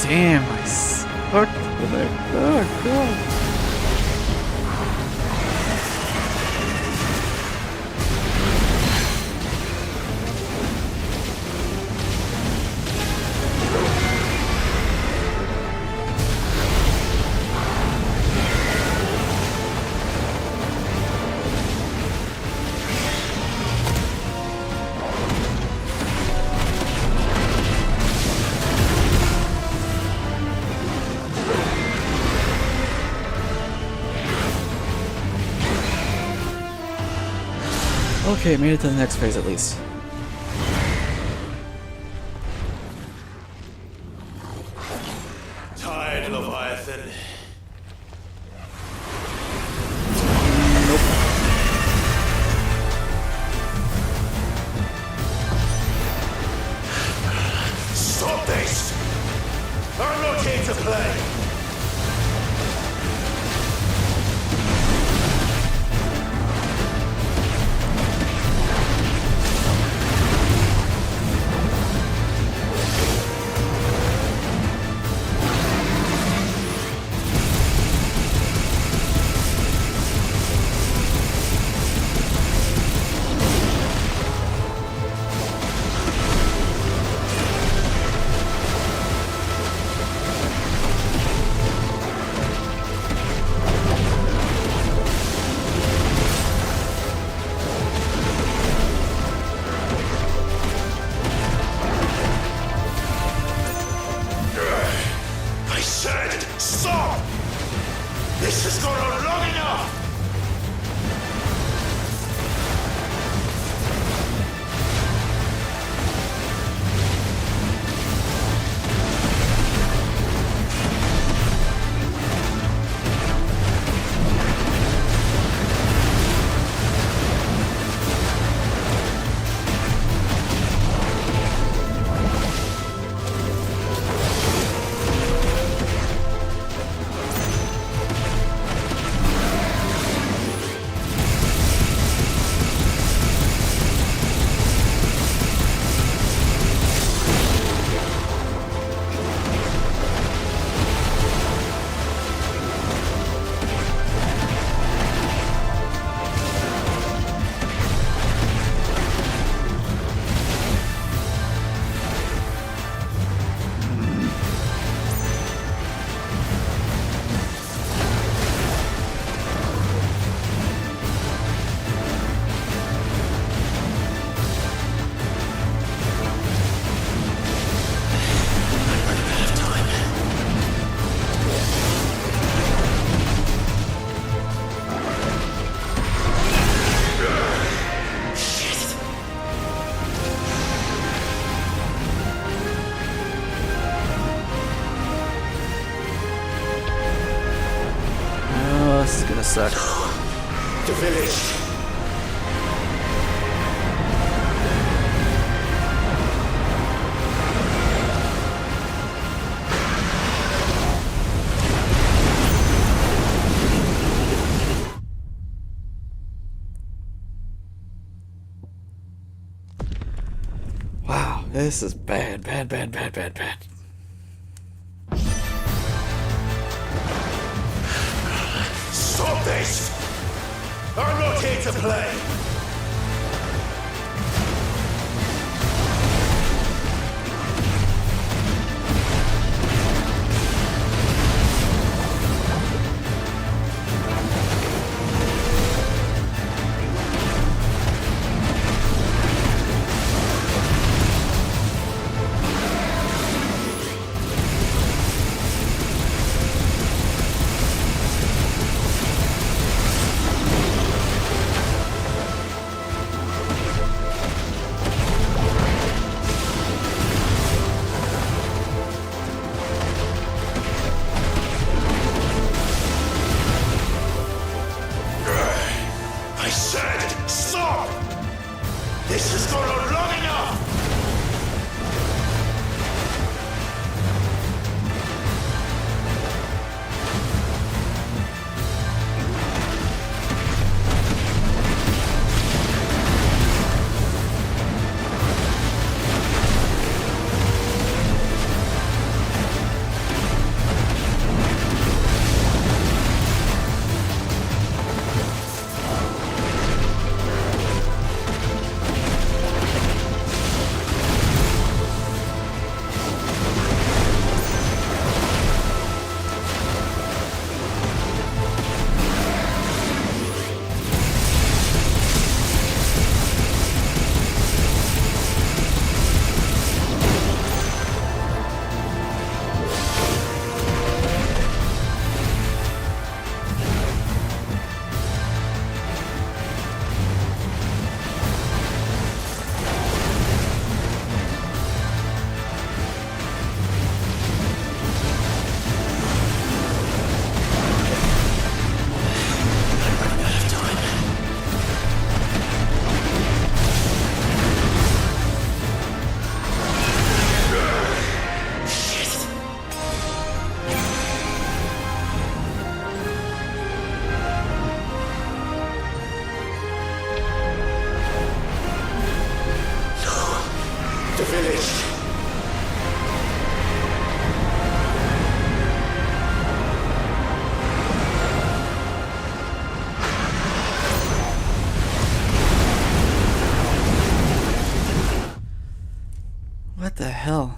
Damn, I suck. Oh, God. Okay, made it to the next phase at least. Tired, Leviathan. Stop this! I'm not here to play! Stop! This has gone on long enough! This is gonna suck. The village. Wow, this is bad, bad, bad, bad, bad, bad. Stop this! I'm not here to play! I said, stop! This has gone on long enough! village. What the hell?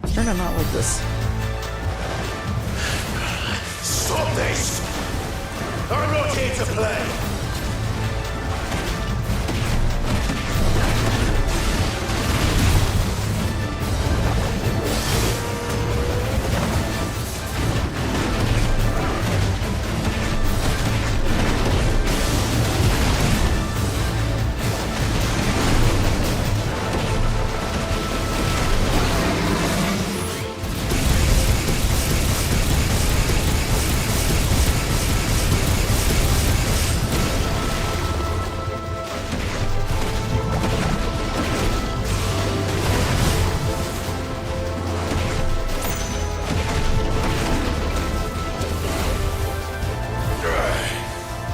I'm starting to not like this. Stop this! I'm not here to play!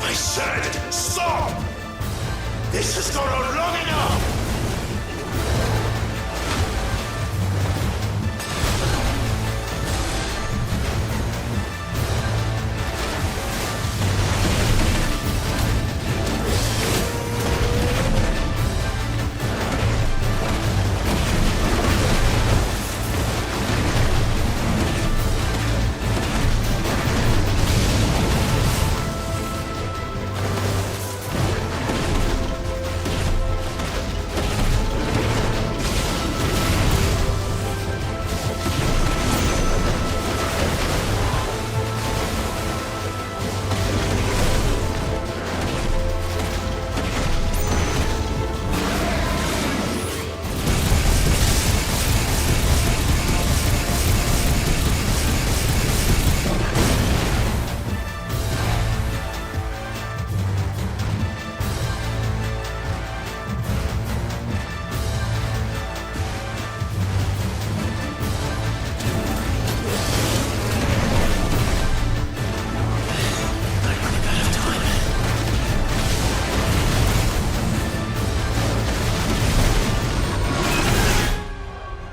I said, stop! This has gone on long enough!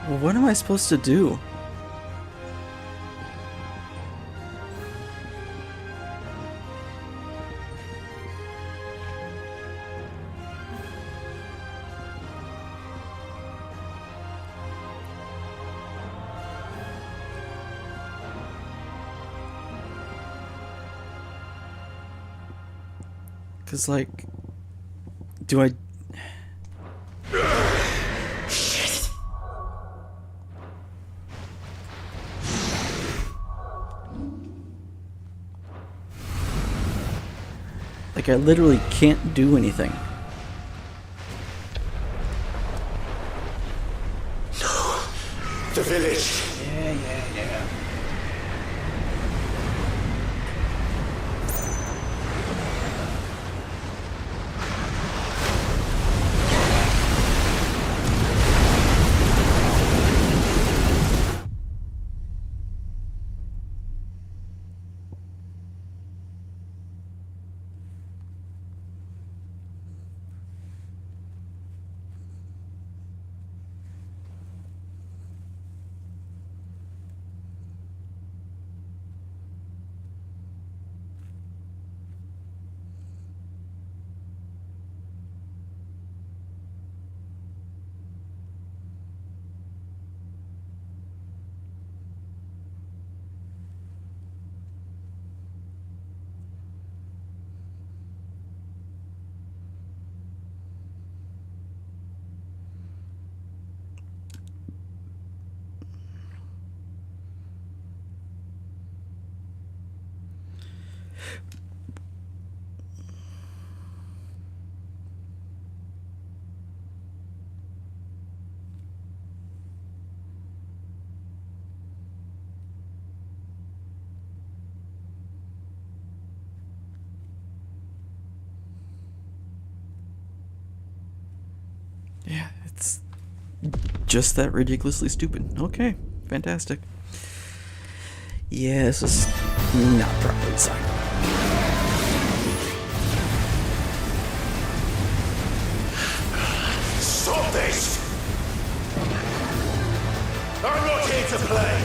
Well, what am I supposed to do? Cause like, do I? Like, I literally can't do anything. No. The village. Yeah. Yeah, it's just that ridiculously stupid. Okay, fantastic. Yeah, this is not properly designed. Stop this! I'm not here to play!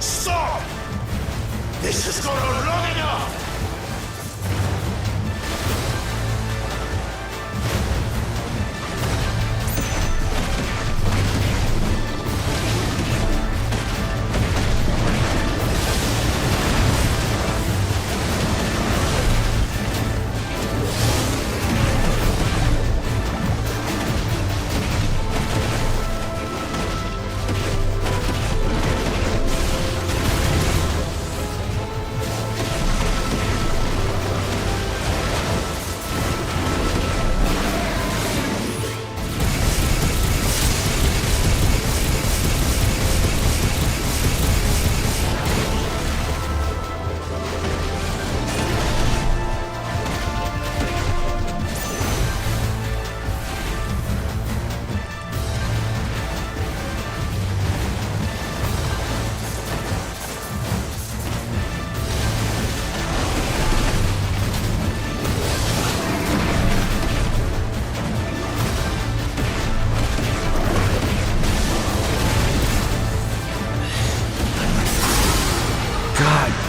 Stop! This has gone on long enough!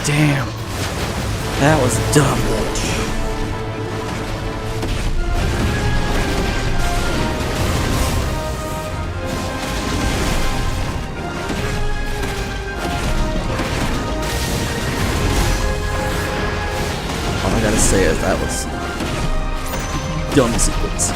Damn. That was dumb. All I gotta say is that was dumb sequence.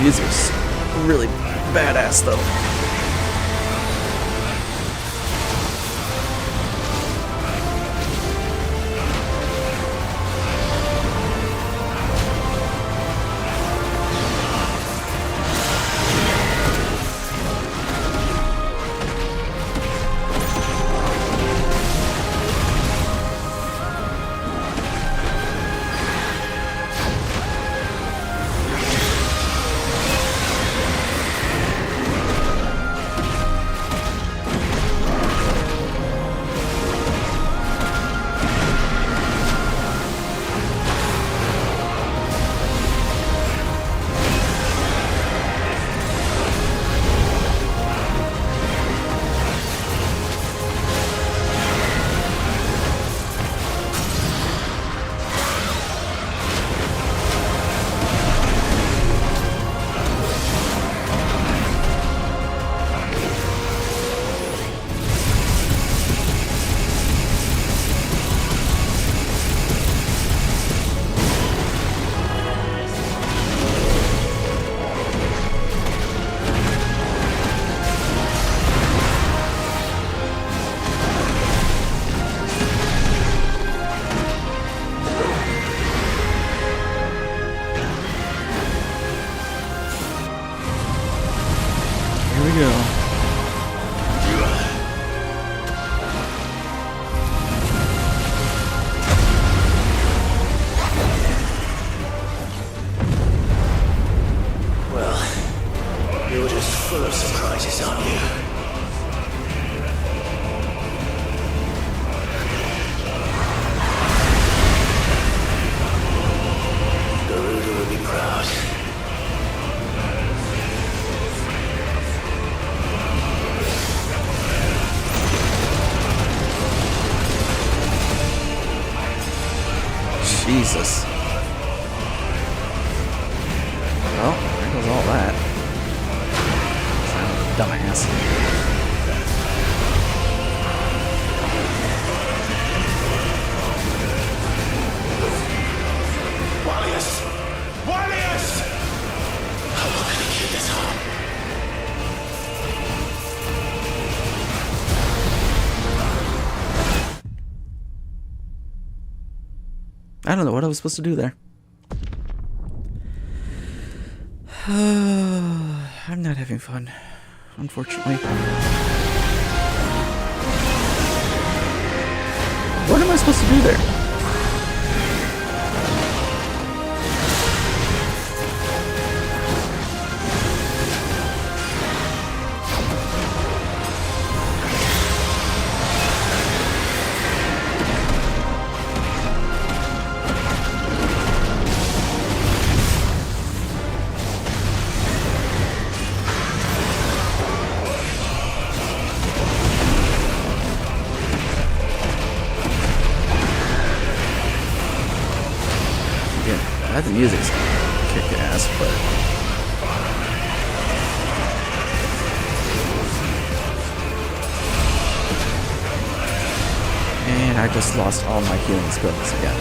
Music's really badass though. full of surprises, aren't you? Garuda will be proud. Jesus. Well, there goes all that. Dumbass. Wallius! Wallius! How long can he keep this on? I don't know what I was supposed to do there. I'm not having fun, unfortunately. What am I supposed to do there? The music's kick ass, but and I just lost all my healing spells again.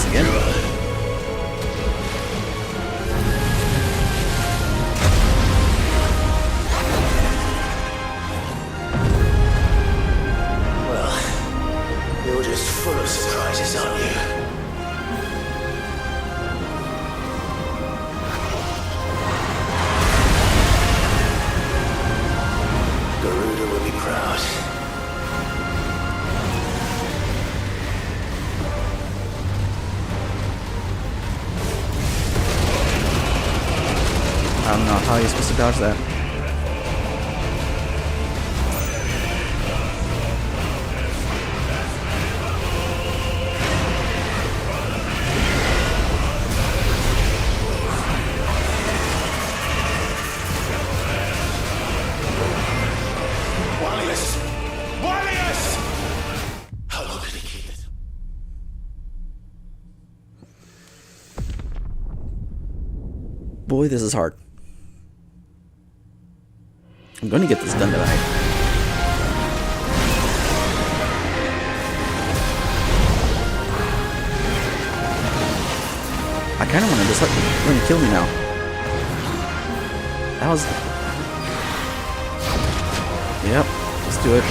Again. Well, you're just full of surprises, aren't you? Garuda will be proud. I don't know how you're supposed to dodge that. Wallius! Wallius! How long can he keep it? Boy, this is hard. I'm going to get this done tonight. I kind of want to just let him kill me now. That was... Yep, let's do it.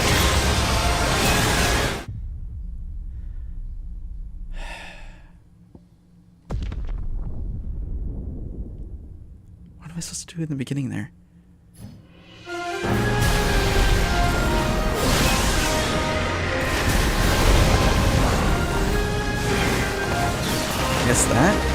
What am I supposed to do in the beginning there? I guess that?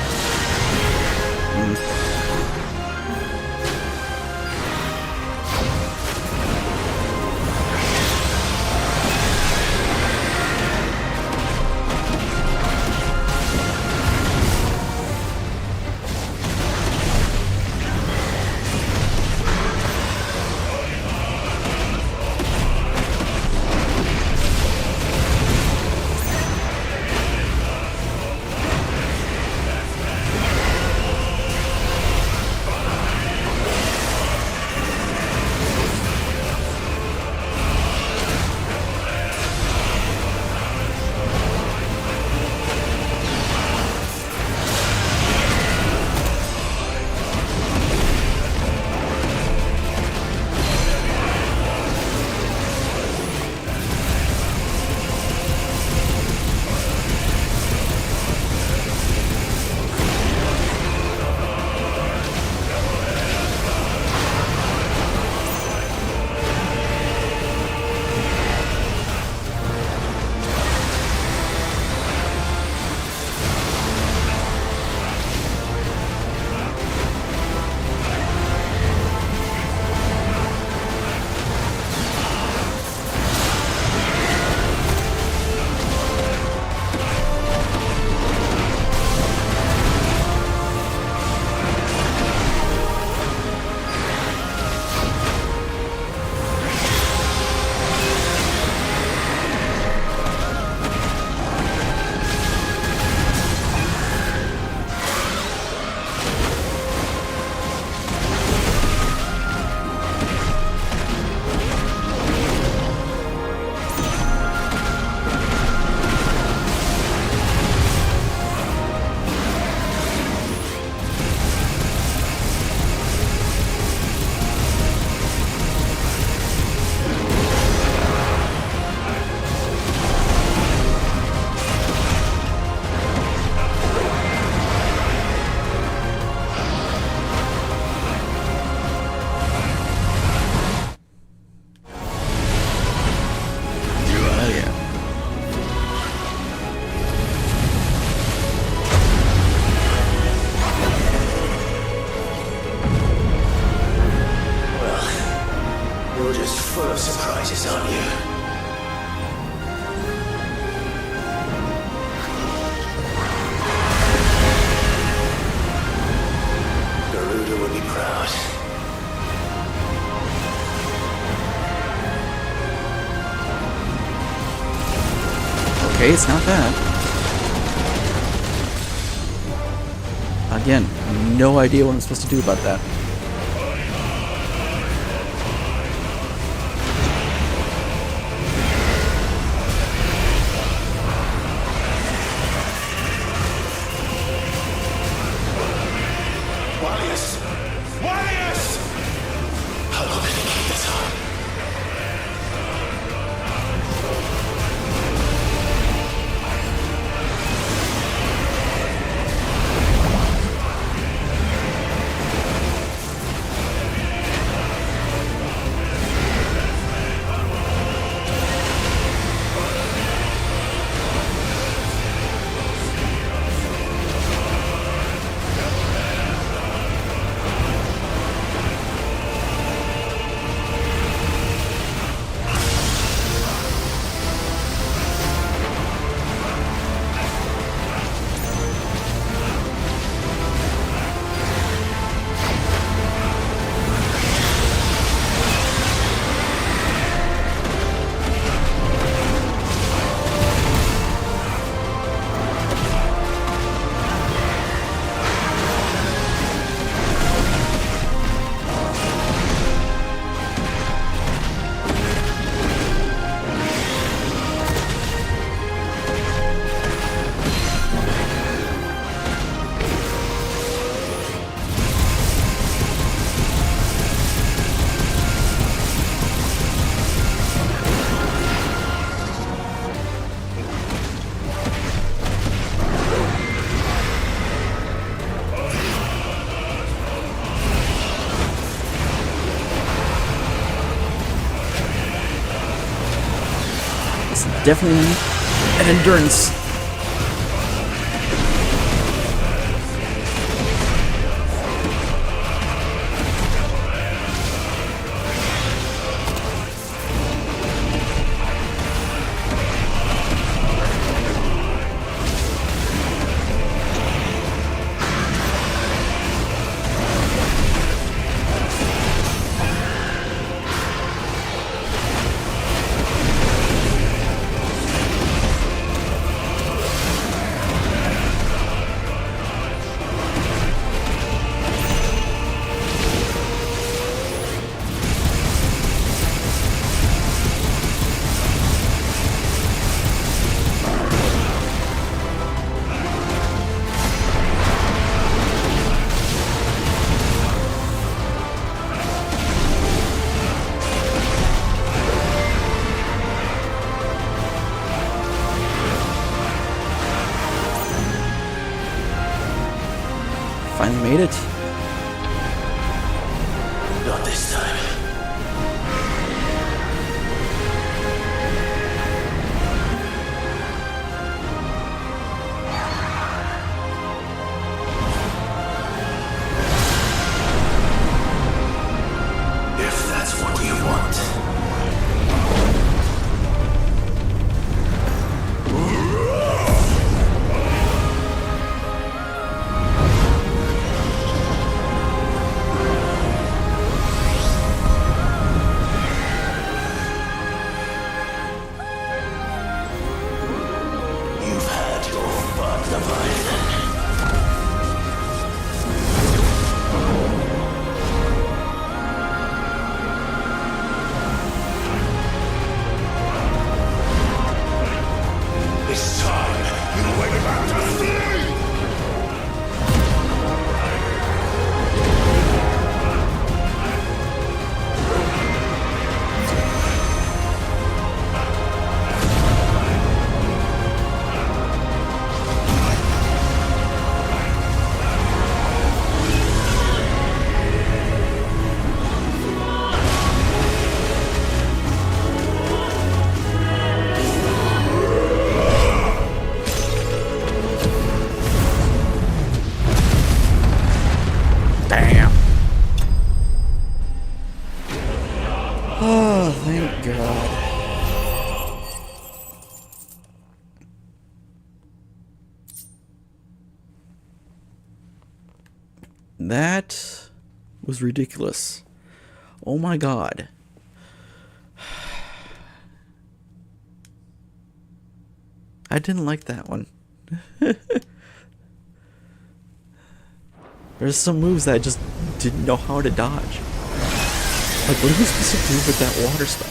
surprises, aren't you? Garuda would be proud. Okay, it's not bad. Again, no idea what I'm supposed to do about that. definitely need an endurance. Finally made it. Not this time. If that's what you want. You've had your fun, Leviathan. This time, you went back to sleep! Damn. Oh, thank God. That was ridiculous. Oh my God. I didn't like that one. There's some moves that I just didn't know how to dodge. Like, what are we supposed to do with that water spell?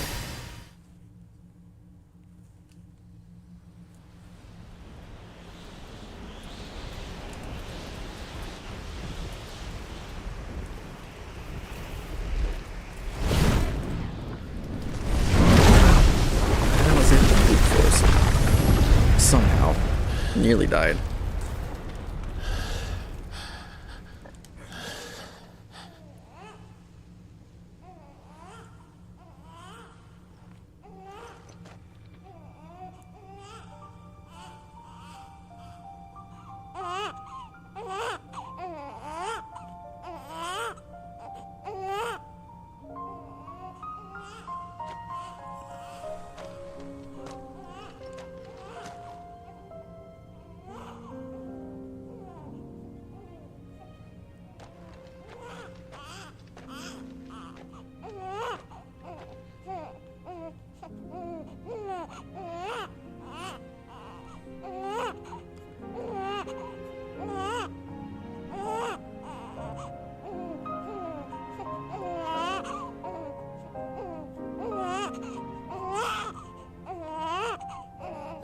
I was in the brute force. Somehow. Nearly died.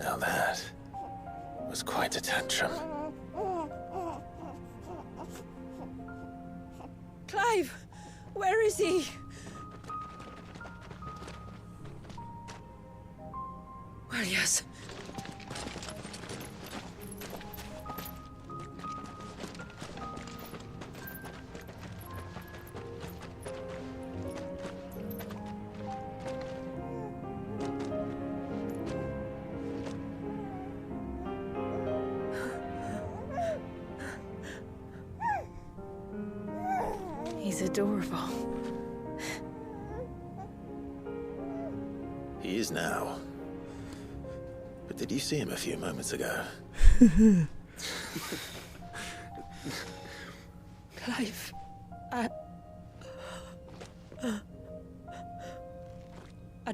Now that was quite a tantrum. Clive! Where is he? Well, yes. He's adorable. He is now. But did you see him a few moments ago? Clive, I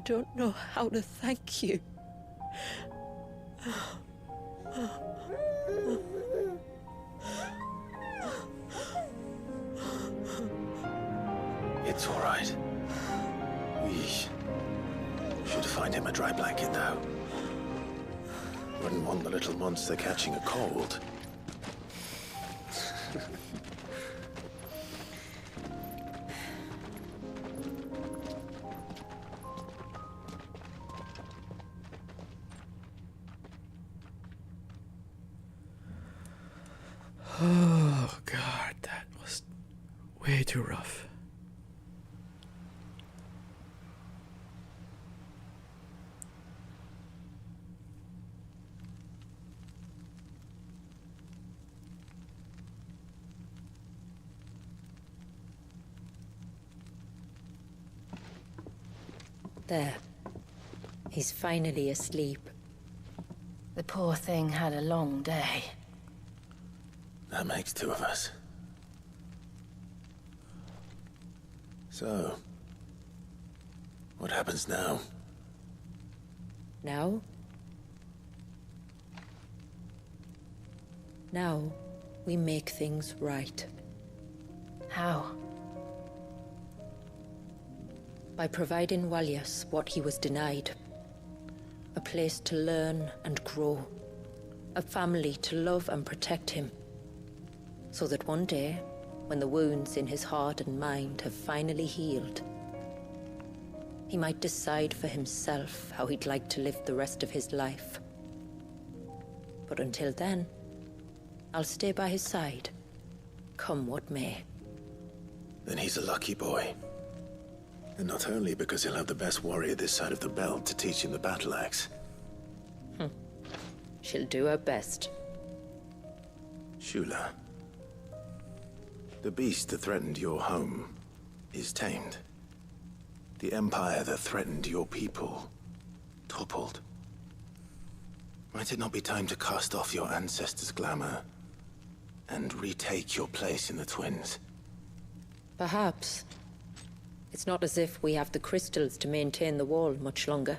don't know how to thank you. It's all right. We should find him a dry blanket now. Wouldn't want the little monster catching a cold. Oh, God, that was way too rough. There. He's finally asleep. The poor thing had a long day. That makes two of us. So, what happens now? Now? Now, we make things right. How? By providing Walyas what he was denied. A place to learn and grow. A family to love and protect him. So that one day, when the wounds in his heart and mind have finally healed, he might decide for himself how he'd like to live the rest of his life. But until then, I'll stay by his side, come what may. Then he's a lucky boy. And not only because he'll have the best warrior this side of the belt to teach him the battle axe. She'll do her best. Shula. The beast that threatened your home is tamed. The empire that threatened your people toppled. Might it not be time to cast off your ancestors' glamour and retake your place in the Twins? Perhaps. It's not as if we have the crystals to maintain the wall much longer.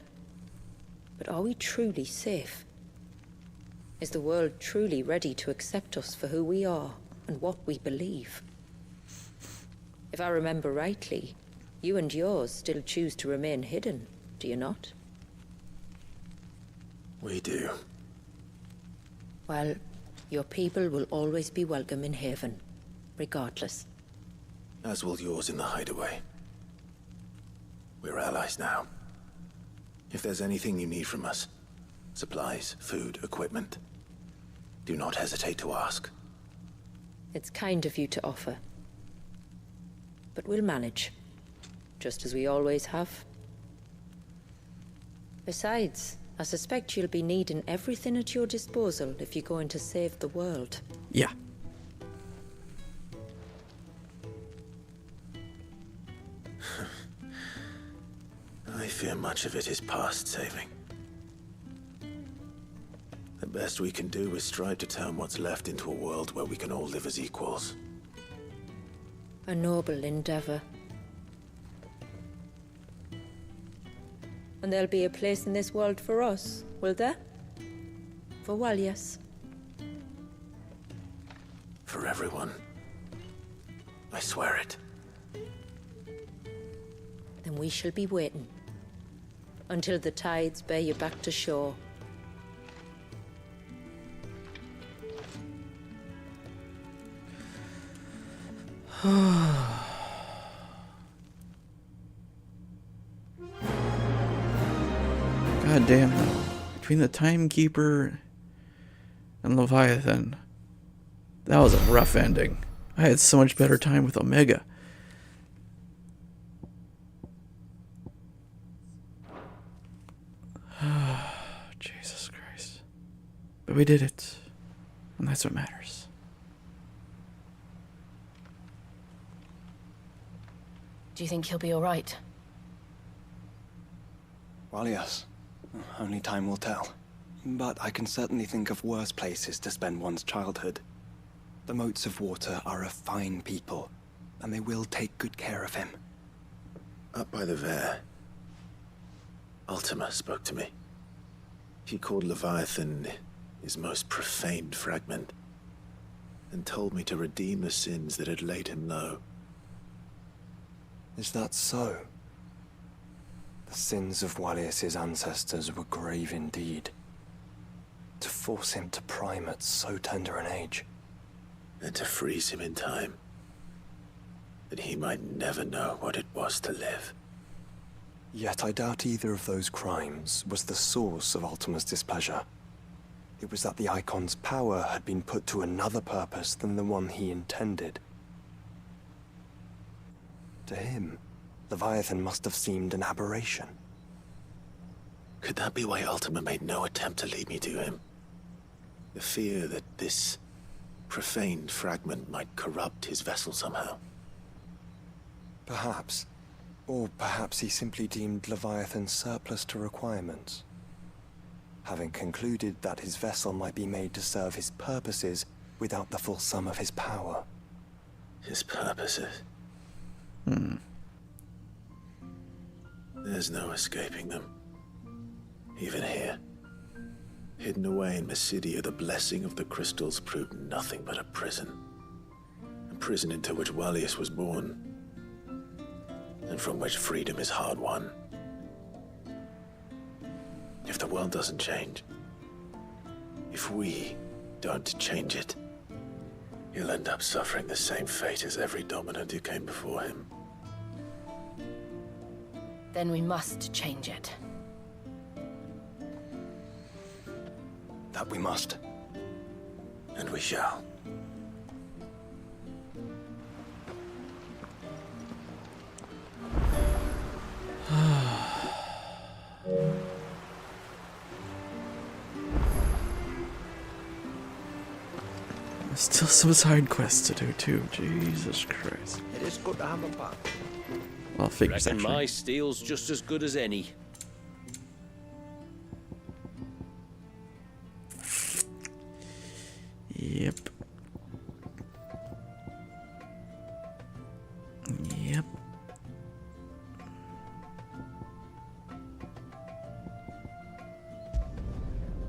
But are we truly safe? Is the world truly ready to accept us for who we are and what we believe? If I remember rightly, you and yours still choose to remain hidden, do you not? We do. Well, your people will always be welcome in Haven, regardless. As will yours in the hideaway. We're allies now. If there's anything you need from us, supplies, food, equipment, do not hesitate to ask. It's kind of you to offer. But we'll manage, just as we always have. Besides, I suspect you'll be needing everything at your disposal if you're going to save the world. Yeah. I fear much of it is past saving. The best we can do is strive to turn what's left into a world where we can all live as equals. A noble endeavor. And there'll be a place in this world for us, will there? For Walyas. For everyone. I swear it. Then we shall be waiting. Until the tides bear you back to shore. God damn. Between the Timekeeper and Leviathan, that was a rough ending. I had so much better time with Omega. Jesus Christ. But we did it. And that's what matters. Do you think he'll be all right? Well, yes. Only time will tell. But I can certainly think of worse places to spend one's childhood. The Moats of Water are a fine people, and they will take good care of him. Up by the Vare, Ultima spoke to me. He called Leviathan his most profaned fragment, and told me to redeem the sins that had laid him low. Is that so? The sins of Wallius's ancestors were grave indeed. To force him to prime at so tender an age. And to freeze him in time, that he might never know what it was to live. Yet I doubt either of those crimes was the source of Ultima's displeasure. It was that the Icon's power had been put to another purpose than the one he intended. To him, Leviathan must have seemed an aberration. Could that be why Ultima made no attempt to lead me to him? The fear that this profaned fragment might corrupt his vessel somehow. Perhaps. Or perhaps he simply deemed Leviathan surplus to requirements. Having concluded that his vessel might be made to serve his purposes without the full sum of his power. His purposes? There's no escaping them. Even here. Hidden away in Mysidia, the blessing of the crystals proved nothing but a prison. A prison into which Wallius was born, and from which freedom is hard won. If the world doesn't change, if we don't change it, he'll end up suffering the same fate as every dominant who came before him. Then we must change it. That we must. And we shall. There's still some side quests to do too. Jesus Christ. It is good to have a bath. Well, figures Reckon actually. my steel's just as good as any. Yep. Yep.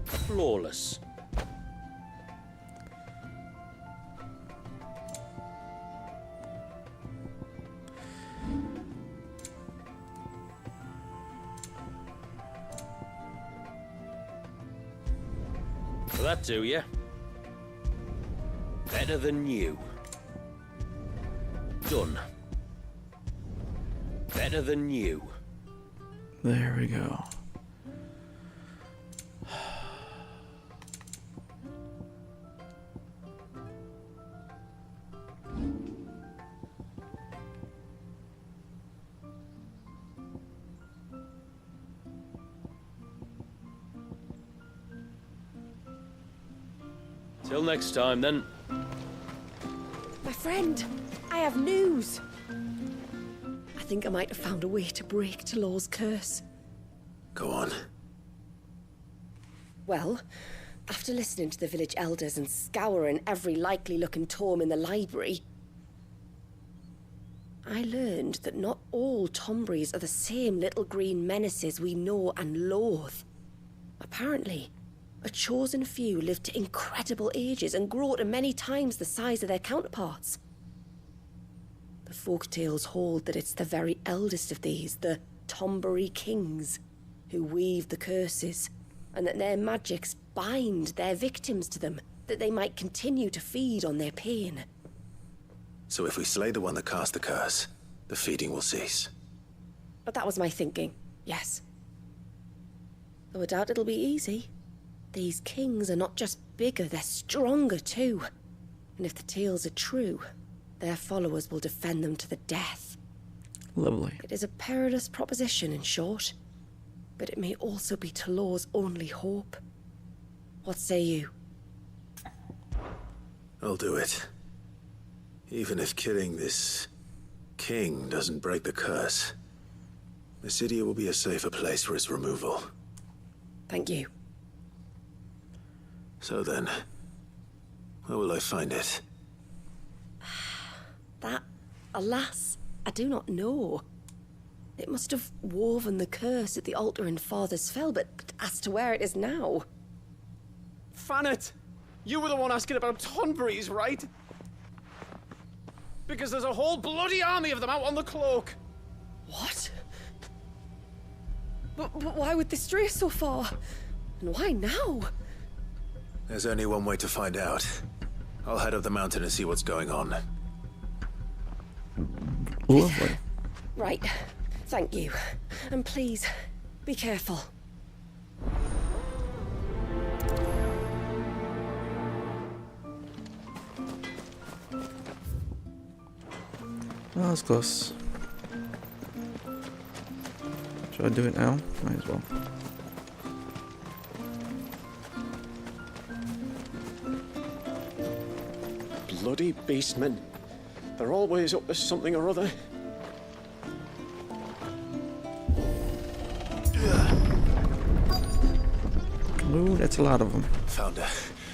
Flawless. Will that do ya? Better than you. Done. Better than you. There we go. Till next time, then. My friend, I have news. I think I might have found a way to break Talor's curse. Go on. Well, after listening to the village elders and scouring every likely-looking tome in the library, I learned that not all Tombries are the same little green menaces we know and loathe. Apparently, a chosen few live to incredible ages and grow to many times the size of their counterparts. The folktales hold that it's the very eldest of these, the Tombury kings, who weave the curses, and that their magics bind their victims to them, that they might continue to feed on their pain. So if we slay the one that cast the curse, the feeding will cease. But that was my thinking, yes. Though I doubt it'll be easy. These kings are not just bigger, they're stronger too. And if the tales are true, their followers will defend them to the death. Lovely. It is a perilous proposition, in short. But it may also be Talor's only hope. What say you? I'll do it. Even if killing this king doesn't break the curse, the city will be a safer place for its removal. Thank you. So then, where will I find it? That, alas, I do not know. It must have woven the curse at the altar in Father's Fell, but as to where it is now... Fannet! You were the one asking about Tonberries, right? Because there's a whole bloody army of them out on the cloak! What? But why would they stray so far? And why now? There's only one way to find out. I'll head up the mountain and see what's going on. Lovely. Right. Thank you. And please, be careful. Well, that's close. Should I do it now? Might as well. Bloody beastmen. They're always up to something or other. Ooh, that's a lot of them. Found her.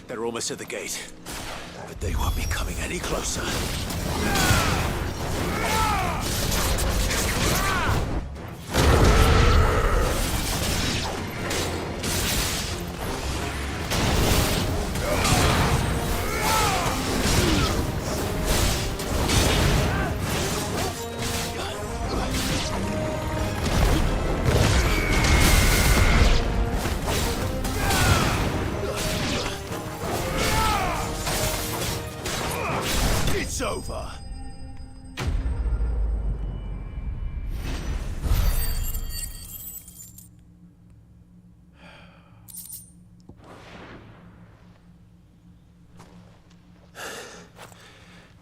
They're almost at the gate. But they won't be coming any closer. It's over.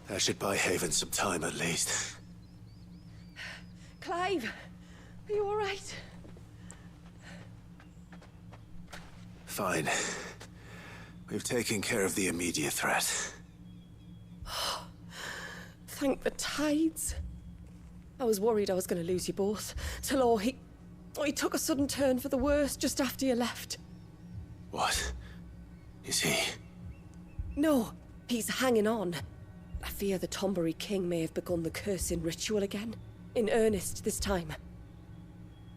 That should buy Haven some time at least. Clive, are you all right? Fine. We've taken care of the immediate threat. Thank the tides. I was worried I was going to lose you both. Talor, he took a sudden turn for the worse just after you left. What? Is he? No, he's hanging on. I fear the Tombury King may have begun the cursing ritual again. In earnest this time.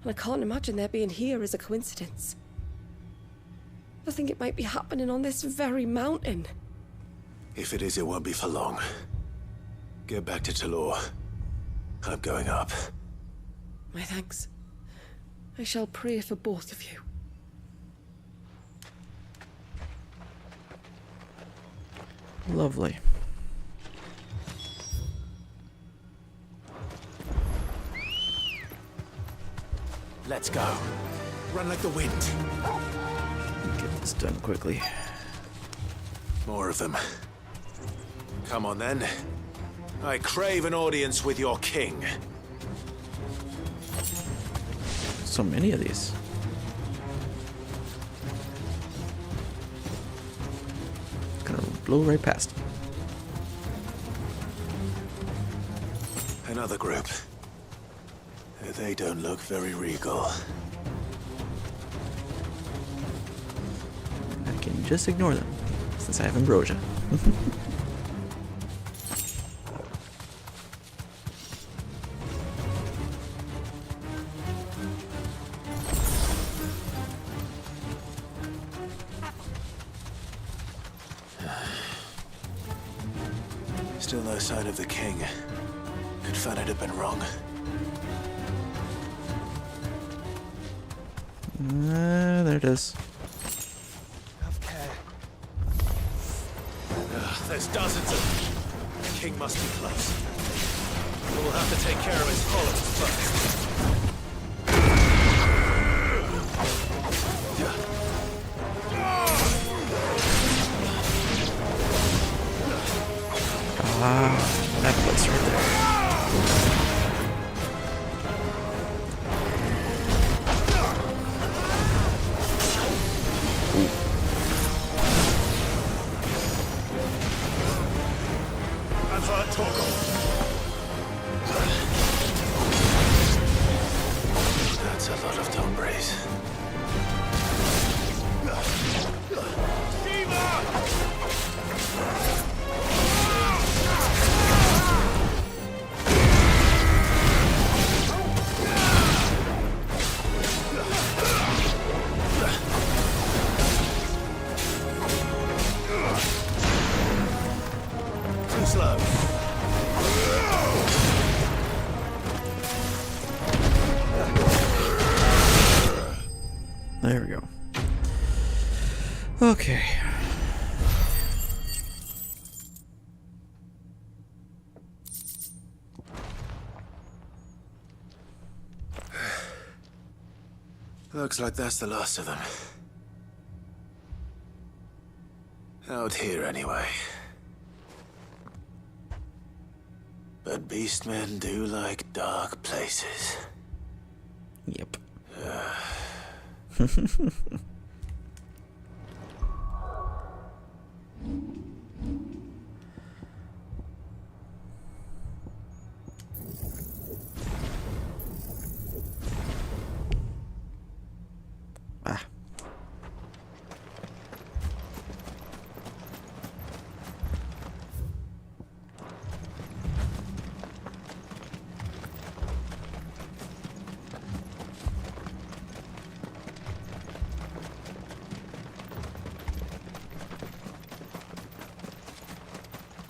And I can't imagine their being here as a coincidence. I think it might be happening on this very mountain. If it is, it won't be for long. Get back to Talor. I'm going up. My thanks. I shall pray for both of you. Lovely. Let's go. Run like the wind. Get this done quickly. More of them. Come on then. I crave an audience with your king. So many of these. Gonna blow right past. Another group. They don't look very regal. I can just ignore them, since I have ambrosia. Still no sign of the king. Could Fannet have been wrong? There it is. Have care. There's dozens of them. The king must be close. We'll have to take care of his followers first. Ah, that place right there. That's a lot of Tombres. Too slow. There we go. Okay. Looks like that's the last of them. Out here, anyway. But beastmen do like dark places. Yep. Ah.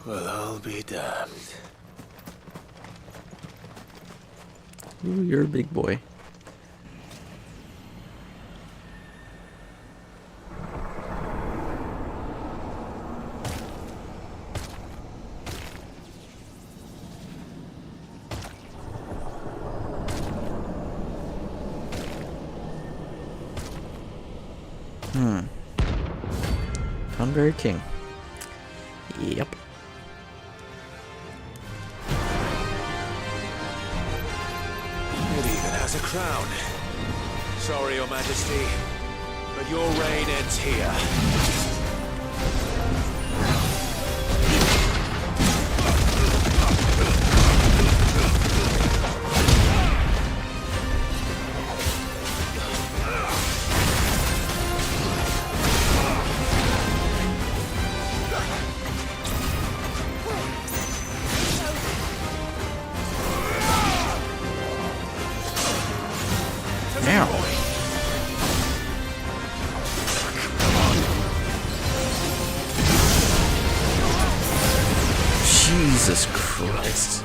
Well, I'll be damned. Ooh, you're a big boy. Thunberry King. Yep. It even has a crown. Sorry, Your Majesty, but your reign ends here. Jesus Christ.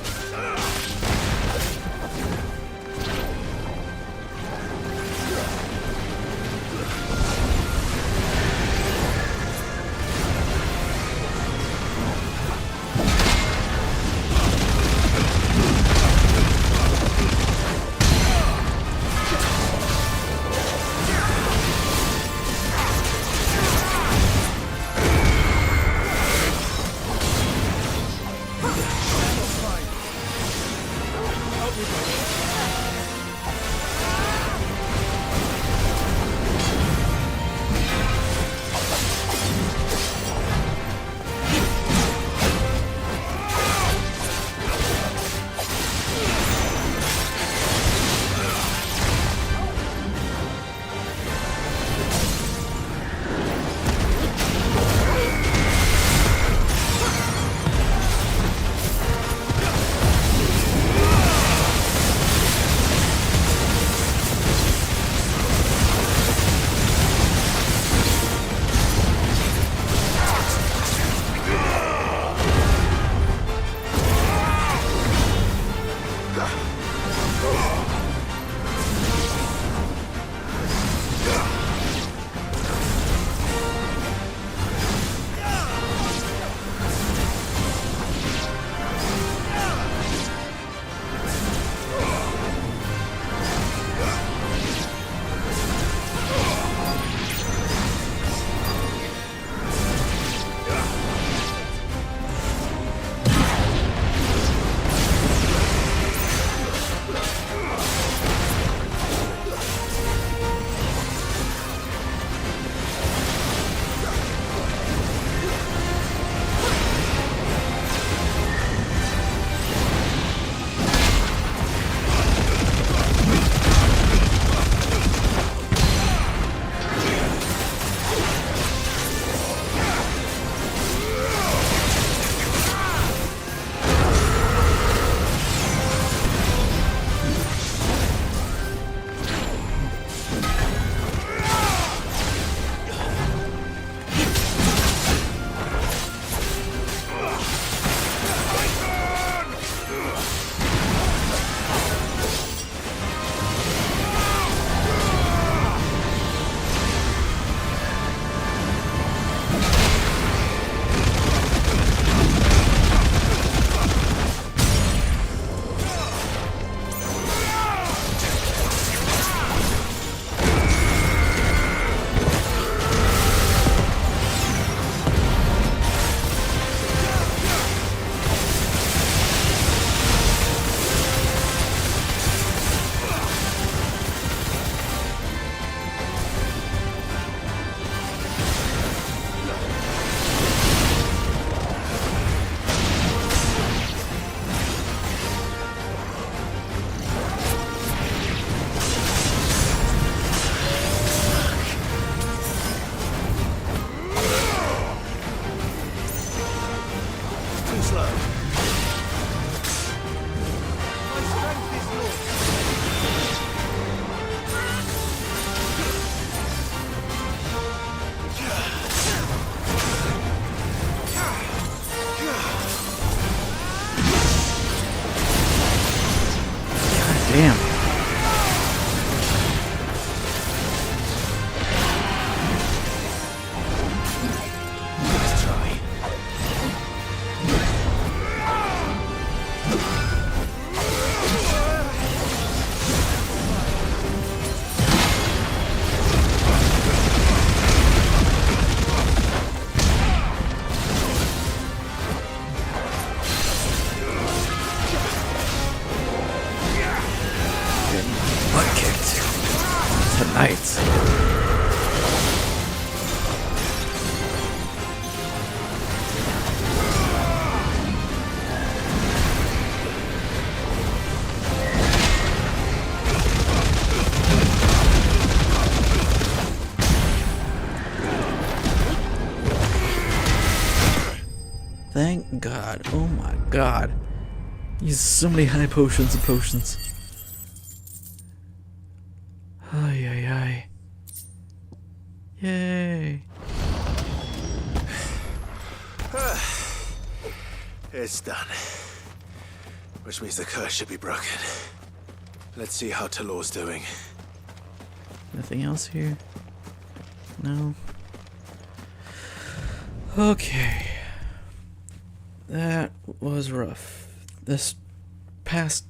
Damn. Let's try. Butt kicked. Tonight. Thank God. Oh my God. Use so many high potions and potions. Ay, ay, ay. Yay. It's done. Which means the curse should be broken. Let's see how Talor's doing. Nothing else here? No. Okay. That was rough. This past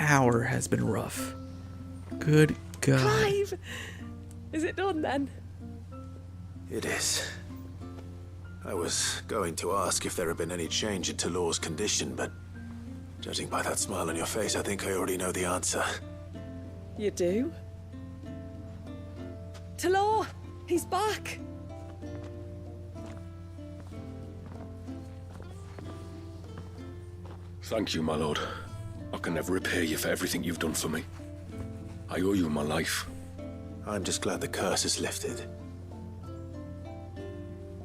hour has been rough. Good God. Clive! Is it done then? It is. I was going to ask if there had been any change in Talor's condition, but judging by that smile on your face, I think I already know the answer. You do? Talor! He's back! Thank you, my lord. I can never repay you for everything you've done for me. I owe you my life. I'm just glad the curse is lifted.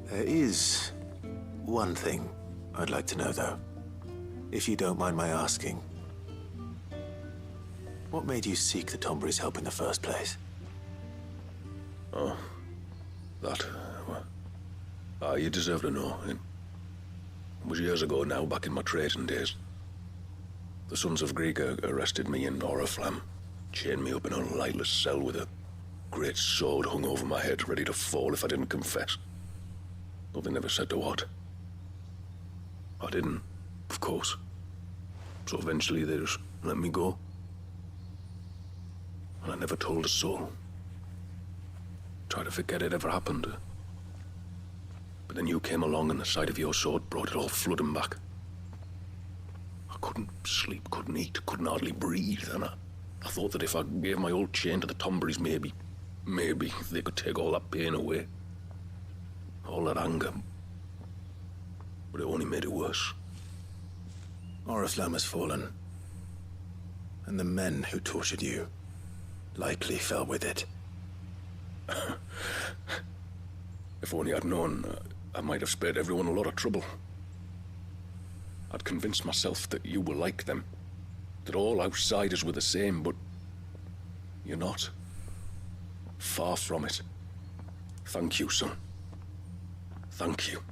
There is one thing I'd like to know, though. If you don't mind my asking. What made you seek the Tombury's help in the first place? Oh, that... well, you deserve to know. It was years ago now, back in my trading days. The Sons of Greek arrested me in Oriflamme, chained me up in a lightless cell with a great sword hung over my head, ready to fall if I didn't confess. Though they never said to what. I didn't, of course. So eventually they just let me go. And I never told a soul. Tried to forget it ever happened. But then you came along and the sight of your sword brought it all flooding back. I couldn't sleep, couldn't eat, couldn't hardly breathe, and I thought that if I gave my old chain to the Tomburys, maybe they could take all that pain away. All that anger. But it only made it worse. Oriflamme has fallen. And the men who tortured you likely fell with it. If only I'd known, I might have spared everyone a lot of trouble. I'd convinced myself that you were like them, that all outsiders were the same, but you're not. Far from it. Thank you, son. Thank you.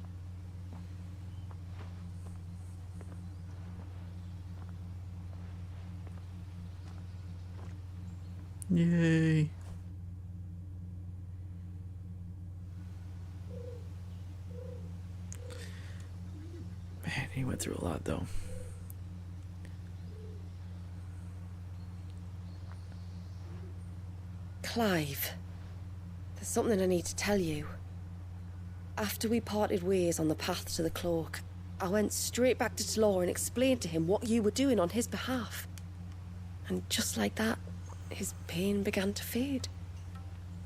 Yay. Man, he went through a lot, though. Clive, there's something I need to tell you. After we parted ways on the path to the cloak, I went straight back to Talor and explained to him what you were doing on his behalf. And just like that, his pain began to fade.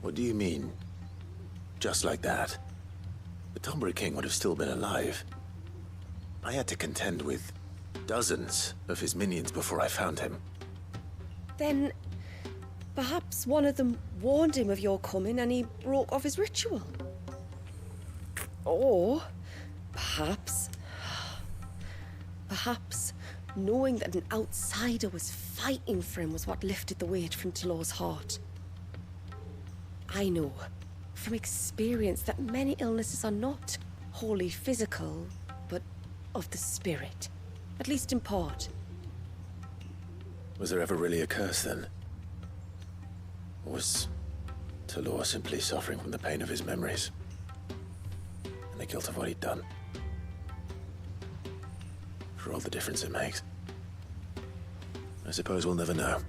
What do you mean? Just like that? The Tombury King would have still been alive. I had to contend with dozens of his minions before I found him. Then, perhaps one of them warned him of your coming and he broke off his ritual. Or, perhaps knowing that an outsider was fighting for him was what lifted the weight from Talor's heart. I know, from experience, that many illnesses are not wholly physical, but of the spirit, at least in part. Was there ever really a curse then? Or was Talor simply suffering from the pain of his memories? And the guilt of what he'd done? For all the difference it makes. I suppose we'll never know.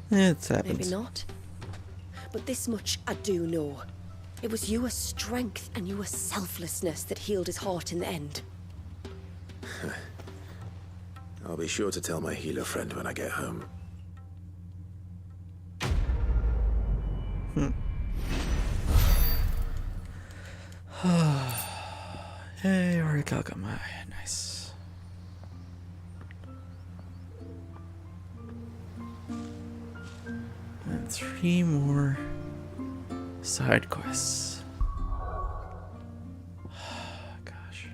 It happens. Maybe not. But this much I do know. It was your strength and your selflessness that healed his heart in the end. I'll be sure to tell my healer friend when I get home. Hey, already got my nice. And 3 more side quests. Gosh.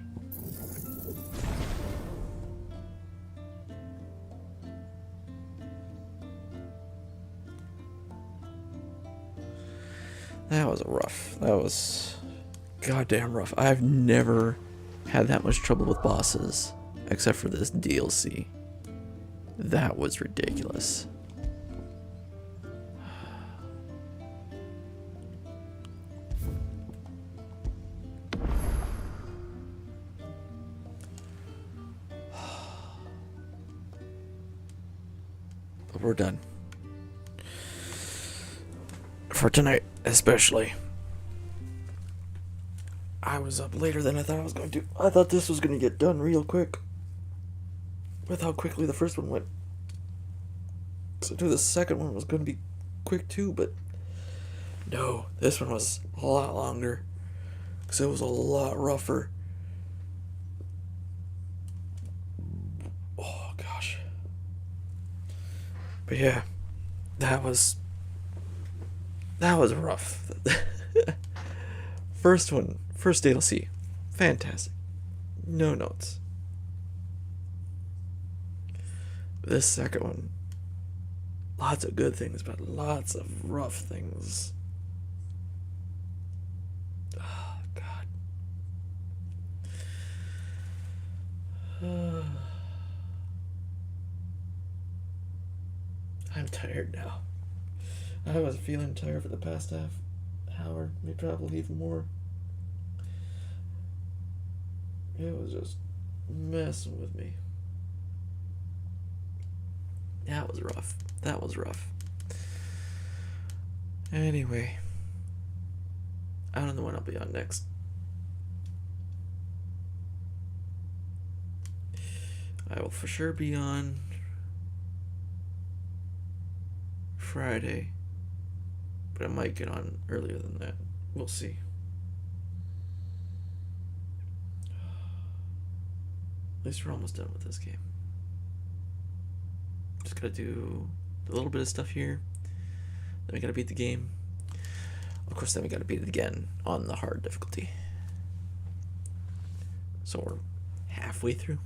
That was rough. That was goddamn rough. I've never had that much trouble with bosses, except for this DLC. That was ridiculous. But we're done. For tonight, especially. I was up later than I thought I was going to. I thought this was going to get done real quick. With how quickly the first one went. So the second one was going to be quick too, but no, this one was a lot longer. Because it was a lot rougher. Oh gosh. But yeah, that was rough. First DLC, fantastic. No notes. This second one, lots of good things, but lots of rough things. Oh, God. I'm tired now. I was feeling tired for the past half hour, maybe probably even more. It was just messing with me. That was rough. That was rough. Anyway, I don't know when I'll be on next. I will for sure be on Friday, but I might get on earlier than that. We'll see. At least we're almost done with this game. Just gotta do a little bit of stuff here. Then we gotta beat the game. Of course, then we gotta beat it again on the hard difficulty. So we're halfway through.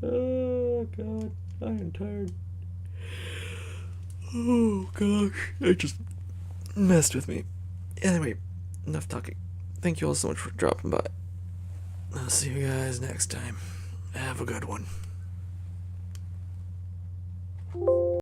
Oh God, I am tired. Oh gosh, it just messed with me. Anyway, enough talking. Thank you all so much for dropping by. I'll see you guys next time. Have a good one.